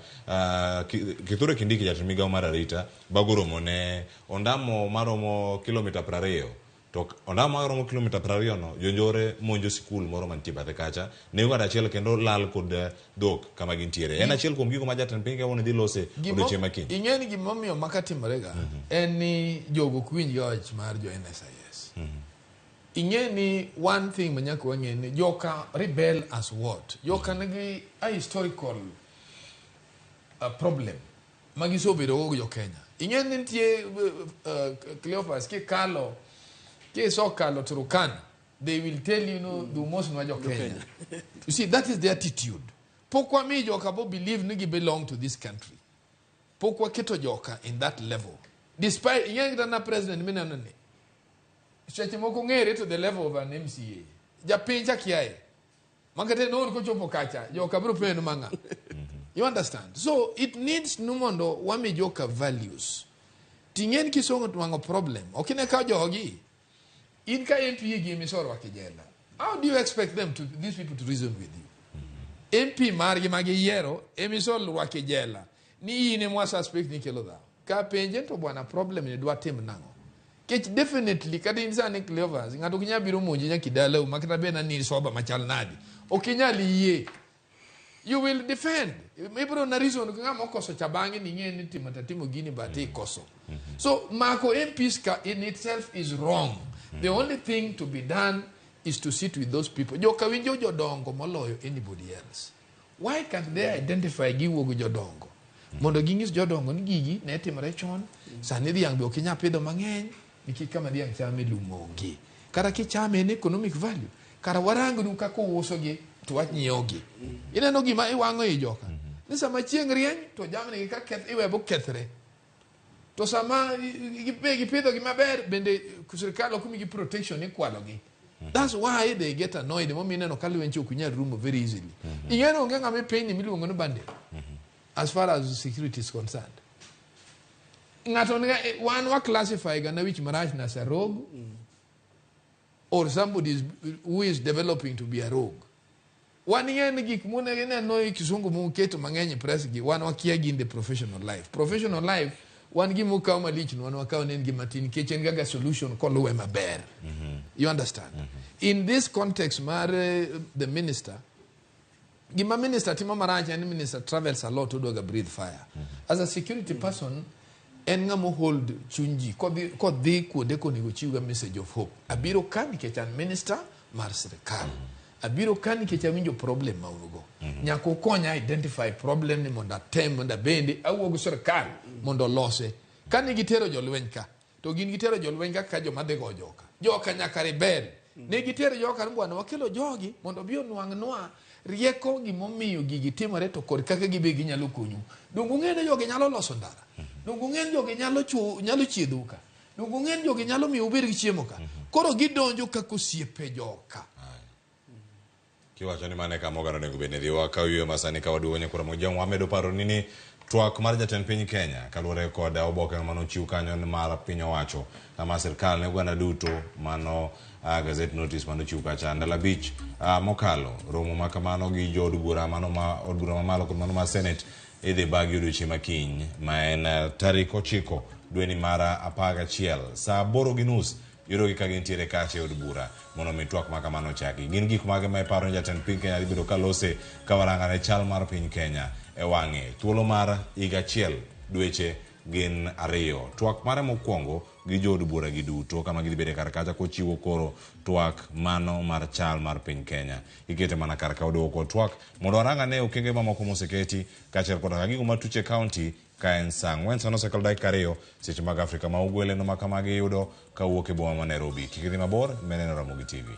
Kithure Kindiki jatend migawo mar arita bagoro mone ondamo maromo kilomita 20 to ondamo romo kilomita 20 no jonjore monjo sikul moro mantie bathe kacha ne yudo achiel kendo lal kod dhok kama gintiere en achiel kuom gigo ma jatend piny kawuono dhi lose odiochieng' makiny. Ing'eni gimomiyo makatimorega en ni jogo kwinj wach mar jo NSIS. Ing'eni one thing manyaka wang'e ni joka rebel as what? Joka nigi a historical problem magisobedo go jo Kenya. Ing'eni nitie Cleophas kikalo Sokalo Turukana, they will tell you, the most of Kenya. You see, that is the attitude. Pokwa mi joka bo believe nigi belong to this country. Pokwa keto joka in that level. Despite na president minanani. Stretch moko ngere to the level of an MCA. Japinja kiae. Mangate no ko chopo kacha. Joka bro peno manga. You understand? So it needs numondo wami joka values. Tingen kisongo tuwango problem. Okine ka jogi. In ka MP give me sort of jela. How do you expect these people to reason with you? MP margi magi yero, emisol wake jela. Ni ine mwa suspect ni kelo da. Ka penje to bwana problem ni dwa tim nango. Kech definitely kadi insani Cleophas ngado kinya biro monje nya kidala makita bena ni soba machal nadi. Okinyali ye. You will defend. Maybe na reason ngama okoso chabangi ni ngeni timatatimu gini bate koso. So Marco MP's in itself is wrong. The only thing to be done is to sit with those people. Joka winjo jodongo moloyo anybody else. Why can't they identify giwo go jodongo? Mondo gingis jodongo ni gigi ne timore chon. Sani dhiang be okinya pedo mang'eny niki kama dhiang chame lumogi. Kara kichame en economic value. Kara warangu nu kako uso gi to wach nyiogi. Ineno gima iwango i joka. Ni sama chieng' rieny to jamni ka keth iwe bo kethre. To sama gipidho gi maber bende serikal okumi gi protection ikwalo gi. That's why they get annoyed. Momine no kalwenche okunya room very easily. Ingeno ongenga me pain miluongo no bande. As far as security is concerned. Ngato one wa classify gana which maraj na a rogue or somebody who is developing to be a rogue. One year gik muna gena no kizungu mu keto mangenye press gi one wa kia gi in the professional life. Professional life one gi mu kauma lich no one wa kauna ngi matini kechen gaga solution kolo we maber. You understand? In this context mar the minister Gima minister Timo Maranja and minister travels a lot to do a breathe fire. As a security person, en nga mo hold chunji ko de ko negotiate message of hope. Abiro kan ke chan minister mar serikal. Abiro kan ke chan winjo problem maugo. Nyako konya identify problem ni monda tem monda bende awogo serikal mondo lose. Kan gitero jolweny ka. To gin gitero jolweny ka jo madego joka. Joka nyaka rebel. Ne gitero joka bwana wakelo jogi mondo bio nwang rieko gimomiyo gigi timore to kod kaka gibe ginyalo konyu. Dongo ngene jogi nyalo loso ndara. Dongo ngene jogi nyalo chiedho ka. Dongo ngene jogi nyalo miyo ubed gi chiemo ka. Koro gidonjo kako osiepe joka. Kiwacho ni mane kama oganda nego bende dhiwa ka wiyo masani ka waduogo nyakura mojang wamedo paro nini twak mar jatend piny Kenya kaluwore kod oboke mano chiw kanyo mar piny owacho kama sirkal ne oganda duto mano gazette notice mano chiw kacha ndala bich mokalo romo makamano gi jod bura mano ma od bura mamalo kod mano ma senate idhi bagi odiochieng' makiny ma en tarik 9 dwe ni mara 11 saa 8:30 yudo gi ka gintiere kache od bura mono mi twak makamano chaki. Gin gik mage ma iparo jatend piny Kenya libiro kalose kawaranga ne chal mar piny Kenya e wang'e thuolo mar higa achiel dweche gin 2. Twak mare mokwongo gi jood bura gi duto kama gidhi bede kar kacha kochiwo koro twak mano mar chal mar piny Kenya. Ikete mana kar ka oduoko kod twak mondo waranga ne okenge mamoko moseketi kachiel kod gigo matuche county ka en sang wensa no sekal dakika 2 seche mag Afrika ma ugwele no makamagi yudo kawuok e boma ma Nairobi. Kikidhi mabor meneno Ramogi TV.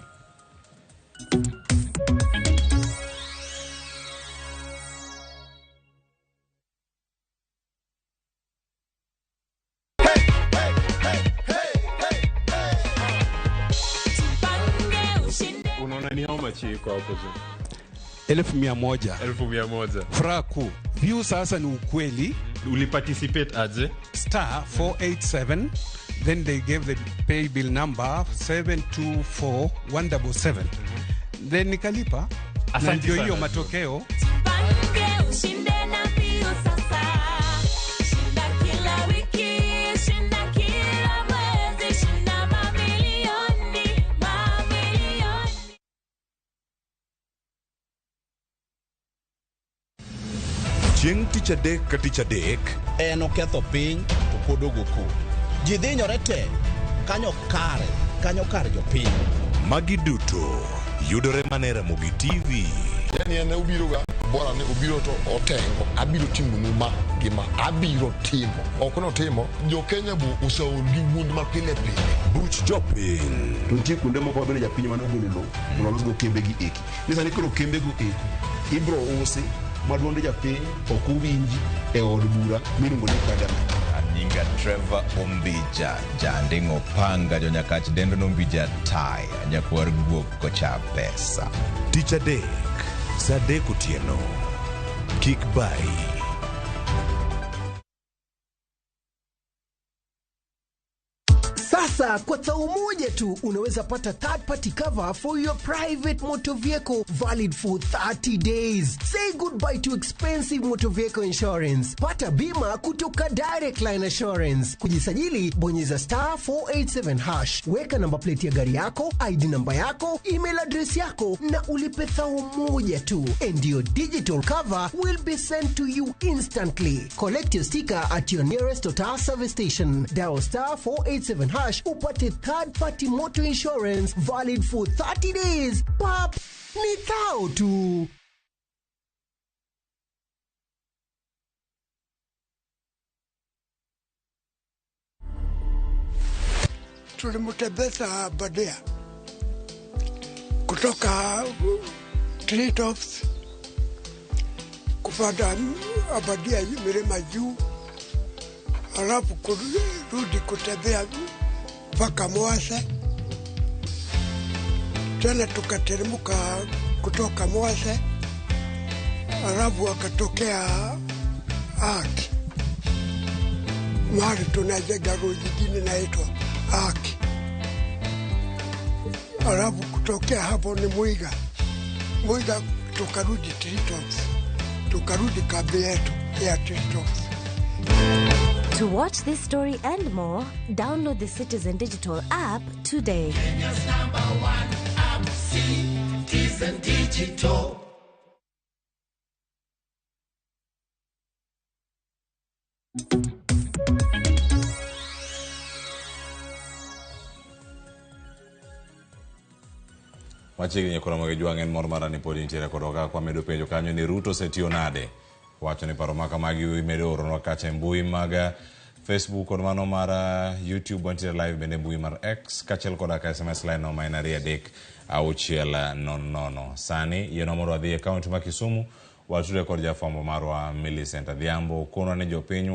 Unaona ni how much iko hapo juu? 1,100. Furaha kuu. View sasa ni ukweli. Uliparticipate aje? *487. Then they gave the pay bill number 724,177. Then nikalipa. Na ndio hiyo matokeo. chieng' tich adek ka tich adek en oketho piny to pod ogo ko. Ji dhinyore te kanyo kar jopiny. Magi duto yudore mana e Ramogi TV. Yani ene ubiroga bora ne ubiro to otengo abiro timo numa gima abiro timo okono timo jo Kenya bu usaol gi wund ma pile buch jopiny to nitie kuonde moko bende japiny mane ogolo lo mondo los go kembe gi eki nisani koro kembe go eki ibro usi maduonde japiny ok uwinji e od bura miluongo ni parliament. Nyinga Trevor Ombija, Jandingo Panga, Jonyakach Dendo Nombija Tai, Nyakwar Guok Kocha Pesa. Tich adek, sa adek otieno. Kik bai. Sasa kwa thao moja tu unaweza pata third party cover for your private motor vehicle valid for 30 days. Say goodbye to expensive motor vehicle insurance. Pata bima kutoka Direct Line Assurance. Kujisajili bonyeza *487#. Weka namba plate ya gari yako, ID namba yako, email address yako na ulipe thao moja tu. And your digital cover will be sent to you instantly. Collect your sticker at your nearest Total service station. Dial *487# upate third party motor insurance valid for 30 days. Pap, ni thao tu. Tulimtembeza Abadia kutoka treetops kupanda Abadia milima juu, alafu kurudi kutembea mpaka Mwase, tena tukateremka kutoka Mwase, alafu akatokea Aki, mahali tunajenga road nyingine inaitwa Aki, alafu kutokea hapo ni Mwiga tukarudi treetops, tukarudi kambi yetu ya treetops. To watch this story and more, download the Citizen Digital app today. Kenya's #1 app, Citizen Digital. Machiegni koro Ramogi Jwang' en mor mara ni pod nitiere kodoka kwa medo penjo kanyo ni Ruto setio nade. Wacho ni paro maka magi medo oronwa kacha mbui maga Facebook kod mano mara YouTube wantiere live bende mbui mar X kachel koda ka SMS line no mainari adek auchiel nono. Sani yeno moro adhi account ma Kisumu watude kod jafambo marwa Millicent Adhiambo kono ne jopiny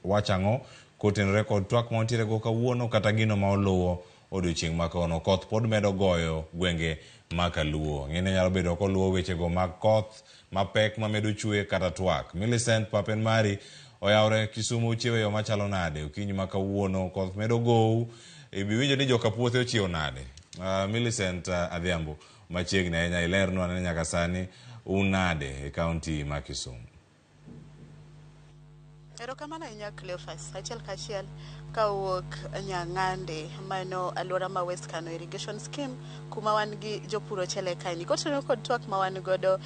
wachango koten record twak montiere go kawuono kata gino ma oluwo odiochieng' makono. Koth pod medo goyo gwenge makaluo. Ng'ene nyalo bedo koluwo weche go mag koth mapek mamedo chue kata twak. Millicent papen mari oyawre Kisumu chiewe yo machalo nade okinyi makawuono koth medo go ibiwinjo ni joka puothe ochiewo nade. Millicent Adhiambo machiegni ahinya ilerno anene nyaka sani unade e kaunti ma Kisumu. Erokamano ahinya Cleophas, achiel kachiel kawuok Nyang'ande mano alwora ma West Kano Irrigation Scheme kuma wan gi jopuro chele kaini. Kotenore kod twak ma wan godo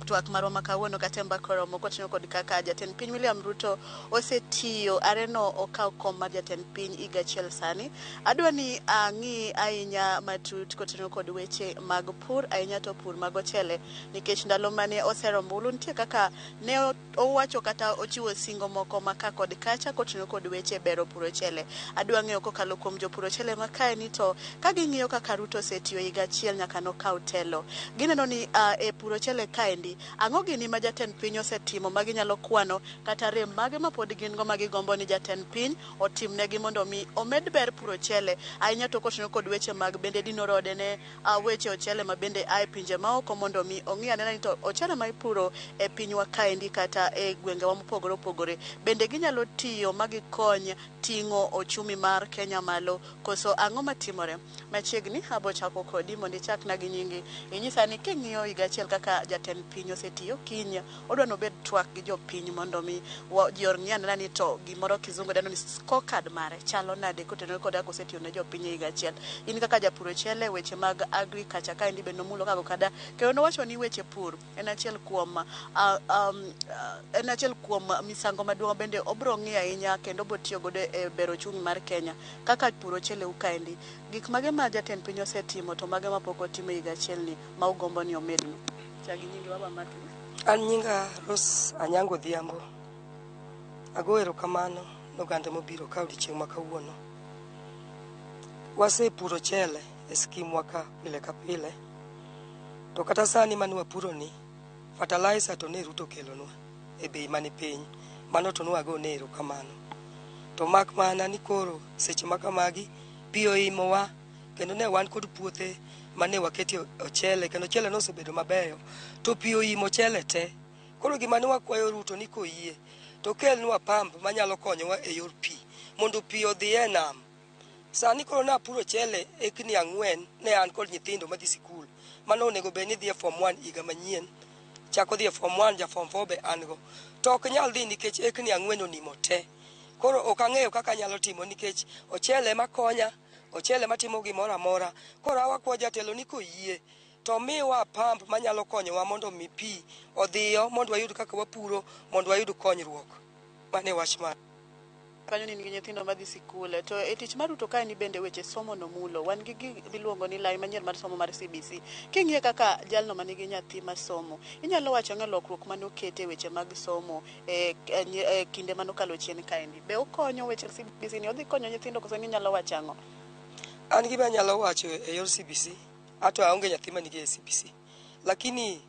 twak marwa makawuono katemba koromo kotenore kod kaka jatend piny William Ruto osetiyo areno okaw kom mar jatend piny higa achiel sani. Adwa ni ang'i ahinya matut kotenore kod weche mag pur ahinya to pur mag ochele nikech ndalo mane oserombulu nitie kaka ne owacho kata ochiwo singo moko maka kod kacha kotenore kod weche bero puro chele. Adwa ng'eyo kokalo kuom jopuro chele makae ni to ka ging'iyo kaka Ruto osetiyo higa achiel nyaka nokaw telo. Gineno ni e puro chele kaendi ang'o gini ma jatend piny osetimo ma ginyalo kwano kata rem mage ma pod gin go ma gigombo ni jatend piny otimnegi mondo mi omed ber puro chele ahinya to kotenore kod weche mag bende dino rode ne weche ochele ma bende ae pinje maoko mondo mi ong'i anena ni to ochele ma ipuro e pinywa kaendi kata e gwengewa mopogore opogore bende ginyalo tiyo ma gikony ting'o ochumi mar Kenya malo koso ang'o matimore. Machiegni abo chako kodi mondo ichakna gi nyingi inyisa ni king'iyo higa achiel kaka jatend jopiny osetiyo kiny odwa nobed twak gi jopiny mondo mi jior nyanna ni to gimoro kizungu deno ni scorecard mare chalo nade kotenore kod kaka osetiyo ne jopiny higa achiel. In kaka japur chele weche mag agriculture ka indi be nomulo kago kada kendo nowacho ni weche pur en achiel kuom misango maduong' bende obro ng'i ahinya kendo botiyo godo e bero chung mar Kenya kaka puro chele ukaendi. Gik mage ma jatend piny osetimo to mage mapok otimo higa achiel ni ma ugombo ni omedno. Chagi nyingi baba matu. An nyinga Ros Anyango Dhiambo. Ago erokamano noganda mobiro ka odiochieng' ma kawuono. Wasepuro chele e skim waka pile ka pile. To kata sani mani wapuro ni fertilizer to ne ruto kelonwa e bei mani piny. Mano to nwago ne erokamano. To mak mana ni koro seche makamagi pi oimowa kendo ne wan kod puothe mane waketi ochele kendo chele no osebedo mabeyo to pi oimo chele te. Koro gima ne wakwayo Ruto ni koyie to kelnwa pump manyalo konyowa e yor pi mondo pi odhi e nam. Sani koro na puro chele ekni 4 ne an kod nyithindo madhi sikul mano onego bed ni dhi e form 1 higa manyien chako dhi e form 1 ja form 4 be an go to ok nyal dhi nikech ekni 4 onimo te. Koro ok ang'eyo kaka nyalo timo nikech ochele makonya ochele matimo gimoro amora. Koro awakwa jatelo ni koyie to miwa pump manyalo konyowa mondo mi pi odhiyo mondo wayud kaka wapuro mondo wayud konyruok. Mane wach ma kanyo ni nyithindo madhi sikul to e tich mar Ruto kae ni bende weche somo no mulo wan gi biluongo ni lai manyien mar somo mar CBC. King'iye kaka jalno manigi nyathi masomo inyalo wacho ng'a lokruok mane okete weche mag somo e kinde manokalo chien kaendi be okonyo weche CBC ni odhi konyo nyithindo koso ni nyalo wacho ang'o? An gima nyalo wacho e yor CBC ato aonge nyathi manigi e CBC lakini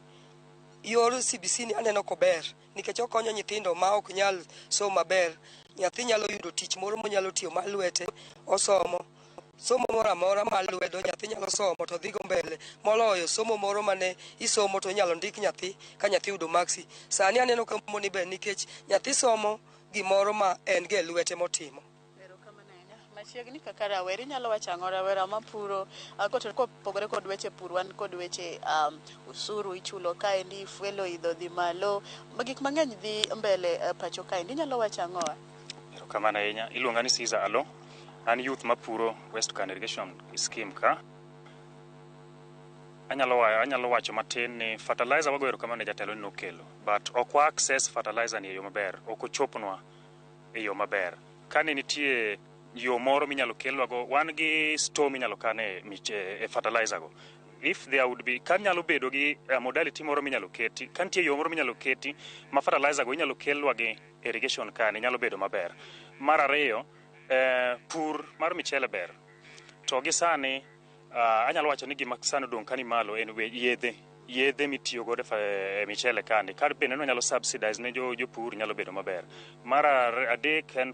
yor CBC ni aneno kober nikech okonyo nyithindo ma ok nyal somo maber. Nyathi nyalo yudo tich moro monyalo tiyo mar lwete osomo somo moro amora mar lwedo nyathi nyalo somo to dhigo mbele moloyo somo moro mane isomo to nyalo ndik nyathi ka nyathi yudo maksi. Sani aneno ka moni ber nikech nyathi somo gimoro ma en ge lwete motimo. Machiegni kaka rawere nyalo wacho ang'o rawera mapuro kopogore kod weche pur wan kod weche usuru ichulo kaendi fuelo idho dhi malo gik mang'eny dhi mbele pacho kaendi nyalo wacho ang'o? Erokamano ahinya. Iluonga ni Caesar Alo. An youth mapuro West Can Irrigation Scheme ka. Anyalo wacho matin ni fertilizer wago erokamano ne jatelo ni nokelo but ok wa access fertilizer ni e yo maber ok ochopnwa e yo maber. Kane nitie yo moro minyalo kelwago wan gi store minyalo kane e fertilizer go. If there would be kan nyalo bedo gi modality moro minyalo keti kan tie yo moro minyalo keti ma fertilizer go inyalo kelwa gi irrigation kane nyalo bedo maber. Mar ariyo pur mar michele ber to gi sani anyalo wacho ni gima sani dong kani malo en yedhe mitiyo godo e michele kani kar bende no nyalo subsidize ne jopur nyalo bedo maber. Mar adek en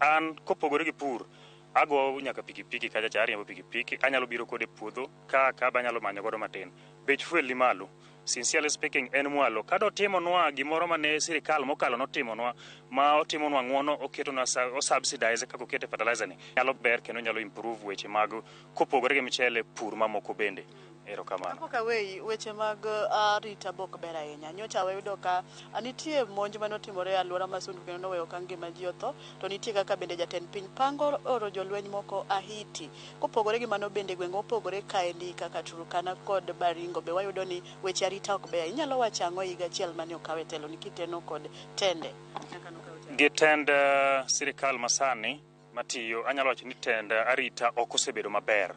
an kopogore gi pur ago nyaka pikipiki kaja cha ariembo pikipiki anyalo biro kode puodho ka banyalo manyo godo matin. Bech fuel ni malo sincerely speaking en mwalo kado timonwa gimoro mane sirikal mokalo notimonwa ma otimonwa ng'wono oketonwa o subsidize kako kete fertilizer ni nyalo ber kendo nyalo improve weche mag kopogore gi michele pur mamoko bende. Erokamano. Koka weche mag arita bok ber ahinya. Nyocha wayudo ka nitie monj manotimore e alwora Masundu kendo noweyo ka ngima ji otho to nitie kaka bende jatend piny pango oro jolweny moko Ahiti. Kopogore gi mano bende gwenge opogore kaendi kaka Turkana kod Baringo be wayudo ni weche arita ok ber. Inyalo wacho ang'o higa achiel mane okawe telo ni kiteno kod tende? Gi tend sirikal masani matiyo anyalo wacho ni tend arita ok osebedo maber.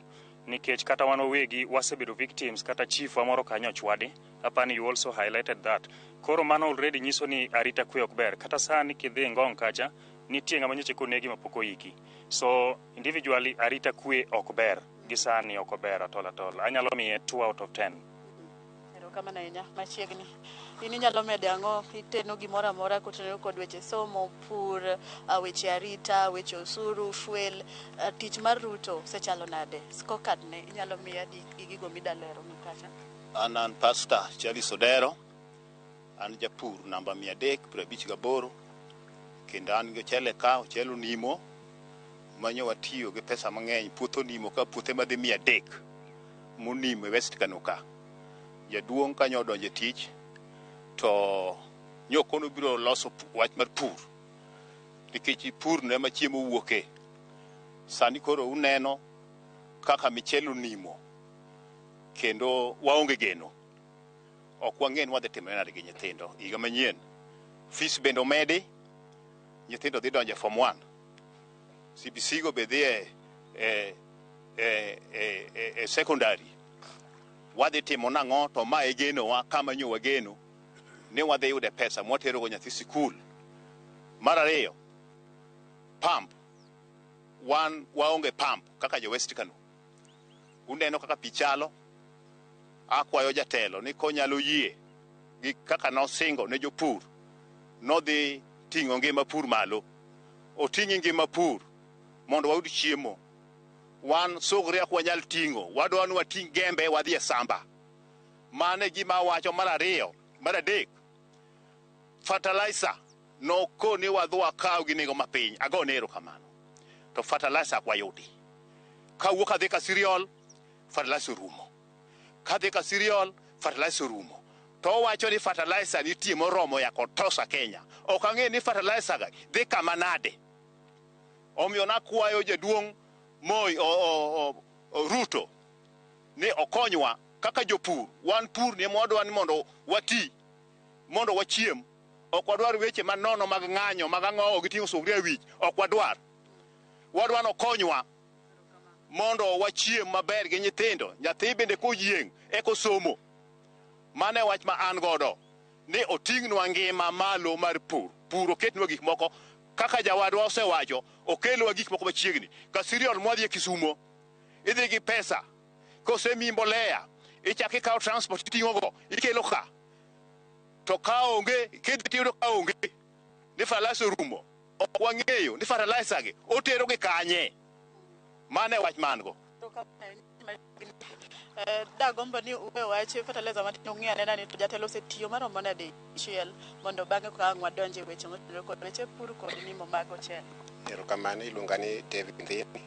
Nikech kata wan wegi wasebedo victims kata chief wa moro kanyo chwadi apani you also highlighted that. Koro mano already nyiso ni arita kwe ok ber kata sani kidhi ngong kacha nitie ng'ama nyocha konegi mapoko iki. So individually arita kwe ok ber gi sani ok ber atol anyalo miye 2 out of 10. Erokamano ahinya. Machiegni in inyalo mede ang'o iteno gimoro amora kotenore kod weche somo pur weche arita weche osuru fuel tich mar Ruto sechalo nade scorecard ne inyalo miya gi gigo midalero mkacha? An pastor Charles Odero an japur namba 358 kendo an gi chele ka chelo nimo manyo watiyo gi pesa mang'eny puotho nimo ka puothe madhi 300 monimo e West Kanoka jaduong' kanyo donje tich to nyokono biro loso wach mar pur nikech pur ne ma chiemo wuoke sani koro uneno kaka michelo nimo kendo waonge geno ok wang'en wadhi timore nade gi nyithindo higa manyien fees bende omedi nyithindo dhi donje form 1 CBC go be dhi secondary wadhi timo nang'o to ma e genowa kama nyo wageno ni wadhi yude pesa mwatero go nyathi sikul mar ariyo pump waonge pump kaka jo West Kano uneno kaka pichalo akwayo jatelo ni konyalo yie gi kaka nosingo ne jopur nodhi ting'o ngima pur malo oting'i ngima pur mondo wayud chiemo wan sugri ak wanyal ting'o wadwa ni wating' gembe wadhi e samba mane gima wacho mar ariyo mar adek fertilizer noko ni wadho akaw gi nengo mapiny ago nero kamano to fertilizer wayudi kawuok adhi ka cereal fertilizer rumo kadhi ka cereal fertilizer rumo to wacho ni fertilizer nitie moromo ya kotosa Kenya ok ang'e ni fertilizer ga dhi kama nade omiyo nakwayo jaduong' Moi Ruto ni okonywa kaka jopur wan pur ni modwa ni mondo wati mondo wachiem ok wadwar weche manono mag ng'anyo mag ang'owo gi ting'o sugri e wich ok wadwar no konywa mondo wachiem maber gi nyithindo nyathi bende koyieng' eko somo mane wach ma an godo ni oting'nwa ngima malo mar pur oketnwa gik moko kaka jawadwa osewacho okelwa gik moko machiegni ka cereal mwadhi e Kisumo idhi gi pesa kosemi mbolea ichaki ikaw transport iting'o go ikelo ka to ka onge kidhi tiyudo ka onge ni fertilizer rumo ok wang'eyo ni fertilizer gi otero gi kanye mane wach mango dagombo ni uwe wache fertilizer matino ng'ia nena ni jatelo osetiyo maromo nade chiel mondo bang'e ka ang'wa donje weche motudore kod weche pur kod nimo mag ochele. Erokamano iluonga ni David Ndhini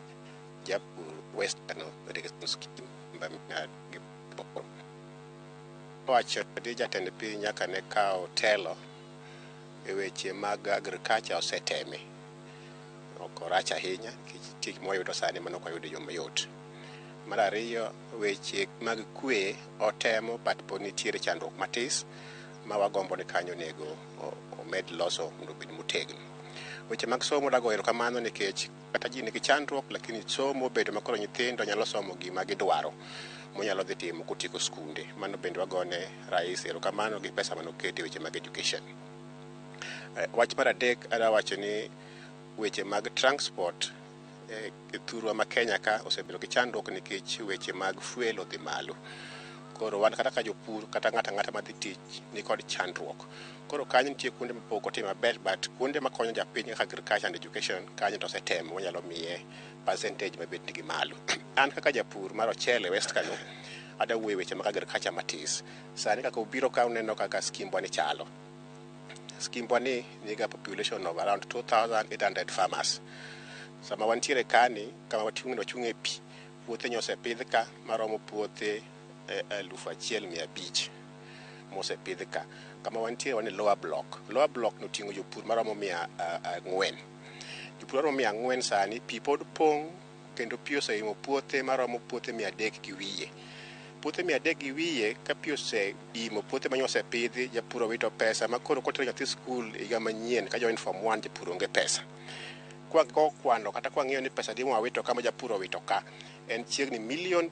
japur West Kano irrigation scheme mbamia gi Boro. Wacho ni jatend piny nyaka ne kawo telo e weche mag agriculture oseteme ok orach ahinya nikech tich moyudo sani mano ok oyudo yo mayot. Mar ariyo weche mag kwe otemo but pod nitiere chandruok matis ma wagombo ni kanyo nego omed loso mondo obed motegno. Weche mag somo dago erokamano nikech kata ji nigi chandruok lakini somo bedo makoro nyithindo nyalo somo gima gidwaro monyalo dhi timo kotieko skunde mano bende wagone rais erokamano gi pesa manokete weche mag education. Wach mar adek adawacho ni weche mag transport e thurwa ma Kenya ka osebedo gi chandruok nikech weche mag fuel odhi malo. Koro wan kata ka jopur kata ng'ata madhi tich ni kod chandruok. Koro kanyo nitie kuonde mapok otim maber but kuonde makonyo japiny kaka agriculture and education kanyo to osetemo wanyalo miye percentage mabed gi malo. An kaka japur mar ochele West Kano ada wuoyo weche mag agriculture matis. Sani kaka ubiro ka uneno kaka skimbwa ni chalo. Skimbwa ni niga population of around 2,800 farmers. Sama wantiere kani kama wachung' e pi puothe nyosepidh ka maromo puothe 1,500 mosepidh ka. Kama wantiere wan lower block noting'o jopur maromo 400. Jopur maromo 400 sani pi pod pong' kendo pi oseimo puothe maromo puothe 300 gi wiye. Puothe 300 gi wiye ka pi oseimo puothe manyosepidhi japur owito pesa makoro kotero nyathi skul higa manyien ka join form 1 japur onge pesa. Kwa kwano kata kwa ng'iyo ni pesa di mwawito kama japur owito ka en chiegni $54 million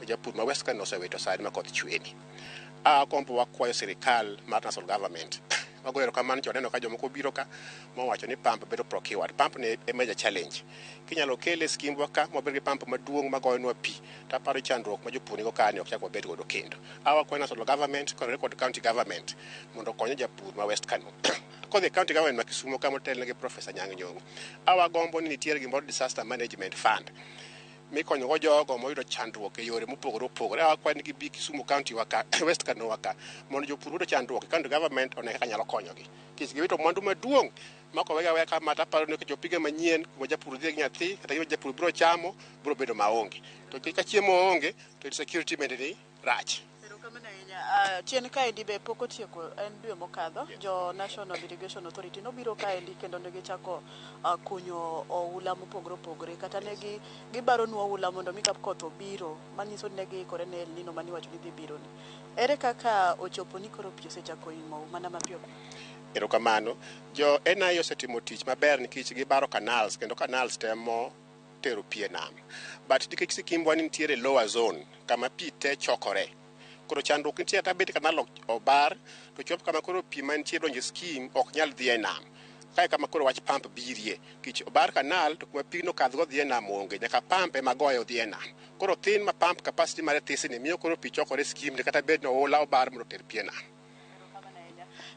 japur ma West Kano osewito sani ma koth chweni. Kompo wakwayo sirikal mar national government wagoero kamano choneno ka jomoko biro ka mowacho ni pump bedo procured. Pump ne e major challenge. Kinyalo kele skimbwa ka mobed gi pump maduong' magoyonwa pi taparo chandruok ma jopur nigo kani ok chak wabed godo kendo. Wakwayo national government kod county government mondo konyo japur ma West Kano. Kodhi county government ma Kisumo kama otelne gi Professor Nyang' Nyong'o. Gombo ni nitiere gimoro disaster management fund mikonyo go jogo moyudo chandruok e yore mopogore opogore. Wakwayo ni gibi Kisumu county waka West Kano waka mondo jopur yudo chandruok county government one kaka nyalo konyogi. Kich giwito mwandu maduong' mako wega kama taparo ni jopige manyien kuma japur dhi gi nyathi kata yo japur biro chamo biro bedo maonge. To kika chiemo onge to security bende ni rach. chien kaendi be pok otieko en dwe mokadho jo National Irrigation Authority nobiro kaendi kendo ne gichako kunyo oula mopogore opogore kata ne gibaro nwa oula mondo mi ka koth obiro manyiso ni ne giikore ne El Nino mani wacho ni dhi biro ni. Ere kaka ochopo ni koro pi osechako imo mana mapiyo? Erokamano, jo NI osetimo tich maber nikech gibaro canals kendo canals temo tero pi e nam. But nikech sikimbwa ni nitiere lower zone kama pi te chokore. Koro chandruok nitie ata bet kanal obar to chop kama koro pi mantie donjo skim ok nyal dhi e nam. Kae kama koro wach pump birie kich obar kanal to kuma pi no kadhgo dhi e nam onge nyaka pump ema goyo dhi e nam. Koro thin ma pump capacity mare tisini miyo koro pi chokore skim kata bed no ola obar mondo ter pi e nam.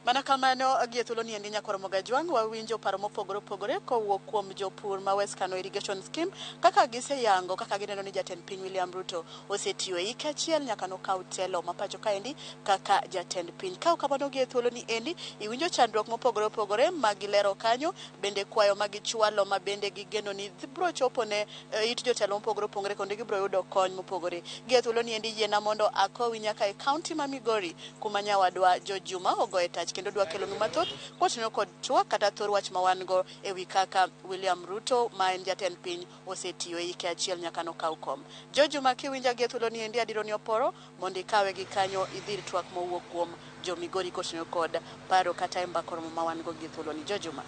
Mana kamano gie thuolo ni endi nyakoro Mogajwang wawinjo paro mopogore opogore kowuok kuom jopur ma West Kano Irrigation Scheme kaka giseyango kaka gineno ni jatend piny William Ruto osetiyo hike achiel nyaka nokaw telo mapacho kaendi kaka jatend piny. Kaw kamano gie thuolo ni endi iwinjo chandruok mopogore opogore magilero kanyo bende kwayo magichwalo ma bende gigeno ni biro chopo ne it jotelo mopogore opogore kendo gibiro yudo kony mopogore. Gie thuolo ni endi yiena mondo akowi nyaka e kaunti ma Migori kuma nyawadwa Jo Juma ogoye tach kendo dwa kelo mathoth kotenyo kod twak kata thor wach ma wan go ewi kaka William Ruto ma en jatend piny osetiyo hike achiel nyaka nokaw kom. Jo Juma kiwinja gie thuolo ni endi adiro ni oporo mondo ikawe gi kanyo idhir twak mowuok kuom Jo Migori kotenyo kod paro kata embakoro ma wan go gie thuolo ni. Jo Juma.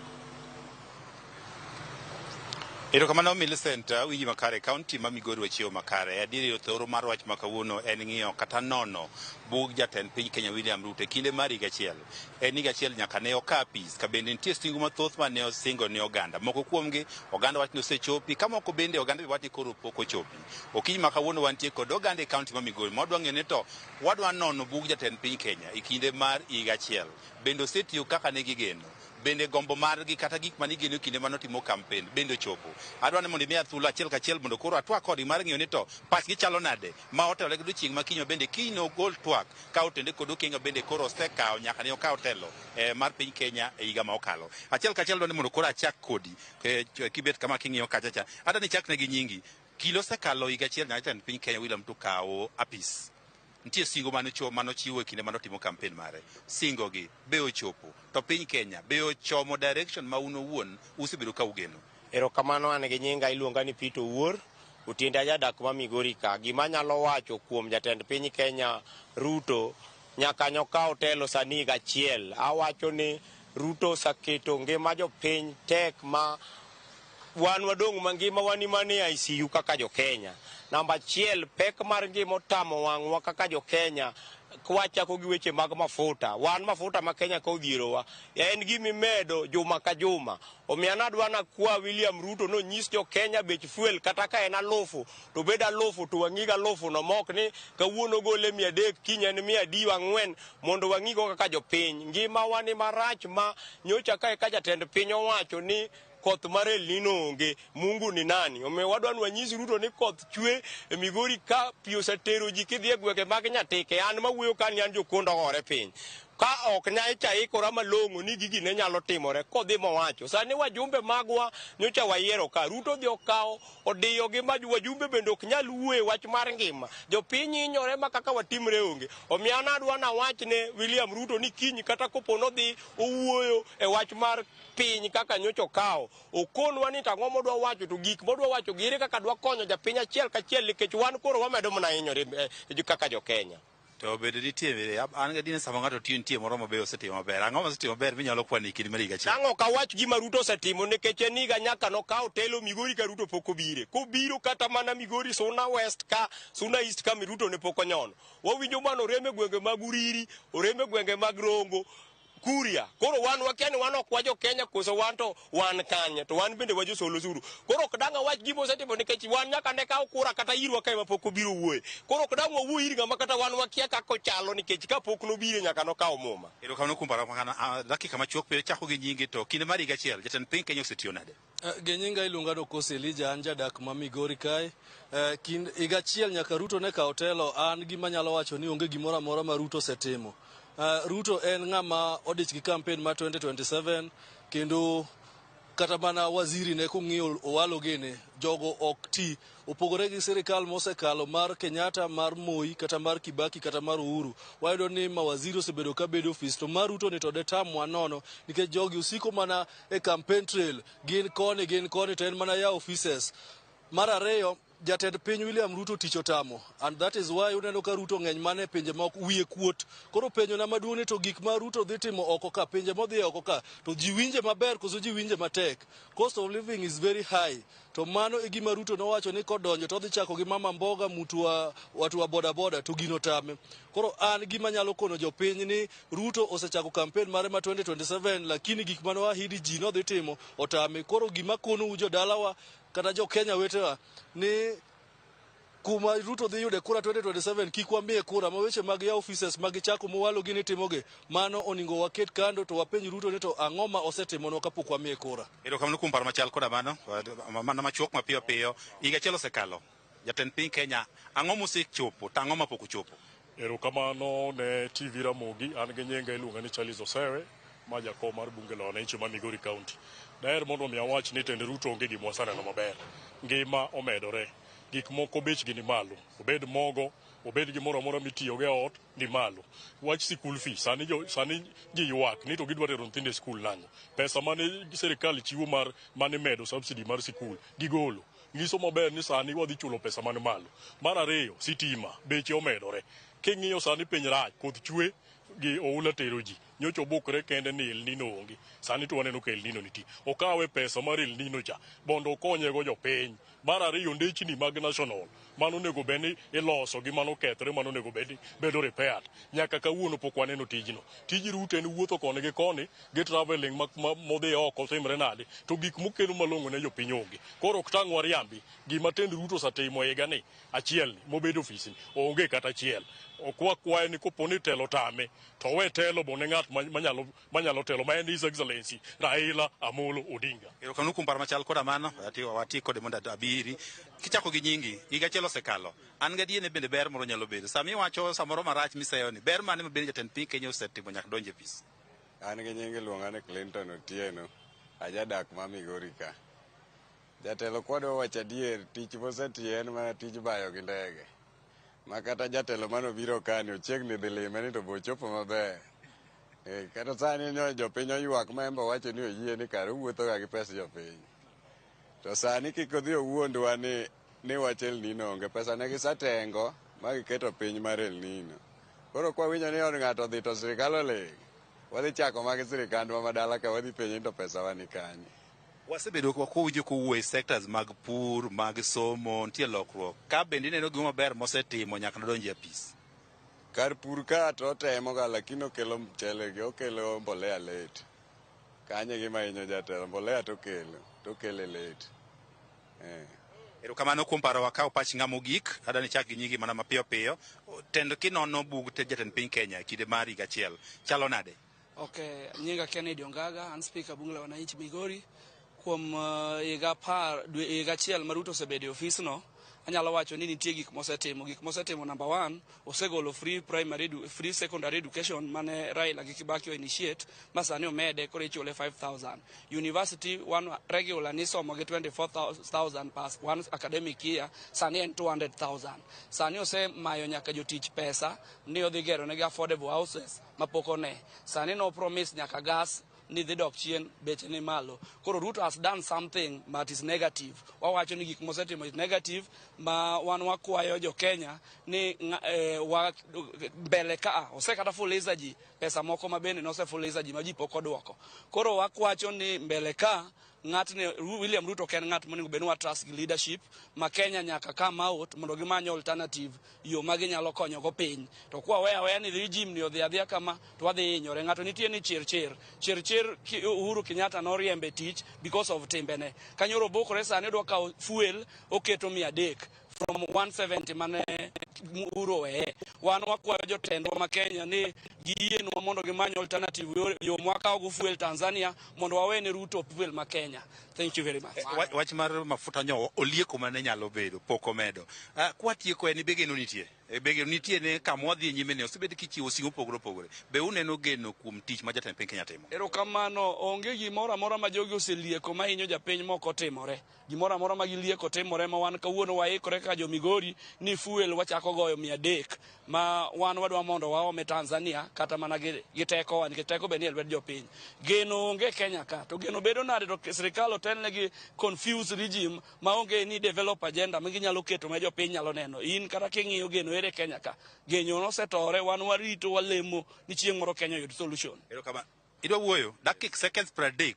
Erokamano Millicent, winji makare kaunti ma Migori wachiwo makare. Adieri thoro mar wach makawuono en ng'iyo kata nono bug jatend piny Kenya William Ruto kinde mar higa achiel. En higa achiel nyaka ne oka apis ka bende nitie singo mathoth ma ne osingo ne oganda. Moko kuomgi oganda wach ni osechopi, ka moko bende oganda wach ni koro pok ochopi. Okinyi makawuono wantie kod oganda e kaunti ma Migori ma wadwa ng'eyo ni to wadwa nono bug jatend piny Kenya e kinde mar higa achiel. Bende osetiyo kaka ne gigeno. Bende gombo margi kata gik manigeno kinde manotimo kampen bende ochopo. Adwa ni mondo imiya thuolo achiel kachiel mondo koro atwak kodgi mar ng'iyo ni to pachgi chalo nade ma otelore gi chieng' ma kinyo bende kino gol twak ka otende kod okinga bende koro osekawo nyaka ne okawo telo mar piny Kenya e higa ma okalo. Achiel kachiel dwa ni mondo koro achak kodi kibet kama king'iyo kachacha. Adwa ni chakne gi nyingi. Kilo osekalo higa achiel nyaka jatend piny Kenya William Ruto kawo apis. Nitie singo manochiwo e kinde manotimo kampen mare. Singo gi be ochopo. To piny Kenya be ochomo direction ma uno wuon usebedo ka ugeno. Erokamano an gi nyinga iluonga ni Pito Wuor. Utienda jadak ma Migori ka. Gima nyalo wacho kuom jatend piny Kenya Ruto nyaka nyokaw telo sani higa achiel. Awacho ni Ruto oseketo ngima jopiny tek ma wan wadong' mangima wani mane ICU kaka jo Kenya. Namba achiel, pek mar ngima otamo wang'wa kaka jo Kenya kwachako gi weche mag mafuta. Wan mafuta ma Kenya ka odhierowa en gimimedo juma ka juma. Omiyo nadwa nakwa William Ruto nonyis jo Kenya bech fuel kata ka en 1000 to bed 1000 to wang'iga 1000 no mok ni kawuono gole 300 kinya ni 400 mondo wang'igo kaka jo piny. Ngima wani marach ma nyocha ka jatend piny owacho ni koth mar El Nino onge, Mungu ni nani. Omiyo wadwa ni wanyis Ruto ni koth chwe e Migori ka pi osetero ji kidhi e gwenge mag Nyatike. An mawuoyo ka ni an jokondo gore piny. Ka ok nyacha ikora malong'o ni gigi ne nyalo timore kodhi mowacho. Sani wajumbe magwa nyocha wayiero ka Ruto dhi okawo odiyo gi wajumbe bende ok nyal wuoye wach mar ngima. Jopiny inyore ma kaka watimre onge. Omiyo an adwa na wach ne William Ruto ni kiny kata kopo nodhi owuoyo e wach mar piny kaka nyocha okawo. Okonwa ni tang'o modwa wacho to gik modwa wacho gire kaka dwa konyo japiny achiel kachiel nikech wan koro wamedo mana hinyore kaka jo Kenya. To bende nitie an ga dine sama ng'ato tiyo nitie moro maber osetimo maber. Ang'o mosetimo maber minyalo kwano e kinde mar higa achiel? Ang'o ka wach gima Ruto osetimo nikech en higa nyaka nokawo telo Migori ka Ruto pok obire. Kobiro kata mana Migori Suna West ka Suna East ka Ruto ne pok onyono. Wawinjo mana oreme gwenge mag Uriri, oreme gwenge mag Rongo, Kuria. Koro wan wakia ni wan ok wajo Kenya koso wan to wan kanye to wan bende wajo solo zuru. Koro ok dang' wach gima osetimo nikech wan nyaka ne kawo kura kata irwa kae mapok obiro wuoye. Koro ok dang' wawuo ir ng'ama kata wan wakia kaka ochalo nikech kapok nobire nyaka nokawo muma. Erokamano kuom paro makana dakika machuok pe chako gi nyingi to kinde mar higa achiel jatend piny Kenya osetiyo nade? Gi nyinga iluonga no Kosi Elija an jadak ma Migori kae. Higa achiel nyaka Ruto ne kawo telo an gima nyalo wacho ni onge gimoro amora ma Ruto osetimo. Ruto en ng'ama odich gi kampen ma 2027 kendo kata mana waziri ne kung'iyo owalo gene jogo ok ti opogore gi sirikal mosekalo mar Kenyatta, mar Moi, kata mar Kibaki, kata mar Uhuru. Wayudo ni mawaziri osebedo ka bedo ofis, to mar Ruto ni to de tamwa nono nikech jogi usiko mana e campaign trail, gin koni to en mana ya offices. Mar ariyo, jatend piny William Ruto tich otamo, and that is why uneno ka Ruto ng'eny mane pinje ma wiye kuot. Koro penjo na maduong' ni to gik ma Ruto dhi timo oko ka, pinje modhi oko ka, to ji winje maber koso ji winje matek? Cost of living is very high. To mano e gima Ruto nowacho ni kodonjo to dhi chako gi mama mboga, watu wa boda boda, to gino tame. Koro an gima nyalo kono jopiny ni Ruto osechako campaign mare ma 2027, lakini gik mano ahidi ji no dhi timo otame. Koro gima kono ujo dalawa kata jo Kenya wetewa ni kuma Ruto dhi yude kura 2027 kik wamiye kura, ma weche mag ya offices mag chako mowalo gini timoge, mano oningo waket kando to wapenj Ruto ni to ang'o ma osetimono kapok wamiye kura. Erokamano kuom paro machal koda mano machuok mapiyo piyo. Higa achiel osekalo, jatend piny Kenya, ang'o mosechopo to ang'o mapok ochopo? Erokamano ne TV Ramogi, an gi nyinga iluonga ni Charles Osewe, ma jakom mar bunge la wananchi ma Migori County. Daher mondo mi awach ni tend Ruto onge gima waseneno maber. Ngima omedore, gik moko bechgi ni malo, obed mogo, obed gimoro amora mitiyogo e ot ni malo. Wach sikul fee, sani ji ywak ni to gidwa tero nyithindo e skul nang'o. Pesa mane sirikal chiwo mane medo subsidy mar sikul gigolo, nyiso maber ni sani wadhi chulo pesa man malo. Mar ariyo, sitima beche omedore. King'iyo sani piny rach, koth chwe gi oula tero ji, nyocha obukre kende ni El Nino onge. Sani to waneno ka El Nino nitie. Okawe pesa mar El Nino cha mondo okonyego jopiny. Mar ariyo, ndechni mag national mano onego bed ni iloso gi mano kethre, mano onego bed ni bedo repaired. Nyaka kawuono pok waneno tijno. Tij Ruto en wuotho koni gi traveling modhi oko timre nade, to gik mokelo malong'o ne jopiny onge. Koro ok tang' wariambi gima tend Ruto osetimo higa ni achiel ni mobedo ofisni onge kata achiel. Ok wakwaye ni koponi telo tame to we telo bo ne ng'at manyalo telo, ma en His Excellency Raila Amolo Odinga. Erokamano kuom paro machal koda mano, wati kode mondo abiri. Kichako gi nyingi, higa achiel osekalo, an gadier ne bende ber moro nyalo bedo. Sami wacho samoro marach miseyo ni ber mane mabende jatend piny Kenya osetimo nyaka donje pis. An gi nyingi iluonga ni Clinton Otieno, ajadak ma Migori ka. Jatelo kwadwa wacho adier, tich mosetiyo en mana tij bayo gi ndege. Ma kata jatelo manobiro kani ochiegni dhi lime ni to bochopo maber. Kata sani jopiny oywak ma embe wacho ni oyie ni kare owuotho ga gi pes jopiny. To sani kik odhi owuondwa ni wach El Nino onge, pesa ne gisetengo ma giketo piny mar El Nino. Koro kwa winjo ni od ng'ato dhi to sirikal oling, wadhi chako magi sirikandwa madala ka wadhi penjo to pesa wani kanye. Wasebedo kowinjo kowuoyo sectors mag pur, mag somo, nitie lokruok. Ka bende ineno gima maber mosetimo nyaka nodonji e apis. Kar pur ka to otemoga, lakini okelo mchele gi, okelo mbolea late. Kanye gima hinyo jatelo, mbolea tokele late. Erokamano kuom paro wakaw pach ng'amo gik, adani chak gi nyingi mana mapiyo piyo. Tendo kinono bug jatend piny Kenya kinde mar higa achiel, chalo nade? Okay, nyinga Kennedy Ongaga, an speaker bunge la wananchi Migori. Kuom higa achiel ma Ruto osebedo e ofisno, anyalo wacho ni nitie gik mosetimo. Number 1, osegolo free secondary education mane Raila gi Kibaki initiate, ma sani omede koro ichule 5,000. University one regular nisomo gi 24,000 per one academic year, sani en 200,000. Sani osemayo nyaka jotich pesa ni odhi gero negi affordable houses mapok one. Sani no promise nyaka gas ni dhi dok chien, beche ni malo. Koro Ruto has done something that is negative. Wawacho ni gik mosetimo is negative, ma wan wakwayo jo Kenya ni mbele ka osekata fuliza ji pesa moko mabende nosefuliza ji ma ji pok odwoko. Koro wakwacho ni mbele ka ng'atne William Ruto ken ng'at monego bed ni wa trust gi leadership ma Kenya nyaka come out mondo gimany alternative yo ma ginyalo konyogo piny. To kwa weya ni regime ni odhi adhiya kama to wadhi hinyore. Ng'ato nitie ni Chirchir Uhuru Kenyatta noriembe tich because of timbene. Kanyoro bokore sani odwa kawo fuel oketo 300 from 170 mane Uhuru weye. Wan wakwayo jotendwa ma Kenya ni giyienwa mondo gimany alternative yo mwakawo go fuel Tanzania mondo wawene Ruto fuel ma Kenya. Thank you very much. Wach mar mafuta nyo olieko mane nyalo bedo pok omedo. Kwatieko en be geno nitie. Be nitie ne kama wadhi nyime ne osebed kichiwo singo pogore opogore. Be uneno geno kuom tich ma jatend piny Kenya timo? Erokamano, onge gimoro amora ma jogi oselieko ma hinyo japiny moko timore. Gimoro amora ma gilieko timore ma wan kawuono waikore ka jo Migori ni fuel wachako goyo 300 ma wan wadwa mondo waome Tanzania kata mana gi teko wan nikech teko be nie lwet jopiny. Geno onge Kenya ka, to geno bedo nade to sirikal otelnegi confused regime ma onge ni develop agenda ma ginyalo keto ma jopiny nyalo neno. In kata king'iyo geno ere Kenya ka, geno nosetore, wan warito walemo ni chieng' moro Kenya yud solution. Erokamano. Idwa wuoyo dakika seconds 30.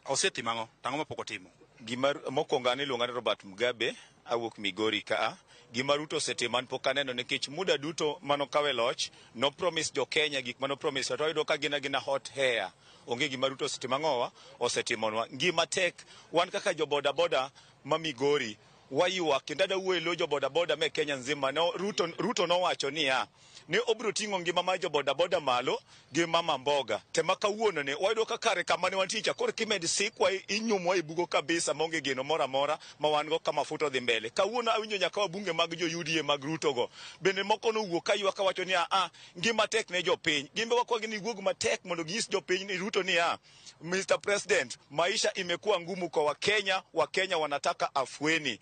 Osetimo ang'o? Tang'o mapok otimo? Gima mokwongo an iluonga ni Robert Mugabe, awuok Migori ka. Gima Ruto osetimo an pok aneno nikech muda duto manokawe loch no promise jo Kenya gik mano promise to oyudo ka gina hot hair. Onge gima Ruto osetimo ang'owa osetimonwa. Ngima tek wan kaka jo boda boda ma Migori wayuak kendo da wuoyo jo boda boda me Kenya nzima. No, Ruto nowacho niya ne obro ting'o ngima mar jo boda boda malo gi mama mboga tema kawuono ne wayudo ka kare kama ne wanticha koro kimed sikwa inyumwa ibugo kabisa maonge geno moro amora ma wan go kama futo dhi mbele. Kawuono awinjo nyaka wabunge mag jo UDA mag Ruto go bende moko no wuok kaywa ka wacho niya ngima tek ne jopiny. Gimbe wakwa gini wuog matek mondo gis jopiny ni Ruto niya Mr. President, maisha imekuwa ngumu kwa Wakenya wanataka afueni.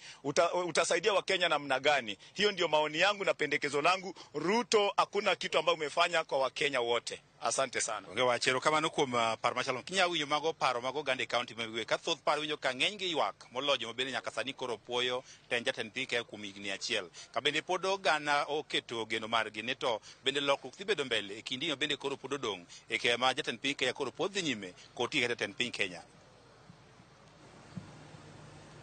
Utasaidia Wakenya namna gani? Hiyo ndio maoni yangu na pendekezo langu. Ruto, hakuna kitu ambayo umefanya kwa Wakenya wote. Asante sana. Onge wachero kamano kuom paro machalo. Kinya winjo mago paro mago Gande County mawe ka thoth paro winjo ka ng'eny gi ywak molojo mabende nyaka sani koro puoyo jatend piny Kenya kuom higni achiel. Ka bende pod oganda oketo geno margi ne to bende lokruok dhi bedo mbele e kindi bende koro pod odong' e kema ma jatend piny Kenya koro pod dhi nyime koti jatend piny Kenya.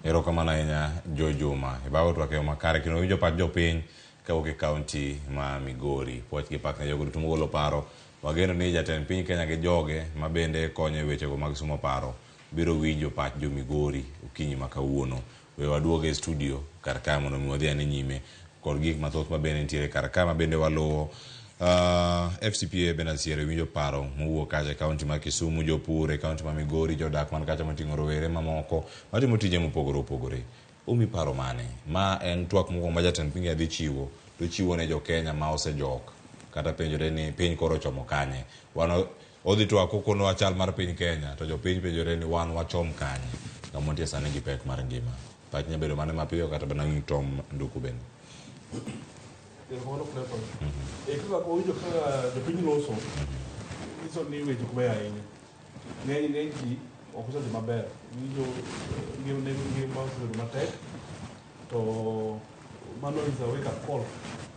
Erokamano ahinya Jo Juma. Ibago twak yo makare kendo winjo pat jopiny kawuok e kaunti ma Migori. Puoch gi pak ne jogo duto mogolo paro. Wageno ni jatend piny Kenya gi joge ma bende konyo e wechego mag sumo paro biro winjo pach jo Migori okinyi ma kawuono. We waduoge e studio kar ka mondo mi wadhi ane nyime kod gik mathoth ma bende nitiere kar ka ma bende waluwo. FCPA bende nitiere winjo paro mowuok kacha e kaunti ma Kisumu, jopur e kaunti ma Migori, jodak man kacha moting'o rowere mamoko matimo tije mopogore opogore. Umi paro mane? Ma en twak moko ma jatend piny dhi chiwo, to chiwo ne jo Kenya ma osejok kata penjore ni piny koro chomo kanye. Wan odhi twak kono wachal mar piny Kenya to jopiny penjore ni wan wachom kanye. Kamontie sani gi pek mar ngima. Pach nya bedo mane mapiyo kata bana ngi tom nduku bende. Kaka winjo ka jopiny loso iso ni weche kubeyo ahinya. Ng'eny ji ok osedhi maber. Winjo ngima osebedo matek to mano is a wake up call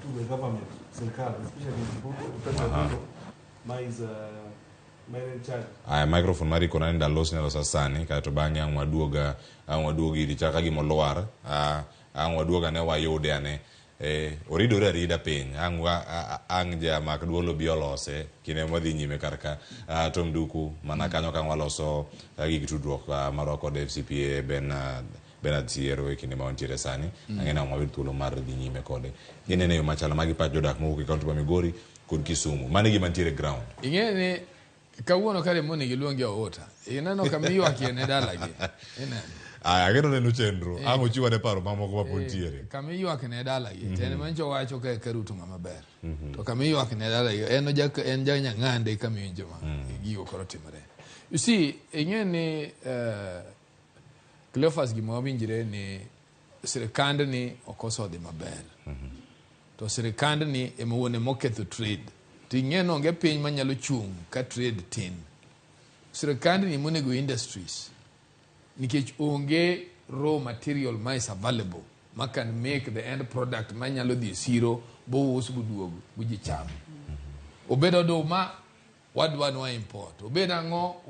to the government, serikal, especially President ma is main in charge. Microphone mari kona nda los ne losa sani ka to bangi ang waduogi iri chaka gi molwar ang waduoga ne wayude ane oridore arida piny ang ja mak duolo biolose kine modhi nyime karka Tom Duku mana kanyo kan waloso gig tudruok marwa kod FCPA ben atiero e kinde ma wantiere sani ang'ena mwabir thuolo mar dhi nyime kode inene yo machala magi pach jodak mowuok e kaunti ma Migori kod Kisumu mane gima ntiere ground ing'eni kawuono kare moni giluongi Oota ineno kama iywakie ne dalagi ageno neno chenro ang' ochiwane paro mamoko ma pontiere kama iyuak ne dalagi tene mancho wacho ka Ruto ng'ama ber to kama iyuak ne dalagi en janyang'ande kama iwinjo ma gigo koro timore. You see ing'eni Cleophas gima wawinjire ni sirikand ni okoso dhi maber to sirikand ni emawuone moketho trade to ing'eno onge piny manyalo chung' ka trade tin. Sirikand ni monego industries nikech onge raw material ma is available ma can make the end product ma nyalo dhi siro bo us buduog buji cham. Obedo oduma wadwa import obedo ang'o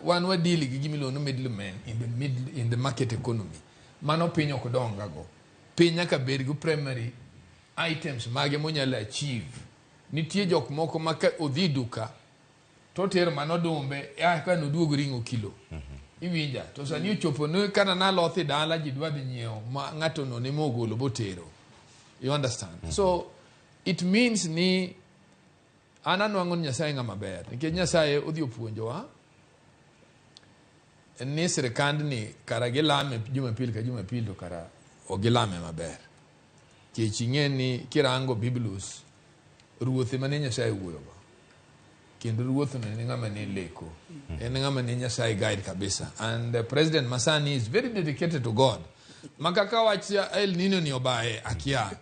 wan wadili gi gimiluongo middlemen in the market economy mano piny ok donga go. Piny nyaka bed gi primary items mage monyalo achieve. Nitie jok moko ma ka odhi duka to ter mano dumbe ka noduog ring'o kilo iwinja to sani ochopo ne kana nalothi dala ji dwa dhi nyiewo ma ng'ato no ne mogolo botero. You understand? So it means ni ananwang'o Nyasaye ng'ama ber nikech Nyasaye odhi opuonjowa ni sirikand ni kara gilame Jumapil ka Jumapil to kara ogilame maber Ing'eni kirango Biblos, ruoth ema ne Nyasaye wuoyogo. Kendo ruoth no en ng'ama ne leko. En ng'ama ne Nyasaye guide kabisa. And President Masani is very dedicated to God. Makaka wach El Nino ni obaye akia.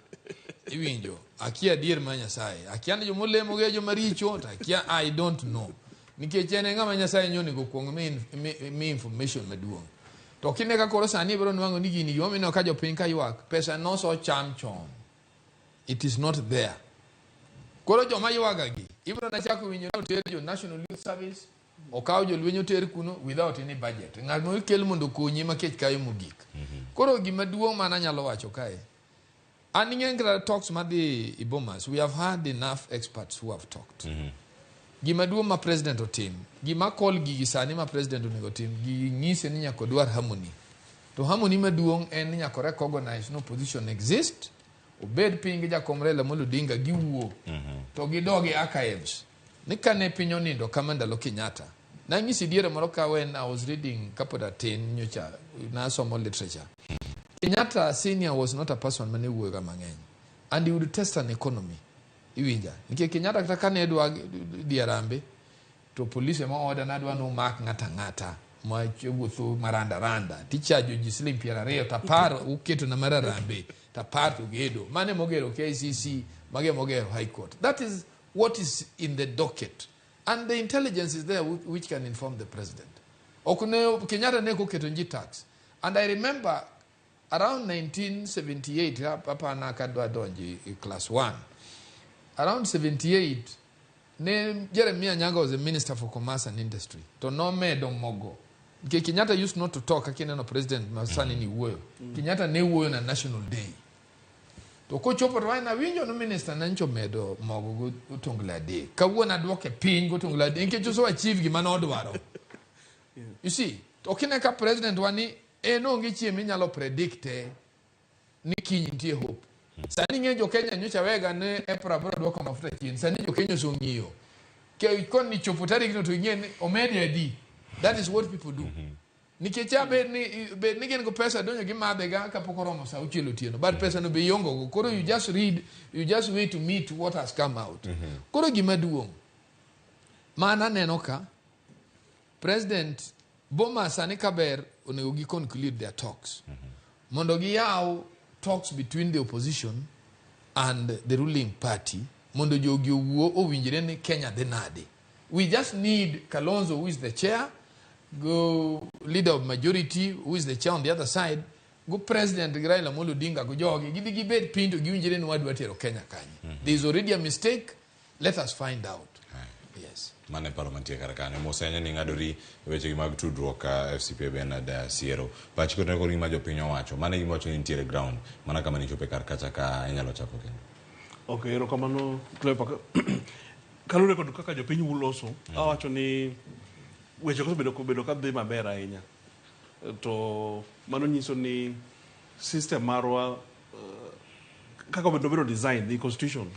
Iwinjo. Akia dier ma Nyasaye. Akia ne jomolemo ge jomaricho, akia I don't know. Nikech en ng'ama Nyasaye nyoni go kuongo mi information maduong'. To kinde ka koro sani biro nwango ni gini yomino ka jopiny ka ywak. Pesa no so cham chon. It is not there. Koro joma ywaga gi. Ibiro na chako winjo na oter jo National Youth Service. Okaw jo lwenyo ter kuno without any budget. Ng'at mo kel mondo konyi makech kayo mogik. Koro gima duong' mana nyalo wacho kae. And in talks madi Ibomas, we have had enough experts who have talked. Gima duong' ma president otim, gima call gigi sani ma president onego tim, gigi ng'ise ni nyako dwar harmony. To harmony maduong' en ni nyako recognize no position exist, obed piny gi jakom Raila Amolo Odinga giwuo, to gidogi archives. Ni kane piny onindo kama ndalo Kenyatta. Na ng'isi diere moro ka when I was reading kapod tin nyocha, na somo literature. Kenyatta senior was not a person mane wuoga mang'eny. And he would test an economy. Iwinja. Nikech Kenyatta kata kane dwa diarambe, to police ema order na dwa no mark ng'ata ma wuotho maranda. Tichajo ji siling 20 tapar uketo na mararambe. Tapar to gedo. Mane mogero KCC, mage mogero High Court. That is what is in the docket. And the intelligence is there which can inform the president. Okune Kenyatta ne koketo nji tax. And I remember around 1978, Papa Nakadwa Donji, class 1. Around 78, Jeremiah Nyaga was the Minister for Commerce and Industry. To no me don mogo. Kenyatta used not to talk, akina no President Masani ni uwe. Kenyatta ne uwe na National Day. To ko chopo rwa na winjo no Minister na ncho medo mogo utungula day. Kawo na dwoke pin utungula day. Inke chuso achieve gimana odwaro. You see, okine ka President wani, no ngi chiemi nyalo predicte ni kinyi ntie hope. Sani nge jo Kenya nyocha wega ne Epra bro dwoko mafuta chini. Sani jo Kenya so ng'iyo. Ke kon ni chopo tarik no to ng'e omedi adi. That is what people do. Nikecha be ni gen go pesa donyo gi madega ka pokoromo sa uchelo tieno. But pesa no be yongo go. Koro you just read, you just wait to meet what has come out. Koro gima duong'. Mana neno ka President Boma sani kaber onego gi conclude their talks. Mondo gi yaw talks between the opposition and the ruling party. Mondo jogi owuo owinjire ni Kenya denade. We just need Kalonzo, who is the chair, go leader of majority, who is the chair on the other side, go President Raila Amolo Odinga go jogi. Gidi gibed pinto giwinjire ni wadwa tero Kenya kanye. There is already a mistake. Let us find out. Yes. Mane paro mantie karakane mosenya ni ngadori weche mag tudruok FCP Bernard Siero pachiko ne kori ma jopiny owacho mane gima wacho ni nitiere ground mana kama ni chope kar kacha ka inyalo chako kendo. Okay, ero kamano klepa kalure kod kaka jopiny uloso awacho ni weche ko bedo ka dhi maber ahinya to mano nyiso ni system marwa kaka bedo design the constitution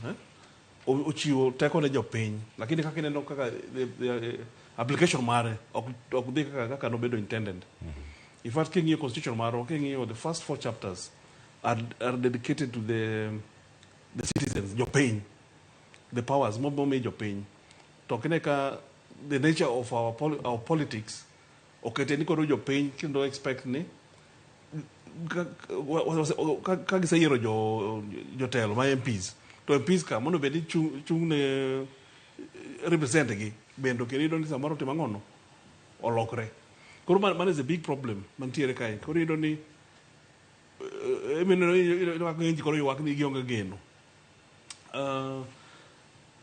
ochiwo teko ne jopiny lakini kaka ineno kaka application mare ok dhi kaka no bedo intended. In fact, king'iyo constitution maro king'iyo the first 4 chapters are dedicated to the citizens, jopiny, the powers more jopiny. Talking ka the nature of our politics oketeni koro jopiny kendo expect ni ka giseyiero jotelo ma MPs to MPs ka mondo bedi chung ne represent gi bendo kendo ni samaro tema ngono olokre. Koro man is a big problem mantiere kai. Koro ido ni ngi koro ywak ni gionge geno.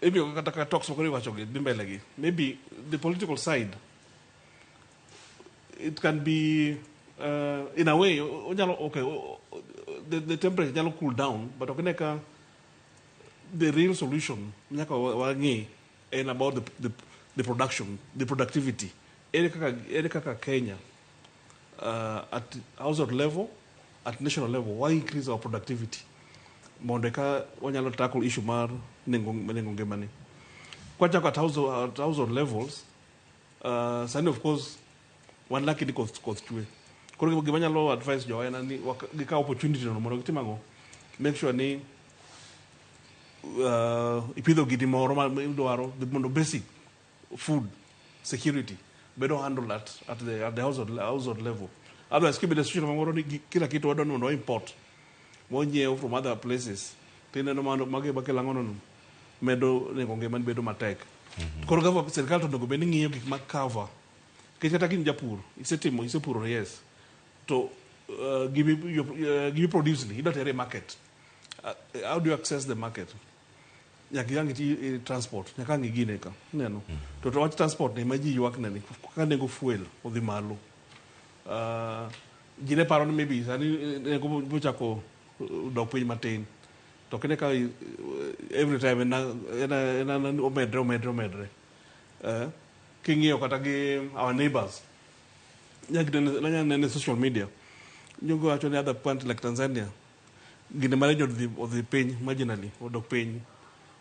Ebio kata talks koro wacho gi mbele gi. Maybe the political side it can be in a way okay the temperature nyalo cool down but okeneka the real solution nyaka wangi and about the production, the productivity. Ere kaka Kenya at household level, at national level, why increase our productivity? Mondeka wanyalo tackle issue mar nengo ngemani. Kwa chako at household levels, sani of course one lucky ni cost chwe. Koro gimanyalo advise jo ena ni gika opportunity no mondo gitimango make sure ni ipidho gidi moro ma idwaro mondo basic food security bedo handle at the household level. Otherwise kibedo situation moro ni kila kitu wadwa mondo import monyiew from other places tineno mano mage bakela ngono medo nengo ngema bedo matek. Koro gava sirkal to dogo bende ng'iyo gik ma cover kech kata kin japur isepuro yes to give me produce ni idwa tere market. How do you access the market? Nyaka yangi transport nyaka ngi gine ka neno to wach transport ne maji ywak nani ka nengo fuel odhi malo. Gine paro ni maybe sani nengo bochako dok piny matin to kene ka every time ena omedre king'iyo kata gi our neighbors nene social media nyongo wacho ni other country like Tanzania gine mare odhi piny marginally odok piny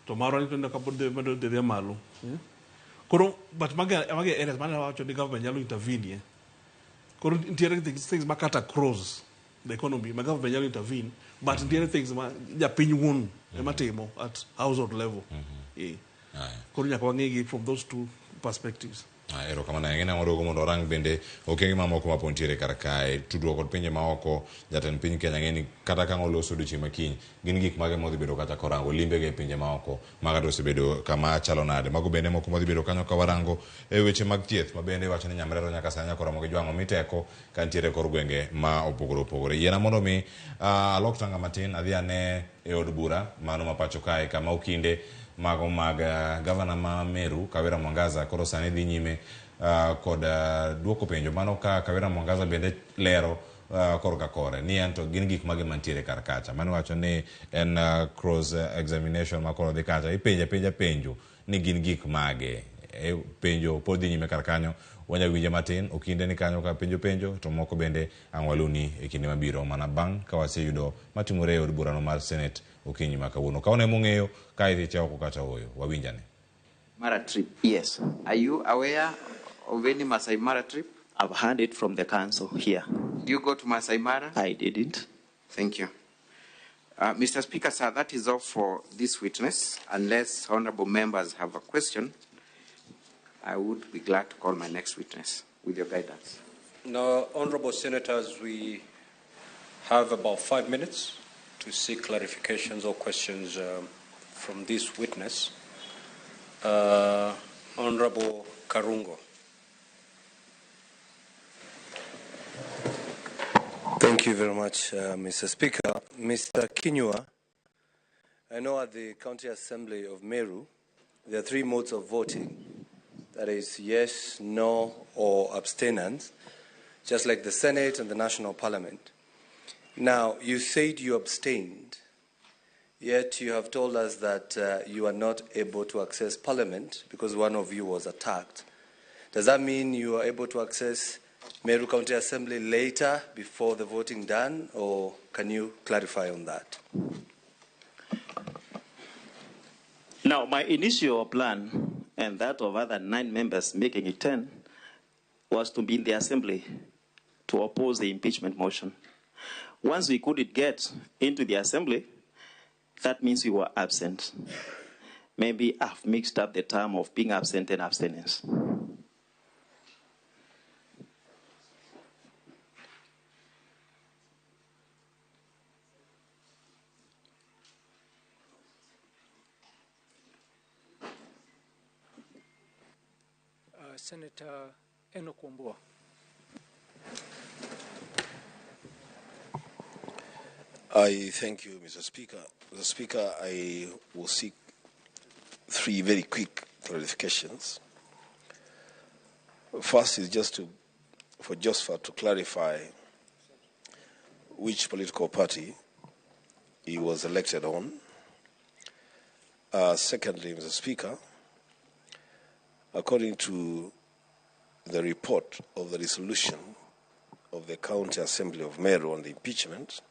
to maro ni to ka medo dhi malo. Koro but mage areas mane wacho ni government nyalo intervene. Koro ntiere things makata cross the economy my government nyalo intervene but ntiere things ma japiny wuon ema timo at household level. Koro nyaka wang'igi from those two perspectives. Ero kamano ng'ena modogo mondo orang bende okenge mamoko mapontiere kar kae tudruok kod pinje maoko. Jatend piny Kenya ng'eni kata ka oloso odiochieng' makiny gin gik mage modhi bedo kata korango limbe ge pinje maoko maga to osebedo kama chalo nade mago bende moko modhi bedo kanyo ka warango e weche mag thieth ma bende wacho ni nyamrero nyaka sanya koramo gi jwang'o miteko ka ntiere kor gwenge ma opogore opogore. Yiena mondo mi alok tanga matin adhi ane e od bura mano ma pacho kae kama okinde mago mag gavana ma Meru Kawira Mwangaza koro sani dhi nyime kod duoko penjo mano ka Kawira Mwangaza bende lero korka kore ni anto gin gik mage mantiere kar kacha mano wacho ni en cross examination ma koro dhi kacha ipenja penjo ni gin gik mage penjo pod dhi nyime kar kanyo wanya winje matin okinde ni kanyo ka penjo to moko bende ang'waluni e kinde mabiro mana bang' ka waseyudo matimore e od burano mar Senate okinyi ma kawuono kaone mong'eyo ka idhi chako kata oyo wawinjane. Mara trip, yes. Are you aware of any Masai Mara trip? I've heard it from the council here. Do you go to Masai Mara? I didn't. Thank you. Mr. Speaker, sir, that is all for this witness. Unless honorable members have a question, I would be glad to call my next witness with your guidance. Now, honorable senators, we have about 5 minutes to seek clarifications or questions from this witness. Honorable Karungo. Thank you very much, Mr. Speaker. Mr. Kinyua, I know at the County Assembly of Meru, there are 3 modes of voting. That is yes, no, or abstinence, just like the Senate and the National Parliament. Now, you said you abstained, yet you have told us that you are not able to access Parliament because one of you was attacked. Does that mean you are able to access Meru County Assembly later before the voting done, or can you clarify on that? Now, my initial plan, and that of other 9 members making it 10, was to be in the Assembly to oppose the impeachment motion. Once we couldn't get into the Assembly, that means we were absent. Maybe I've mixed up the term of being absent and abstinence. Senator Enoch Wambua. I thank you, Mr. Speaker. Mr. Speaker, I will seek 3 very quick clarifications. First is just to clarify which political party he was elected on. Secondly, Mr. Speaker, according to the report of the resolution of the County Assembly of Meru on the impeachment,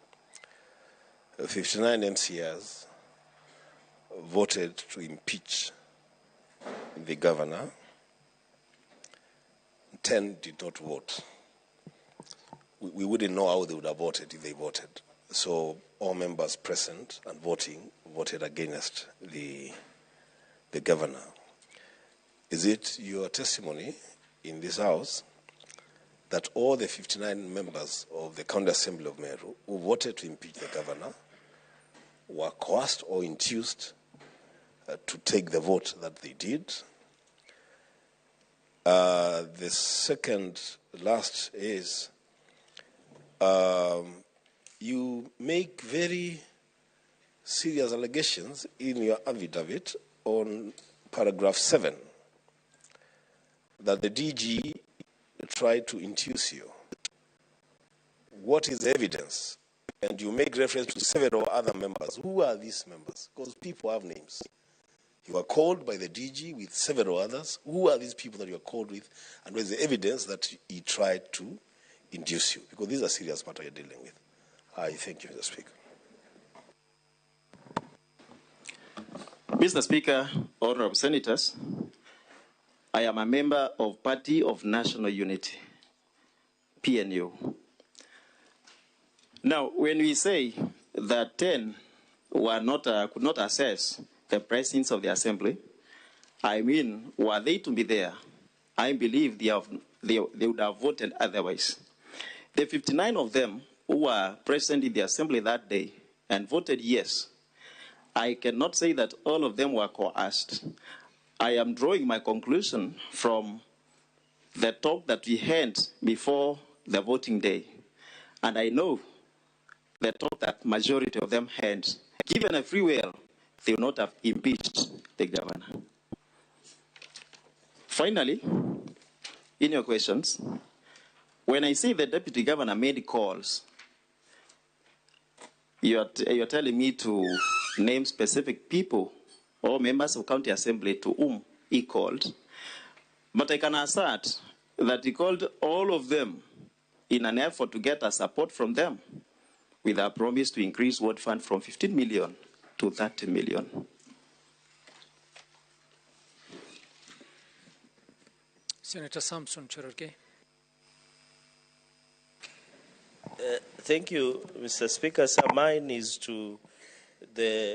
59 MCAs voted to impeach the governor. 10 did not vote. We wouldn't know how they would have voted if they voted. So all members present and voting voted against the governor. Is it your testimony in this House that all the 59 members of the County Assembly of Meru who voted to impeach the governor were coerced or induced to take the vote that they did? The second last is you make very serious allegations in your affidavit on paragraph 7 that the DG tried to induce you. What is the evidence? And you make reference to several other members. Who are these members? Because people have names. You are called by the DG with several others. Who are these people that you are called with? And where is the evidence that he tried to induce you? Because this is a serious matter you're dealing with. I thank you, Mr. Speaker. Mr. Speaker, honorable senators, I am a member of Party of National Unity, PNU. Now, when we say that 10 were not, could not access the presence of the assembly, I mean, were they to be there, I believe they would have voted otherwise. The 59 of them who were present in the assembly that day and voted yes, I cannot say that all of them were coerced. I am drawing my conclusion from the talk that we had before the voting day. And I know the talk that majority of them had. Given a free will, they would not have impeached the governor. Finally, in your questions, when I say the deputy governor made calls, you're telling me to name specific people or members of county assembly to whom he called. But I can assert that he called all of them in an effort to get a support from them with a promise to increase ward fund from 15 million to 30 million. Senator Samson Cherargei. Thank you, Mr. Speaker. So mine is to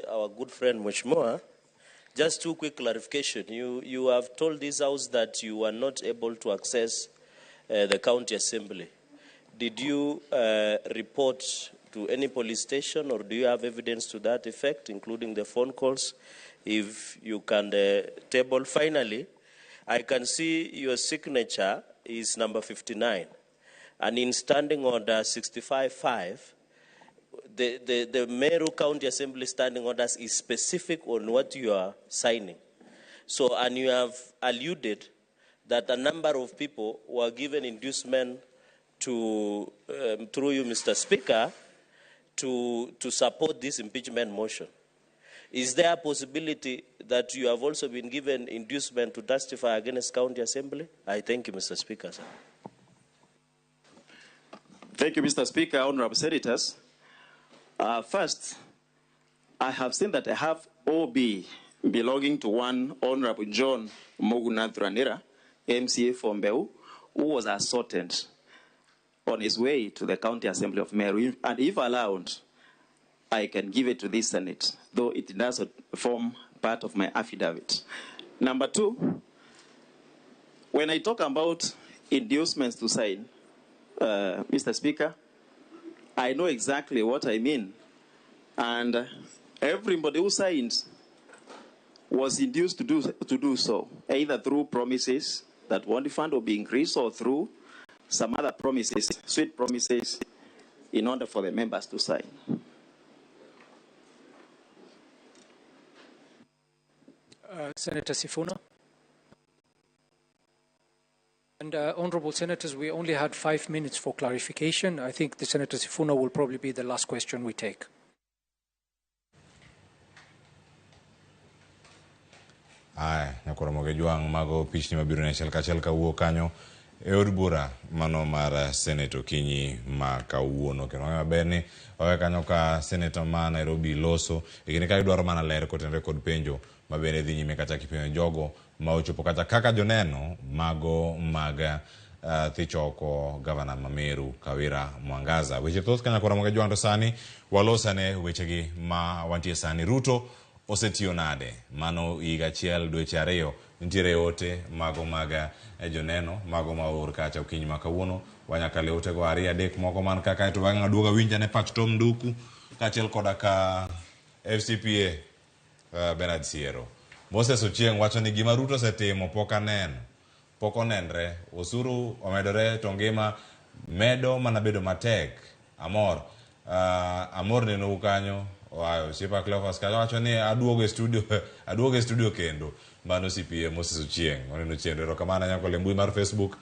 our good friend Mheshimiwa. Just two quick clarification. You have told this House that you were not able to access the county assembly. Did you report to any police station, or do you have evidence to that effect, including the phone calls? If you can table. Finally, I can see your signature is number 59. And in Standing Order 65.5, the Meru County Assembly Standing Orders is specific on what you are signing. So, and you have alluded that a number of people were given inducement to, through you, Mr. Speaker, to support this impeachment motion. Is there a possibility that you have also been given inducement to testify against County Assembly? I thank you, Mr. Speaker, sir. Thank you, Mr. Speaker, honorable senators. First, I have seen that I have OB belonging to one Honorable John Mogunatranira, MCA from Mbeu, who was assaulted on his way to the County Assembly of Meru. And if allowed, I can give it to this Senate, though it doesn't form part of my affidavit. Number two, when I talk about inducements to sign, Mr. Speaker, I know exactly what I mean. And everybody who signs was induced to do so, either through promises that one fund will be increased or through some other promises, sweet promises, in order for the members to sign. Senator Sifuna. And honorable senators, we only had 5 minutes for clarification. I think the Senator Sifuna will probably be the last question we take. Ramogi Tv mago pichni mabiro ne chal ka wuo kanyo e od bura mano mar Senator Kinyi ma kawuono kendo maber ni owe kanyo ka Senator ma Nairobi loso ikini ka idwaro mana ler kotenre kod penjo mabende dhi nyime kata kipenjo jogo ma ochopo kata kaka joneno mago mag thichoko Governor Mameru Kawira Mwangaza. Weche thoth kanya Ramogi Jwang to sani walosane wechegi ma wantie sani. Ruto osetiyo nade mano higa achiel dweche ariyo nitiere ote mago maga joneno mago ma or kacha okinyi ma kawuono wanyakale ote go ariyo adek moko man kaka to bang' aduoga winja ne pach Tom Nduku kachiel koda ka FCPA Bernard Siero. Moses Ochieng wacho ni gima Ruto osetimo pok onenre, osuru omedore to ngima medo mana bedo matek. Amor neno kanyo wayo Sipa Cleophas kanyo wacho ni aduogo e studio kendo mano CPA Moses Ochieng oneno chenro kamana nyako le mbui mar Facebook.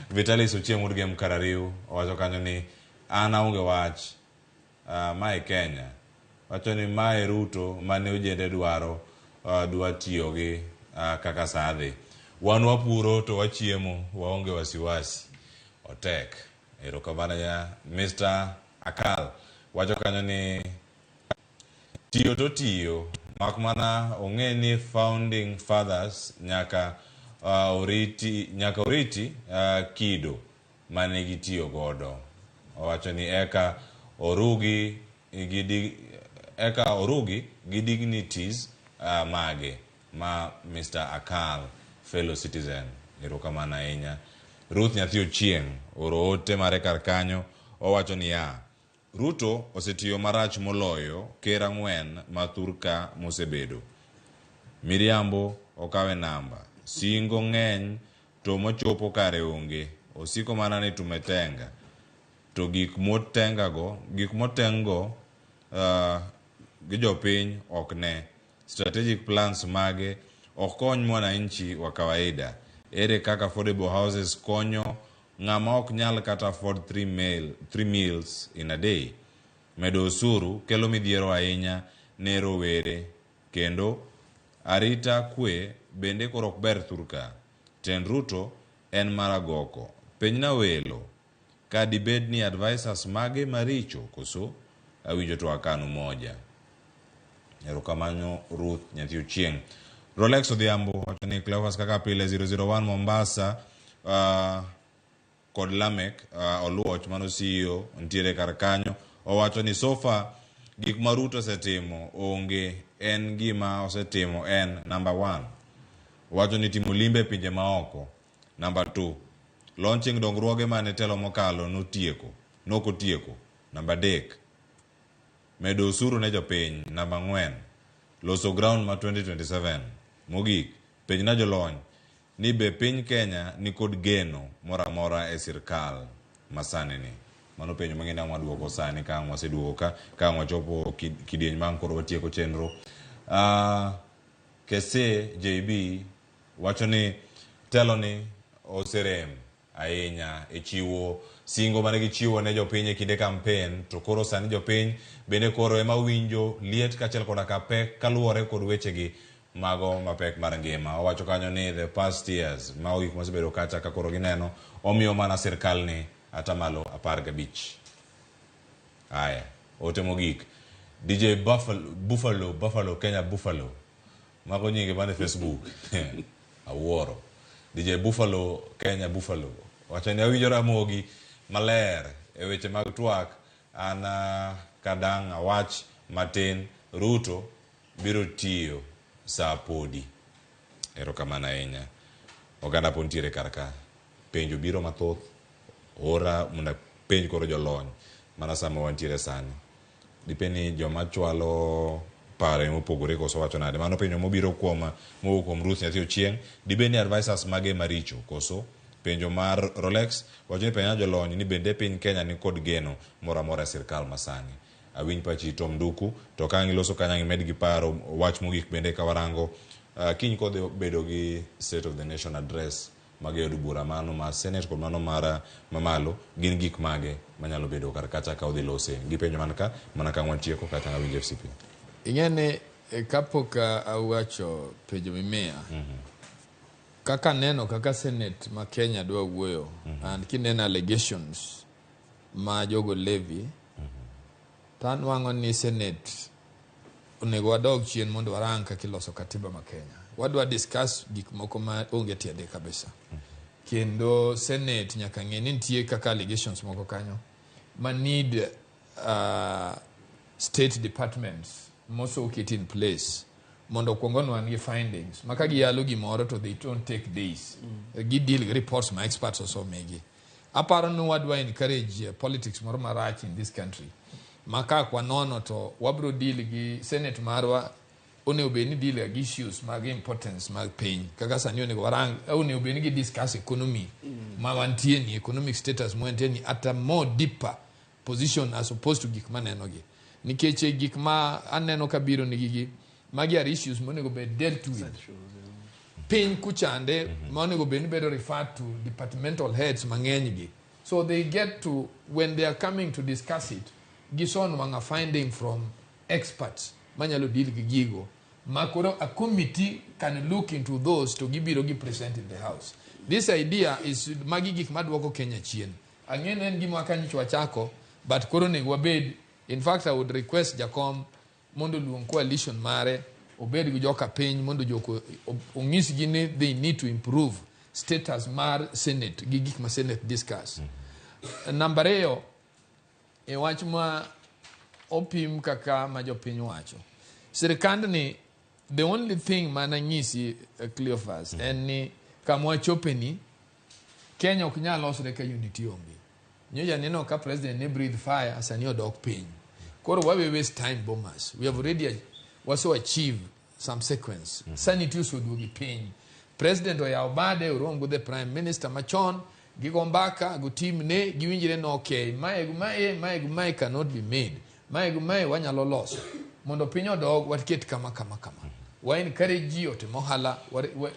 Vitalis Ochieng Mudgem Karariu wacho kanyo ni an aonge wach mae Kenya, wacho ni mae Ruto mane ojende dwa tiyo gi kaka sadhi. Wan wapuro to wachiemo waonge wasiwasi otek. Erokamano ya Mr. Akal wacho kanyo ni tiyo to tiyo mak mana ong'e ni founding fathers nyaka oriti kido mane gitiyo godo. Wacho ni eka orugi gi dignities mage ma Mr. Akal fellow citizen. Erokamano ahinya. Ruth Nyathi Ochieng oro ote mare kar kanyo owacho ni Ruto osetiyo marach moloyo ker ang'wen ma Thurka mosebedo. Miriambo okawe namba, singo ng'eny to mochopo kare onge, osiko mana ni tumetenga. To gik motengo gi jopiny ok ne. Strategic plans mage ok kony mwananchi wa kawaida. Ere kaka affordable houses konyo ng'ama ok nyal kata afford 3 meals in a day. Medo osuru kelo midhiero ahinya ne rowere kendo arita kwe bende koro ok ber Thurka. Tend Ruto en maragoko. Penyna welo ka dibed ni advisors mage maricho koso awinjo to akanu moja. Erokamano Ruth Nyathi Ochieng. Rolex Odhiambo wacho ni Cleophas kaka pile 001 Mombasa kod Lamek Oluoch mano CEO ntiere kar kanyo owacho ni sofa gik ma Ruto osetimo onge en gima osetimo en number 1. Wacho ni timo limbe pinje maoko. Number 2, launching dongruoge mane telo mokalo nokotieko. Number 3, medo osuru ne jopiny. Number 4, loso ground ma 2027. Mogik, penj na jolony ni be piny Kenya ni kod geno moramora e sirkal masani ni. Mano penjo mang'ina mwaduoko sani ka mwaseduoka ka mwachopo kidieny mang koro watieko chenro. Kese JB wacho ni telo ni oserem ahinya e chiwo singo mane gichiwo ne jopiny e kinde campaign, to koro sani jopiny bende koro ema winjo liet kachiel koda ka pek kaluwore kod wechegi mago mapek mar ngima. Owacho kanyo ni the past years ma gik mosebedo kacha ka koro gineno omiyo mana sirkal ni atamalo 15. Aya, ote mogik DJ Buffalo Kenya Buffalo mago nyinge bane Facebook awuoro. DJ Buffalo Kenya Buffalo wacho ni awinjo Ramogi maler e weche mag twak an kadang' awach matin Ruto biro tiyo saa podi. Erokamano ahinya. Oganda pontiere karka penjo biro mathoth ora munda penj koro jolony mana sama wantiere sani. Dipeni joma chwalo pare mopogore koso wacho nade. Mano penjo mobiro kuom Ruth Nyathi Ochieng. Dibeni advisors mage maricho koso penjo mar Rolex wacho ni penya jolony ni bende piny Kenya ni kod geno moramora sirkal masani. Awinj pachi Tom Nduku to ka ngiloso kanya med gi paro wach mogik bende ka warango kiny kod bedo gi State of the Nation address mage od bura mano ma Senate kod mano mar mamalo gin gik mage manyalo bedo kar kacha ka odhi lose gi penjo mana ka wantieko kata awinj FCP. Ing'ene kapok awacho penjo mimea kaka neno kaka Senate ma Kenya dwa wuoyo and kineno allegations ma jogo levy tan wango ni Senate onego wadog chien mondo warang kaka iloso katiba ma Kenya. Wadwa discuss gik moko ma onge tiende kabisa. kendo Senate nyaka ng'e ni nitie kaka allegations moko kanyo ma need state departments moso oket in place mondo kuongo nwan gi findings maka giyalo gimoro to they don't take days gi deal gi reports ma experts osomegi. Aparo ni wadwa encourage politics moro marach in this country maka kwa nono to wabro deal gi Senate marwa onego bed ni deal gi issues mag importance mag piny kaka sani onego warang onego bed ni gi discuss economy ma wantie ni economic status mo wantie ni at a more deeper position as opposed to gik maneno gi nikech gik ma aneno kabiro ni gigi magi are issues monego bed dealt with piny kuchande monego bed ni bedo referred to departmental heads mang'eny gi so they get to when they are coming to discuss it gison wanga finding from experts manyalo deal gi gigo makoro a committee can look into those to gibiro gi present in the house. This idea is magi gik maduoko Kenya chien ang'en en gima kanyichwa chako but koro nego wabed. In fact, I would request Jacom mondo luong coalition mare obed gi joka piny mondo joko ong'is gi ni they need to improve status mar Senate gi gik ma Senate discuss. Number 2 e wach ma opim kaka ma jopiny wacho sirikand ni the only thing mana nyisi Cleophas en ni kamwa chopeni Kenya ok nyal losre ka unity onge nyoja neno ka president ne breathe fire asani odok piny koro why we waste time bombers we have already also achieved some sequence sanity usoduogi piny president oyaw bade urongo the prime minister machon gigo mbaka go team ne giwinjire no okay mae cannot be made mae wanyalo loso mondo piny odog watket kama wa encourage ji otimo hala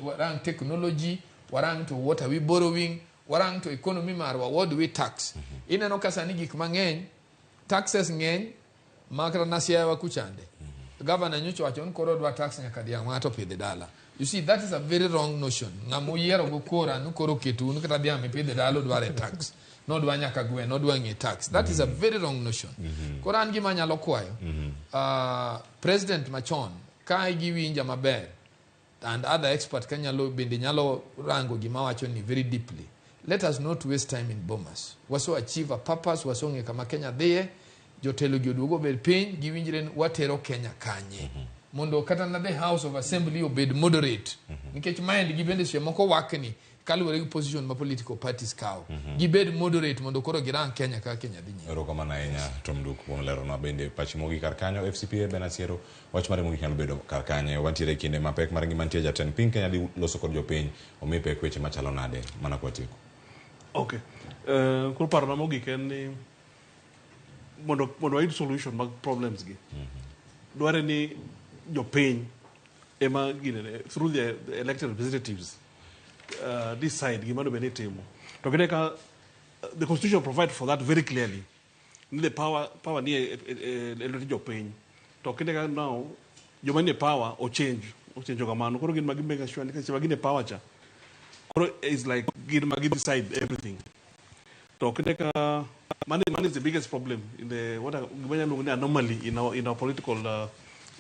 warang technology warang to what are we borrowing warang to economy marwa what do we tax ineno kasa ni gik mang'eny taxes ng'eny makra nasiawa kuchande governor nyocho wacho koro dwa tax nyaka dhiang' ng'ato pidhe dala. You see, that is a very wrong notion. Ng'amo yiero go kora nukoro ketu nukata dhiang' mipidhe dala dware tax no dwa nyaka gwe no dwa ng'e tax. That is a very wrong notion. Koro an gima nyalo kwayo president machon ka giwinja maber and other experts kanyalo bende nyalo rango gima wacho ni very deeply. Let us not waste time in bombers. Waso achieve a purpose waso ng'e kama Kenya dhiye jotelo gi oduogo bed piny giwinjire watero Kenya kanye mondo kata na the House of Assembly obed moderate nikech mind gi bende moko wakni kaluwore gi position ma political parties kawo gibed moderate mondo koro girang Kenya ka Kenya dhi nyime. Erokamano ahinya Tom Duk kuom lerono bende pach mogi kar kanyo FCPA Benasiero wach mare mogi nyalo bedo kar kanyo wantiere kinde mapek mar ngima nitie jatend piny Kenya di loso kod jopiny omi pek weche machalo nade mana kwa tieko. Okay. Koro paro na mogi ken ni mondo wayud solution mag problems gi dware ni jopiny ema gine through the elected representatives decide gima do timo to kene ka the constitution provide for that very clearly ni the power ni eloti jopiny to kene ka now joma ni power o change kamano koro gin magi make sure ni ka gine power cha koro is like gin magi decide everything to kene ka money is the biggest problem in the anomaly in our political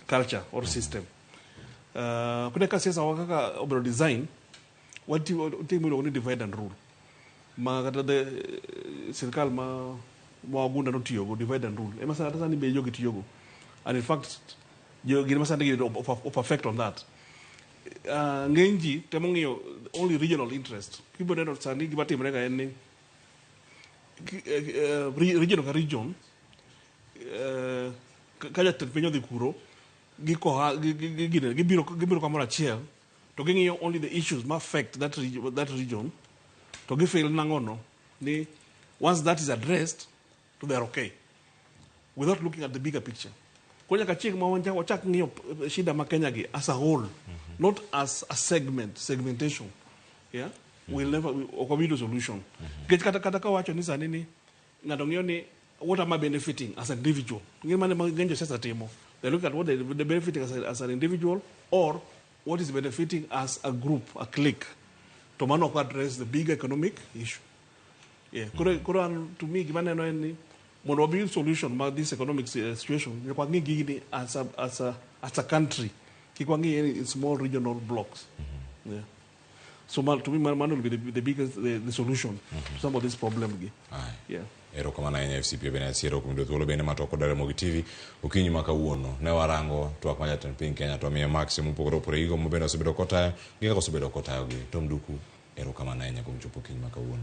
culture or system. Kuna kasi sa wakaka obro design what team we divide and rule. Ma kata the serikal ma wagunda no tiyogo divide and rule. Ema sana tasa ni be yogi tiyogo. And in fact yogi ema sana of effect on that. Ngenji temongi only regional interest. Kibo neno sani gibati mrega eni region ka region kaya terpenyo di kuro gibiro kamora chiel to ging'iyo only the issues ma affect that region to gifeel nangono ni once that is addressed to they are okay without looking at the bigger picture konya ka chieng ma wachak ng'iyo shida ma Kenya gi as a whole not as a segmentation yeah we'll never a solution. Kata ka wacho ni sani ni ng'ato ng'iyo ni what am I benefiting as an individual? They look at what they're benefiting as an individual or what is benefiting as a group, a clique. To man address the big economic issue. Yeah. To me, given any one solution about this economic situation, you as a country, in small regional blocks. Yeah. So to me, man will be the biggest the solution to some of this problem. Yeah. Erokamano ahinya FCP bene achiero kuom thuolo bende matoko dare Ramogi TV okinyi ma kawuono ne warango twak ma jatend piny Kenya to miyo maximum mopogore opogore gigo mabende osebedo kotayo gi kaka osebedo kotayo gi Tom Duku erokamano ahinya kuom chopo okinyi ma kawuono.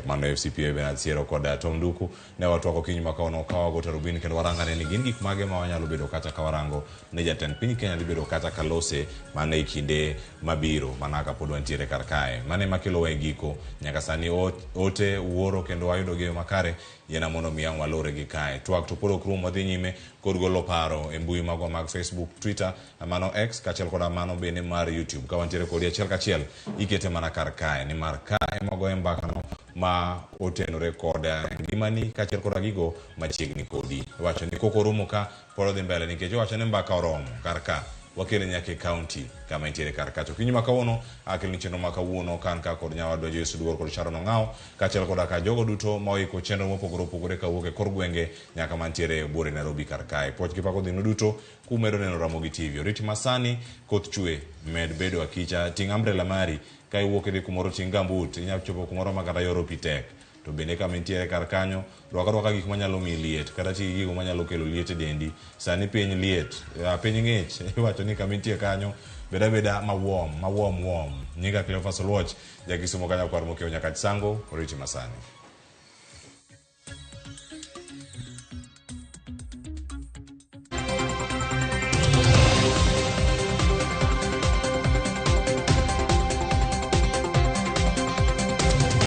Mano FCP bene achiero kod Tom Duku ne watwako okinyi ma kawuono ka wago tarubini kendo warangane ni gin gik mage ma wanyalo bedo kata ka warango ne jatend piny Kenya libedo kata kalose mane e kinde mabiro mana ka pod wantiere kar kae mane makelo we giko nyaka sani ote wuoro kendo wayudo geyo makare yena mondo miya walore gi kae twak to pod ok rum wadhi nyime kod golo paro e mbui magwa mag Facebook, Twitter, mano X kachiel kod mano bende mar YouTube ka wantiere kodi achiel kachiel ikete mana kar kae ni mar kae magoye mbaka no ma otenore kod ngimani kachiel kod gigo machiegni kodi wacho ni koko rumo ka pod dhi mbele nikech wacho ni mbaka oromo kar ka wakele nyake county kama intiere kar kacho kinyi makawuono akele chenro makawuono kan ka kod nyawadwa Jesu Duor kod Sharon Ong'ao kachiel kod ka jogo duto moiko chenro mopogore opogore kawuok e kor gwenge nyaka mantiere buore Nairobi kar kae poch kipako dhino duto kumedo neno Ramogi TV oriti masani koth chwe med bedo akicha ting umbrella mari ka iwuok idhi kumoro ting gambut inyalo chopo kumoro ma kata yoro pitek to bende kama intiere kar kanyo rwaka gik manyalo mi liet kata ti gigo manyalo kelo liet e dendi sani piny liet piny ng'ich iwacho ni kama intie kanyo beda mawom nyinga Cleophas Oluoch jakisumo kanyo kwar mokeo nyaka sango oriti masani.